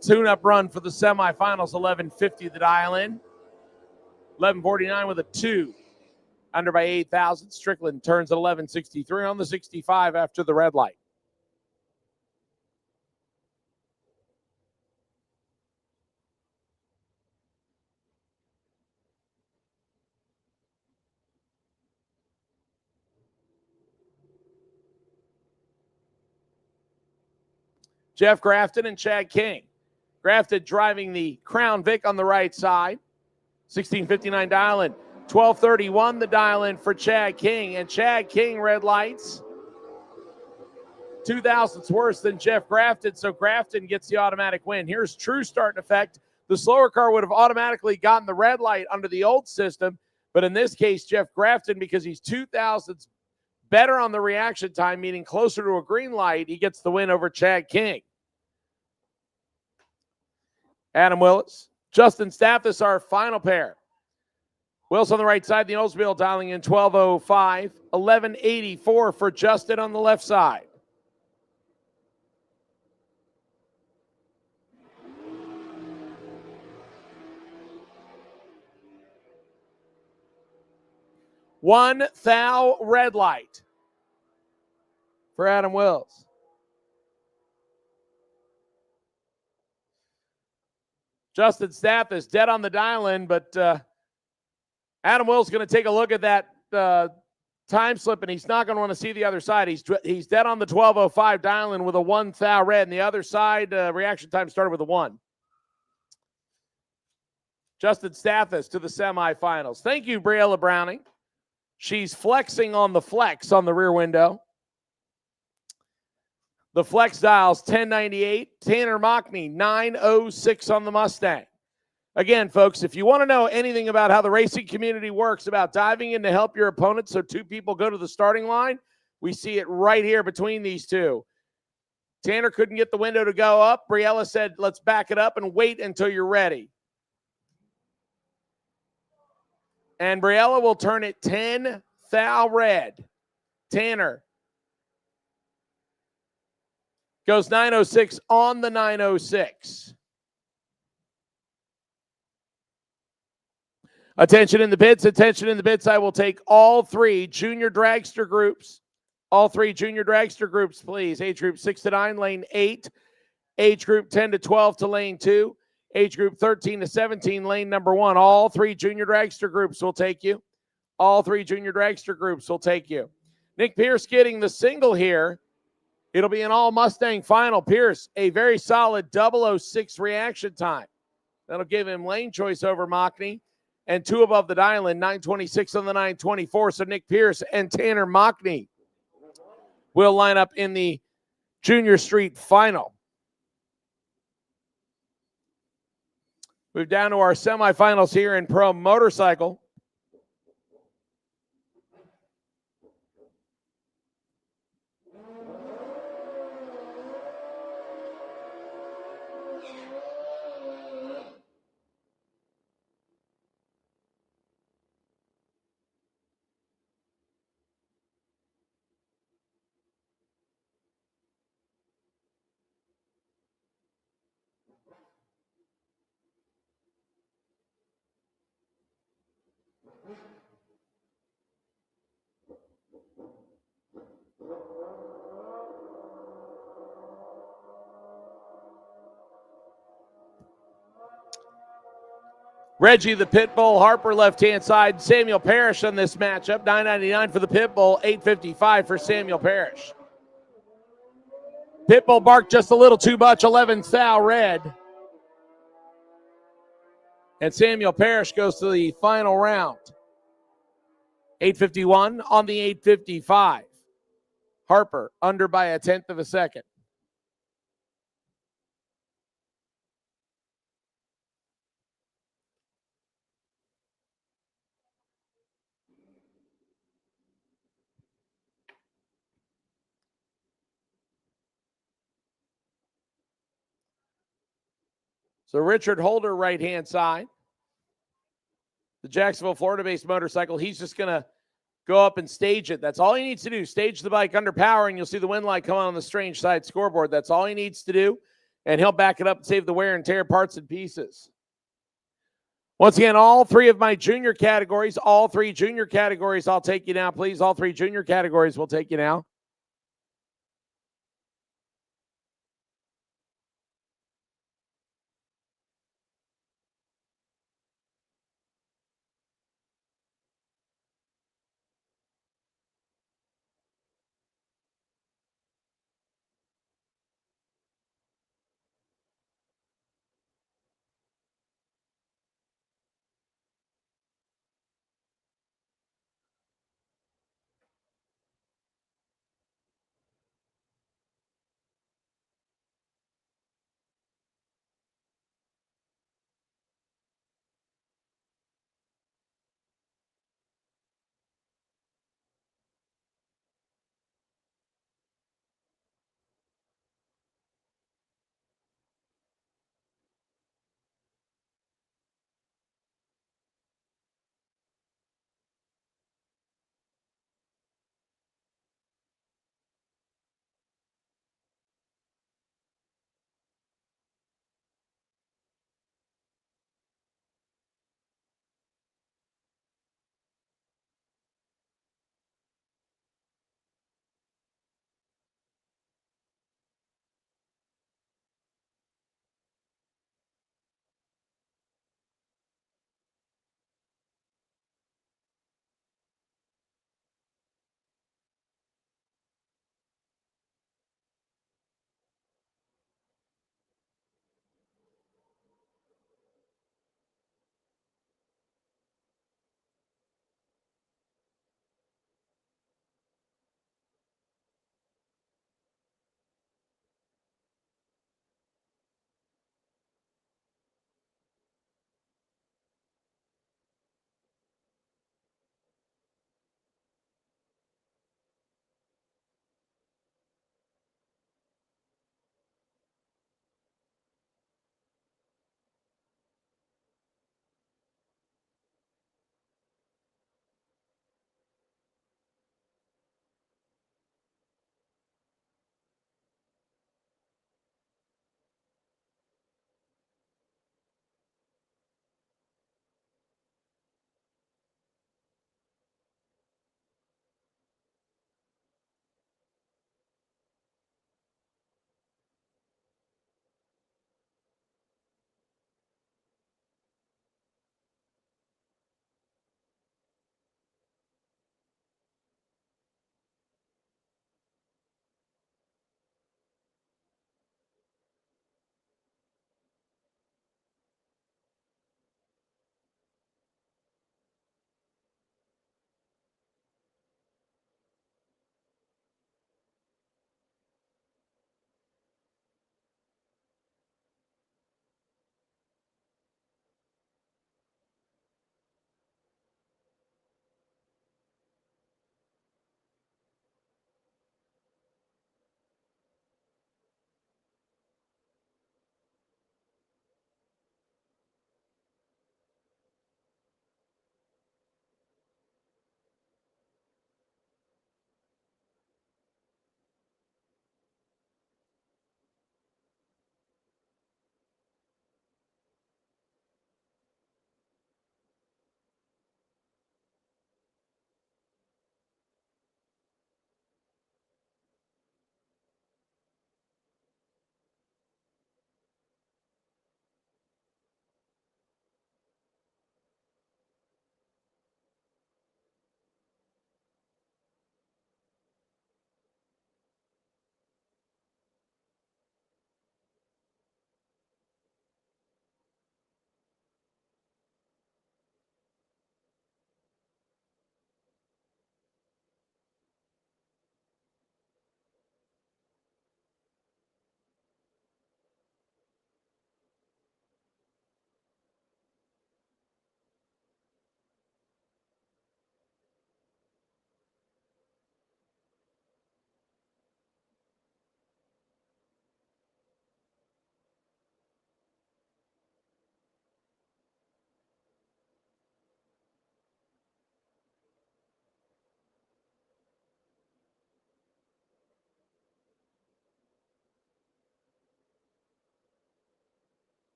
tune-up run for the semifinals, 1150 the dial in. 1149 with a 2. Under by 8,000. Strickland turns at 1163 on the 65 after the red light. Jeff Grafton and Chad King. Grafton driving the Crown Vic on the right side. 1659 dial in. 1231 the dial in for Chad King. And Chad King red lights. 2,000ths worse than Jeff Grafton, so Grafton gets the automatic win. Here's true start and effect. The slower car would have automatically gotten the red light under the old system, but in this case, Jeff Grafton, because he's 2,000ths better on the reaction time, meaning closer to a green light, he gets the win over Chad King. Adam Willis, Justin Stathis, our final pair. Willis on the right side, the Oldsmobile dialing in 1205, 1184 for Justin on the left side. One thou red light for Adam Wills. Justin Stathis dead on the dial-in, but Adam Wills going to take a look at that time slip, and he's not going to want to see the other side. He's dead on the 12:05 dialing with a 1 thou red, and the other side reaction time started with a 1. Justin Stathis to the semifinals. Thank you, Briella Browning. She's flexing on the flex on the rear window. The flex dial's 1098. Tanner Mockney, 906 on the Mustang. Again, folks, if you want to know anything about how the racing community works, about diving in to help your opponent so two people go to the starting line, we see it right here between these two. Tanner couldn't get the window to go up. Briella said, let's back it up and wait until you're ready. And Briella will turn it 10 thou red. Tanner goes 906 on the 906. Attention in the pits, attention in the pits. I will take all three junior dragster groups. All three junior dragster groups, please. Age group 6 to 9, lane 8. Age group 10 to 12 to lane 2. Age group 13 to 17, lane number 1. All three junior dragster groups will take you. All three junior dragster groups will take you. Nick Pierce getting the single here. It'll be an all Mustang final. Pierce, a very solid 006 reaction time. That'll give him lane choice over Mockney. And 2 above the dial in, 926 on the 924. So Nick Pierce and Tanner Mockney will line up in the Junior Street final. Move down to our semifinals here in Pro Motorcycle. Reggie the Pitbull, Harper left-hand side, Samuel Parrish on this matchup, $9.99 for the Pitbull, $8.55 for Samuel Parrish. Pitbull barked just a little too much, 11 thou red. And Samuel Parrish goes to the final round. 8:51 on the 8:55. Harper under by a 1/10 of a second. So Richard Holder, right-hand side. The Jacksonville, Florida-based motorcycle. He's just going to go up and stage it. That's all he needs to do. Stage the bike under power, and you'll see the wind light come on the strange side scoreboard. That's all he needs to do, and he'll back it up and save the wear and tear parts and pieces. Once again, all three of my junior categories, I'll take you now, please. All three junior categories will take you now.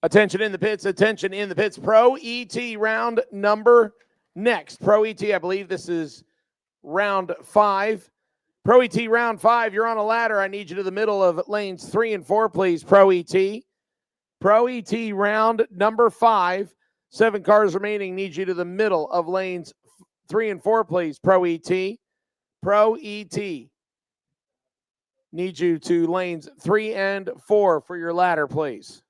Attention in the pits, attention in the pits. Pro ET round number next. Pro ET, I believe this is round 5. Pro ET round 5, you're on a ladder. I need you to the middle of lanes 3 and 4, please. Pro ET. Pro ET round number 5. 7 cars remaining. Need you to the middle of lanes 3 and 4, please. Pro ET. Pro ET. Need you to lanes 3 and 4 for your ladder, please.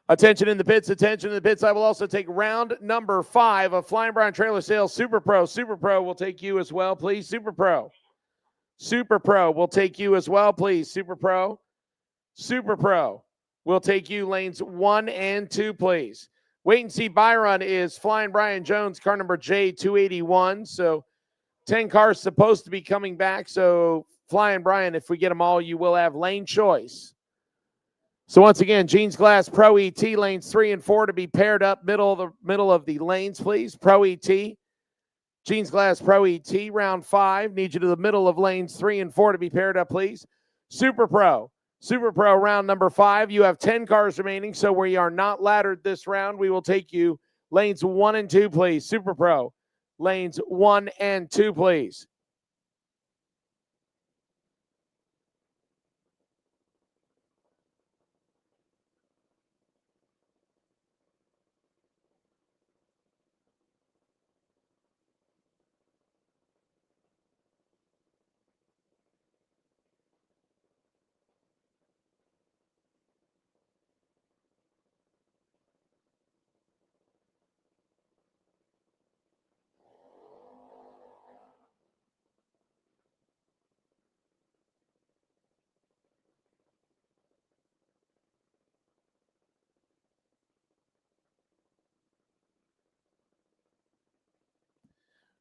Attention in the pits, attention in the pits. I will also take round number 5 of Flying Brian Trailer Sales Super Pro. Super Pro will take you as well, please. Super Pro. Super Pro will take you as well, please. Super Pro. Super Pro will take you lanes 1 and 2, please. Wait and see Byron is Flying Brian Jones, car number J281. So 10 cars supposed to be coming back. So Flying Brian, if we get them all, you will have lane choice. So once again, Jeans Glass Pro ET lanes 3 and 4 to be paired up middle of the lanes, please. Pro ET. Jeans Glass Pro ET round 5. Need you to the middle of lanes 3 and 4 to be paired up, please. Super Pro. Super Pro round number 5. You have 10 cars remaining, so we are not laddered this round. We will take you lanes 1 and 2, please. Super Pro. Lanes 1 and 2, please.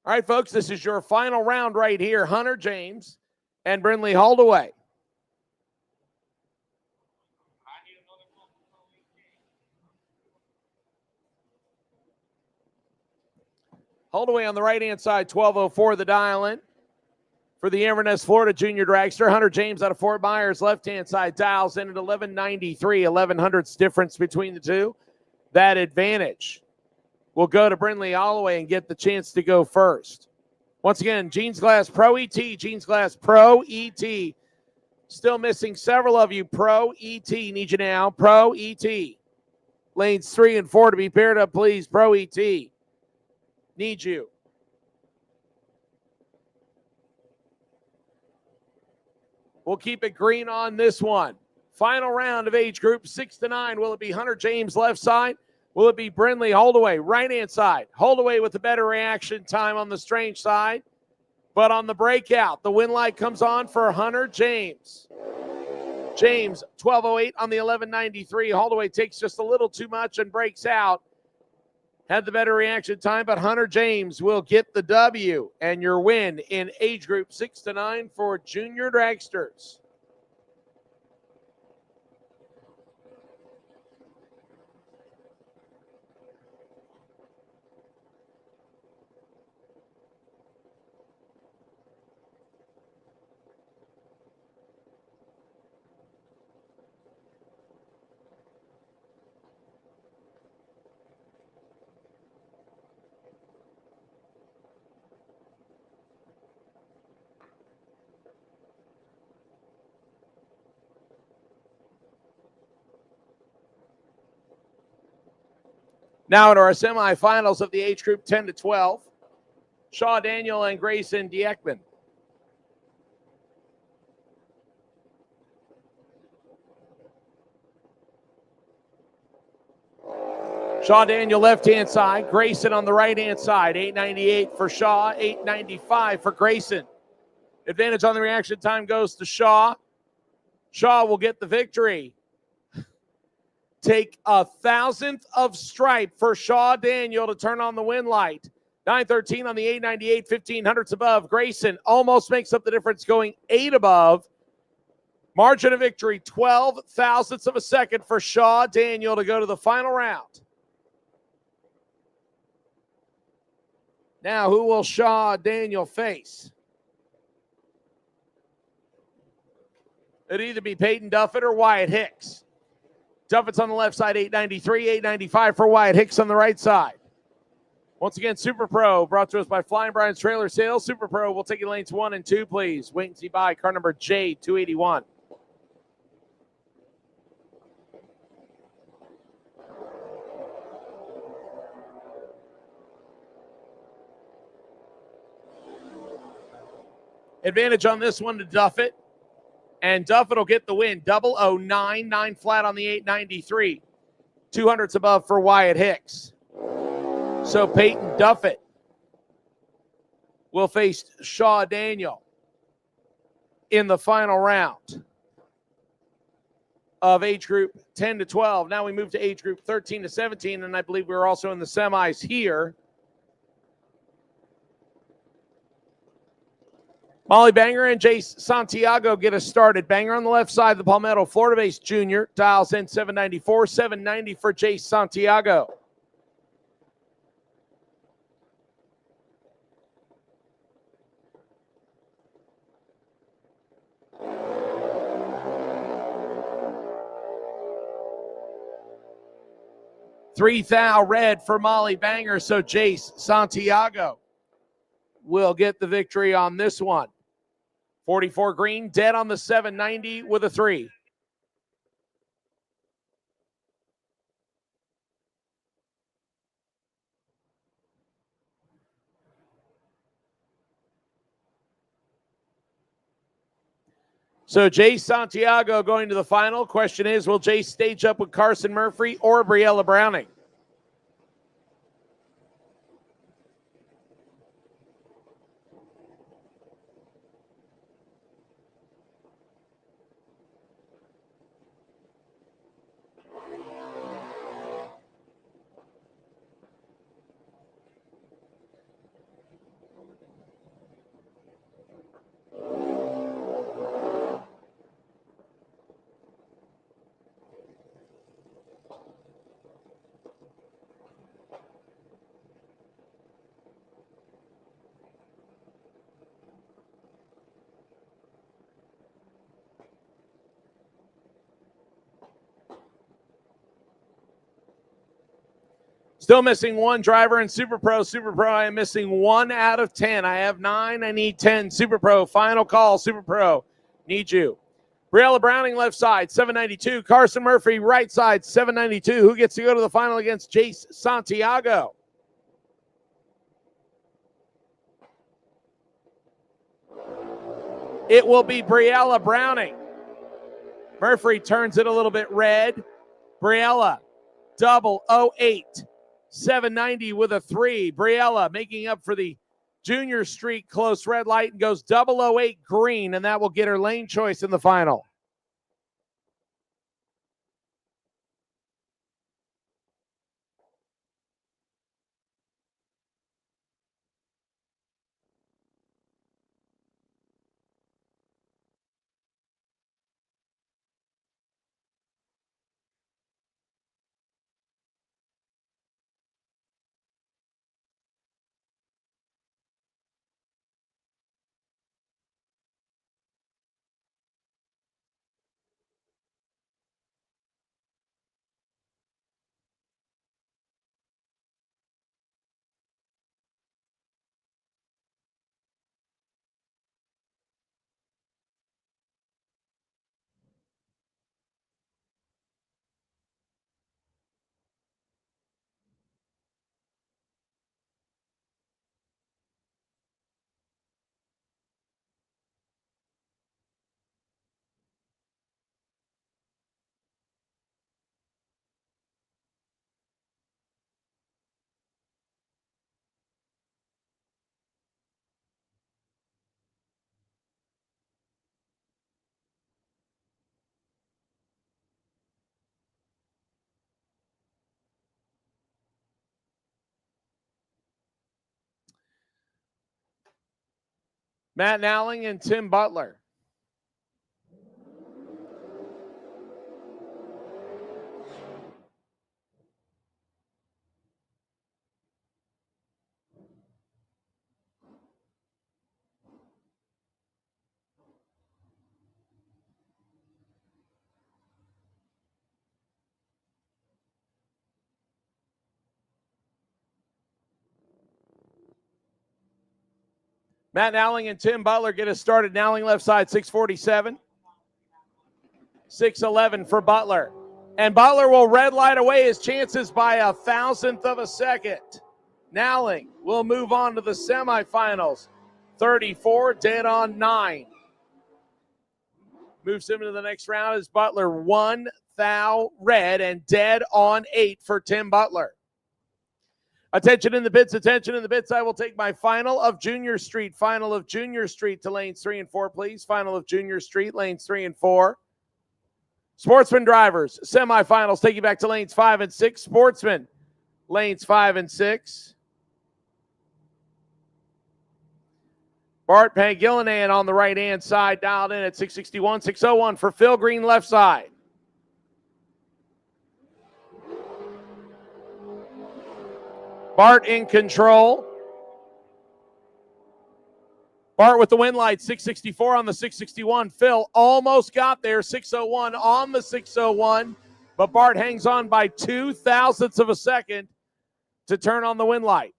All right, folks, this is your final round right here. Hunter James and Brindley Holdaway. Holdaway on the right-hand side, 1204 the dial-in. For the Inverness, Florida Junior Dragster, Hunter James out of Fort Myers, left-hand side, dials in at 1193, 1100ths difference between the two. That advantage will go to Brindley Holloway and get the chance to go first. Once again, Jeans Glass Pro ET, Jeans Glass Pro ET. Still missing several of you. Pro ET, need you now. Pro ET. Lanes 3 and 4 to be paired up, please. Pro ET. Need you. We'll keep it green on this one. Final round of age group 6 to 9. Will it be Hunter James left side? Will it be Brindley Holdaway right-hand side? Holdaway with the better reaction time on the strange side. But on the breakout, the win light comes on for Hunter James. James, 1208 on the 1193. Holdaway takes just a little too much and breaks out. Had the better reaction time, but Hunter James will get the W and your win in age group 6 to 9 for junior dragsters. Now into our semifinals of the age group 10 to 12. Shaw Daniel and Grayson Dieckman. Shaw Daniel left-hand side, Grayson on the right-hand side. 898 for Shaw, 895 for Grayson. Advantage on the reaction time goes to Shaw. Shaw will get the victory. Take 1,000th of stripe for Shaw Daniel to turn on the win light. 913 on the 898, 1500s above. Grayson almost makes up the difference, going 8 above. Margin of victory, 12 thousandths of a second for Shaw Daniel to go to the final round. Now, who will Shaw Daniel face? It'd either be Peyton Duffett or Wyatt Hicks. Duffett's on the left side, 893, 895 for Wyatt Hicks on the right side. Once again, Super Pro brought to us by Flying Brian's Trailer Sales. Super Pro, we'll take you lanes 1 and 2, please. Wait and see by car number J281. Advantage on this one to Duffett. And Duffett will get the win. 0099, 9 flat on the 893. 200s above for Wyatt Hicks. So Peyton Duffett will face Shaw Daniel in the final round of age group 10 to 12. Now we move to age group 13 to 17, and I believe we're also in the semis here. Molly Banger and Jace Santiago get us started. Banger on the left side, the Palmetto, Florida-based junior. Dials in 794, 790 for Jace Santiago. $3,000 red for Molly Banger, so Jace Santiago will get the victory on this one. 44 green, dead on the 790 with a 3. So Jace Santiago going to the final. Question is, will Jace stage up with Carson Murphy or Briella Browning? Still missing one driver in Super Pro. Super Pro, I am missing 1 out of 10. I have 9. I need 10. Super Pro, final call. Super Pro, need you. Briella Browning, left side, 792. Carson Murphy, right side, 792. Who gets to go to the final against Jace Santiago? It will be Briella Browning. Murphy turns it a little bit red. Briella, 008. 790 with a 3. Briella making up for the junior streak close red light and goes 008 green, and that will get her lane choice in the final. Matt Nowling and Tim Butler. Matt Nowling and Tim Butler get us started. Nowling left side, 647. 611 for Butler. And Butler will red light away his chances by 1,000th of a second. Nowling will move on to the semifinals. 34, dead on 9. Moves him to the next round as Butler 1 thou red and dead on 8 for Tim Butler. Attention in the bits, attention in the bits. I will take my final of Junior Street. Final of Junior Street to lanes 3 and 4, please. Final of Junior Street, lanes 3 and 4. Sportsman drivers, semifinals, take you back to lanes 5 and 6. Sportsman, lanes 5 and 6. Bart Pangilinan on the right-hand side, dialed in at 661, 601 for Phil Green left side. Bart in control. Bart with the win light, 664 on the 661. Phil almost got there, 601 on the 601, but Bart hangs on by 0.02 of a second to turn on the win light.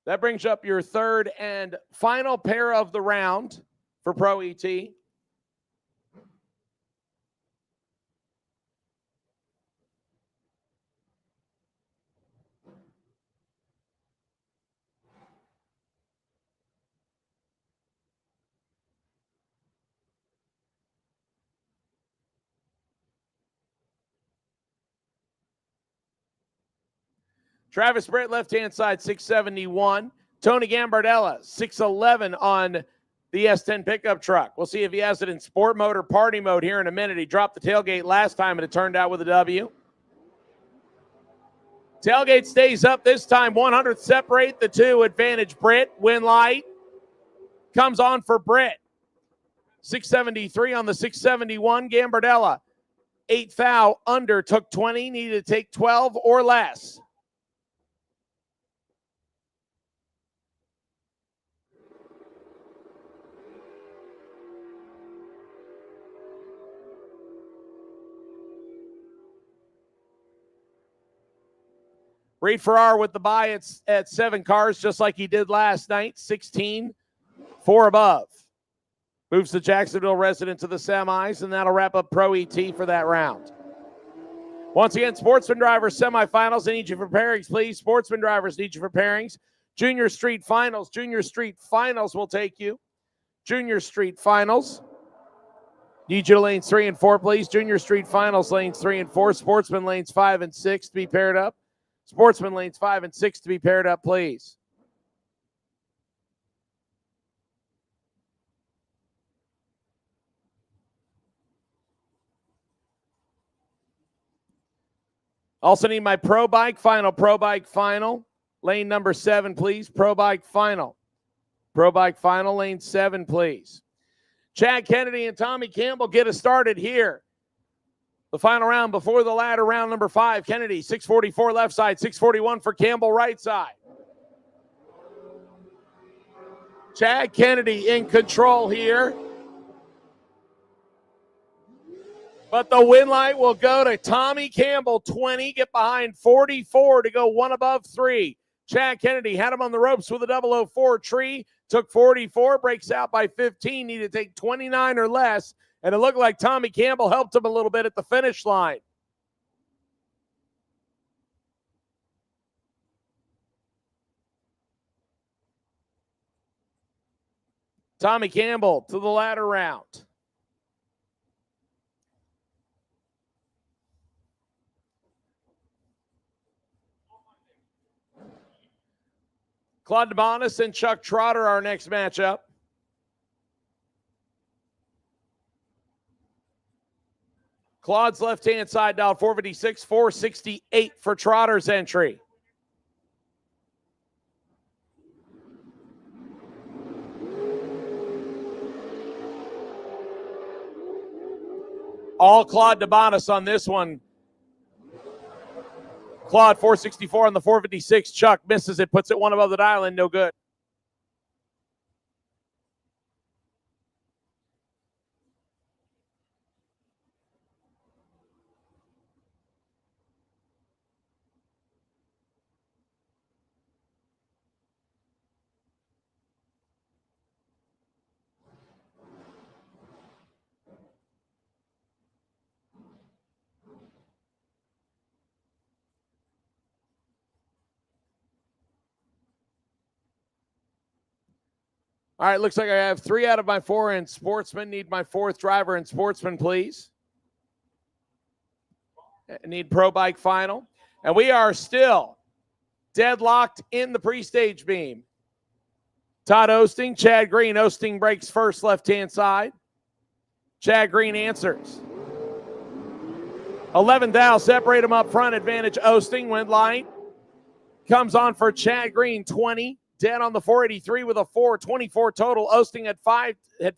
That brings up your third and final pair of the round for Pro ET. Travis Britt, left-hand side, 671. Tony Gambardella, 611 on the S10 pickup truck. We'll see if he has it in sport mode or party mode here in a minute. He dropped the tailgate last time, and it turned out with a W. Tailgate stays up this time. 100th separate the two. Advantage Britt. Win light comes on for Britt. 673 on the 671. Gambardella, 8 thou under, took 20. Needed to take 12 or less. Reed Farrar with the buy at 7 cars, just like he did last night. 16, 4 above. Moves the Jacksonville resident to the semis, and that'll wrap up Pro ET for that round. Once again, Sportsman drivers semifinals. I need you for pairings, please. Sportsman drivers need you for pairings. Junior Street finals. Junior Street finals will take you. Junior Street finals. Need you to lanes 3 and 4, please. Junior Street finals, lanes 3 and 4. Sportsman lanes 5 and 6 to be paired up. Sportsman lanes 5 and 6 to be paired up, please. Also need my Pro Bike final. Pro Bike final. Lane number 7, please. Pro Bike final. Pro Bike final, lane 7, please. Chad Kennedy and Tommy Campbell get us started here. The final round before the ladder, round number 5. Kennedy, 644 left side, 641 for Campbell right side. Chad Kennedy in control here. But the win light will go to Tommy Campbell, 20, get behind 44 to go 1 above 3. Chad Kennedy had him on the ropes with a 004 tree, took 44, breaks out by 15, needed to take 29 or less. And it looked like Tommy Campbell helped him a little bit at the finish line. Tommy Campbell to the ladder round. Claude DeBonis and Chuck Trotter, our next matchup. Claude's left-hand side dial 456, 468 for Trotter's entry. All Claude DeBonis on this one. Claude 464 on the 456. Chuck misses it, puts it one above the dial in, no good. All right, looks like I have 3 out of my 4 in Sportsman. Need my 4th driver in Sportsman, please. Need Pro Bike Final. And we are still deadlocked in the pre-stage beam. Todd Osting, Chad Green. Osting breaks first, left-hand side. Chad Green answers. 11th thou, separate him up front. Advantage Osting, went light. Comes on for Chad Green, 20. Dead on the 483 with a 424 total. Osting at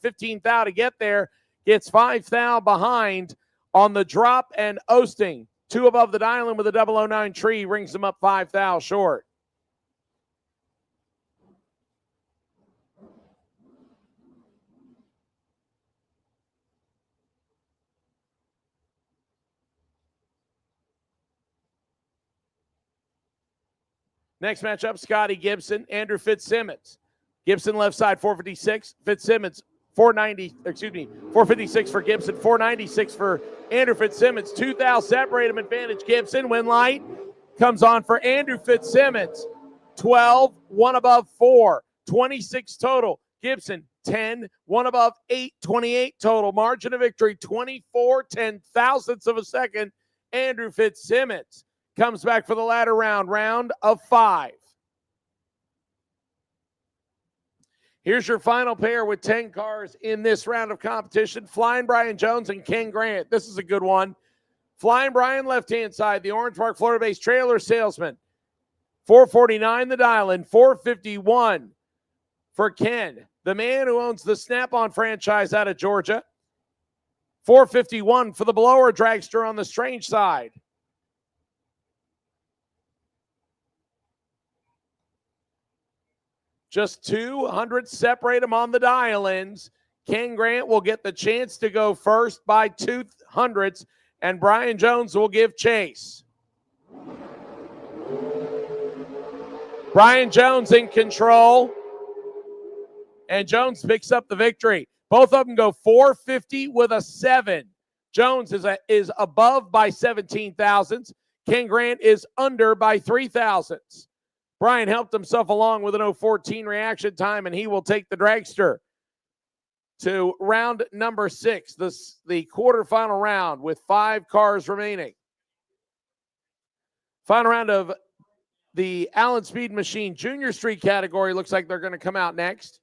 15 thou to get there. Gets 5 thou behind on the drop, and Osting 2 above the dial in with a 009 tree rings him up 5 thou short. Next matchup, Scotty Gibson, Andrew Fitzsimmons. Gibson left side, 456. Fitzsimmons, 456 for Gibson, 496 for Andrew Fitzsimmons. 2 thou separate him, advantage Gibson. Win light comes on for Andrew Fitzsimmons. 12, 1 above 4, 26 total. Gibson, 10, 1 above 8, 28 total. Margin of victory, 24 10,000ths of a second. Andrew Fitzsimmons comes back for the ladder round of 5. Here's your final pair with 10 cars in this round of competition. Flying Brian Jones and Ken Grant. This is a good one. Flying Brian, left-hand side, the Orange Park, Florida-based trailer salesman. 449 the dial in, 451 for Ken, the man who owns the Snap-on franchise out of Georgia. 451 for the blower dragster on the strange side. Just 200 separate them on the dial-ins. Ken Grant will get the chance to go first by 200s, and Brian Jones will give chase. Brian Jones in control, and Jones picks up the victory. Both of them go 450 with a 7. Jones is above by 17 thousandths. Ken Grant is under by 3 thousandths. Brian helped himself along with an 014 reaction time, and he will take the dragster to round number 6, the quarterfinal round with 5 cars remaining. Final round of the Allen Speed Machine Junior Street category. Looks like they're going to come out next.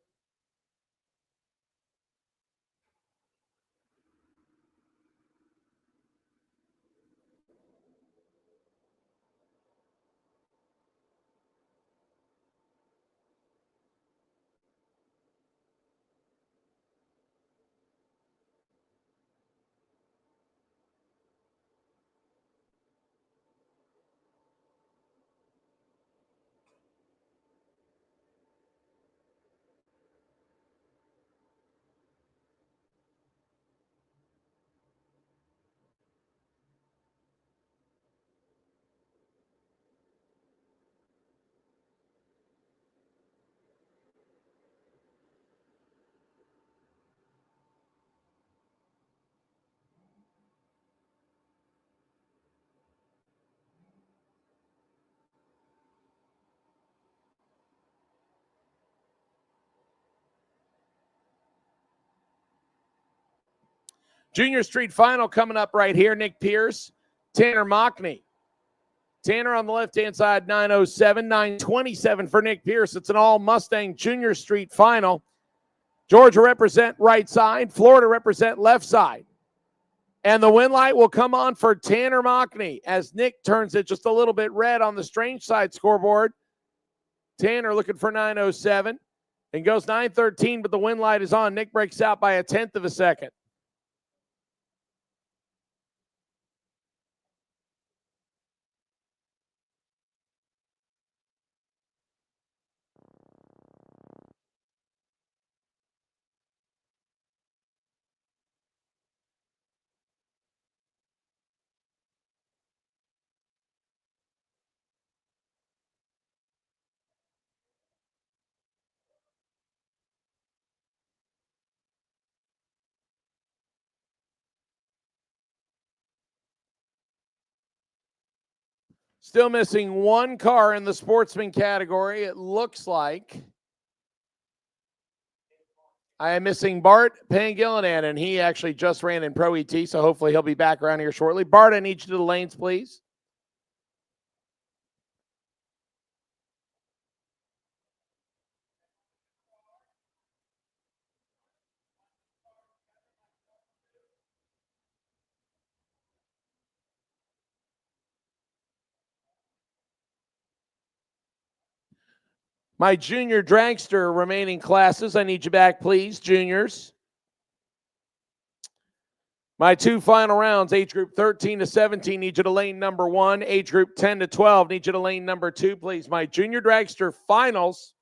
Junior Street final coming up right here. Nick Pierce, Tanner Mockney. Tanner on the left-hand side, 907, 927 for Nick Pierce. It's an all-Mustang Junior Street final. Georgia represent right side. Florida represent left side. And the win light will come on for Tanner Mockney as Nick turns it just a little bit red on the strange side scoreboard. Tanner looking for 9:07 and goes 9:13, but the win light is on. Nick breaks out by 1/10 of a second. Still missing one car in the sportsman category, it looks like. I am missing Bart Pangilinan, and he actually just ran in Pro ET, so hopefully he'll be back around here shortly. Bart, I need you to the lanes, please. My junior dragster remaining classes, I need you back, please, juniors. My two final rounds, age group 13 to 17, need you to lane number 1. Age group 10 to 12, need you to lane number 2, please. My junior dragster finals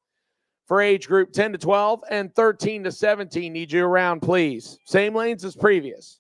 for age group 10 to 12 and 13 to 17, need you around, please. Same lanes as previous.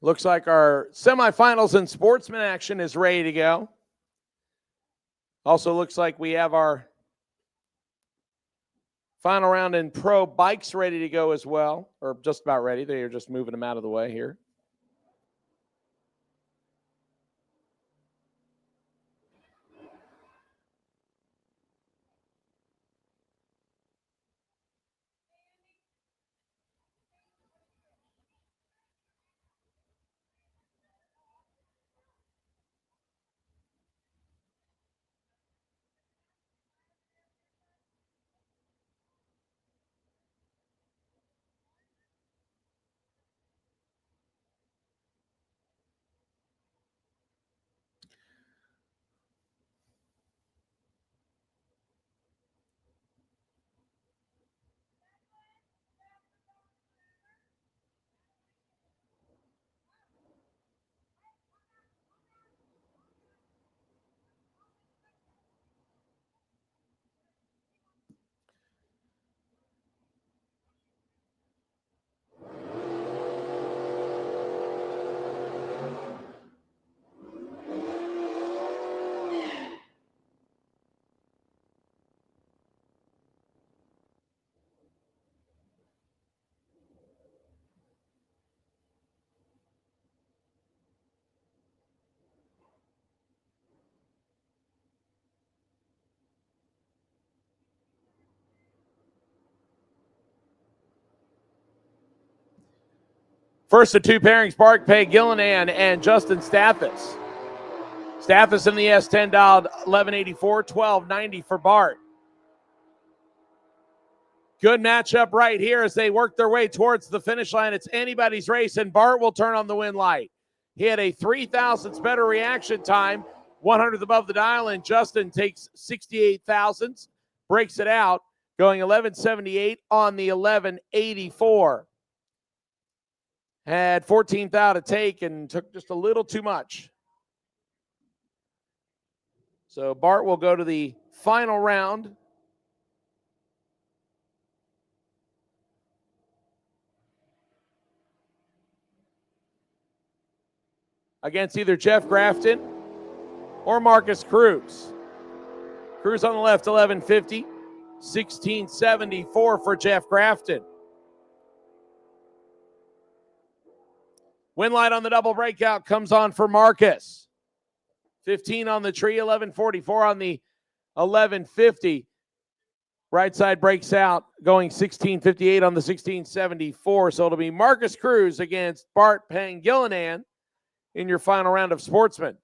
Looks like our semifinals in sportsman action is ready to go. Also looks like we have our final round in pro bikes ready to go as well, or just about ready. They are just moving them out of the way here. First of two pairings, Bart Gillinan and Justin Stathis. Stathis in the S10 dialed 1184, 1290 for Bart. Good matchup right here as they work their way towards the finish line. It's anybody's race, and Bart will turn on the win light. He had a 3,000ths better reaction time, 100th above the dial, and Justin takes 68 thousandths, breaks it out, going 1178 on the 1184. Had 14th out to take and took just a little too much. So Bart will go to the final round. Against either Jeff Grafton or Marcus Cruz. Cruz on the left, 1150, 1674 for Jeff Grafton. Win light on the double breakout comes on for Marcus. 15 on the tree, 1144 on the 1150. Right side breaks out, going 1658 on the 1674. So it'll be Marcus Cruz against Bart Pangilinan in your final round of Sportsman.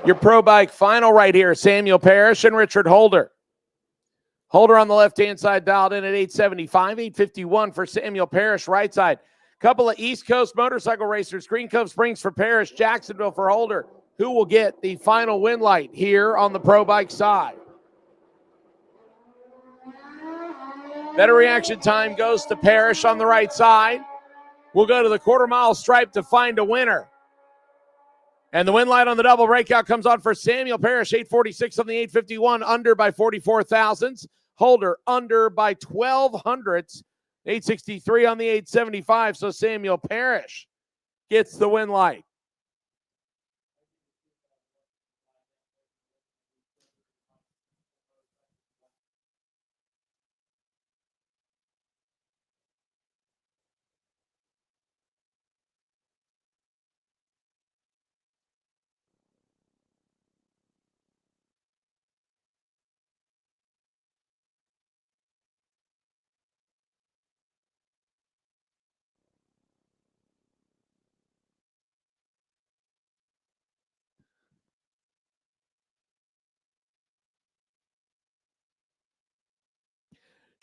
Your Pro Bike final right here, Samuel Parrish and Richard Holder. Holder on the left-hand side dialed in at 875, 851 for Samuel Parrish, right side. Couple of East Coast motorcycle racers, Green Cove Springs for Parrish, Jacksonville for Holder. Who will get the final win light here on the Pro Bike side? Better reaction time goes to Parrish on the right side. We'll go to the quarter-mile stripe to find a winner. And the win light on the double breakout comes on for Samuel Parrish, 846 on the 851, under by 44 thousandths. Holder under by 12 hundredths, 863 on the 875. So Samuel Parrish gets the win light.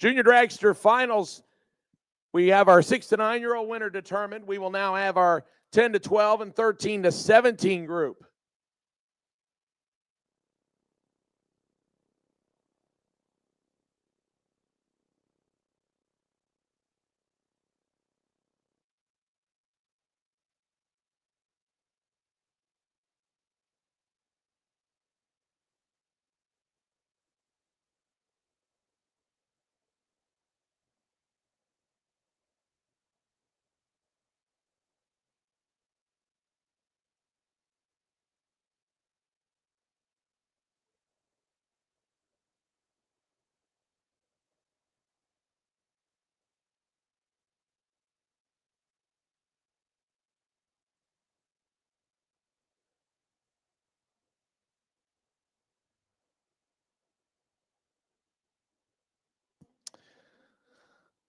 Junior Dragster Finals. We have our 6 to 9-year-old winner determined. We will now have our 10 to 12 and 13 to 17 group.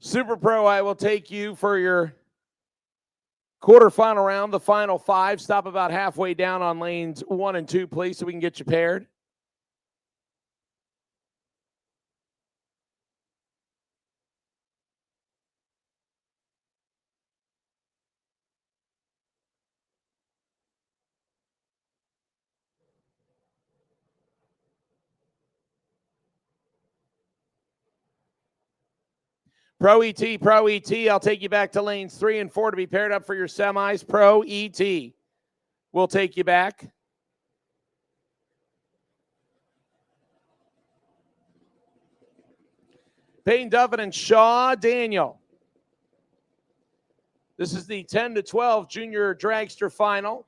Super Pro, I will take you for your quarterfinal round, the final 5. Stop about halfway down on lanes 1 and 2, please, so we can get you paired. Pro ET, I'll take you back to lanes 3 and 4 to be paired up for your semis. Pro ET, we'll take you back. Payne Duffin and Shaw Daniel. This is the 10 to 12 junior dragster final.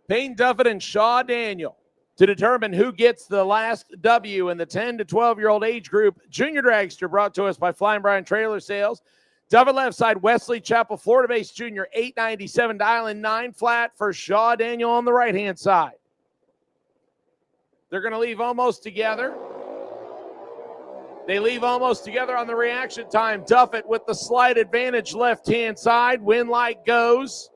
Payne Duffin and Shaw Daniel to determine who gets the last W in the 10 to 12-year-old age group. Junior dragster brought to us by Flying Brian Trailer Sales. Duffin left side, Wesley Chapel, Florida-based junior, 897, dialing 9 flat for Shaw Daniel on the right-hand side. They're going to leave almost together. They leave almost together on the reaction time. Duffin with the slight advantage left-hand side. Win light goes.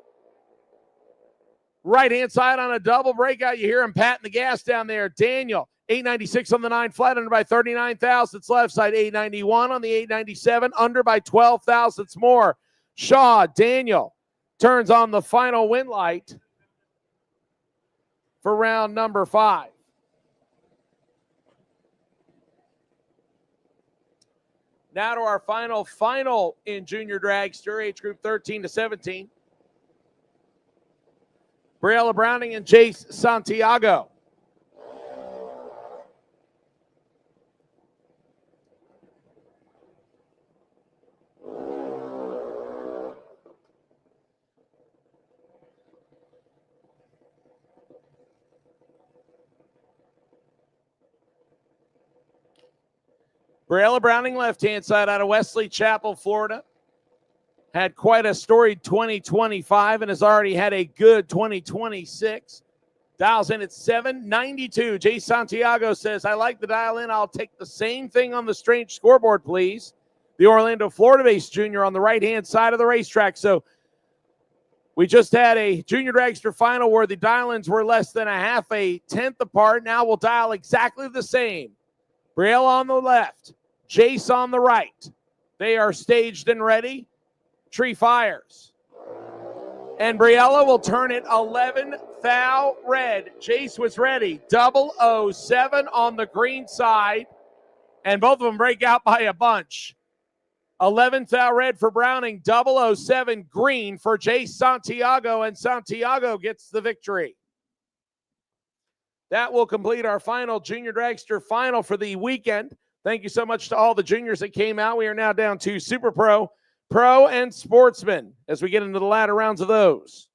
Right-hand side on a double breakout. You hear him patting the gas down there. Daniel, 896 on the 9 flat, under by 39 thousandths. Left side, 891 on the 897, under by 12 thousandths more. Shaw, Daniel, turns on the final win light for round number 5. Now to our final in junior dragster, age group 13 to 17. Briella Browning and Jace Santiago. Briella Browning, left-hand side out of Wesley Chapel, Florida. Had quite a storied 2025 and has already had a good 2026. Dials in at 792. Jay Santiago says, I like the dial in. I'll take the same thing on the strange scoreboard, please. The Orlando, Florida-based junior on the right-hand side of the racetrack. So we just had a junior dragster final where the dial-ins were less than a tenth apart. Now we'll dial exactly the same. Brielle on the left, Jace on the right. They are staged and ready. Tree fires. And Briella will turn it 11 thou red. Jace was ready. 007 on the green side. And both of them break out by a bunch. 11 thou red for Browning. 007 green for Jace Santiago. And Santiago gets the victory. That will complete our final junior dragster final for the weekend. Thank you so much to all the juniors that came out. We are now down to Super Pro, Pro, and Sportsman as we get into the latter rounds of those.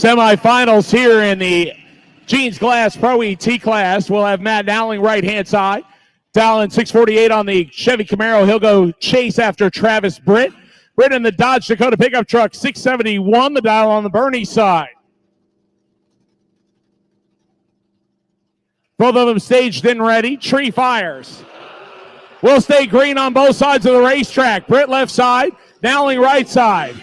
Semifinals here in the Jeans Glass Pro ET class. We'll have Matt Dowling right-hand side. Dowling 648 on the Chevy Camaro. He'll go chase after Travis Britt. Britt in the Dodge Dakota pickup truck, 671, the dial on the Bernie side. Both of them staged and ready. Tree fires. Will stay green on both sides of the racetrack. Britt left side, Dowling right side.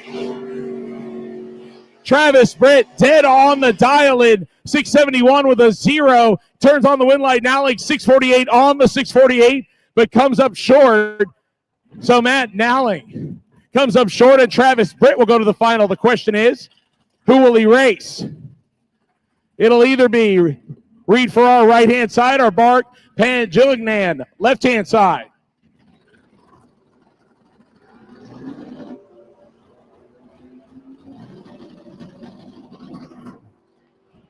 Travis Britt dead on the dial in 671 with a 0. Turns on the win light. Dowling 648 on the 648, but comes up short. So Matt Dowling comes up short, and Travis Britt will go to the final. The question is, who will he race? It'll either be Reed Farrar right-hand side or Bart Panjillignan left-hand side.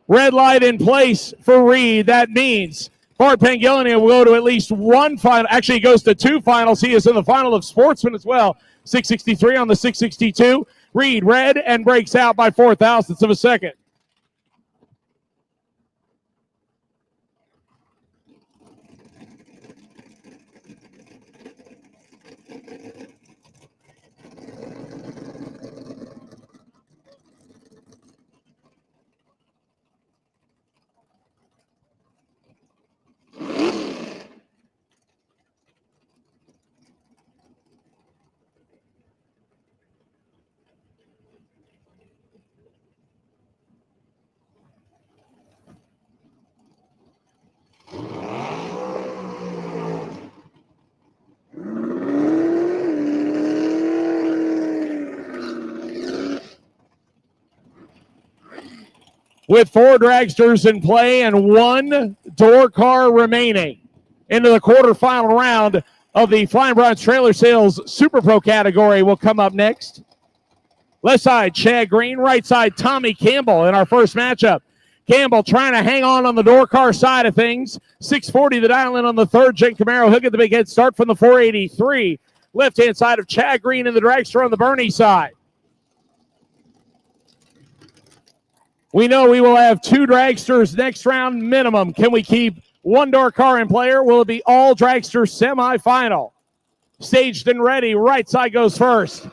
Red light in place for Reed. That means Bart Panjillignan will go to at least one final. Actually, he goes to two finals. He is in the final of Sportsman as well. 663 on the 662. Reed red and breaks out by 4 thousandths of a second. With 4 dragsters in play and 1 door car remaining into the quarterfinal round of the Flying Bronze Trailer Sales Super Pro category will come up next. Left side, Chad Green. Right side, Tommy Campbell in our first matchup. Campbell trying to hang on the door car side of things. 640 the dial in on the third gen Camaro. He'll get the big head start from the 483. Left-hand side of Chad Green in the dragster on the Bernie side. We know we will have 2 dragsters next round minimum. Can we keep 1 door car in play, or will it be all dragster semifinal? Staged and ready. Right side goes first.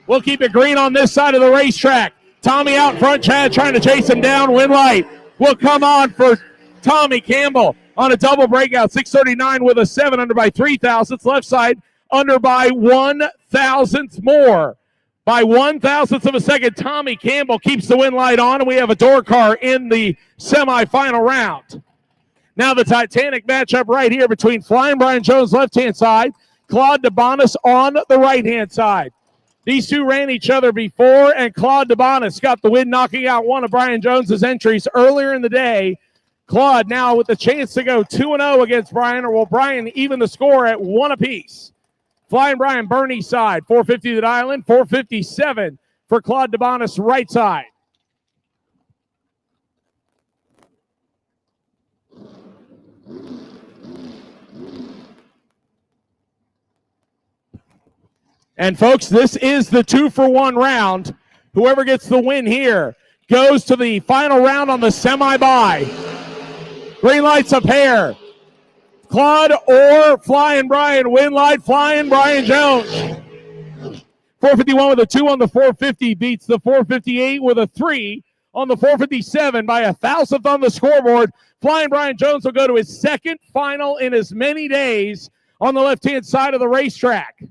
We'll keep it green on this side of the racetrack. Tommy out front. Chad trying to chase him down. Win light will come on for Tommy Campbell on a double breakout. 639 with a 7 under by 3 thousandths. Left side under by 1 thousandth more. By 1 thousandth of a second, Tommy Campbell keeps the win light on, and we have a door car in the semifinal round. Now the Titanic matchup right here between Flying Brian Jones left-hand side, Claude DeBonis on the right-hand side. These two ran each other before, and Claude DeBonis got the win, knocking out one of Brian Jones's entries earlier in the day. Claude now with the chance to go 2-0 against Brian, or will Brian even the score at 1 apiece? Flying Brian Bernie side, 450 the dial in, 457 for Claude DeBonis right side. And folks, this is the 2-for-1 round. Whoever gets the win here goes to the final round on the semi-bye. Green lights a pair. Claude or Flying Brian. Win light, Flying Brian Jones. 451 with a 2 on the 450 beats the 458 with a 3 on the 457 by 1,000th on the scoreboard. Flying Brian Jones will go to his second final in as many days on the left-hand side of the racetrack.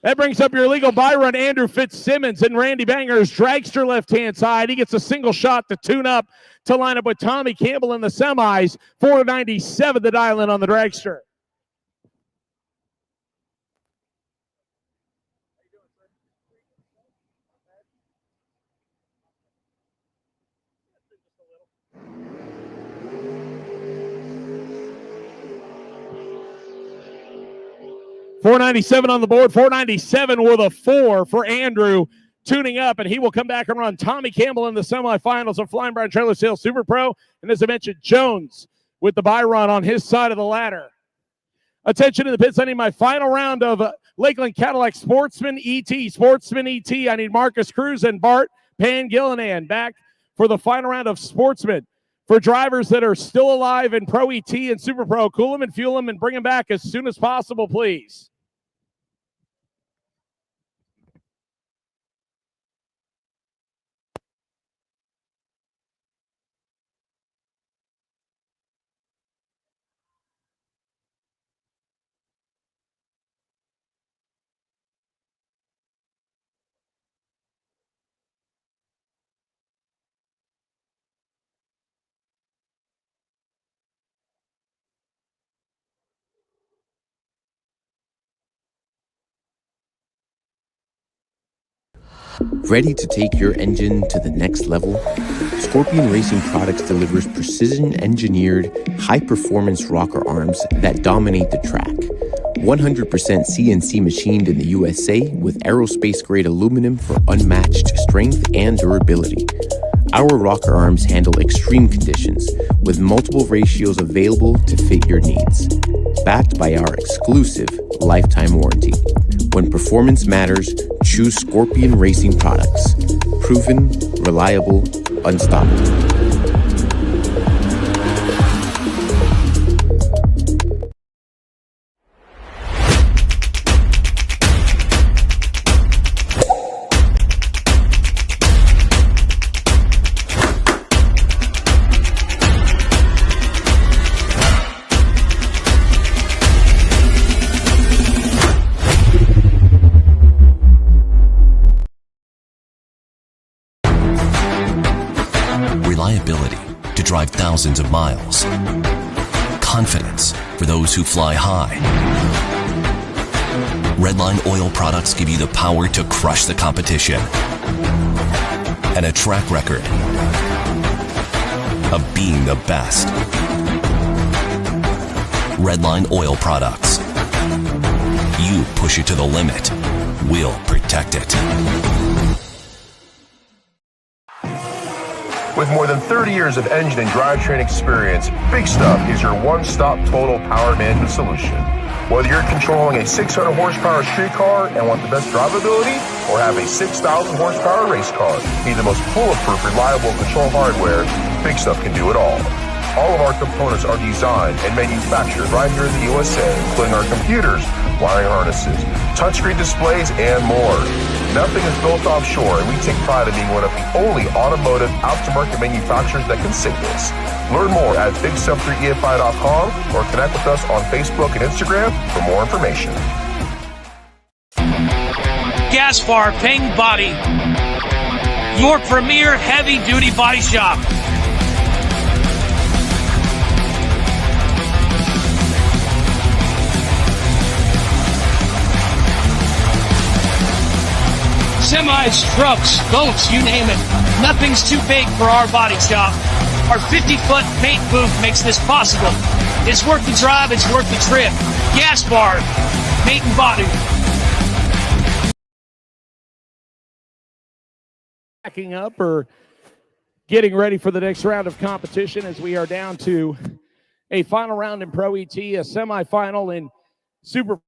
That brings up your legal buy run, Andrew Fitzsimmons and Randy Banger's dragster left-hand side. He gets a single shot to tune up to line up with Tommy Campbell in the semis. 497 the dial in on the dragster. $497 on the board, 497 with a 4 for Andrew, tuning up, and he will come back and run Tommy Campbell in the semifinals of Flying Brian Trailer Sales Super Pro. And as I mentioned, Jones with the buy run on his side of the ladder. Attention in the pits, ending my final round of Lakeland Cadillac Sportsman ET. Sportsman ET. I need Marcus Cruz and Bart Pangilinan back for the final round of Sportsman. For drivers that are still alive in Pro ET and Super Pro, cool them and fuel them and bring them back as soon as possible, please. Ready to take your engine to the next level? Scrpion Racing Products delivers precision-engineered, high-performance rocker arms that dominate the track. 100% CNC machined in the USA with aerospace-grade aluminum for unmatched strength and durability. Our rocker arms handle extreme conditions with multiple ratios available to fit your needs. Backed by our exclusive lifetime warranty. When performance matters, choose Scrpion Racing Products. Proven, reliable, unstoppable. Reliability to drive thousands of miles. Confidence for those who fly high. Redline oil products give you the power to crush the competition. And a track record of being the best. Redline oil products. You push it to the limit, we'll protect it. With more than 30 years of engine and drivetrain experience, Big Stuff is your one-stop total power management solution. Whether you're controlling a 600 horsepower street car and want the best drivability, or have a 6,000 horsepower race car, need the most bulletproof, reliable control hardware, Big Stuff can do it all. All of our components are designed and manufactured right here in the USA, including our computers, wiring harnesses, touchscreen displays, and more. Nothing is built offshore, and we take pride in being one of the only automotive aftermarket manufacturers that can say this. Learn more at BigStuff3EFI.com or connect with us on Facebook and Instagram for more information. Gaspar Paint Body, your premier heavy-duty body shop. Semis, trucks, boats, you name it. Nothing's too big for our body shop. Our 50-foot paint booth makes this possible. It's worth the drive, it's worth the trip. Gaspar Paint and Body. Backing up or getting ready for the next round of competition as we are down to a final round in Pro ET, a semifinal in Super.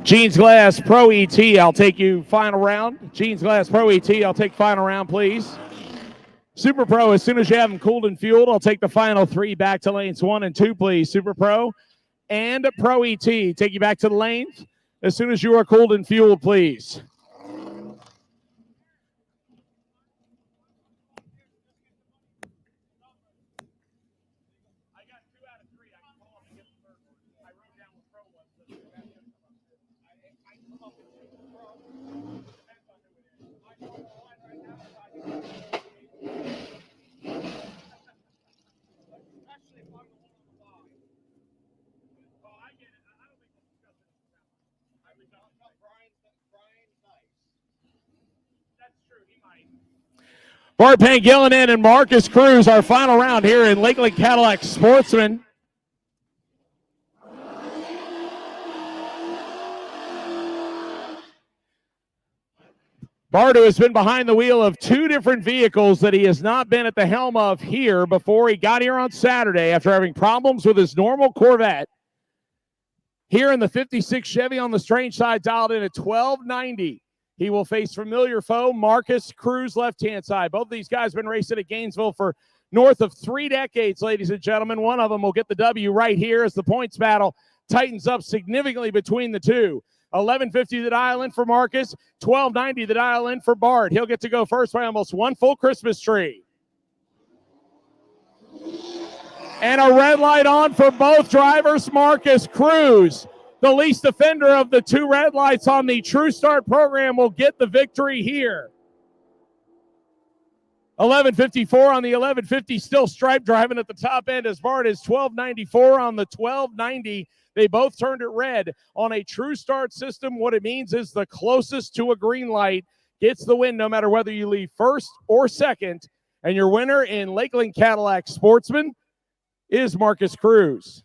Jeans Glass Pro ET, I'll take you final round. Jeans Glass Pro ET, I'll take final round, please. Super Pro, as soon as you have them cooled and fueled, I'll take the final 3 back to lanes 1 and 2, please. Super Pro and Pro ET, take you back to the lanes as soon as you are cooled and fueled, please. Bart Pangilinan and Marcus Cruz, our final round here in Lakeland Cadillac Sportsman. Bart, who has been behind the wheel of 2 different vehicles that he has not been at the helm of here before he got here on Saturday after having problems with his normal Corvette. Here in the 56 Chevy on the strange side, dialed in at 1290. He will face familiar foe Marcus Cruz, left-hand side. Both of these guys have been racing at Gainesville for north of 3 decades, ladies and gentlemen. One of them will get the W right here as the points battle tightens up significantly between the two. 1150 the dial in for Marcus, 1290 the dial in for Bart. He'll get to go first by almost 1 full Christmas tree. And a red light on for both drivers. Marcus Cruz, the least offender of the 2 red lights on the True Start program, will get the victory here. 1154 on the 1150, still stripe driving at the top end as Bart is 1294 on the 1290. They both turned it red on a True Start system. What it means is the closest to a green light gets the win no matter whether you leave first or second. And your winner in Lakeland Cadillac Sportsman is Marcus Cruz.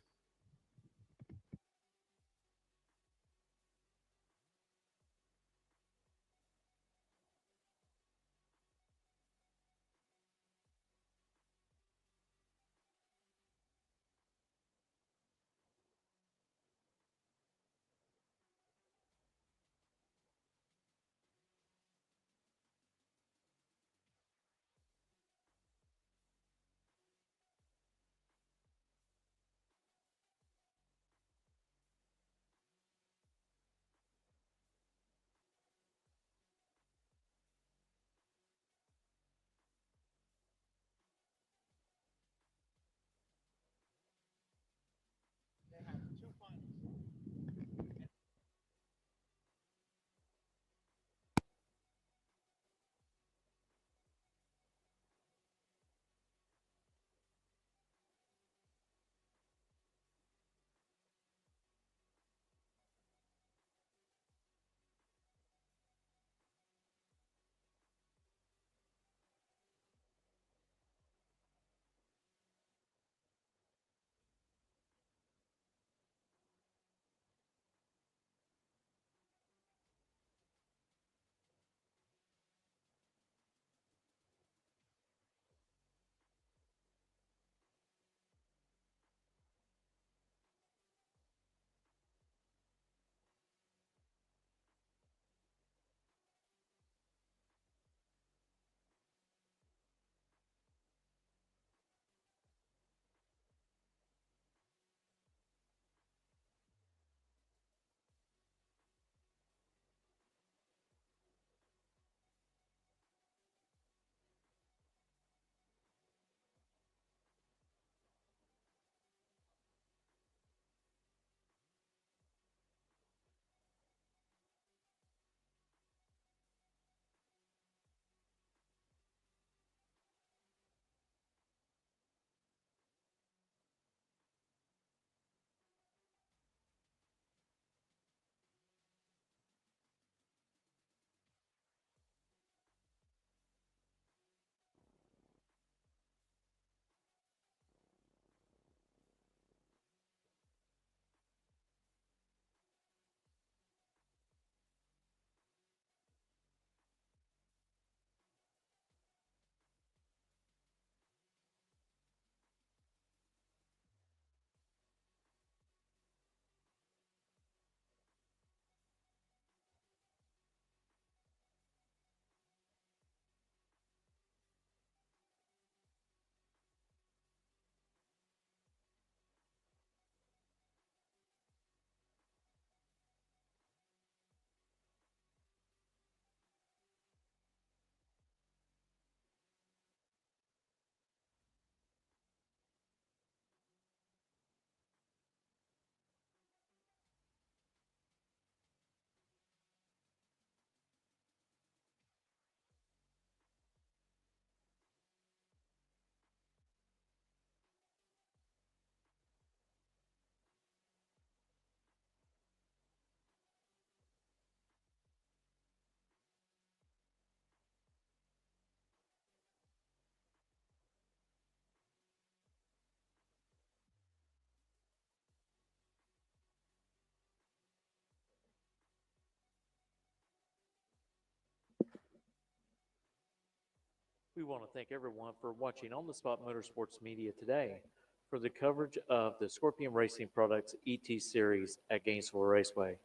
We want to thank everyone for watching On the Spot Motorsports Media today for the coverage of the Scrpion Racing Products ET Series at Gainesville Raceway.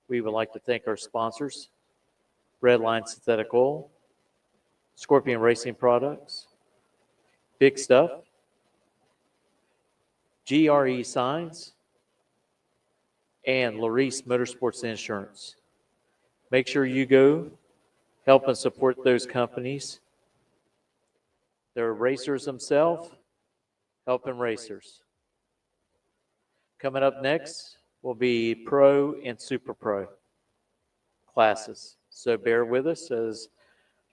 We would like to thank our sponsors, Redline Synthetic Oil, Scrpion Racing Products, Big Stuff, GRE Signs, and Larice Motorsports Insurance. Make sure you go help and support those companies. They're racers themselves, helping racers. Coming up next will be Pro and Super Pro classes. So bear with us as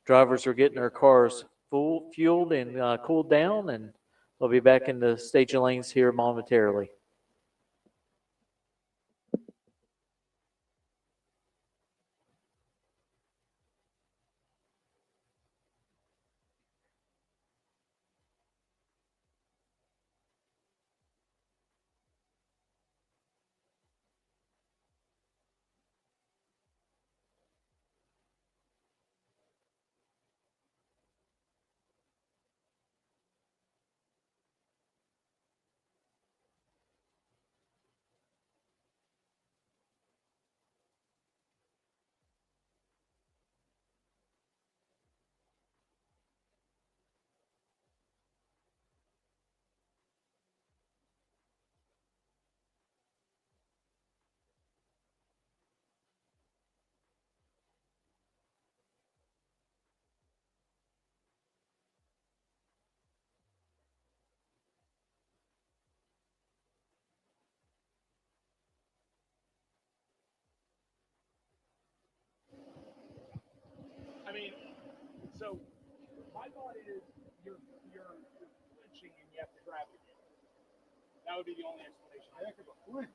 drivers are getting their cars fueled and cooled down, and they'll be back in the staging lanes here momentarily. I mean, so my thought is you're flinching and you have to grab it. That would be the only explanation. I think of a flinch.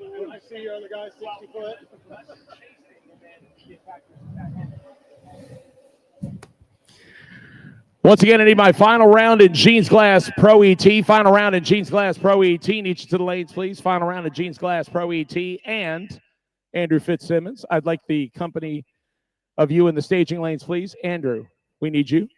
And I see you're the guy 60 foot. Chasing and then the attackers attack. Once again, I need my final round in Jeans Glass Pro ET. Final round in Jeans Glass Pro ET. Need you to the lanes, please. Final round in Jeans Glass Pro ET. And Andrew Fitzsimmons, I'd like the company of you in the staging lanes, please. Andrew, we need you.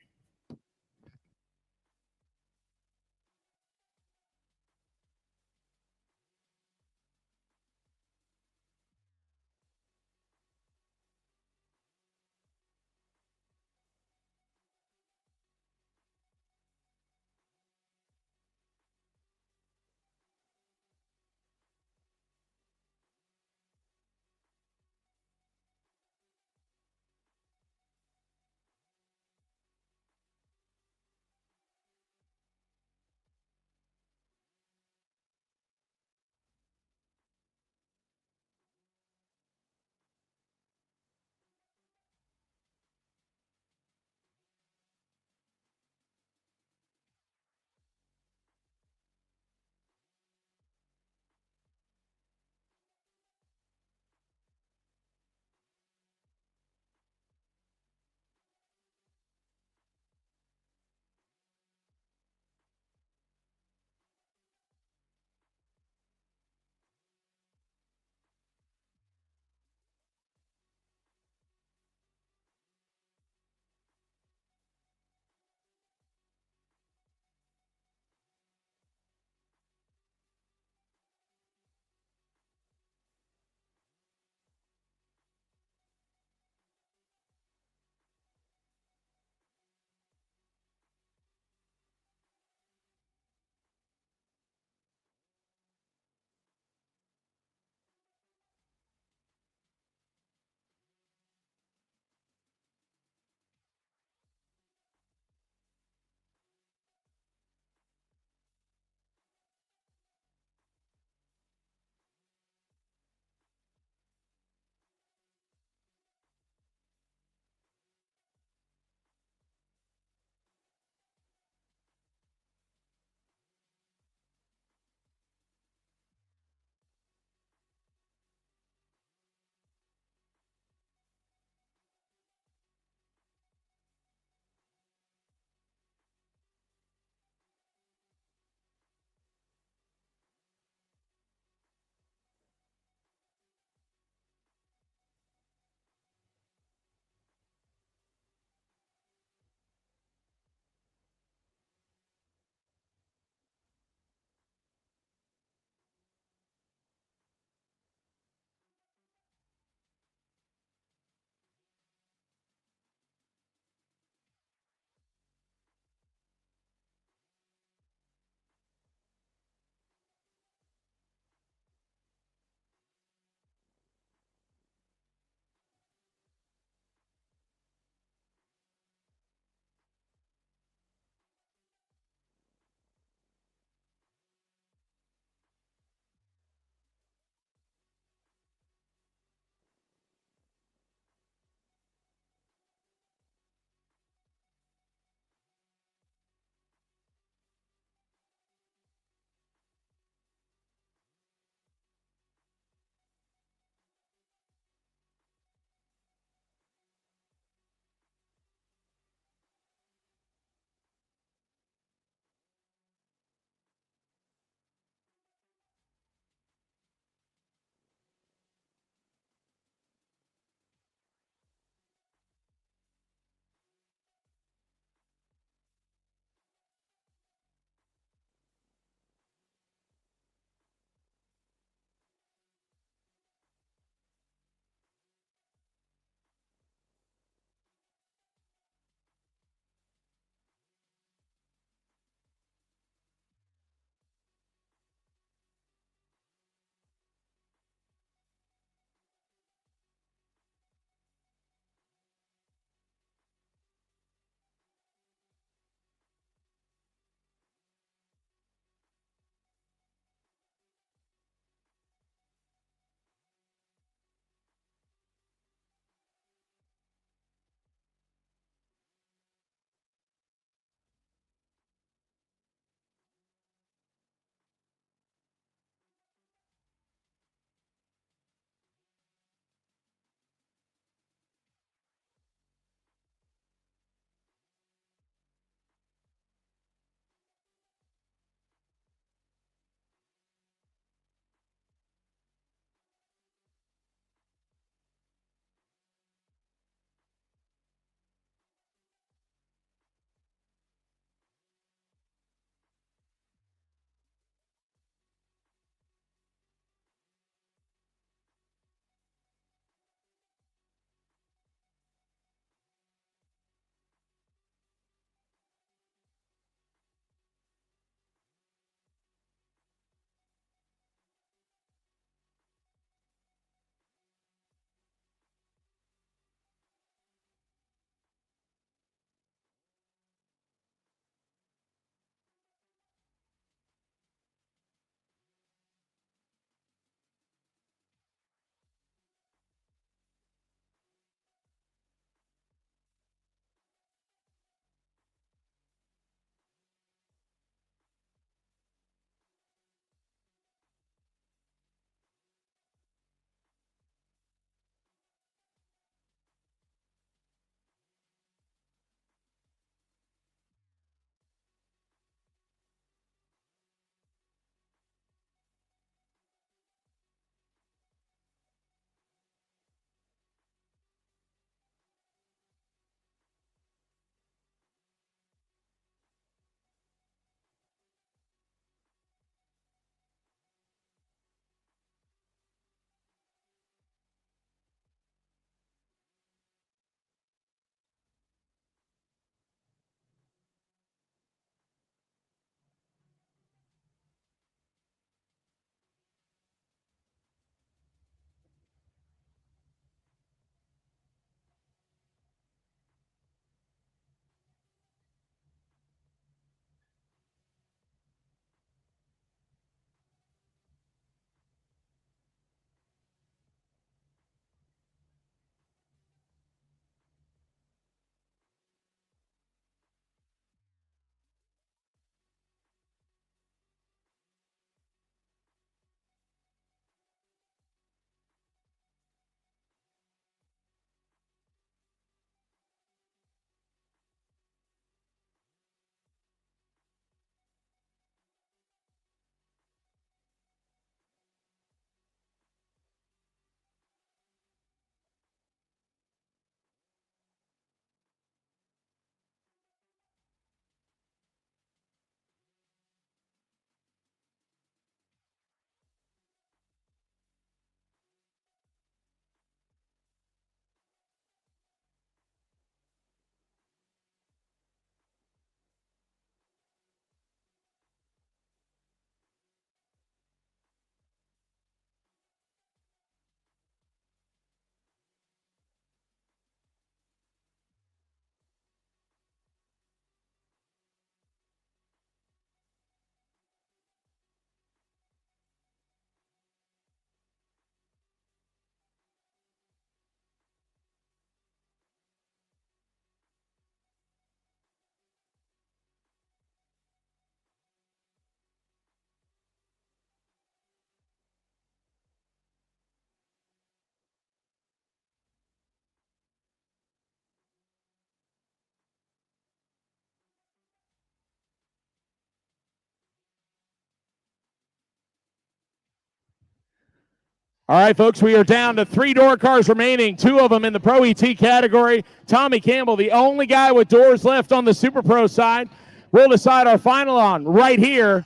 All right, folks, we are down to 3 door cars remaining, 2 of them in the Pro ET category. Tommy Campbell, the only guy with doors left on the Super Pro side. We'll decide our final on right here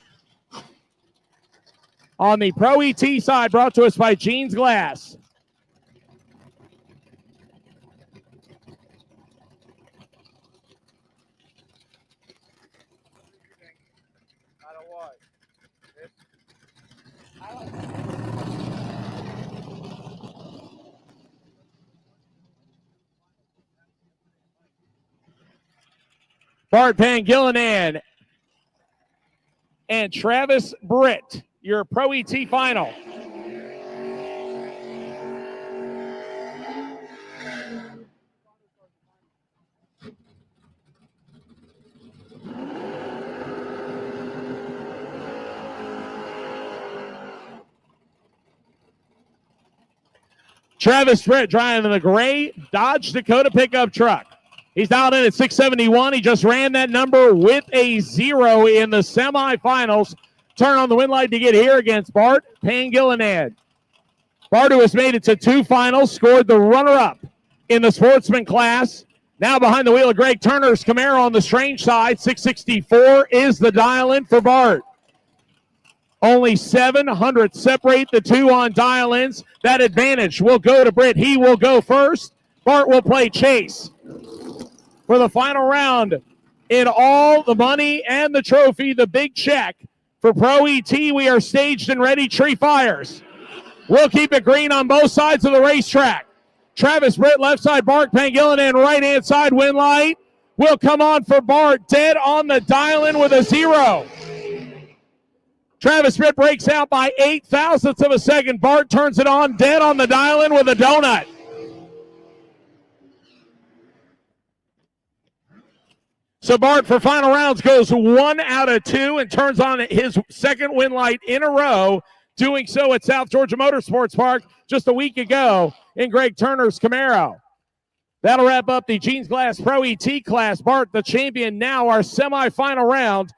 on the Pro ET side, brought to us by Jeans Glass. Bart Pangilinan and Travis Britt, your Pro ET final. Travis Britt driving the gray Dodge Dakota pickup truck. He's dialed in at 671. He just ran that number with a 0 in the semifinals. Turn on the win light to get here against Bart Pangilinan. Bart, who has made it to 2 finals, scored the runner-up in the sportsman class. Now behind the wheel of Greg Turner's Camaro on the strange side. 664 is the dial-in for Bart. Only 700 separate the 2 on dial-ins. That advantage will go to Britt. He will go first. Bart will play chase. For the final round, in all the money and the trophy, the big check for Pro ET, we are staged and ready. Tree fires. We'll keep it green on both sides of the racetrack. Travis Britt, left side, Bart Pangilinan, right-hand side, win light. Will come on for Bart, dead on the dial-in with a 0. Travis Britt breaks out by 8 thousandths of a second. Bart turns it on, dead on the dial-in with a donut. So Bart, for final rounds, goes 1 out of 2 and turns on his second win light in a row, doing so at South Georgia Motorsports Park just a week ago in Greg Turner's Camaro. That'll wrap up the Jeans Glass Pro ET class. Bart, the champion, now our semifinal round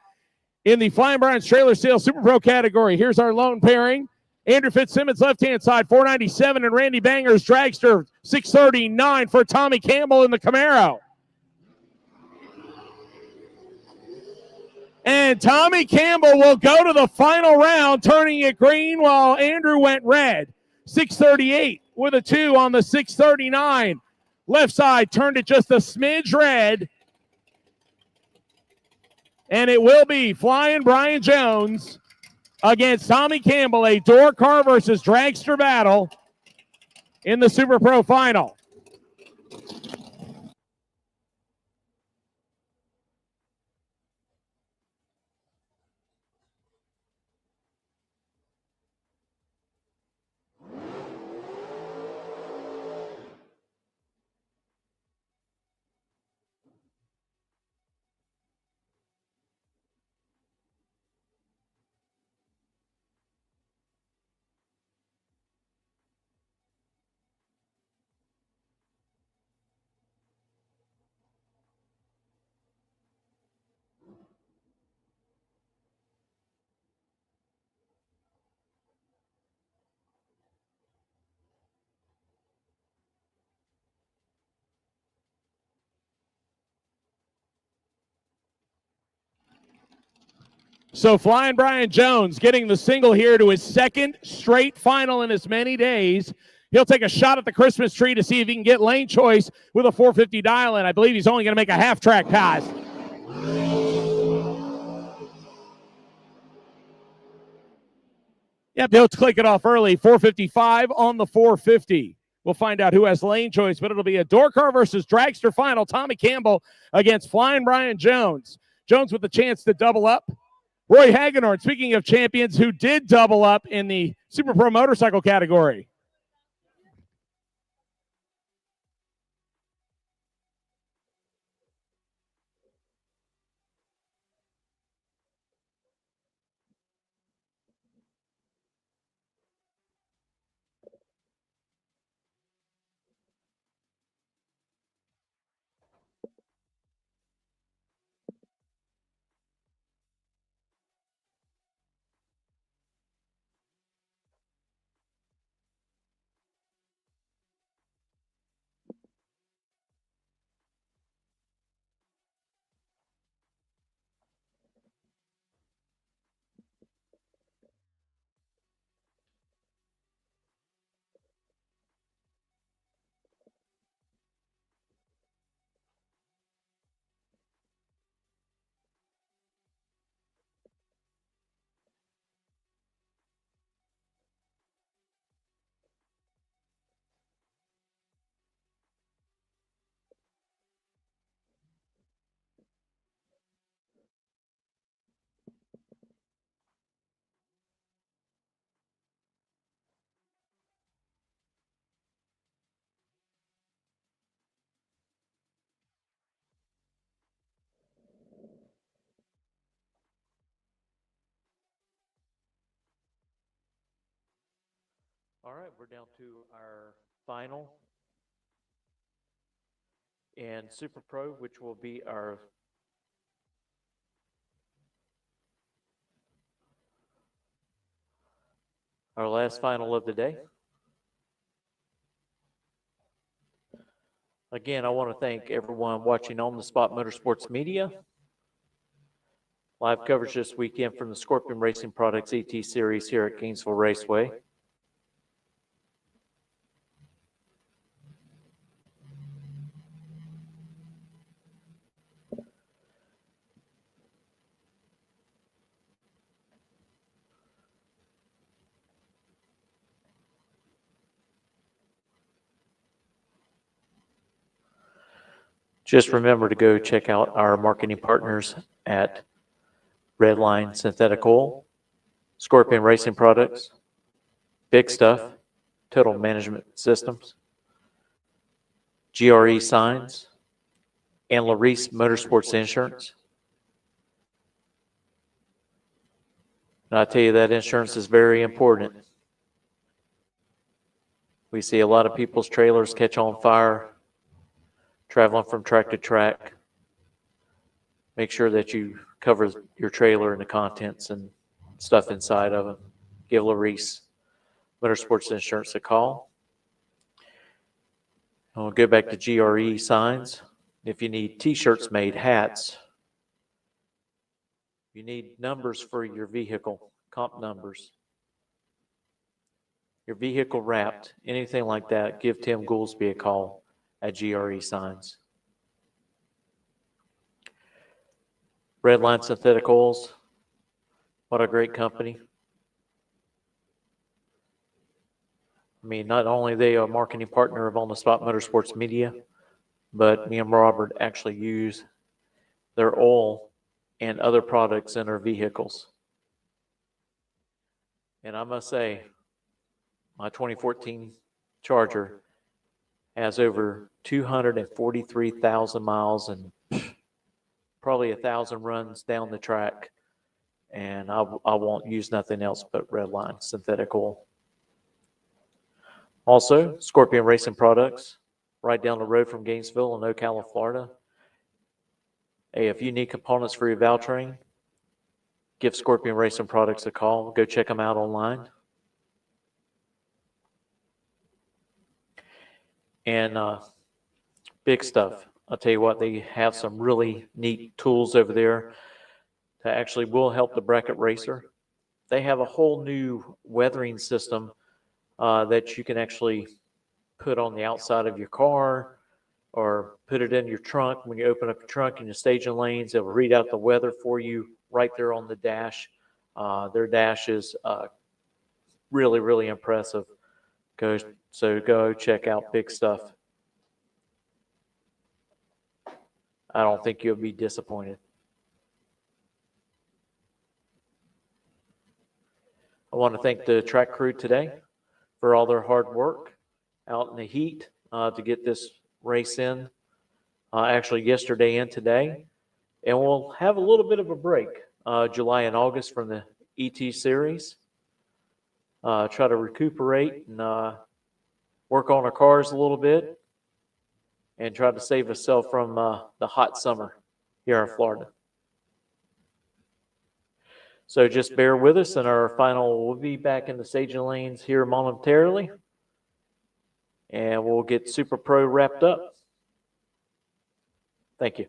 in the Flying Brian's Trailer Sales Super Pro category. Here's our lone pairing. Andrew Fitzsimmons, left-hand side, 497, and Randy Banger's Dragster, 639 for Tommy Campbell in the Camaro. And Tommy Campbell will go to the final round, turning it green while Andrew went red. 638 with a 2 on the 639. Left side turned it just a smidge red. And it will be Flying Brian Jones against Tommy Campbell, a door car versus dragster battle in the Super Pro final. So Flying Brian Jones getting the single here to his second straight final in as many days. He'll take a shot at the Christmas tree to see if he can get lane choice with a 450 dial-in. I believe he's only going to make a half-track pass. Yep, they'll click it off early. 455 on the 450. We'll find out who has lane choice, but it'll be a door car versus dragster final. Tommy Campbell against Flying Brian Jones. Jones with the chance to double up. Roy Hagedorn, speaking of champions who did double up in the Super Pro motorcycle category. All right, we're down to our final and Super Pro, which will be our last final of the day. Again, I want to thank everyone watching on the Spot Motorsports Media. Live coverage this weekend from the Scrpion Racing Products ET Series here at Gainesville Raceway. Just remember to go check out our marketing partners at Redline Synthetic Oil, Scrpion Racing Products, Big Stuff, Total Management Systems, GRE Signs, and Larice Motorsports Insurance. And I tell you, that insurance is very important. We see a lot of people's trailers catch on fire, traveling from track to track. Make sure that you cover your trailer and the contents and stuff inside of it. Give Larice Motorsports Insurance a call. And we'll go back to GRE Signs. If you need t-shirts made, hats, you need numbers for your vehicle, comp numbers, your vehicle wrapped, anything like that, give Tim Goolsby a call at GRE Signs. Redline Synthetic Oils, what a great company. I mean, not only are they a marketing partner of On the Spot Motorsports Media, but me and Robert actually use their oil and other products in our vehicles. And I must say, my 2014 Charger has over 243,000 miles and probably 1,000 runs down the track. And I won't use nothing else but Redline Synthetic Oil. Also, Scrpion Racing Products, right down the road from Gainesville in Ocala, Florida. Hey, if you need components for your valve, give Scrpion Racing Products a call. Go check them out online. And Big Stuff. I'll tell you what, they have some really neat tools over there that actually will help the bracket racer. They have a whole new weathering system that you can actually put on the outside of your car or put it in your trunk. When you open up your trunk in your staging lanes, it will read out the weather for you right there on the dash. Their dash is really, really impressive. So go check out Big Stuff. I don't think you'll be disappointed. I want to thank the track crew today for all their hard work out in the heat to get this race in, actually yesterday and today. And we'll have a little bit of a break, July and August from the ET Series. Try to recuperate and work on our cars a little bit and try to save ourselves from the hot summer here in Florida. So just bear with us, and our final, we'll be back in the staging lanes here momentarily, and we'll get Super Pro wrapped up. Thank you.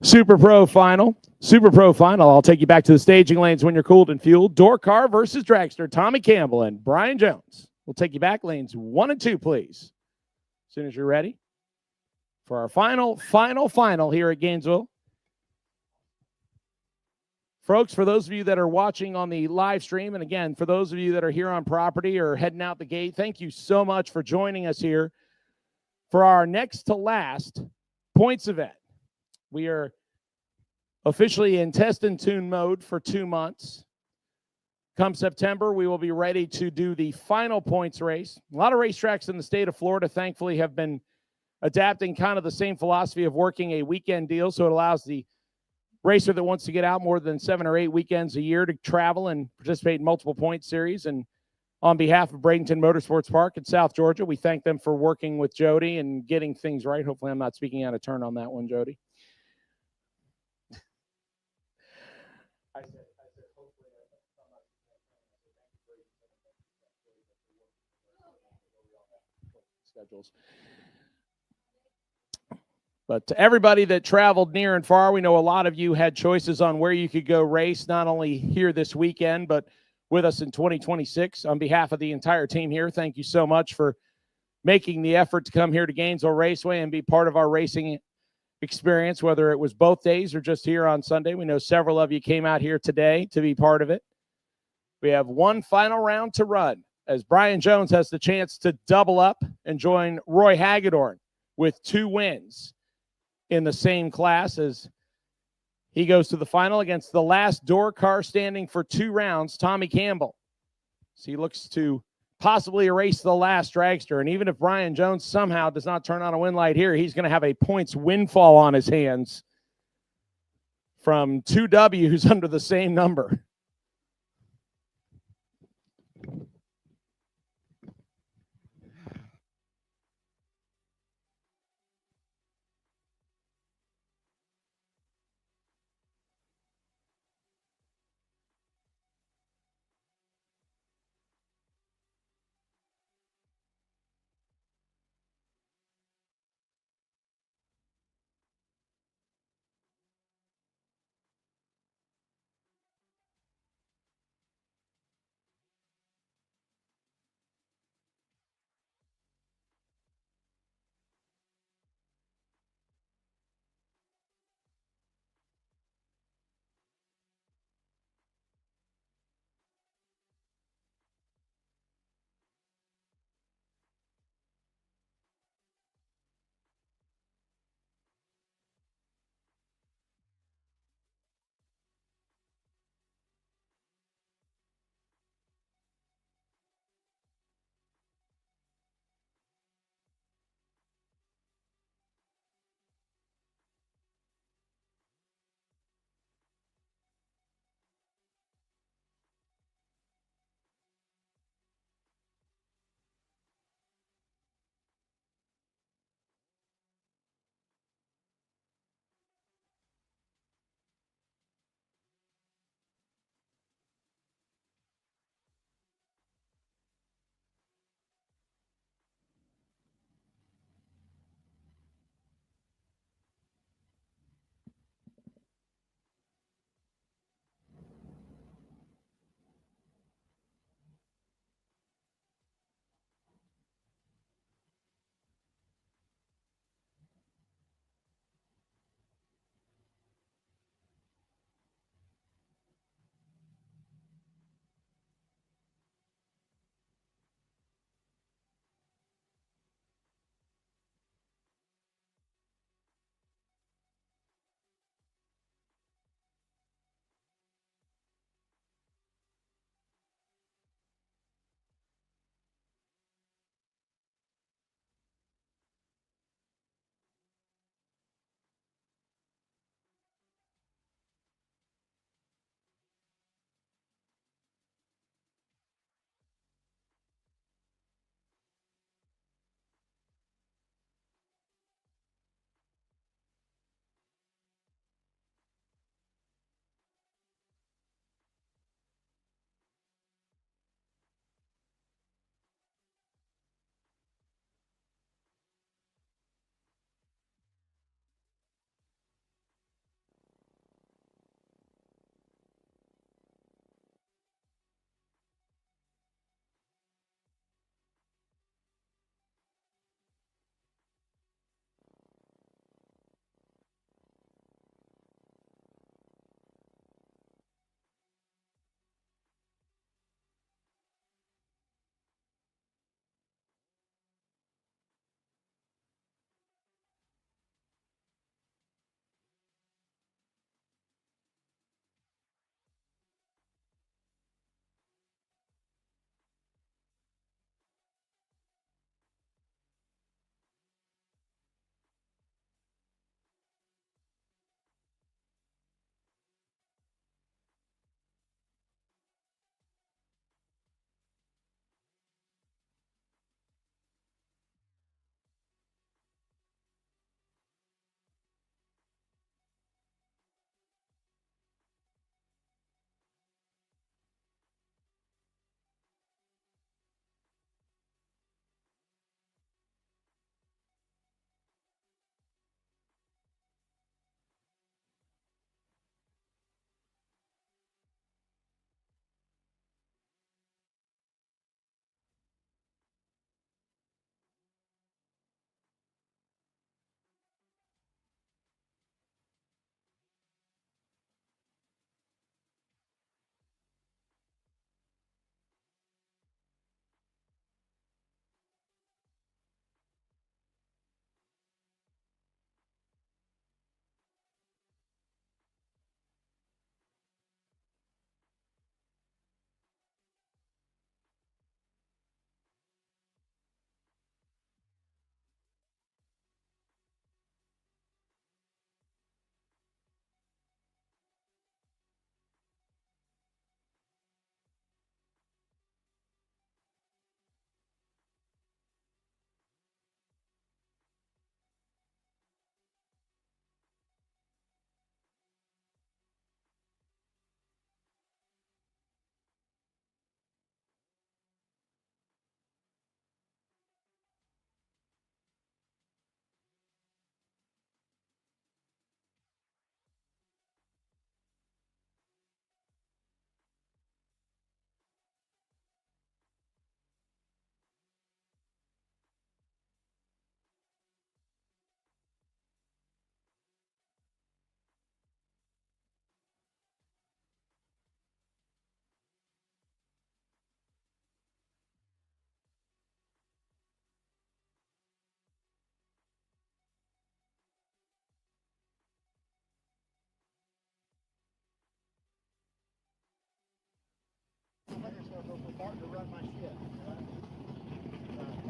Super Pro Final. Super Pro Final. I'll take you back to the staging lanes when you're cooled and fueled. Door car versus dragster. Tommy Campbell and Brian Jones. We'll take you back lanes 1 and 2, please. As soon as you're ready for our final here at Gainesville. Folks, for those of you that are watching on the live stream, and again, for those of you that are here on property or heading out the gate, thank you so much for joining us here for our next to last points event. We are officially in test and tune mode for 2 months. Come September, we will be ready to do the final points race. A lot of racetracks in the state of Florida, thankfully, have been adapting kind of the same philosophy of working a weekend deal, so it allows the racer that wants to get out more than 7 or 8 weekends a year to travel and participate in multiple point series. And on behalf of Bradenton Motorsports Park in South Georgia, we thank them for working with Jody and getting things right. Hopefully I'm not speaking out of turn on that one, Jody. I said hopefully I'm not schedules. But to everybody that traveled near and far, we know a lot of you had choices on where you could go race, not only here this weekend, but with us in 2026. On behalf of the entire team here, thank you so much for making the effort to come here to Gainesville Raceway and be part of our racing experience, whether it was both days or just here on Sunday. We know several of you came out here today to be part of it. We have one final round to run as Brian Jones has the chance to double up and join Roy Hagedorn with 2 wins in the same class as he goes to the final against the last door car standing for 2 rounds, Tommy Campbell. So he looks to possibly erase the last dragster. And even if Brian Jones somehow does not turn on a win light here, he's going to have a points windfall on his hands from 2 W's under the same number.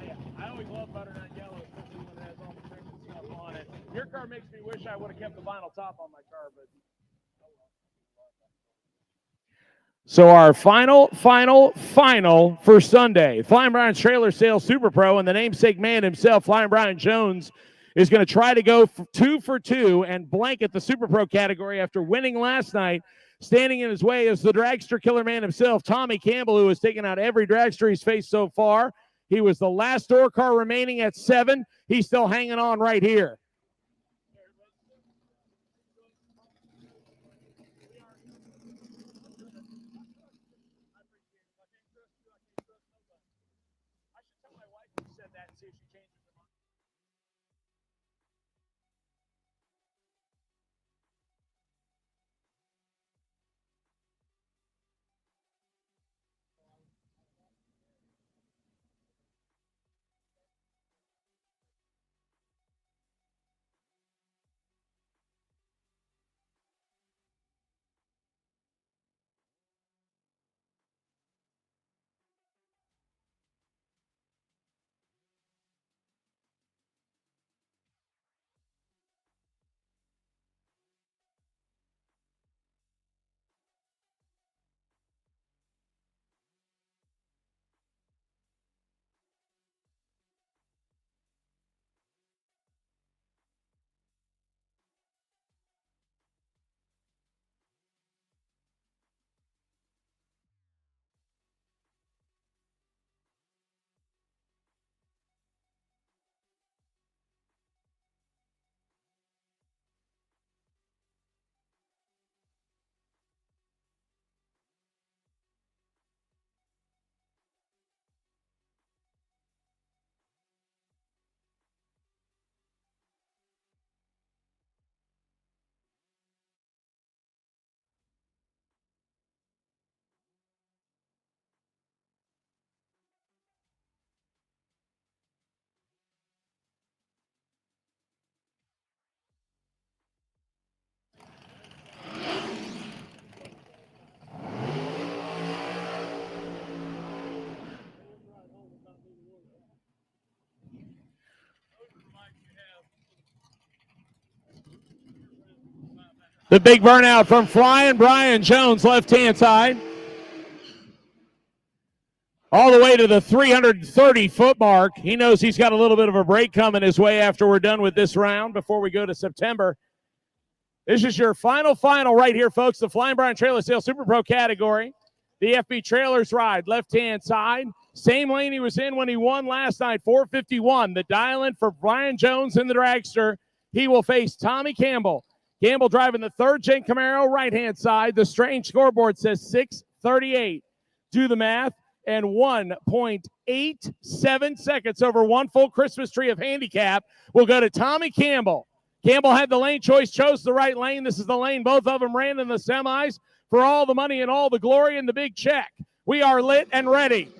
Hey, I always love butternut yellow, especially when it has all the trim and stuff on it. Your car makes me wish I would have kept the vinyl top on my car, but. So our final for Sunday, Flying Brian's Trailer Sales Super Pro, and the namesake man himself, Flying Brian Jones, is going to try to go 2 for 2 and blanket the Super Pro category after winning last night. Standing in his way is the dragster killer man himself, Tommy Campbell, who has taken out every dragster he's faced so far. He was the last door car remaining at 7. He's still hanging on right here. The big burnout from Flying Brian Jones, left-hand side. All the way to the 330-foot mark. He knows he's got a little bit of a break coming his way after we're done with this round before we go to September. This is your final right here, folks. The Flying Brian Trailer Sales Super Pro category. The FB Trailers ride, left-hand side. Same lane he was in when he won last night, 451. The dial-in for Brian Jones in the dragster. He will face Tommy Campbell. Campbell driving the third-gen Camaro, right-hand side. The strange scoreboard says 6:38. Do the math, and 1.87 seconds over one full Christmas tree of handicap will go to Tommy Campbell. Campbell had the lane choice, chose the right lane. This is the lane both of them ran in the semis for all the money and all the glory and the big check. We are lit and ready.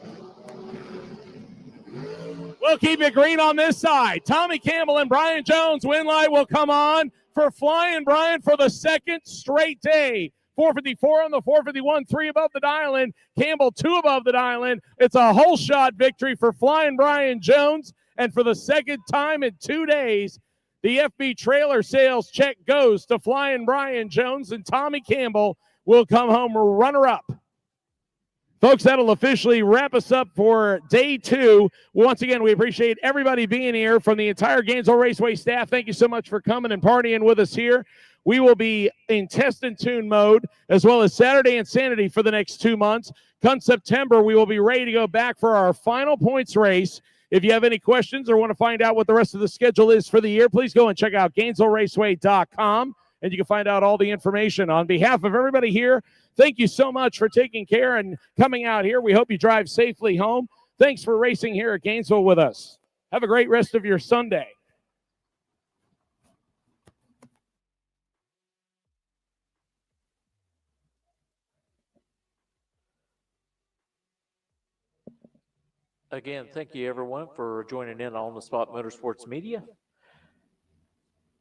We'll keep it green on this side. Tommy Campbell and Brian Jones. Win light will come on for Flying Brian for the second straight day. 454 on the 451, 3 above the dial-in. Campbell 2 above the dial-in. It's a whole shot victory for Flying Brian Jones. And for the second time in 2 days, the FB Trailer Sales check goes to Flying Brian Jones, and Tommy Campbell will come home runner-up. Folks, that'll officially wrap us up for day 2. Once again, we appreciate everybody being here from the entire Gainesville Raceway staff. Thank you so much for coming and partying with us here. We will be in test and tune mode as well as Saturday Insanity for the next 2 months. Come September, we will be ready to go back for our final points race. If you have any questions or want to find out what the rest of the schedule is for the year, please go and check out GainesvilleRaceway.com, and you can find out all the information. On behalf of everybody here, thank you so much for taking care and coming out here. We hope you drive safely home. Thanks for racing here at Gainesville with us. Have a great rest of your Sunday. Again, thank you everyone for joining in on the Spot Motorsports Media.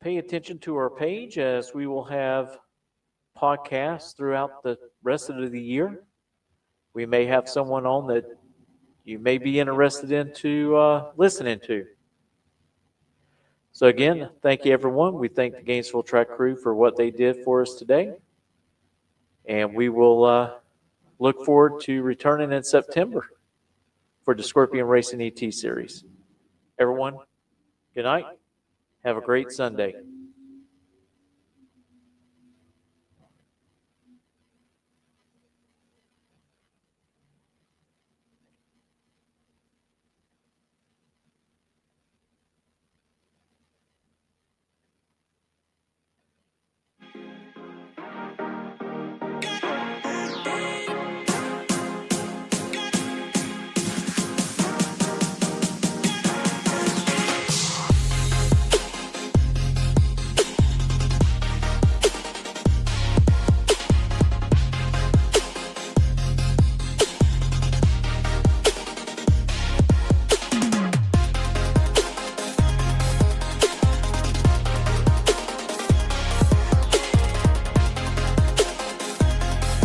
Pay attention to our page as we will have podcasts throughout the rest of the year. we may have someone on that you may be interested in listening to. So again, thank you everyone. We thank the Gainesville track crew for what they did for us today. And we will look forward to returning in September for the Scrpion Racing ET Series. Everyone, good night. Have a great Sunday.